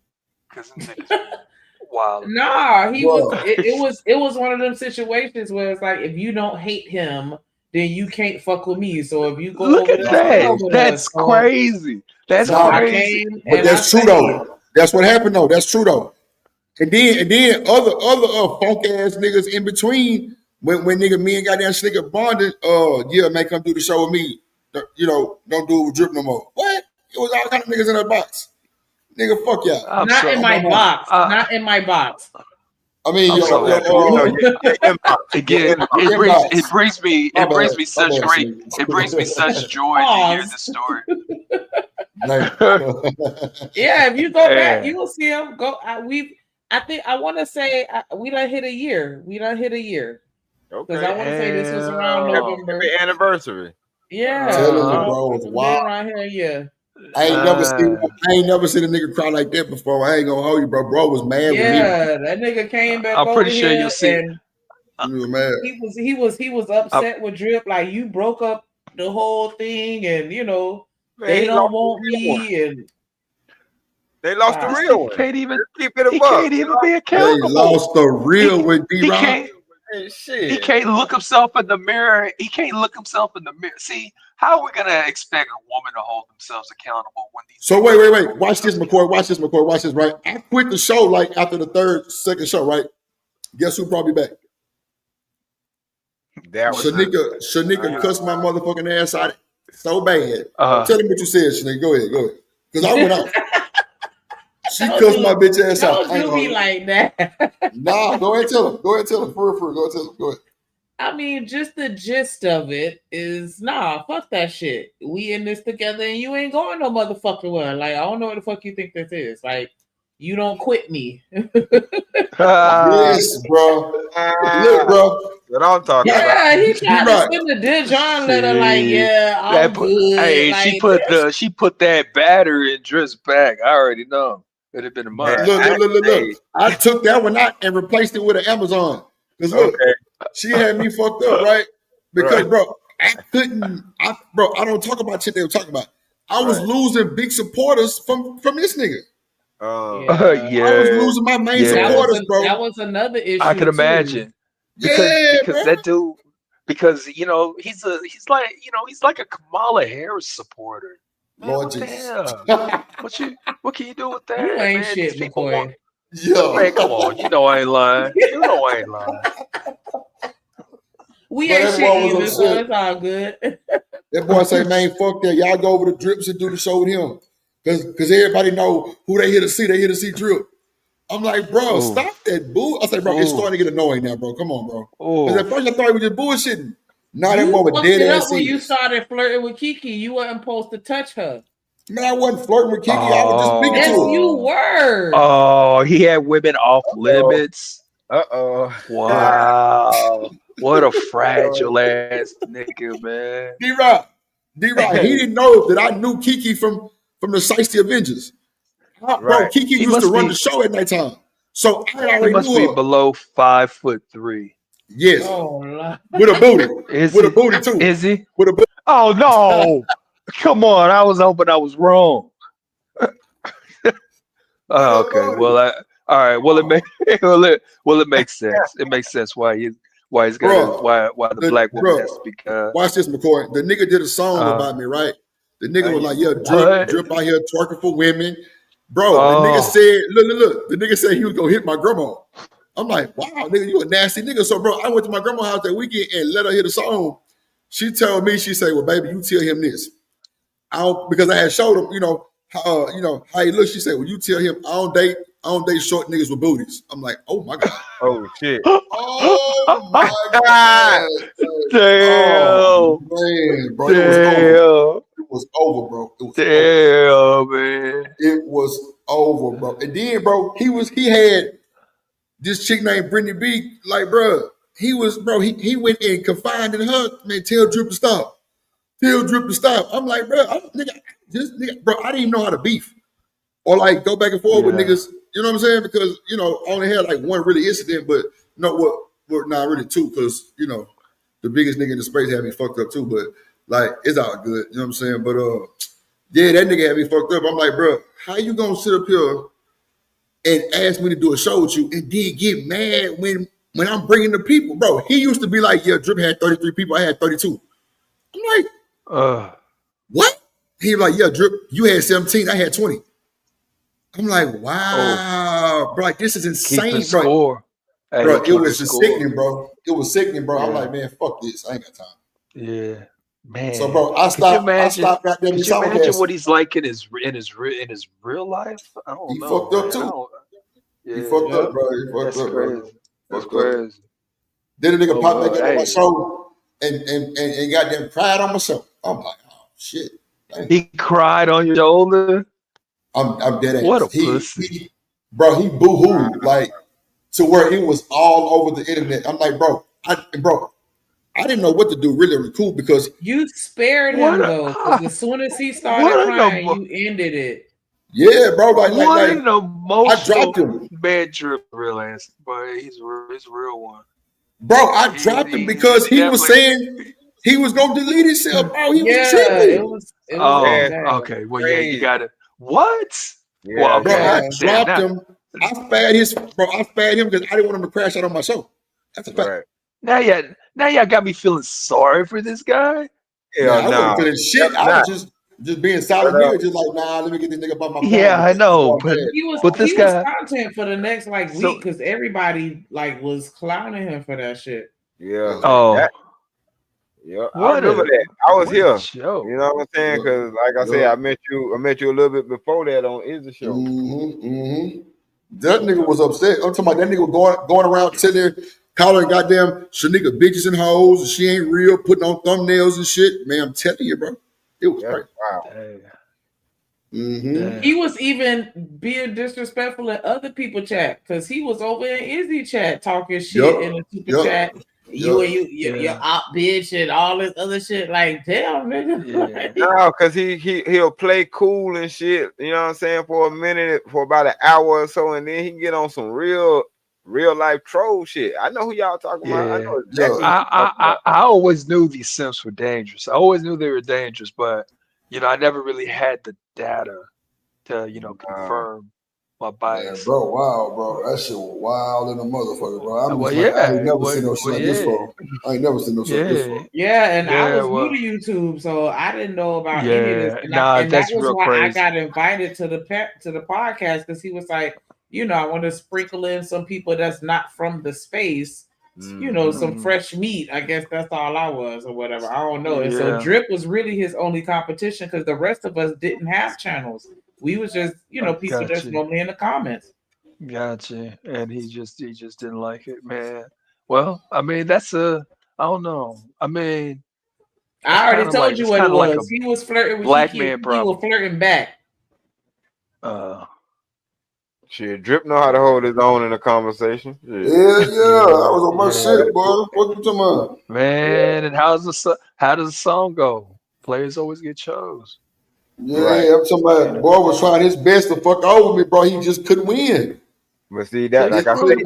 because wild. Nah, it was one of them situations where it's like, if you don't hate him, then you can't fuck with me. So if you go Look over at that, that's so crazy. That's crazy. But that's true though. That's what happened though. That's true though. And then other funk ass niggas in between when nigga me and goddamn Snicker bonded. Yeah, man, come do the show with me. You know, don't do it with Drip no more. What? It was all kind of niggas in that box. Nigga, fuck y'all. Not in my box. Not in my box. I mean, it brings me such joy to hear the story. Yeah, if you go back, you will see him go. I want to say we done hit a year. Okay. Because I want to say this was around November anniversary. Yeah. Bro, wow. Around here, yeah. I ain't never seen a nigga cry like that before. I ain't gonna hold you, bro. Bro was mad with me. Yeah, that nigga came back. I'm pretty sure you'll see. He was mad. He was upset with Drip, like you broke up the whole thing, and you know they don't want me, and they lost the real one. Can't even keep it above. He can't even be accountable. They lost the real with D-Rock. He can't look himself in the mirror. See, how are we gonna expect a woman to hold themselves accountable when these? So wait. Watch this, McCoy. Watch this, right? I quit the show like after the second show, right? Guess who brought me back? Shanika cussed my motherfucking ass out so bad. Tell him what you said, Shanika. Go ahead. Because I went out. She cussed my bitch ass out. Don't do me like that. Nah, go ahead and tell him. For real. Go ahead, tell him. Go ahead. I mean, just the gist of it is, fuck that shit. We in this together and you ain't going no motherfucking well. Like, I don't know what the fuck you think this is. Like, you don't quit me. Yes, bro. Look, bro. What I'm talking about. Yeah, he tried to send the Dear John letter like, I'm good. Hey, like, she put that batter in Drip's bag. I already know. It'd have been a month. Look. I took that one out and replaced it with an Amazon. Because look, she had me fucked up, right? Because, bro, I don't talk about shit they were talking about. I was losing big supporters from this nigga. Yeah. I was losing my main supporters, bro. That was another issue. I can imagine. Because that dude, because he's like a Kamala Harris supporter. Man, Lord Jesus. What can you do with that? You ain't man? shit, McCoy. Man, come on. You know I ain't lying. We ain't shit either, so it's all good. That boy say, man, fuck that. Y'all go over to Drips and do the show with him. Because everybody know who they here to see. They here to see Drip. I'm like, bro, stop that boo. I say, bro, it's starting to get annoying now, bro. Come on, bro. Because at first I thought he was just bullshitting. Now that boy was dead ass. When you started flirting with Kiki, you wasn't supposed to touch her. Man, I wasn't flirting with Kiki. I was just speaking to her. Yes, you were. Oh, he had women off limits. Wow. What a fragile ass nigga, man. D-Rock, he didn't know that I knew Kiki from the Shiesty Avengers. Bro, Kiki used to run the show at nighttime. So I already he must knew be below 5'3". Yes. With a booty. With a booty too. Is he? With a booty. Oh no. Come on. I was hoping I was wrong. Okay. Well, all right. Well, it makes sense. It makes sense why he's got why the black woman has to be kind. Watch this, McCoy. The nigga did a song about me, right? The nigga was like, Drip out here twerking for women. Bro, the nigga said, look. The nigga said he was gonna hit my grandma. I'm like, wow, nigga, you a nasty nigga. So, bro, I went to my grandma's house that weekend and let her hear the song. She told me, she said, well, baby, you tell him this. Because I had showed him, how he looks. She said, well, you tell him I don't date short niggas with booties. I'm like, oh my God. Oh shit. Oh my God. Damn. Oh, man, bro. It was over, bro. Man. It was over, bro. And then, bro, he had this chick named Brittany B. Like, bro, he went in confined in her, man, tell Drip to stop. I'm like, bro, I didn't even know how to beef. Or like go back and forth with niggas, you know what I'm saying? Because, I only had like one really incident, but not really two, because, the biggest nigga in the space had me fucked up too, but like, it's all good, you know what I'm saying? But that nigga had me fucked up. I'm like, bro, how you gonna sit up here and ask me to do a show with you and then get mad when when I'm bringing the people, bro, he used to be like, yeah, Drip had 33 people, I had 32. I'm like, what? He was like, yeah, Drip, you had 17, I had 20. I'm like, wow, bro, like this is insane, bro. Score. Hey, bro, it was just sickening, bro. It was sickening, bro. I'm like, man, fuck this. I ain't got time. Yeah, man. So, bro, I stopped. Could you imagine what he's like in his real life? I don't know. He fucked up too. He fucked up, bro. He fucked up, crazy. bro. That's crazy. Then the nigga popped back in on my show and got them cried on my show. I'm like, oh shit. Dang. He cried on your shoulder. I'm dead ass. What a pussy. Bro, he boo-hooed like to where it was all over the internet. I'm like, bro, I didn't know what to do really cool because you spared him though. Because as soon as he started crying, you ended it. Yeah, bro. Like an emotional I dropped him. Man, Drip, real ass, but he's a real one. Bro, I dropped him because he was saying he was gonna delete himself. Oh, he was tripping. It was okay. Well, yeah, you got it. What? Yeah, well, okay. Bro, I dropped him. I spared him because I didn't want him to crash out on my show. That's a fact. Right. Now y'all got me feeling sorry for this guy. Yeah, I wasn't feeling shit. I was just being solid here, just like, nah, let me get this nigga by my phone. Yeah, I know, but he was content for the next week because everybody was clowning him for that shit. Yeah. Oh. Yeah, I remember that. I was here. Show. You know what I'm saying? Because, like I said, I met you a little bit before that on Is the Show. That nigga was upset. I'm talking about that nigga going around sitting there calling goddamn Shanika bitches and hoes, and she ain't real, putting on thumbnails and shit. Man, I'm telling you, bro, it was crazy. Wow. He was even being disrespectful in other people chat because he was over in Izzy chat talking shit in the super chat. You're out bitch and all this other shit. Like, damn, nigga. No, because he'll play cool and shit, you know what I'm saying, for a minute, for about an hour or so, and then he can get on some real life troll shit. I know who y'all talking about. I know exactly. I always knew these simps were dangerous. I always knew they were dangerous, but I never really had the data to confirm my bias. Man, bro, wow, bro, that shit was wild in a motherfucker, bro. I ain't never seen no shit like this before. I ain't never seen no shit like this before. Yeah, and I was new to YouTube, so I didn't know about any of this. And that was why I got invited to the podcast because he was like, I want to sprinkle in some people that's not from the space, some fresh meat. I guess that's all I was or whatever. I don't know. And so Drip was really his only competition because the rest of us didn't have channels. We was just, people that's normally in the comments. Gotcha. And he just didn't like it, man. Well, I mean, I don't know. I mean, I already told you what it was. He was flirting with black man problem. He was flirting back. Shit, Drip know how to hold his own in a conversation. Yeah, I was on my shit, boy. What you talking about? Man, and how does the song go? Players always get chose. Yeah, I'm talking about boy was trying his best to fuck over me, bro. He just couldn't win. But see that, like I said,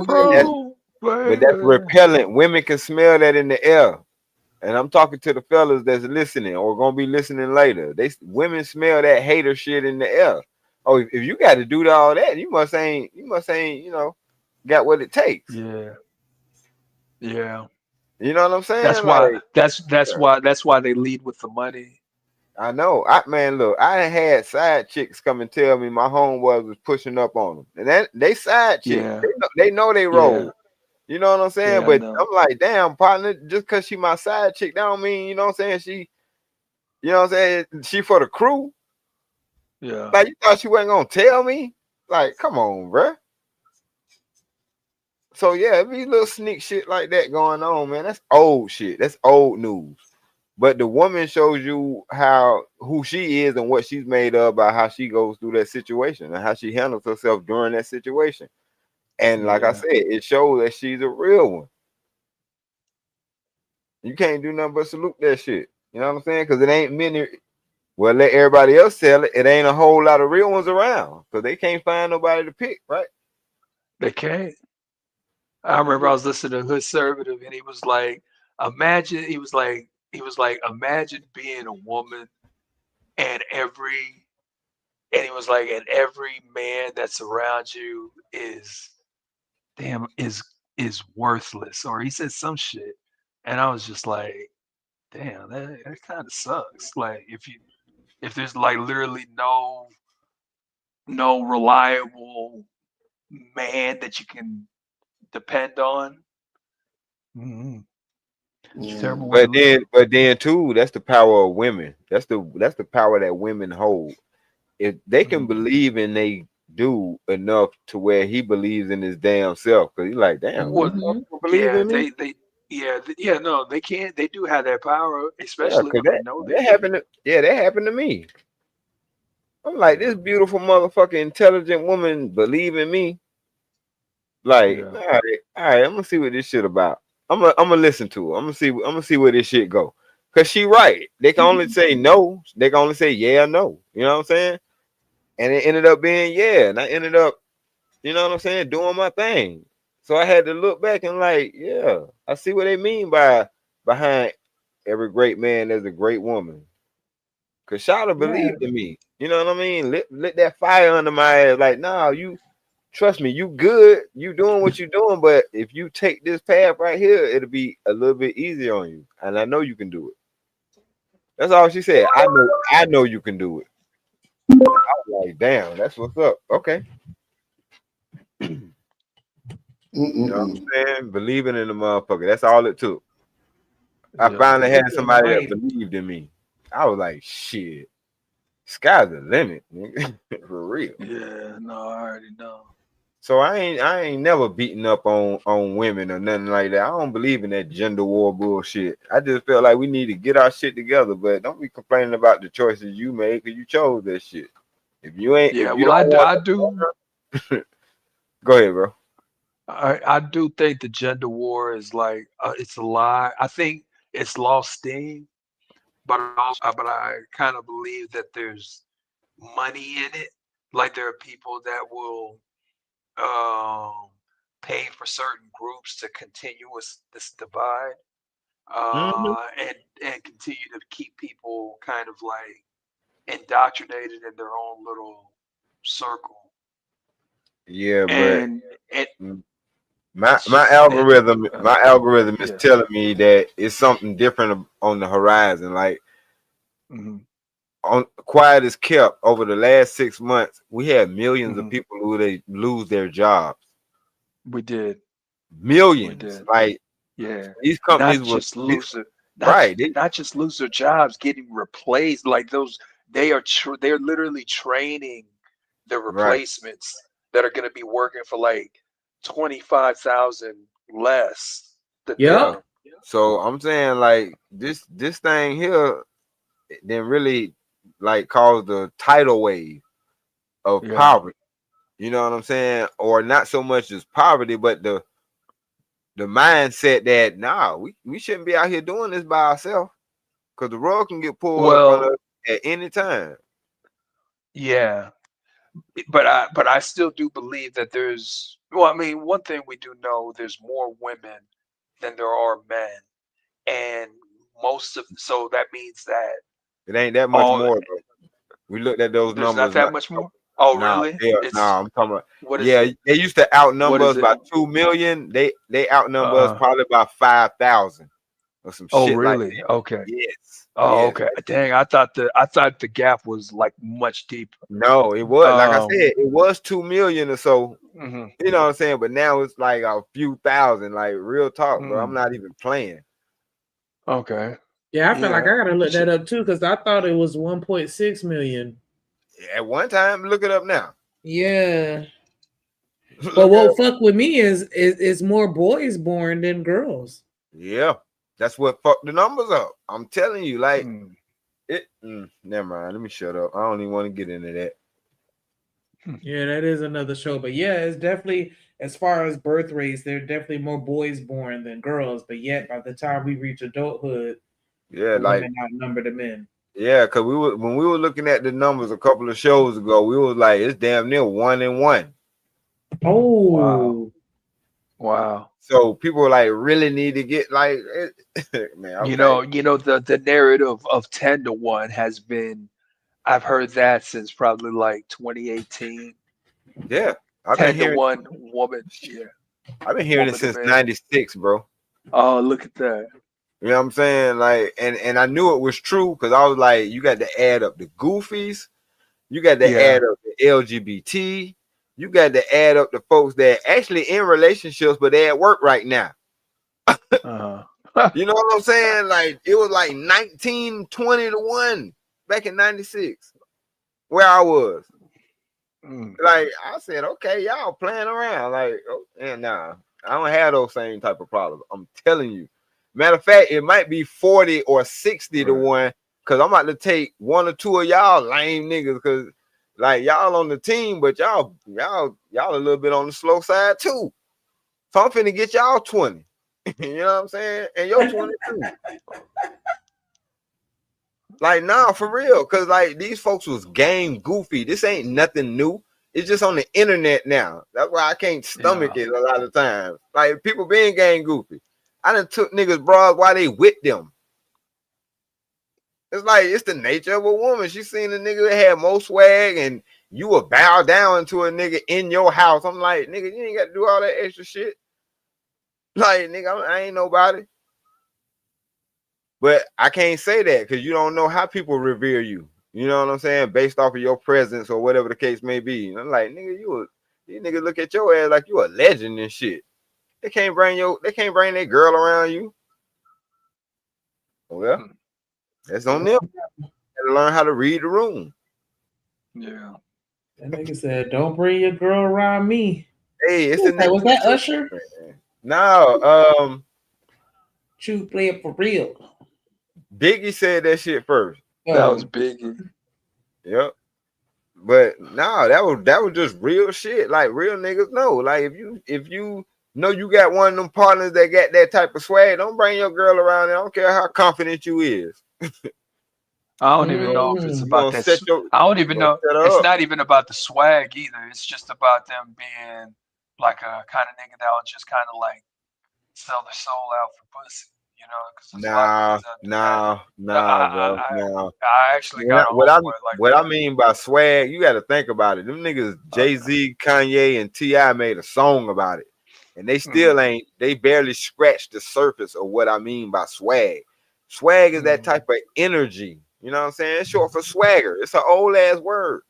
but that's repellent. Women can smell that in the air. And I'm talking to the fellas that's listening or gonna be listening later. Women smell that hater shit in the air. Oh, if you got to do all that, you must ain't, got what it takes. Yeah. You know what I'm saying? That's why they lead with the money. I know. Look, I had side chicks come and tell me my homeboys was pushing up on them, and they side chicks. Yeah. They know they roll. Yeah. You know what I'm saying? Yeah, but I'm like, damn, partner, just because she my side chick, that don't mean, you know what I'm saying? She for the crew. Yeah. Like, you thought she wasn't gonna tell me? Like, come on, bruh. So yeah, it be little sneak shit like that going on, man. That's old shit. That's old news. But the woman shows you who she is and what she's made of by how she goes through that situation and how she handles herself during that situation. And like I said, it shows that she's a real one. You can't do nothing but salute that shit. You know what I'm saying? Because it ain't many. Well, let everybody else tell it. It ain't a whole lot of real ones around. So they can't find nobody to pick, right? They can't. I remember I was listening to Hood Conservative, and he was like, imagine being a woman and every man that's around you is is worthless, or he said some shit, and I was just like, damn, that kind of sucks. Like if there's like literally no reliable man that you can depend on. Mm-hmm. Terrible. But then too, that's the power of women. That's the power that women hold. If they can believe in they do enough to where he believes in his damn self, because he's like, damn, believe in me. No, they can't. They do have that power, especially when they know that happened. That happened to me. I'm like, this beautiful motherfucking intelligent woman believe in me. Like, all right, I'm gonna see what this shit about. I'm gonna listen to her. I'm gonna see where this shit go. Cause she right. They can only say no. They can only say yeah or no. You know what I'm saying? And it ended up being yeah. And I ended up, you know what I'm saying, doing my thing. So I had to look back and like, yeah, I see what they mean by behind every great man there's a great woman. Cause Shawty believed in me. You know what I mean? Lit that fire under my ass. Like, nah, you trust me, you good, you doing what you're doing, but if you take this path right here, it'll be a little bit easier on you. And I know you can do it. That's all she said. I know you can do it. I was like, damn, that's what's up. Okay. You know what I'm saying? Believing in the motherfucker. That's all it took. I finally had somebody that believed in me. I was like, shit. Sky's the limit, nigga. For real. Yeah, no, I already know. So I ain't never beating up on women or nothing like that. I don't believe in that gender war bullshit. I just feel like we need to get our shit together, but don't be complaining about the choices you made because you chose that shit. If you ain't, I do. Go ahead, bro. I do think the gender war is like it's a lie. I think it's lost steam, but I kind of believe that there's money in it. Like there are people that will pay for certain groups to continue this divide and continue to keep people kind of like indoctrinated in their own little circle. Yeah, but my algorithm is telling me that it's something different on the horizon. Like on quiet as kept over the last 6 months, we had millions of people who they lose their jobs. We did millions. Like these companies not just lose not just lose their jobs, getting replaced. Like those, they're literally training the replacements that are going to be working for like 25,000 less. Yeah. So I'm saying like this thing here then really like caused the tidal wave of poverty. You know what I'm saying? Or not so much as poverty, but the mindset that we shouldn't be out here doing this by ourselves because the rug can get pulled up on us at any time. Yeah. But I still do believe that there's one thing we do know, there's more women than there are men. And so that means that it ain't that much more, bro. We looked at those numbers. Not that much more? Oh, really? I'm talking about. They used to outnumber us by 2 million. They outnumber us probably by 5,000 or some shit. Oh, really? Like that. Okay. Yes. Oh, okay. Dang, I thought the gap was like much deeper. No, it was like I said, it was 2 million or so. You know what I'm saying? But now it's like a few thousand. Like real talk, bro. I'm not even playing. Okay. Yeah, I feel like I gotta look that up too because I thought it was 1.6 million. At one time, look it up now. Yeah. But what fuck with me is more boys born than girls. Yeah, that's what fucked the numbers up. I'm telling you, like never mind. Let me shut up. I don't even want to get into that. Yeah, that is another show. But yeah, it's definitely, as far as birth rates, there are definitely more boys born than girls. But yet, by the time we reach adulthood, like women outnumber the men. Yeah, because when we were looking at the numbers a couple of shows ago, we was like, it's damn near 1 and 1. Oh, wow. So people like really need to get like, man. You know, the narrative of 10 to 1 has been, I've heard that since probably like 2018. Yeah, 10 to 1 woman. Yeah. I've been hearing it since '96, bro. Oh, look at that. You know what I'm saying? Like, and I knew it was true because I was like, you got to add up the goofies, you got to add up the LGBT, you got to add up the folks that actually in relationships, but they at work right now. You know what I'm saying? Like, it was like 19-20 to 1 back in '96, where I was. Like, I said, okay, y'all playing around. Like, oh, and nah, I don't have those same type of problems. I'm telling you. Matter of fact, it might be 40 or 60 to 1, because I'm about to take 1 or 2 of y'all lame niggas, because like y'all on the team, but y'all a little bit on the slow side too. So I'm finna get y'all 20. You know what I'm saying? And you're 22. Like, nah, for real. Cause like these folks was game goofy. This ain't nothing new. It's just on the internet now. That's why I can't stomach it a lot of times. Like, people being game goofy. I done took niggas bras while they with them. It's like, it's the nature of a woman. She seen a nigga that had more swag and you will bow down to a nigga in your house. I'm like, nigga, you ain't got to do all that extra shit. Like, nigga, I ain't nobody. But I can't say that because you don't know how people revere you. You know what I'm saying? Based off of your presence or whatever the case may be. And I'm like, nigga, these niggas look at your ass like you a legend and shit. They can't bring their girl around you. Well, that's on them. Gotta learn how to read the room. Yeah. That nigga said, "Don't bring your girl around me." Hey, it's was that Usher? No, True player for real. Biggie said that shit first. That was Biggie. Yep. But no, that was just real shit. Like, real niggas know. Like, if you know you got one of them partners that got that type of swag, don't bring your girl around there. I don't care how confident you is. I don't even know if it's about that. I don't even know. It's not even about the swag either. It's just about them being like a kind of nigga that will just kind of like sell their soul out for pussy. You know? Nah. I actually got what I mean by swag, you got to think about it. Them niggas, Jay-Z, Kanye, and T.I. made a song about it. And they still ain't, they barely scratched the surface of what I mean by swag. Swag is that type of energy. You know what I'm saying? It's short for swagger. It's an old ass word,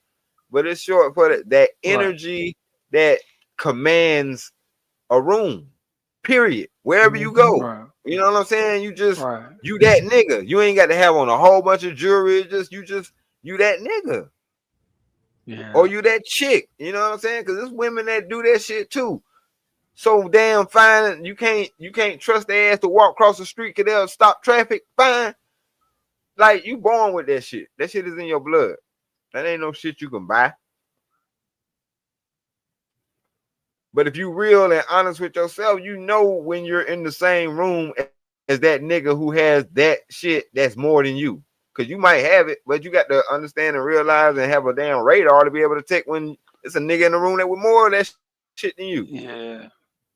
but it's short for that energy that commands a room, period. Wherever you go. You know what I'm saying? You just, you that nigga. You ain't got to have on a whole bunch of jewelry. You that nigga. Yeah. Or you that chick. You know what I'm saying? Because there's women that do that shit too. So damn fine, you can't trust their ass to walk across the street because they'll stop traffic. Fine. Like, you born with that shit. That shit is in your blood. That ain't no shit you can buy. But if you real and honest with yourself, you know when you're in the same room as that nigga who has that shit that's more than you. Because you might have it, but you got to understand and realize and have a damn radar to be able to take when it's a nigga in the room that with more of that shit than you. Yeah.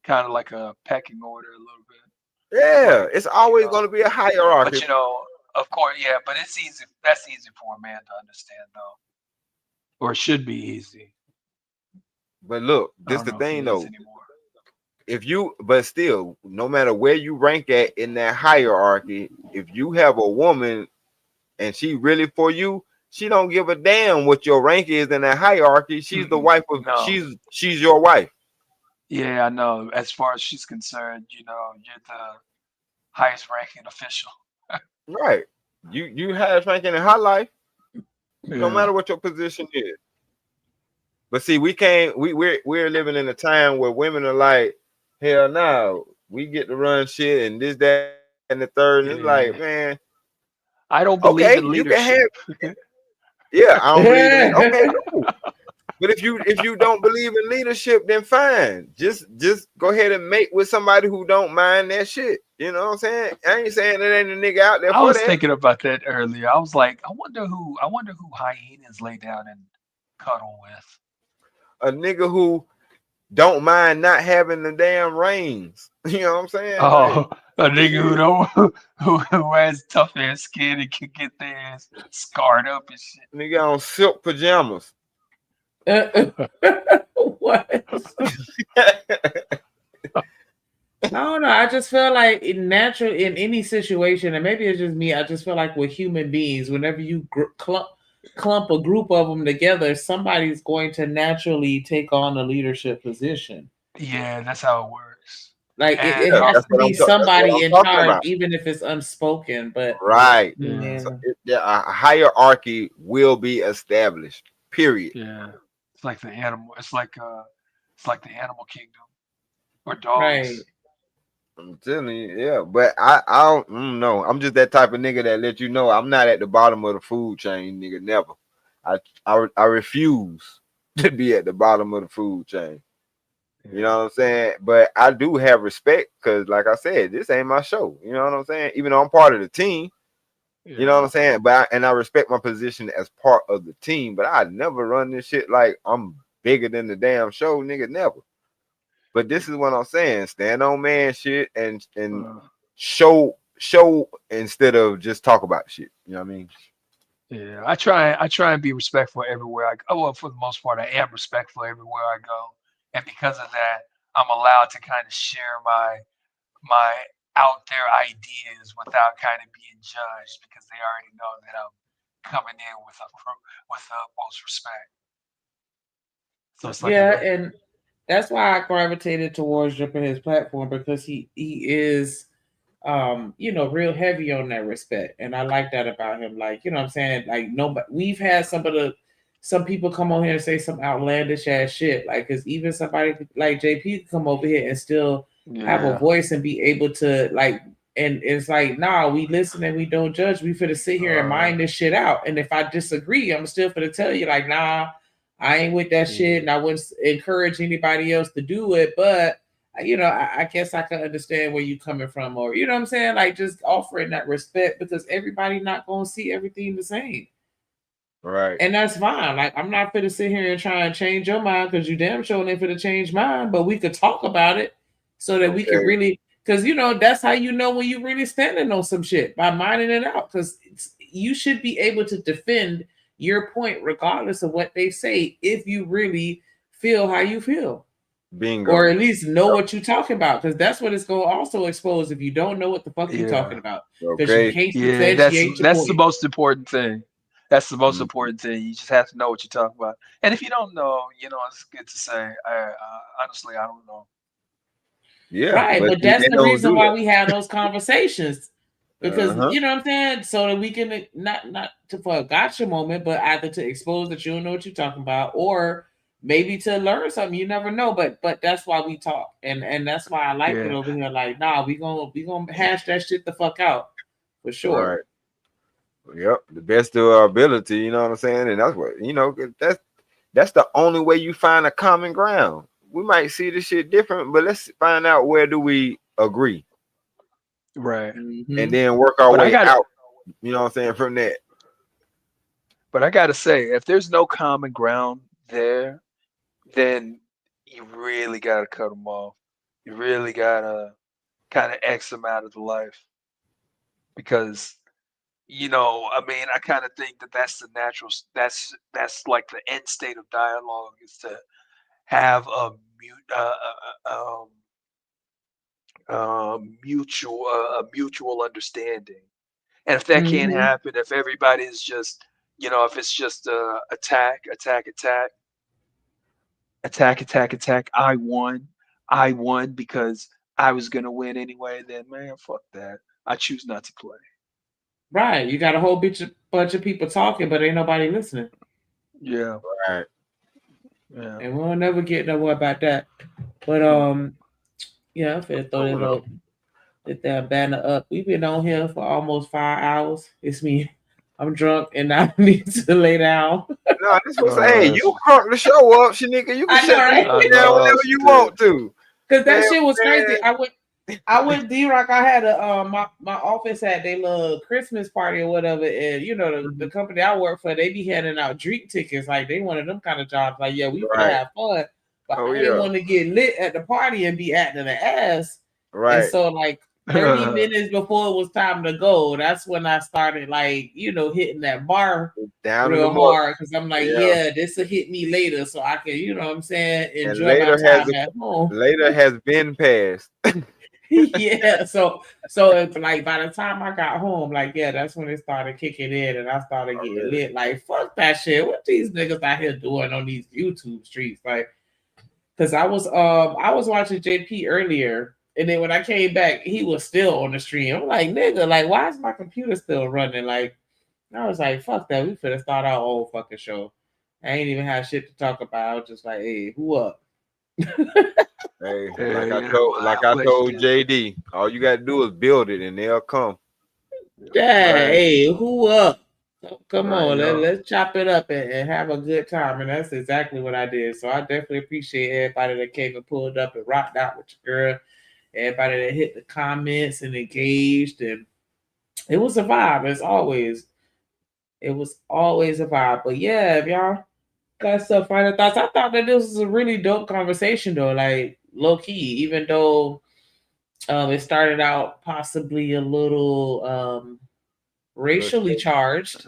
Kind of like a pecking order a little bit. Yeah. It's always going to be a hierarchy. But, you know, of course, yeah, but it's easy. That's easy for a man to understand, though. Or it should be easy. But look, this the thing though. But still, no matter where you rank at in that hierarchy, if you have a woman and she really for you, she don't give a damn what your rank is in that hierarchy. She's the wife of she's your wife. Yeah, I know. As far as she's concerned, you know, you're the highest ranking official. Right. You highest ranking in her life, no matter what your position is. But see, we're living in a time where women are like, hell no, we get to run shit and this, that, and the third. And it's like, man, I don't believe in leadership. Yeah, I don't believe in okay, cool. But if you don't believe in leadership, then fine. Just go ahead and mate with somebody who don't mind that shit. You know what I'm saying? I ain't saying there ain't a nigga out there. I was thinking about that earlier. I was like, I wonder who hyenas lay down and cuddle with. A nigga who don't mind not having the damn reins. You know what I'm saying? Oh, like, a nigga who has tough ass skin and can get their ass scarred up and shit. Nigga on silk pajamas. What? I just feel like in natural in any situation, and maybe it's just me. I just feel like with human beings, whenever you clump a group of them together, somebody's going to naturally take on a leadership position. Yeah, that's how it works. Like it has to be somebody in charge, even if it's unspoken. But right, yeah. So a hierarchy will be established. Period. Yeah, it's like the animal. It's like the animal kingdom or dogs. Right. I'm telling you, yeah, but I don't know. I'm just that type of nigga that let you know I'm not at the bottom of the food chain, nigga. Never. I refuse to be at the bottom of the food chain. You know what I'm saying? But I do have respect because, like I said, this ain't my show. You know what I'm saying? Even though I'm part of the team, you know what I'm saying? But I respect my position as part of the team. But I never run this shit like I'm bigger than the damn show, nigga. Never. But this is what I'm saying: stand on man shit and show instead of just talk about shit. You know what I mean? Yeah, I try and be respectful everywhere I go. Well, for the most part, I am respectful everywhere I go, and because of that, I'm allowed to kind of share my out there ideas without kind of being judged because they already know that I'm coming in with utmost respect. So it's like and that's why I gravitated towards jumping his platform because he is, real heavy on that respect, and I like that about him. Like, you know what I'm saying? Like, nobody, we've had some people come on here and say some outlandish ass shit. Like, because even somebody like JP come over here and still have a voice and be able to like. And it's like, nah, we listen and we don't judge. We finna sit here and mind this shit out. And if I disagree, I'm still finna tell you, like, nah, I ain't with that shit, and I wouldn't encourage anybody else to do it. But I guess I can understand where you're coming from, or you know what I'm saying, like just offering that respect because everybody not gonna see everything the same, right? And that's fine. Like I'm not gonna sit here and try and change your mind because you damn sure ain't gonna change mine. But we could talk about it so that we can really, because that's how you know when you really standing on some shit by minding it out. Because you should be able to defend your point regardless of what they say if you really feel how you feel. Bingo. Or at least know what you're talking about, because that's what it's going to also expose if you don't know what the fuck you're talking about. Okay. You can't substantiate your that's point. the most important thing. That's the most important thing. You just have to know what you're talking about. And if you don't know, it's good to say, honestly, I don't know. Yeah. Right, but that's the reason why we have those conversations. Because you know what I'm saying, so that we can not for a gotcha moment, but either to expose that you don't know what you're talking about, or maybe to learn something. You never know, but that's why we talk, and that's why I like it over here. Like, nah, we gonna hash that shit the fuck out for sure. Right. Yep, the best of our ability. You know what I'm saying, and that's what that's the only way you find a common ground. We might see this shit different, but let's find out where do we agree. Right. And then work our way out. You know what I'm saying, from that. But I gotta say, if there's no common ground there, then you really gotta cut them off. You really gotta kind of X them out of the life. Because, I kind of think that that's the natural, that's like the end state of dialogue, is to have a mutual understanding. And if that can't happen, if everybody is just, if it's just attack, I won because I was gonna win anyway, then man, fuck that. I choose not to play. Right. You got a whole bunch of people talking, but ain't nobody listening. Yeah. Right. Yeah. And we'll never get nowhere about that. But yeah, I'm finna throw that banner up. We've been on here for almost 5 hours. It's me. I'm drunk and I need to lay down. No, this was hey, you crunk the show up, Shanika. You can shut down whenever you want to. Because that shit was crazy. I went D-Rock. I had my office had their little Christmas party or whatever, and the company I work for, they be handing out drink tickets. Like they one of them kind of jobs. Like, yeah, we gonna have fun, but I didn't want to get lit at the party and be acting an ass. Right. And so like 30 minutes before it was time to go, that's when I started like, hitting that bar down real hard, because I'm like, this will hit me later, so I can, enjoy my time at home. Later has been passed. Yeah, so if, like by the time I got home, like that's when it started kicking in, and I started getting lit. Like fuck that shit. What these niggas out here doing on these YouTube streets? Like, because I was watching JP earlier, and then when I came back, he was still on the stream. I'm like, nigga, like why is my computer still running? Like, I was like, fuck that. We finna start our own fucking show. I ain't even have shit to talk about. I was just like, hey, who up? Hey, like I told JD, all you gotta do is build it and they'll come. Yeah, Right. hey, who up? Come Right, on, yeah. let's chop it up and have a good time. And that's exactly what I did. So I definitely appreciate everybody that came and pulled up and rocked out with your girl. Everybody that hit the comments and engaged. And it was a vibe, as always. It was always a vibe. But yeah, if y'all got some final thoughts, I thought that this was a really dope conversation, though. Like, low key, even though it started out possibly a little racially charged.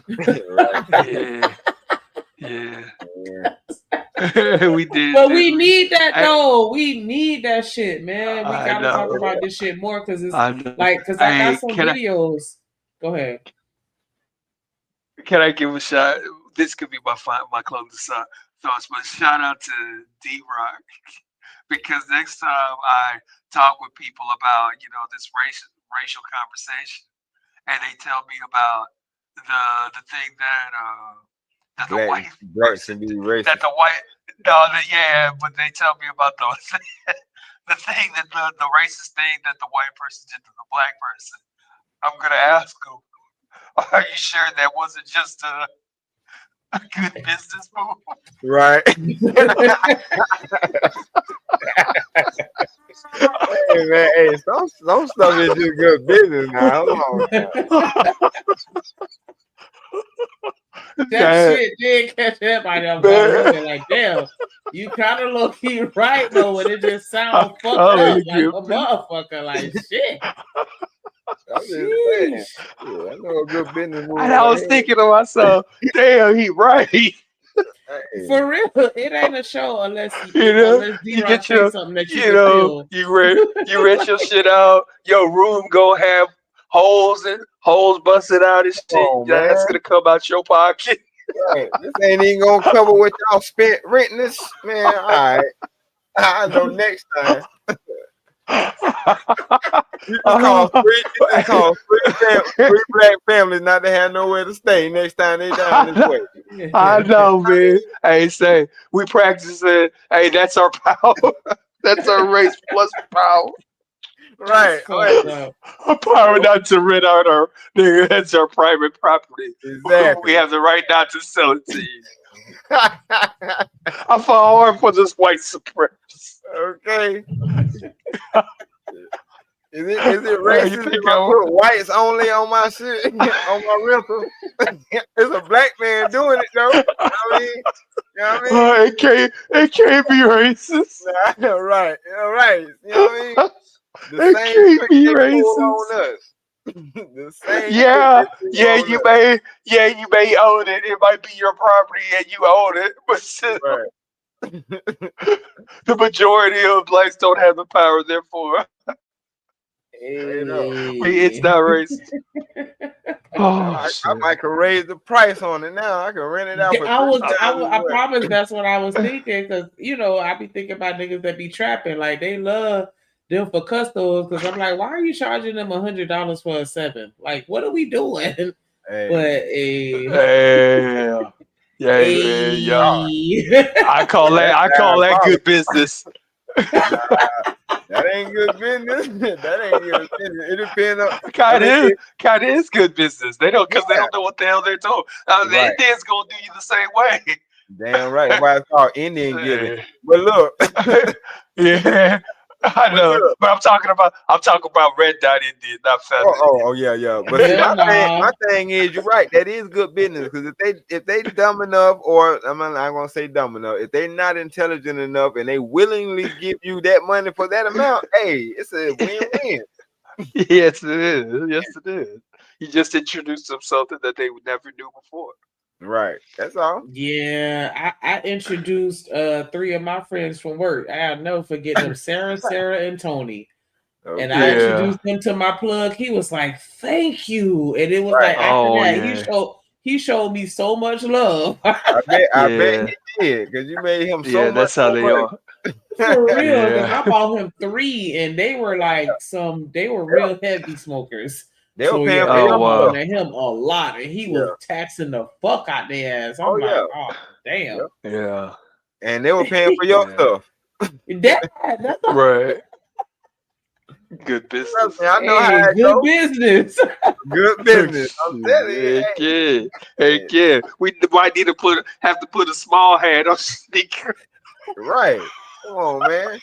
Yeah. We did. But we need that though. We need that shit, man. We gotta talk about this shit more because it's like because I got some videos. Go ahead. Can I give a shout? This could be my closing thoughts, but shout out to D-Rock because next time I talk with people about this racial conversation, and they tell me about the thing that the white person be racist. that the white but they tell me about the thing that the racist thing that the white person did to the black person. I'm gonna ask them, are you sure that wasn't just a good business move? Right. Hey man, hey, some stuff is just good business now. Hold on. That shit did catch everybody up. Like, damn, you kind of low key right though, when it just sounds fucked up like a motherfucker. Like shit. I'm just saying. Yeah, I know a good business move. And I was thinking to myself, damn, he right. For real, it ain't a show unless you get your something that you rent your shit out. Your room gonna have holes busted out and shit. That's gonna come out your pocket. Right. This ain't even gonna cover what y'all spent renting this, man. All right, I know next time. You call three black families not to have nowhere to stay next time they down this way. I know, man. Hey, we practicing. Hey, that's our power. That's our race plus power. Right. Our power not to rent out our nigga. That's our private property. Exactly. We have the right not to sell it to you. I fall hard for this white supremacist. Okay. Is it racist if I put whites only on my shit, on my rental? It's a black man doing it though. You know what I mean? It can't be racist. Right. You know what I mean? It can't be racist. The same you may own it. It might be your property and you own it, but still, the majority of blacks don't have the power. Therefore, it's not racist. I might could raise the price on it now. I can rent it out for I promise that's what I was thinking because I be thinking about niggas that be trapping like they love them for customers because I'm like, why are you charging them $100 for a 7? Like, what are we doing? Hey. But I call that good business. That ain't good business. That ain't good business. It depends on kind of is good business. They don't they don't know what the hell they're doing. The Indians gonna do you the same way. Damn right. That's why it's called Indian giving. But look, I know, but I'm talking about Red Dot Indian, not Feather. Oh yeah. But see, my thing is, you're right. That is good business because if they dumb enough, or I'm not gonna say dumb enough, if they not intelligent enough and they willingly give you that money for that amount, hey, it's a win-win. Yes, it is. Yes, it is. You just introduced them something that they never knew before. Right. That's all. Yeah, I introduced 3 of my friends from work. I'll never forget them, Sarah, and Tony. And I introduced him to my plug. He was like, "Thank you." And it was like after that, he showed me so much love. I bet he did, because you made him so much. That's how they are. For real, because I bought him 3, and they were like they were real heavy smokers. They were paying for him a lot, and he was taxing the fuck out their ass. I'm like, oh damn. Yeah. And they were paying for your stuff. That's right. Good business. I know how it good goes. business. Good business. I'm telling you. Hey kid. We might need to have to put a small hat on sneaker. Right. Come on, man.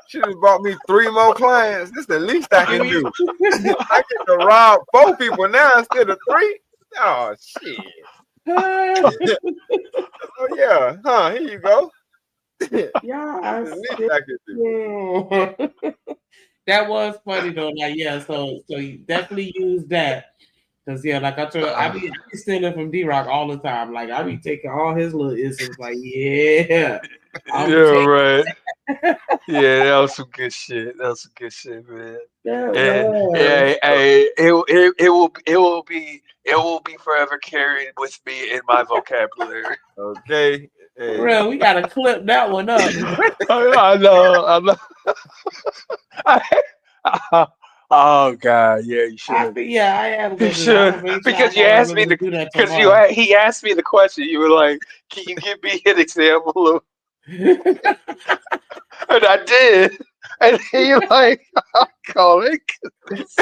Should have brought me 3 more clients. This is the least I can do. I get to rob 4 people now instead of 3. Oh shit. Oh yeah. Huh, here you go. Yeah, the least I can do. That was funny though. Like, so you definitely use that. Cause like I told you, I be stealing from D-Rock all the time. Like I be taking all his little isms. Like right. Yeah, that was some good shit. Man. It will be forever carried with me in my vocabulary. Okay. Hey. Bro, we gotta clip that one up. I know. Oh God, yeah, you should. I am. You should, because you asked me he asked me the question. You were like, "Can you give me an example of?" And I did, and you're like, "I'll call it."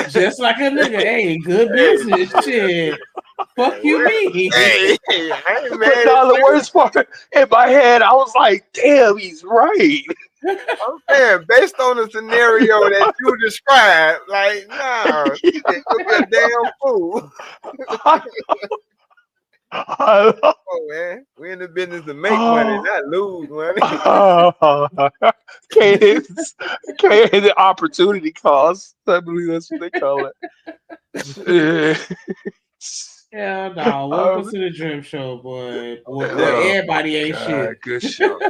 Just like a nigga, hey, good business, shit. Fuck you, me. Hey, but now the worst part in my head, I was like, "Damn, he's right." I'm saying, based on the scenario that you described, like, nah, you be a damn fool. Oh man, we in the business to make money, not lose money. The opportunity cost. I believe that's what they call it. Yeah, no. Welcome to the Drip Show, boy. Everybody ain't shit. Good show.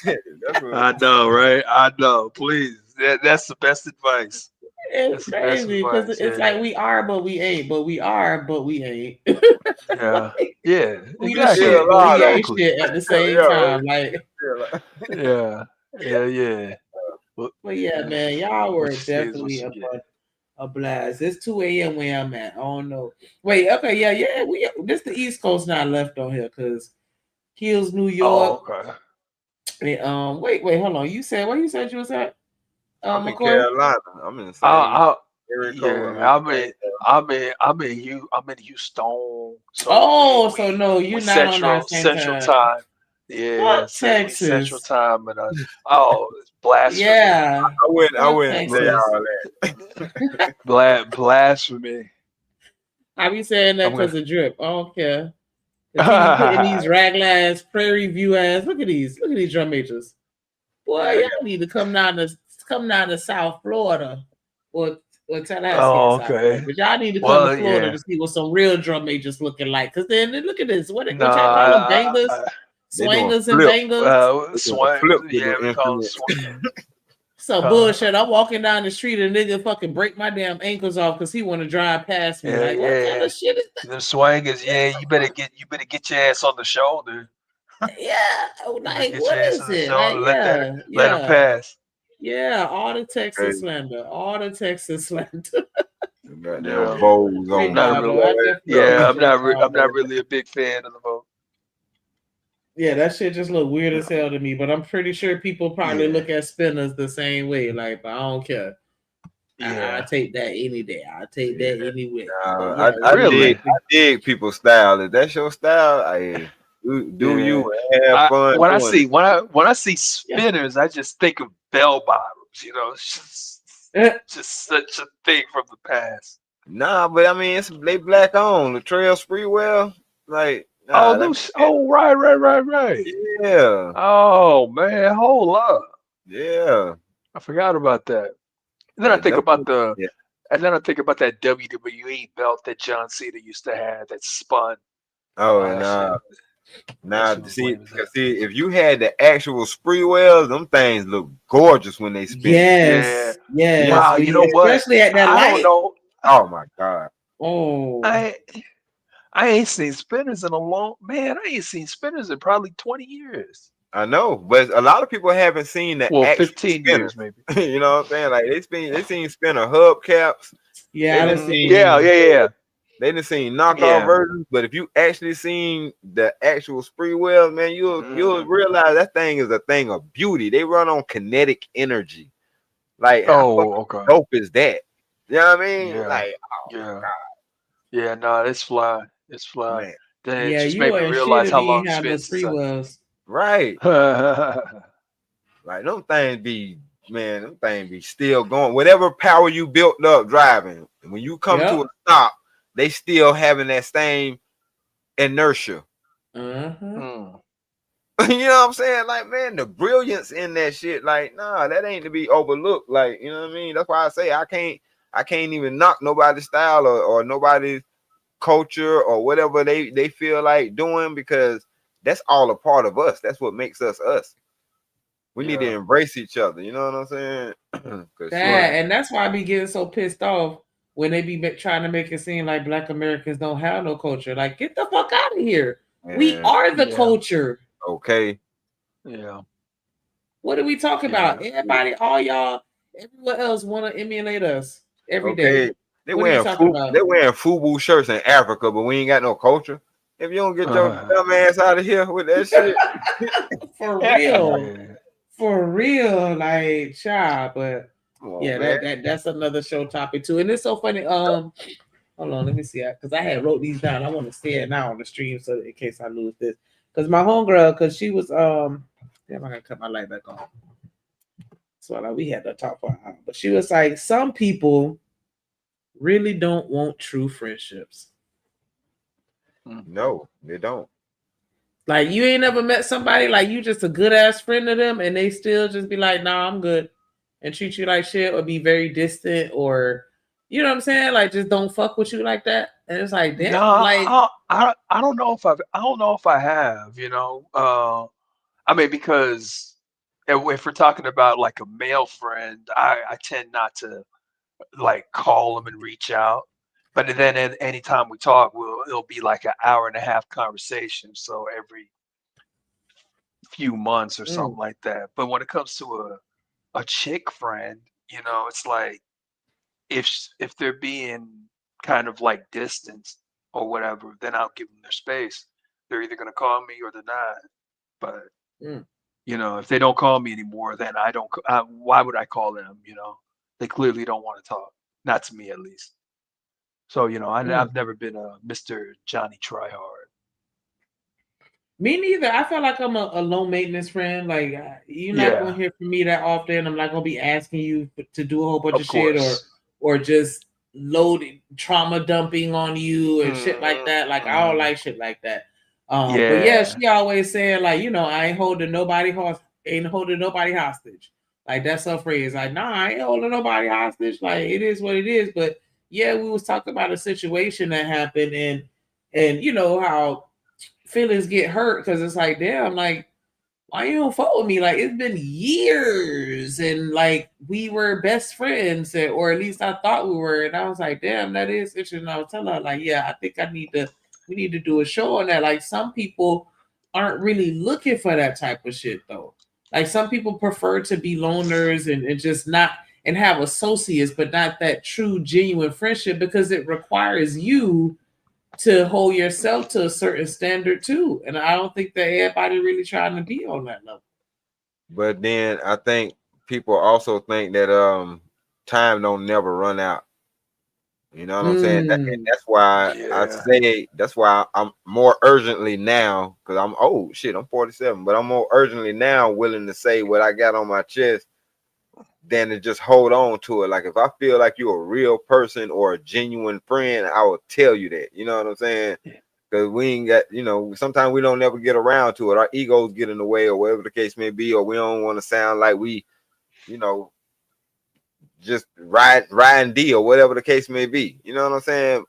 I know, right? I know. Please, that's the best advice. It's crazy because it's like we are, but we ain't. But we are, but we ain't. Yeah. We the shit, but we ain't shit at the same time. Like, yeah. But yeah, man, y'all were definitely a blast. It's 2 a.m. where I'm at. I don't know. Wait, okay, yeah. This the East Coast not left on here because Hills, New York. Oh, okay. And, wait, hold on. You said where you said you was at? I'm in Carolina. I'm in the same area. I'm in Houston. So no, you're not on our Central time. Yeah, Texas Central time, and it's blasphemy. Yeah, I wouldn't say all that. Blasphemy. I be saying that because of Drip. I don't care. Putting these raglands, Prairie View ass. Look at these drum majors. Boy, y'all need to come down to South Florida or Tallahassee. Oh, okay. But y'all need to come to Florida to see what some real drum majors looking like. Because then look at this. What y'all call them? Bangers? Swingers and bangers? We call them swingers. So bullshit. I'm walking down the street and nigga fucking break my damn ankles off because he want to drive past me. What kind of shit is that? The swingers, you better get your ass on the shoulder. Yeah, like what is it? Let them pass. Yeah, all the Texas slander. I'm not really a big fan of the vote. Yeah, that shit just look weird as hell to me. But I'm pretty sure people probably look at spinners the same way. Like, but I don't care. I take that any day. I take that anyway. I dig people's style. If that's your style, you have fun. When I see spinners, I just think of bell bottoms. You know, it's just such a thing from the past. Nah, but I mean, they black on. The Trail Spreewell, like. Right. Yeah. Oh man, hold up. Yeah. I forgot about that. And then I think about that WWE belt that John Cena used to have that spun. Oh, and Now, see, if you had the actual spree wells, them things look gorgeous when they spin. Yes. Wow, you know what? Especially at that I light. don't know. Oh my God. Oh. I ain't seen spinners in a long man. I ain't seen spinners in probably 20 years. I know, but a lot of people haven't seen the actual 15 spinner. years maybe. You know what I'm saying? Like they seen spinner hubcaps. Yeah, they seen, yeah. They done seen knockoff versions, but if you actually seen the actual spree wells, man, you'll realize that thing is a thing of beauty. They run on kinetic energy. Like, how dope is that? You know what I mean? Yeah. Like, God. Yeah, no, it's fly. It's fly. Man. Then it Yeah, just you made me ain't realize shit how if you long ain't it's have been no since free wells. Right. Like, them things be still going. Whatever power you built up driving, when you come to a stop, they still having that same inertia. You know what I'm saying? Like, man, the brilliance in that shit, like, nah, that ain't to be overlooked. Like, you know what I mean? That's why I say I can't even knock nobody's style or nobody's culture or whatever they feel like doing, because that's all a part of us. That's what makes us us. We need to embrace each other. You know what I'm saying? And that's why I be getting so pissed off when they be trying to make it seem like Black Americans don't have no culture. Like, get the fuck out of here. We are the culture. Okay. Yeah. What are we talking about? Everybody, all y'all, everywhere else want to emulate us every day. They wearing FUBU shirts in Africa, but we ain't got no culture. If you don't get your dumb ass out of here with that shit. For real. For real, like, child, but that's another show topic too. And it's so funny. Hold on, let me see, because I had wrote these down. I want to say it now on the stream, so in case I lose this. Because my homegirl, because she was damn, I gotta cut my light back on. So like, we had to talk for an hour, but she was like, some people really don't want true friendships. No, they don't. Like, you ain't never met somebody like you just a good ass friend of them, and they still just be like, "Nah, I'm good," and treat you like shit, or be very distant, or you know what I'm saying? Like, just don't fuck with you like that. And it's like, damn, like I don't know if I have, you know. I mean, because if we're talking about like a male friend, I tend not to like call them and reach out. But then anytime we talk, it'll be like an hour and a half conversation. So every few months or something like that. But when it comes to a chick friend, you know, it's like if they're being kind of like distanced or whatever, then I'll give them their space. They're either gonna call me or they're not. But you know, if they don't call me anymore, then I don't. Why would I call them? You know, they clearly don't want to talk. Not to me, at least. So, you know, I've never been a Mr. Johnny Tryhard. Me neither. I feel like I'm a low maintenance friend. Like, you're not going to hear from me that often. I'm not going to be asking you to do a whole bunch of shit or just loading trauma dumping on you and shit like that. Like, I don't like shit like that. But yeah, she always saying, like, you know, I ain't holding nobody hostage. Like, that's her phrase. Like, nah, I ain't holding nobody hostage. Like, it is what it is. But yeah, we was talking about a situation that happened, and you know how feelings get hurt because it's like, damn, like, why you don't fuck with me? Like, it's been years, and like we were best friends, or at least I thought we were. And I was like, damn, that is interesting. I was telling her, like, yeah, I think we need to do a show on that. Like, some people aren't really looking for that type of shit though. Like, some people prefer to be loners and just not. And have associates, but not that true, genuine friendship, because it requires you to hold yourself to a certain standard too. And I don't think that everybody really trying to be on that level. But then I think people also think that time don't never run out. You know what I'm saying? That's why I say that's why I'm more urgently now, because I'm old. Shit, I'm 47, but I'm more urgently now willing to say what I got on my chest than to just hold on to it. Like, if I feel like you're a real person or a genuine friend, I will tell you that. You know what I'm saying? Because we ain't got, you know, sometimes we don't never get around to it. Our egos get in the way, or whatever the case may be, or we don't want to sound like we, you know, just riding D or whatever the case may be. You know what I'm saying?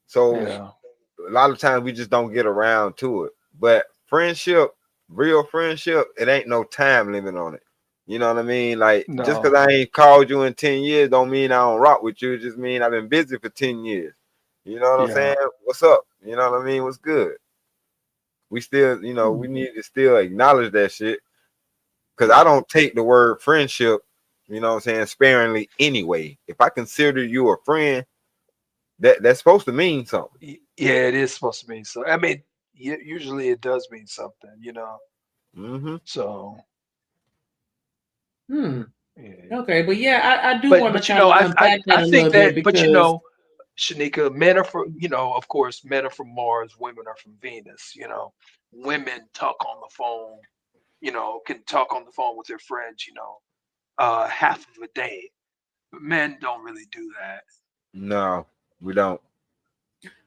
So a lot of times we just don't get around to it. But friendship, real friendship, it ain't no time limit on it. You know what I mean? Like, just because I ain't called you in 10 years don't mean I don't rock with you. It just mean I've been busy for 10 years. You know what I'm saying? What's up? You know what I mean? What's good? We still, you know, we need to still acknowledge that shit. Because I don't take the word friendship, you know what I'm saying, sparingly anyway. If I consider you a friend, that's supposed to mean something. Yeah, it is supposed to mean something. I mean, usually it does mean something, you know. So. Okay, but yeah, I do want to you know, I think that, because... but you know, Shanika, men are from, you know, of course, men are from Mars, women are from Venus. You know, women talk on the phone, you know, can talk on the phone with their friends, you know, half of a day. But men don't really do that. No, we don't.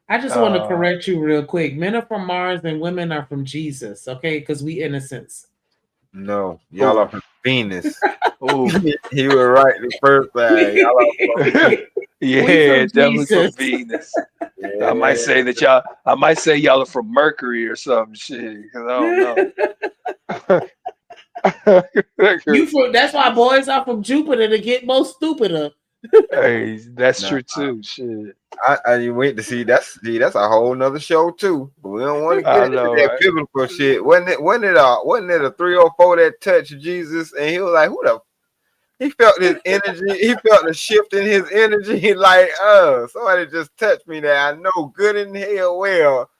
I just want to correct you real quick. Men are from Mars and women are from Jesus, okay? Because we innocents. No, y'all are from Venus. He was right the first time. Y'all are from Yeah, definitely from Venus. Yeah. I might say that y'all. I might say y'all are from Mercury or some shit. I don't know. That's why boys are from Jupiter to get more stupider. Hey, that's true too. Shit. I went to see that's a whole nother show too. But we don't want to get into that biblical shit. Wasn't it a 304 that touched Jesus and he was like, who the? He felt his energy. He felt the shift in his energy. Like, somebody just touched me there. I know good and hell well.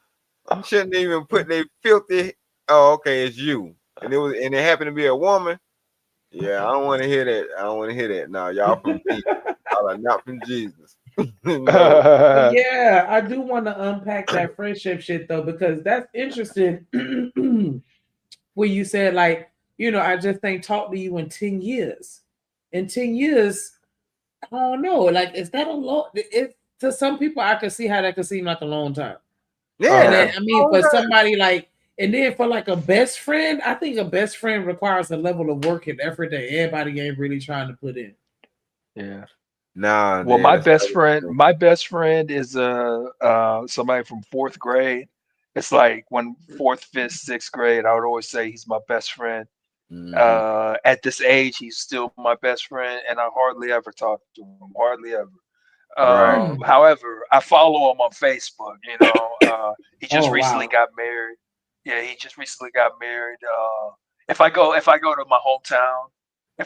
I shouldn't even put their filthy. Oh, okay, it's you. And it happened to be a woman. Yeah, I don't want to hear that. I don't want to hear that. No, y'all from Jesus. Y'all are not from Jesus. Yeah, I do want to unpack that friendship shit though, because that's interesting. Where you said, like, you know, I just ain't talked to you in 10 years. In 10 years, I don't know. Like, is that a long? To some people, I can see how that could seem like a long time. Yeah, and then, I mean, for somebody like, and then for like a best friend, I think a best friend requires a level of work and effort that everybody ain't really trying to put in. Yeah. Nah. Well, my best friend is somebody from 4th grade. It's like when 4th, 5th, 6th grade, I would always say he's my best friend. At this age, he's still my best friend, and I hardly ever talk to him. Hardly ever. However, I follow him on Facebook. You know, he just recently got married. Yeah, he just recently got married. If I go to my hometown, or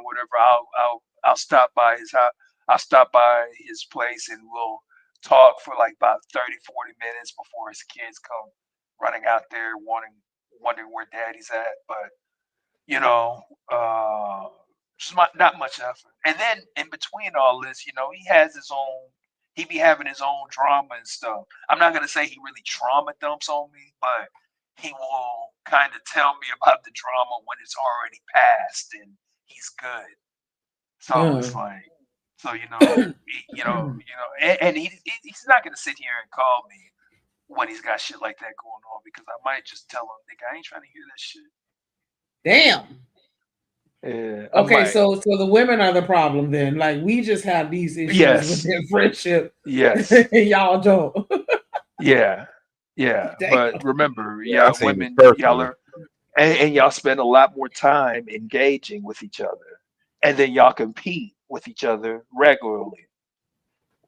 whatever, I'll stop by his house. I'll stop by his place, and we'll talk for like about 30-40 minutes before his kids come running out there wondering where daddy's at. But you know, just not much effort. And then in between all this, you know, he be having his own drama and stuff. I'm not gonna say he really trauma dumps on me, but he will kind of tell me about the drama when it's already passed and he's good. So it's like, and he's not gonna sit here and call me when he's got shit like that going on, because I might just tell him, nigga, I ain't trying to hear that shit. Damn. Yeah. Okay, so the women are the problem then. Like, we just have these issues with their friendship. Yes. And y'all don't. Yeah. But remember, women, y'all are, and y'all spend a lot more time engaging with each other, and then y'all compete with each other regularly.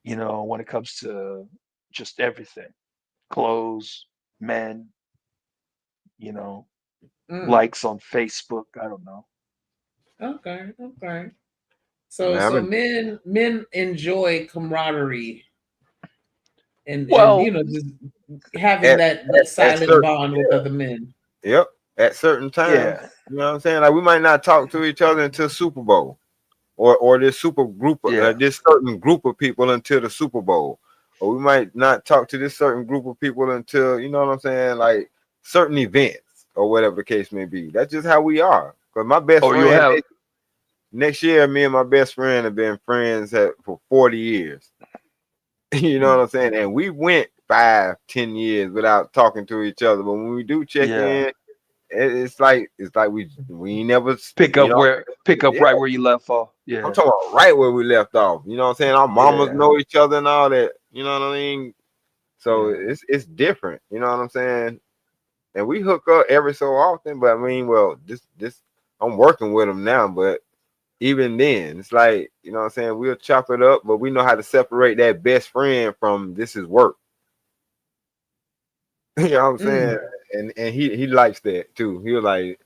You know, when it comes to just everything, clothes, men, you know, likes on Facebook. I don't know. Okay. So men enjoy camaraderie and you know, just having that silent bond with other men. Yep. At certain times. Yeah. You know what I'm saying? Like, we might not talk to each other until Super Bowl. Or this super group this certain group of people until the Super Bowl. Or we might not talk to this certain group of people until, you know what I'm saying, like certain events or whatever the case may be. That's just how we are. Because my best friend, next year, me and my best friend have been friends for 40 years. You know what I'm saying? And we went 5-10 years without talking to each other. But when we do check in, it's like we never pick up right where you left off. Yeah, I'm talking about right where we left off. You know what I'm saying? Our mamas know each other and all that. You know what I mean? So it's different. You know what I'm saying? and we hook up every so often. But I mean, well, this I'm working with him now, but even then, it's like, you know what I'm saying, we'll chop it up, but we know how to separate that best friend from this is work. You know what I'm saying? And he likes that too. He was like,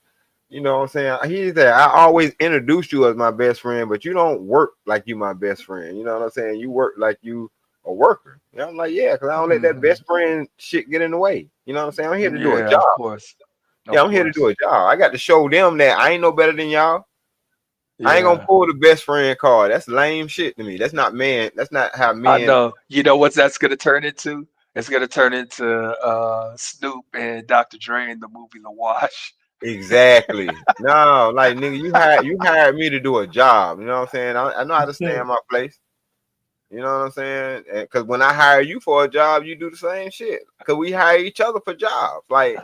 you know what I'm saying? He's there. I always introduce you as my best friend, but you don't work like you my best friend. You know what I'm saying? You work like you a worker. You know, I'm like, yeah, because I don't let that best friend shit get in the way. You know what I'm saying? I'm here to do a job. Of course. I'm here to do a job. I got to show them that I ain't no better than y'all. Yeah. I ain't gonna pull the best friend card. That's lame shit to me. That's not man. That's not how men. I know. You know what that's gonna turn into? It's gonna turn into Snoop and Dr. Dre in the movie The Wash. Exactly. No, like nigga, you hired me to do a job. You know what I'm saying? I know how to stay in my place. You know what I'm saying? Because when I hire you for a job, you do the same shit. Because we hire each other for jobs. Like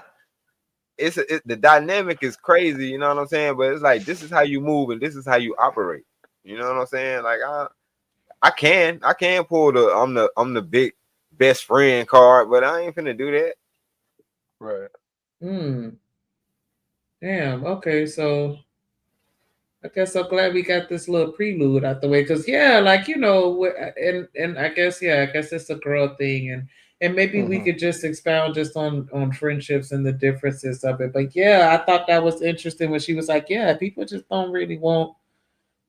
the dynamic is crazy. You know what I'm saying? But it's like this is how you move and this is how you operate. You know what I'm saying? Like I can pull I'm the big best friend card, but I ain't finna do that. Right. Damn. Okay, so I guess I'm glad we got this little prelude out the way, because like, you know, and I guess it's a girl thing, and maybe we could just expound just on friendships and the differences of it. But I thought that was interesting when she was like, people just don't really want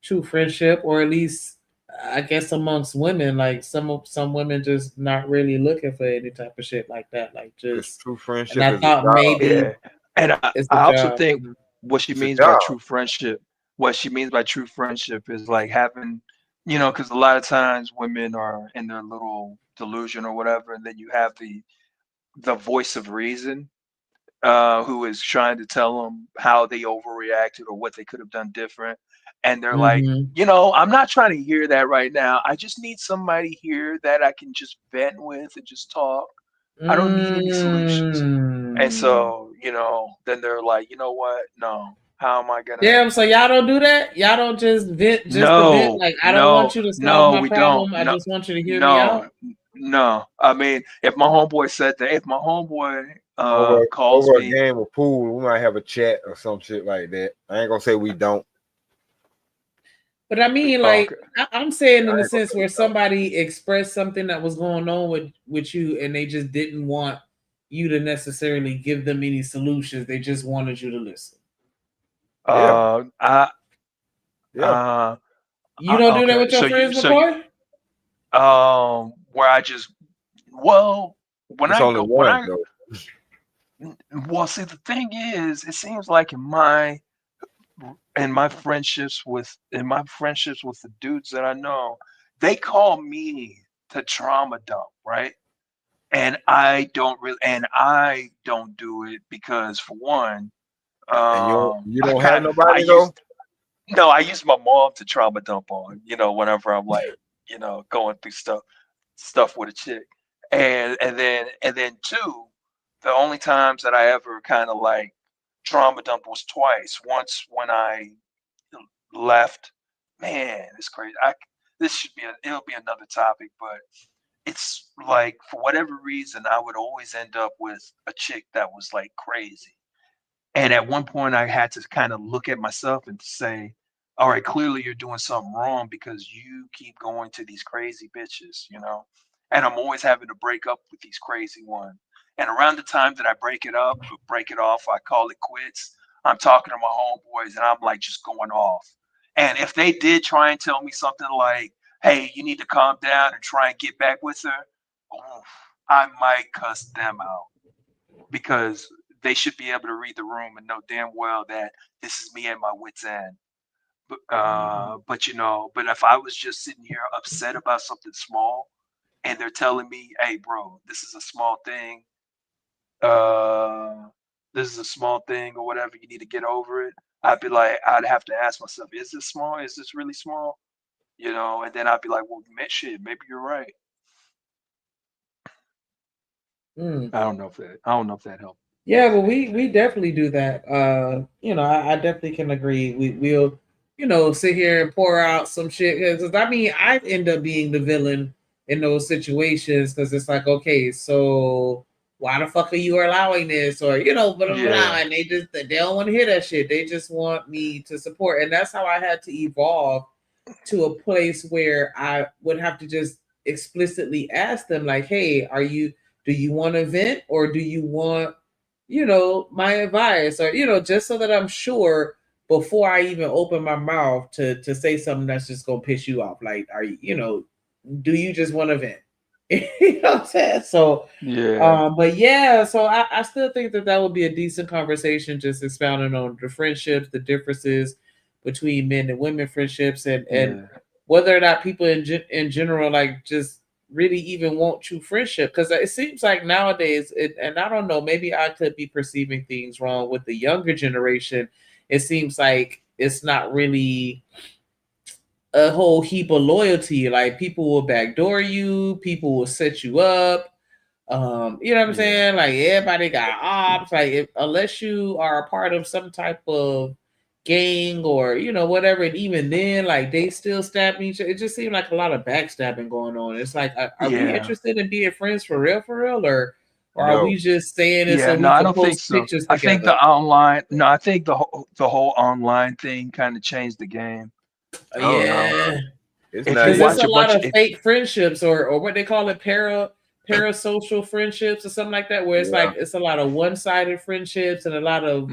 true friendship, or at least I guess amongst women, like some women just not really looking for any type of shit like that, like just true friendship. And I thought maybe, and I also think what she means by true friendship. What she means by true friendship is like having, you know, because a lot of times women are in their little delusion or whatever, and then you have the voice of reason, who is trying to tell them how they overreacted or what they could have done different. And they're like, you know, I'm not trying to hear that right now. I just need somebody here that I can just vent with and just talk. I don't need any solutions. And so, you know, then they're like, you know what? No. How am I gonna? Damn, so y'all don't do that? Y'all don't just vent to vent? Like, I don't want you to solve my problem. I just want you to hear me out. No. I mean, if my homeboy said that, if my homeboy calls over me a game of pool, we might have a chat or some shit like that. I ain't gonna say we don't. But I mean, like, I'm saying in the sense where somebody expressed something that was going on with you, and they just didn't want you to necessarily give them any solutions. They just wanted you to listen. You don't do that with your friends before? Where I just see, the thing is, it seems like in my friendships with the dudes that I know, they call me to trauma dump, right? And I don't do it because, for one, you don't have nobody though? No, I use my mom to trauma dump on, you know, whenever I'm like, you know, going through stuff with a chick. And then two, the only times that I ever kind of like trauma dump was twice. Once when I left, man, it's crazy. It'll be another topic, but it's like, for whatever reason, I would always end up with a chick that was like crazy. And at one point I had to kind of look at myself and say, all right, clearly you're doing something wrong because you keep going to these crazy bitches, you know? And I'm always having to break up with these crazy ones. And around the time that I break it off, I call it quits. I'm talking to my homeboys and I'm like just going off. And if they did try and tell me something like, hey, you need to calm down and try and get back with her, I might cuss them out, because they should be able to read the room and know damn well that this is me at my wit's end. But you know, but if I was just sitting here upset about something small, and they're telling me, hey, bro, this is a small thing. This is a small thing or whatever, you need to get over it. I'd have to ask myself, is this small? Is this really small? You know, and then I'd be like, well, man, shit, maybe you're right. I don't know if that helped. Yeah, well, we definitely do that. You know, I definitely can agree. We'll, you know, sit here and pour out some shit, because I mean, I end up being the villain in those situations, because it's like, okay, so why the fuck are you allowing this? Or, you know, blah, blah, blah. And they don't want to hear that shit. They just want me to support. And that's how I had to evolve to a place where I would have to just explicitly ask them, like, hey, do you want to vent, or do you want, you know, my advice, or, you know, just so that I'm sure before I even open my mouth to say something that's just gonna piss you off. Like, are you, you know, do you just want to vent? You know what I'm saying? So but yeah, so I still think that would be a decent conversation, just expounding on the friendships, the differences between men and women friendships, and whether or not people in general like just really even want true friendship. Because it seems like nowadays, and I don't know, maybe I could be perceiving things wrong with the younger generation. It seems like it's not really a whole heap of loyalty. Like, people will backdoor you, people will set you up. You know what I'm saying? Like, everybody got ops. Like, unless you are a part of some type of gang or, you know, whatever, and even then, like, they still stab each other. It just seemed like a lot of backstabbing going on. It's like, are we interested in being friends for real, or are we just saying it so we I can don't think post so. pictures I together? think the online. No, I think the whole online thing kind of changed the game. Yeah, It's because there's a lot of fake friendships, or what they call it, parasocial friendships or something like that, where it's like it's a lot of one-sided friendships and a lot of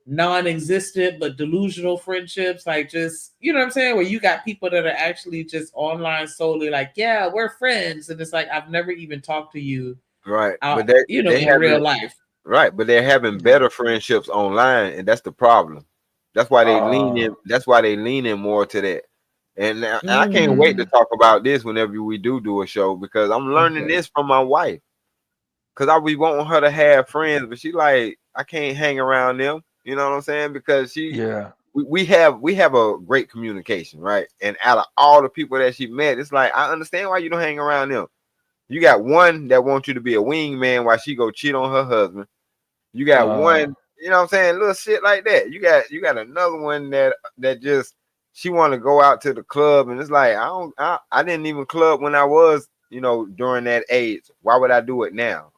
non-existent but delusional friendships. Like, just, you know what I'm saying, where you got people that are actually just online solely like, yeah, we're friends, and it's like, I've never even talked to you. Right, but they in real life. Right, but they're having better friendships online, and that's the problem. That's why they lean in. That's why they lean in more to that. And I can't wait to talk about this whenever we do a show, because I'm learning this from my wife. Because I be wanting her to have friends, but she like, I can't hang around them. You know what I'm saying? Because we have a great communication, right? And out of all the people that she met, it's like, I understand why you don't hang around them. You got one that wants you to be a wingman while she go cheat on her husband. You got one, you know what I'm saying, little shit like that. You got another one that just, she want to go out to the club, and it's like, I didn't even club when I was, you know, during that age. Why would I do it now?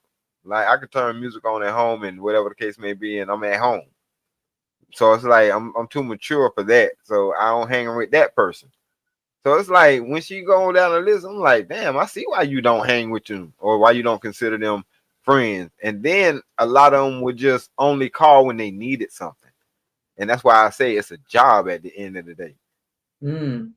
Like, I could turn music on at home and whatever the case may be, and I'm at home. So it's like I'm too mature for that. So I don't hang with that person. So it's like, when she going down the list, I'm like, damn, I see why you don't hang with them, or why you don't consider them friends. And then a lot of them would just only call when they needed something. And that's why I say it's a job at the end of the day. Most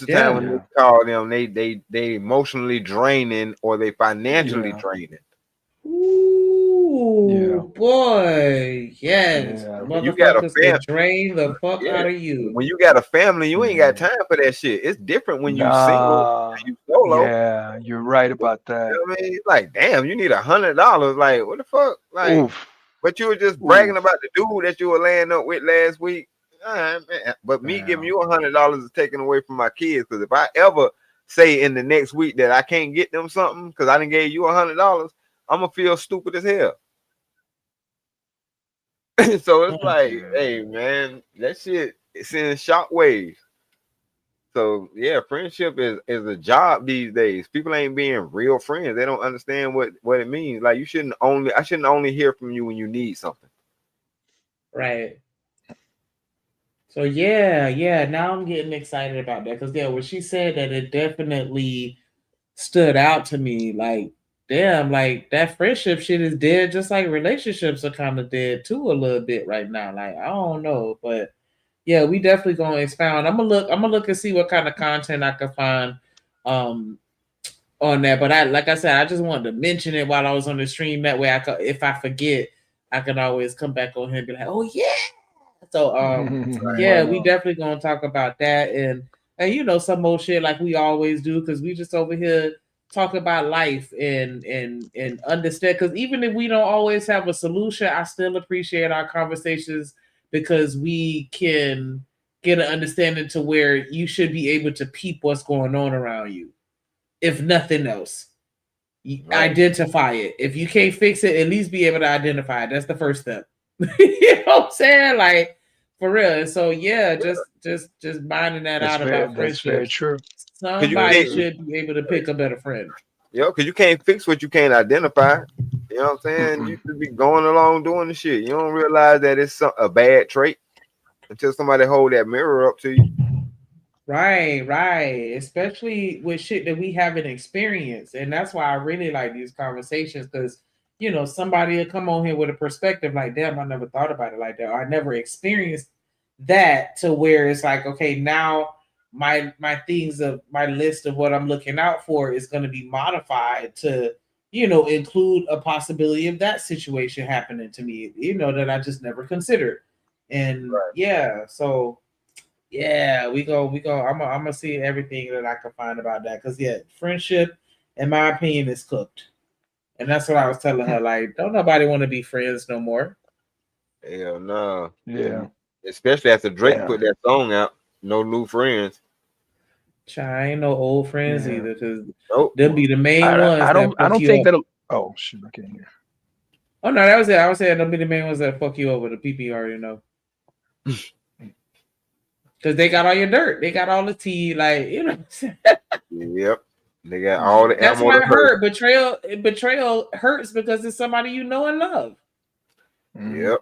of the time when you call them, they emotionally draining, or they financially draining. Ooh, boy, yes. You got a family, drain the fuck out of you. When you got a family, you ain't got time for that shit. It's different when you single, and you solo. Yeah, you're right about that. You know what I mean? Like, damn, you need $100. Like, what the fuck? Like, but you were just bragging about the dude that you were laying up with last week. Man. But me giving you $100 is taken away from my kids. Because if I ever say in the next week that I can't get them something because I done gave you $100, I'm gonna feel stupid as hell. So it's like, hey man, that shit is in shockwaves. So yeah, friendship is a job these days. People ain't being real friends. They don't understand what it means. Like, I shouldn't only hear from you when you need something. Right. So yeah. Now I'm getting excited about that, because when she said that, it definitely stood out to me. Like, damn, like, that friendship shit is dead, just like relationships are kind of dead too a little bit right now. Like, I don't know, but yeah, we definitely gonna expound. I'm gonna look and see what kind of content I can find on that. But like I said, I just wanted to mention it while I was on the stream. That way, if I forget, I can always come back on here and be like, oh yeah. So we definitely gonna talk about that, and you know, some more shit like we always do, because we just over here talk about life and understand. Because even if we don't always have a solution, I still appreciate our conversations, because we can get an understanding to where you should be able to peep what's going on around you. If nothing else, identify it. If you can't fix it, at least be able to identify it. That's the first step. You know what I'm saying? Like, for real. So yeah, just minding that out about friendship. That's very true. Somebody should be able to pick a better friend. Yo, because you can't fix what you can't identify. You know what I'm saying? You should be going along doing the shit. You don't realize that it's a bad trait until somebody hold that mirror up to you. Right. Especially with shit that we haven't experienced. And that's why I really like these conversations, because you know, somebody will come on here with a perspective like, damn, I never thought about it like that. Or I never experienced that, to where it's like, okay, now my things of my list of what I'm looking out for is going to be modified to, you know, include a possibility of that situation happening to me, you know, that I just never considered. And so we go. I'm gonna see everything that I can find about that, because friendship, in my opinion, is cooked. And that's what I was telling her. Like, don't nobody want to be friends no more. Hell no. Yeah. Especially after Drake put that song out, No New Friends. I ain't no old friends either, because they'll be the main ones. I don't think that'll. Oh shit! I can't hear. Oh no, that was it. I was saying they'll be the main ones that fuck you over. The PP already know. Because they got all your dirt. They got all the tea, like, you know. Yep. They got all the That's why it hurt. Betrayal hurts because it's somebody you know and love. Yep.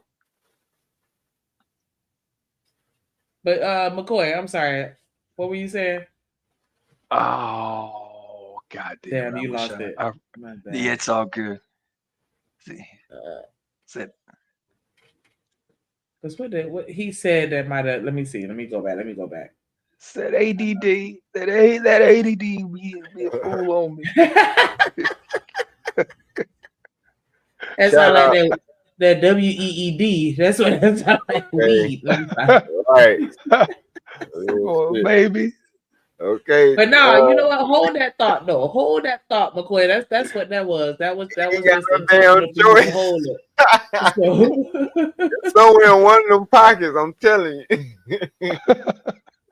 But McCoy, I'm sorry. What were you saying? Oh, God damn. You lost it. Yeah, it's all good. See. Because what he said that might have, let me see. Let me go back. Said ADD. That ADD be a fool on me. That sound like that WEED. That's what that sound like. Weed. Right. Oh, baby. Okay. But no, you know what? Hold that thought, though. Hold that thought, McCoy. That's what that was. That was got no damn choice. Hold it. Somewhere in one of them pockets, I'm telling you.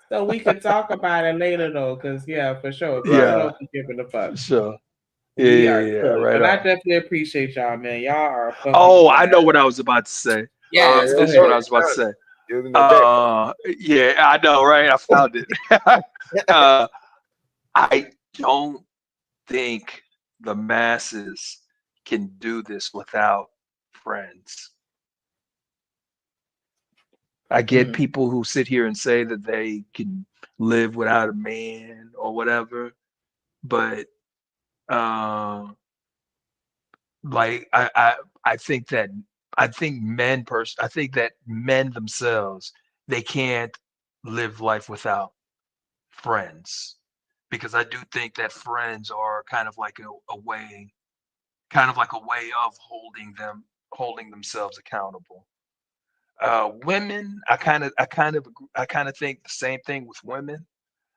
So we can talk about it later, though, because for sure. Yeah. Giving a fuck. Sure. Yeah. Right. But I definitely appreciate y'all, man. Y'all are. I know what I was about to say. Yeah, this is what I was about to say. Yeah, I know, right? I found it. I don't think the masses can do this without friends. I get people who sit here and say that they can live without a man or whatever, but like I think that men themselves, they can't live life without friends, because I do think that friends are kind of like a way of holding themselves accountable. Women, I kind of think the same thing with women.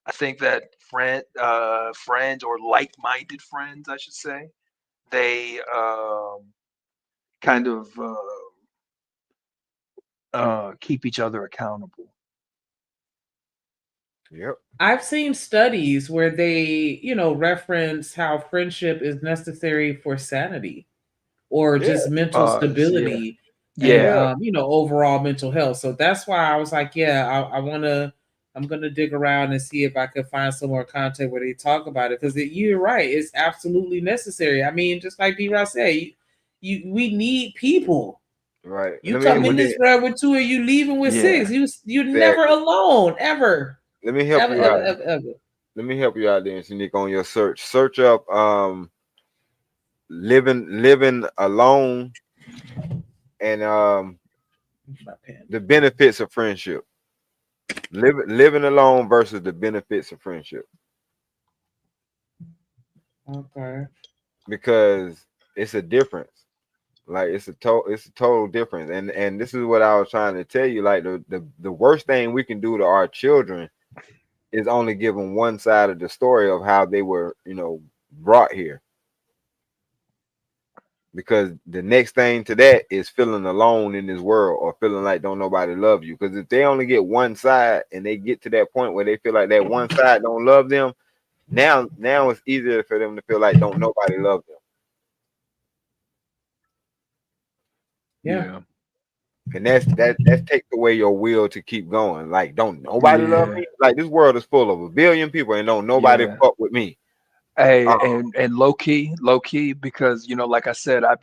I think that friends or like-minded friends, I should say, they kind of keep each other accountable. Yep. I've seen studies where they, reference how friendship is necessary for sanity or just mental stability. And, overall mental health. So that's why I was like, I'm going to dig around and see if I could find some more content where they talk about it. Because you're right. It's absolutely necessary. I mean, just like D-Ross said, we need people. Right. You come in this world with 2 and you leaving with 6. You're never alone, ever. Let me help you out. Ever. Let me help you out there, Shanique, on your search. Search up living alone and the benefits of friendship. Living alone versus the benefits of friendship. Okay. Because it's a difference. Like it's a total difference. And this is what I was trying to tell you. Like the worst thing we can do to our children is only give them one side of the story of how they were, brought here. Because the next thing to that is feeling alone in this world or feeling like don't nobody love you. Because if they only get one side and they get to that point where they feel like that one side don't love them, now it's easier for them to feel like don't nobody love them. Yeah. And that takes away your will to keep going. Like, don't nobody love me? Like, this world is full of a billion people and don't nobody fuck with me. Hey, and low key, because like I said, I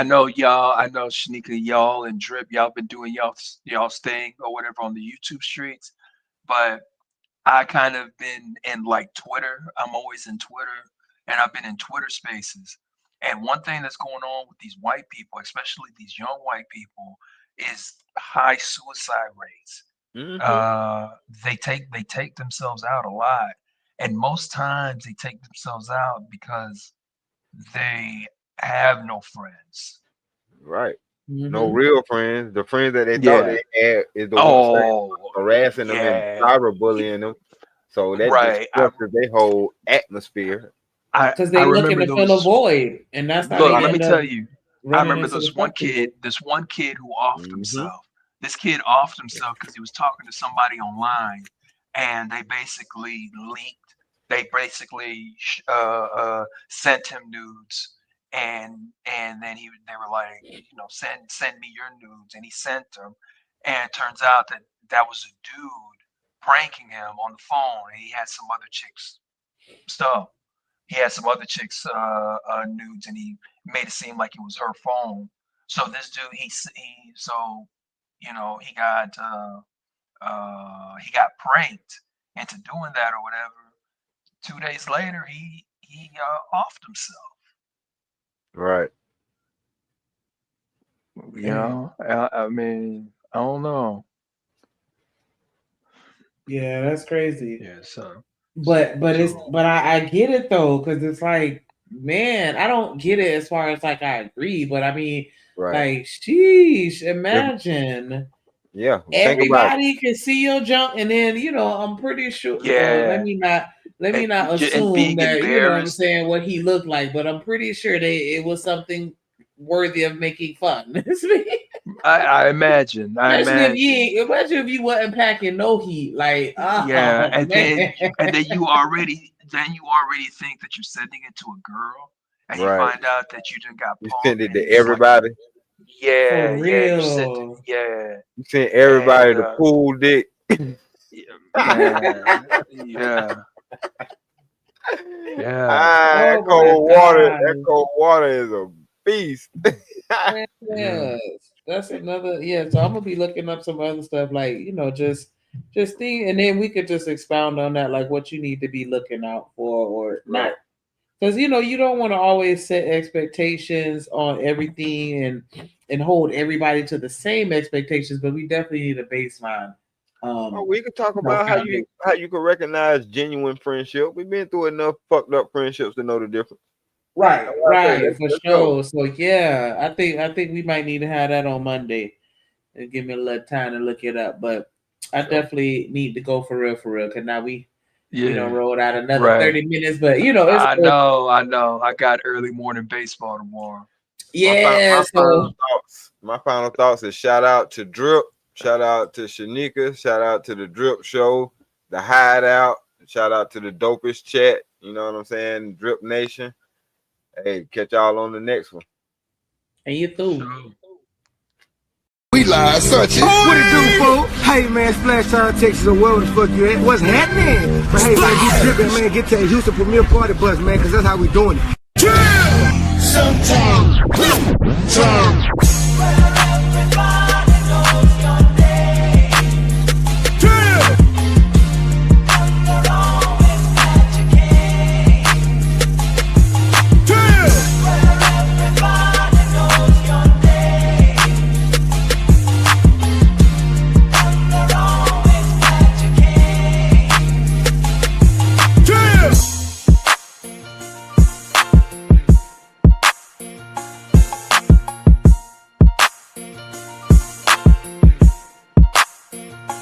know Shanika, y'all and Drip, y'all been doing y'all's thing or whatever on the YouTube streets, but I kind of been in like Twitter. I'm always in Twitter, and I've been in Twitter Spaces. And one thing that's going on with these white people, especially these young white people, is high suicide rates. They take themselves out a lot. And most times they take themselves out because they have no friends. Right. No real friends. The friends that they thought they had is the ones harassing them and cyberbullying them. So that disrupts their whole atmosphere. Because they're looking to fill a void. And that's how let me tell you. I remember this one kid who offed himself. This kid offed himself because he was talking to somebody online, and they basically leaked. They basically sent him nudes, and then they were like, send me your nudes, and he sent them, and it turns out that was a dude pranking him on the phone, and he had some other chicks stuff. He had some other chicks nudes, and he made it seem like it was her phone. So this dude, he got pranked into doing that or whatever. 2 days later, he offed himself. Right. I mean, I don't know. Yeah, that's crazy. Yeah, so. But I get it though, because it's like, man, I don't get it as far as like I agree, but I mean, like, sheesh, imagine. Yeah, everybody can see your junk, and then I'm pretty sure. Let me not assume that you know what I'm saying, what he looked like, but I'm pretty sure it was something worthy of making fun. I imagine. Imagine if you wasn't packing no heat, like and then you already think that you're sending it to a girl, and you find out that you just got. You send it to everybody. Yeah, you send everybody the pool dick. That cold water is a beast. That's another. So I'm gonna be looking up some other stuff, like just think, and then we could just expound on that, like what you need to be looking out for or not. Because you don't want to always set expectations on everything and hold everybody to the same expectations, but we definitely need a baseline. We could talk about how you can recognize genuine friendship. We've been through enough fucked up friendships to know the difference. Right, for sure. So I think we might need to have that on Monday and give me a little time to look it up. But I definitely need to go for real, because now we rolled out another 30 minutes. But I know. I got early morning baseball tomorrow. Yeah. My final thoughts is shout out to Drip, shout out to Shanika, shout out to the Drip Show, the Hideout, shout out to the Dopest Chat. You know what I'm saying? Drip Nation. Hey, catch y'all on the next one. And you too. We live, such it. What it do, fool? Hey, man, Splash Town, Texas, or where the fuck you at? What's happening? But hey, man, you tripping, man. Get to the Houston Premier Party Bus, man, because that's how we doing it. Sometimes.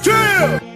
Yeah!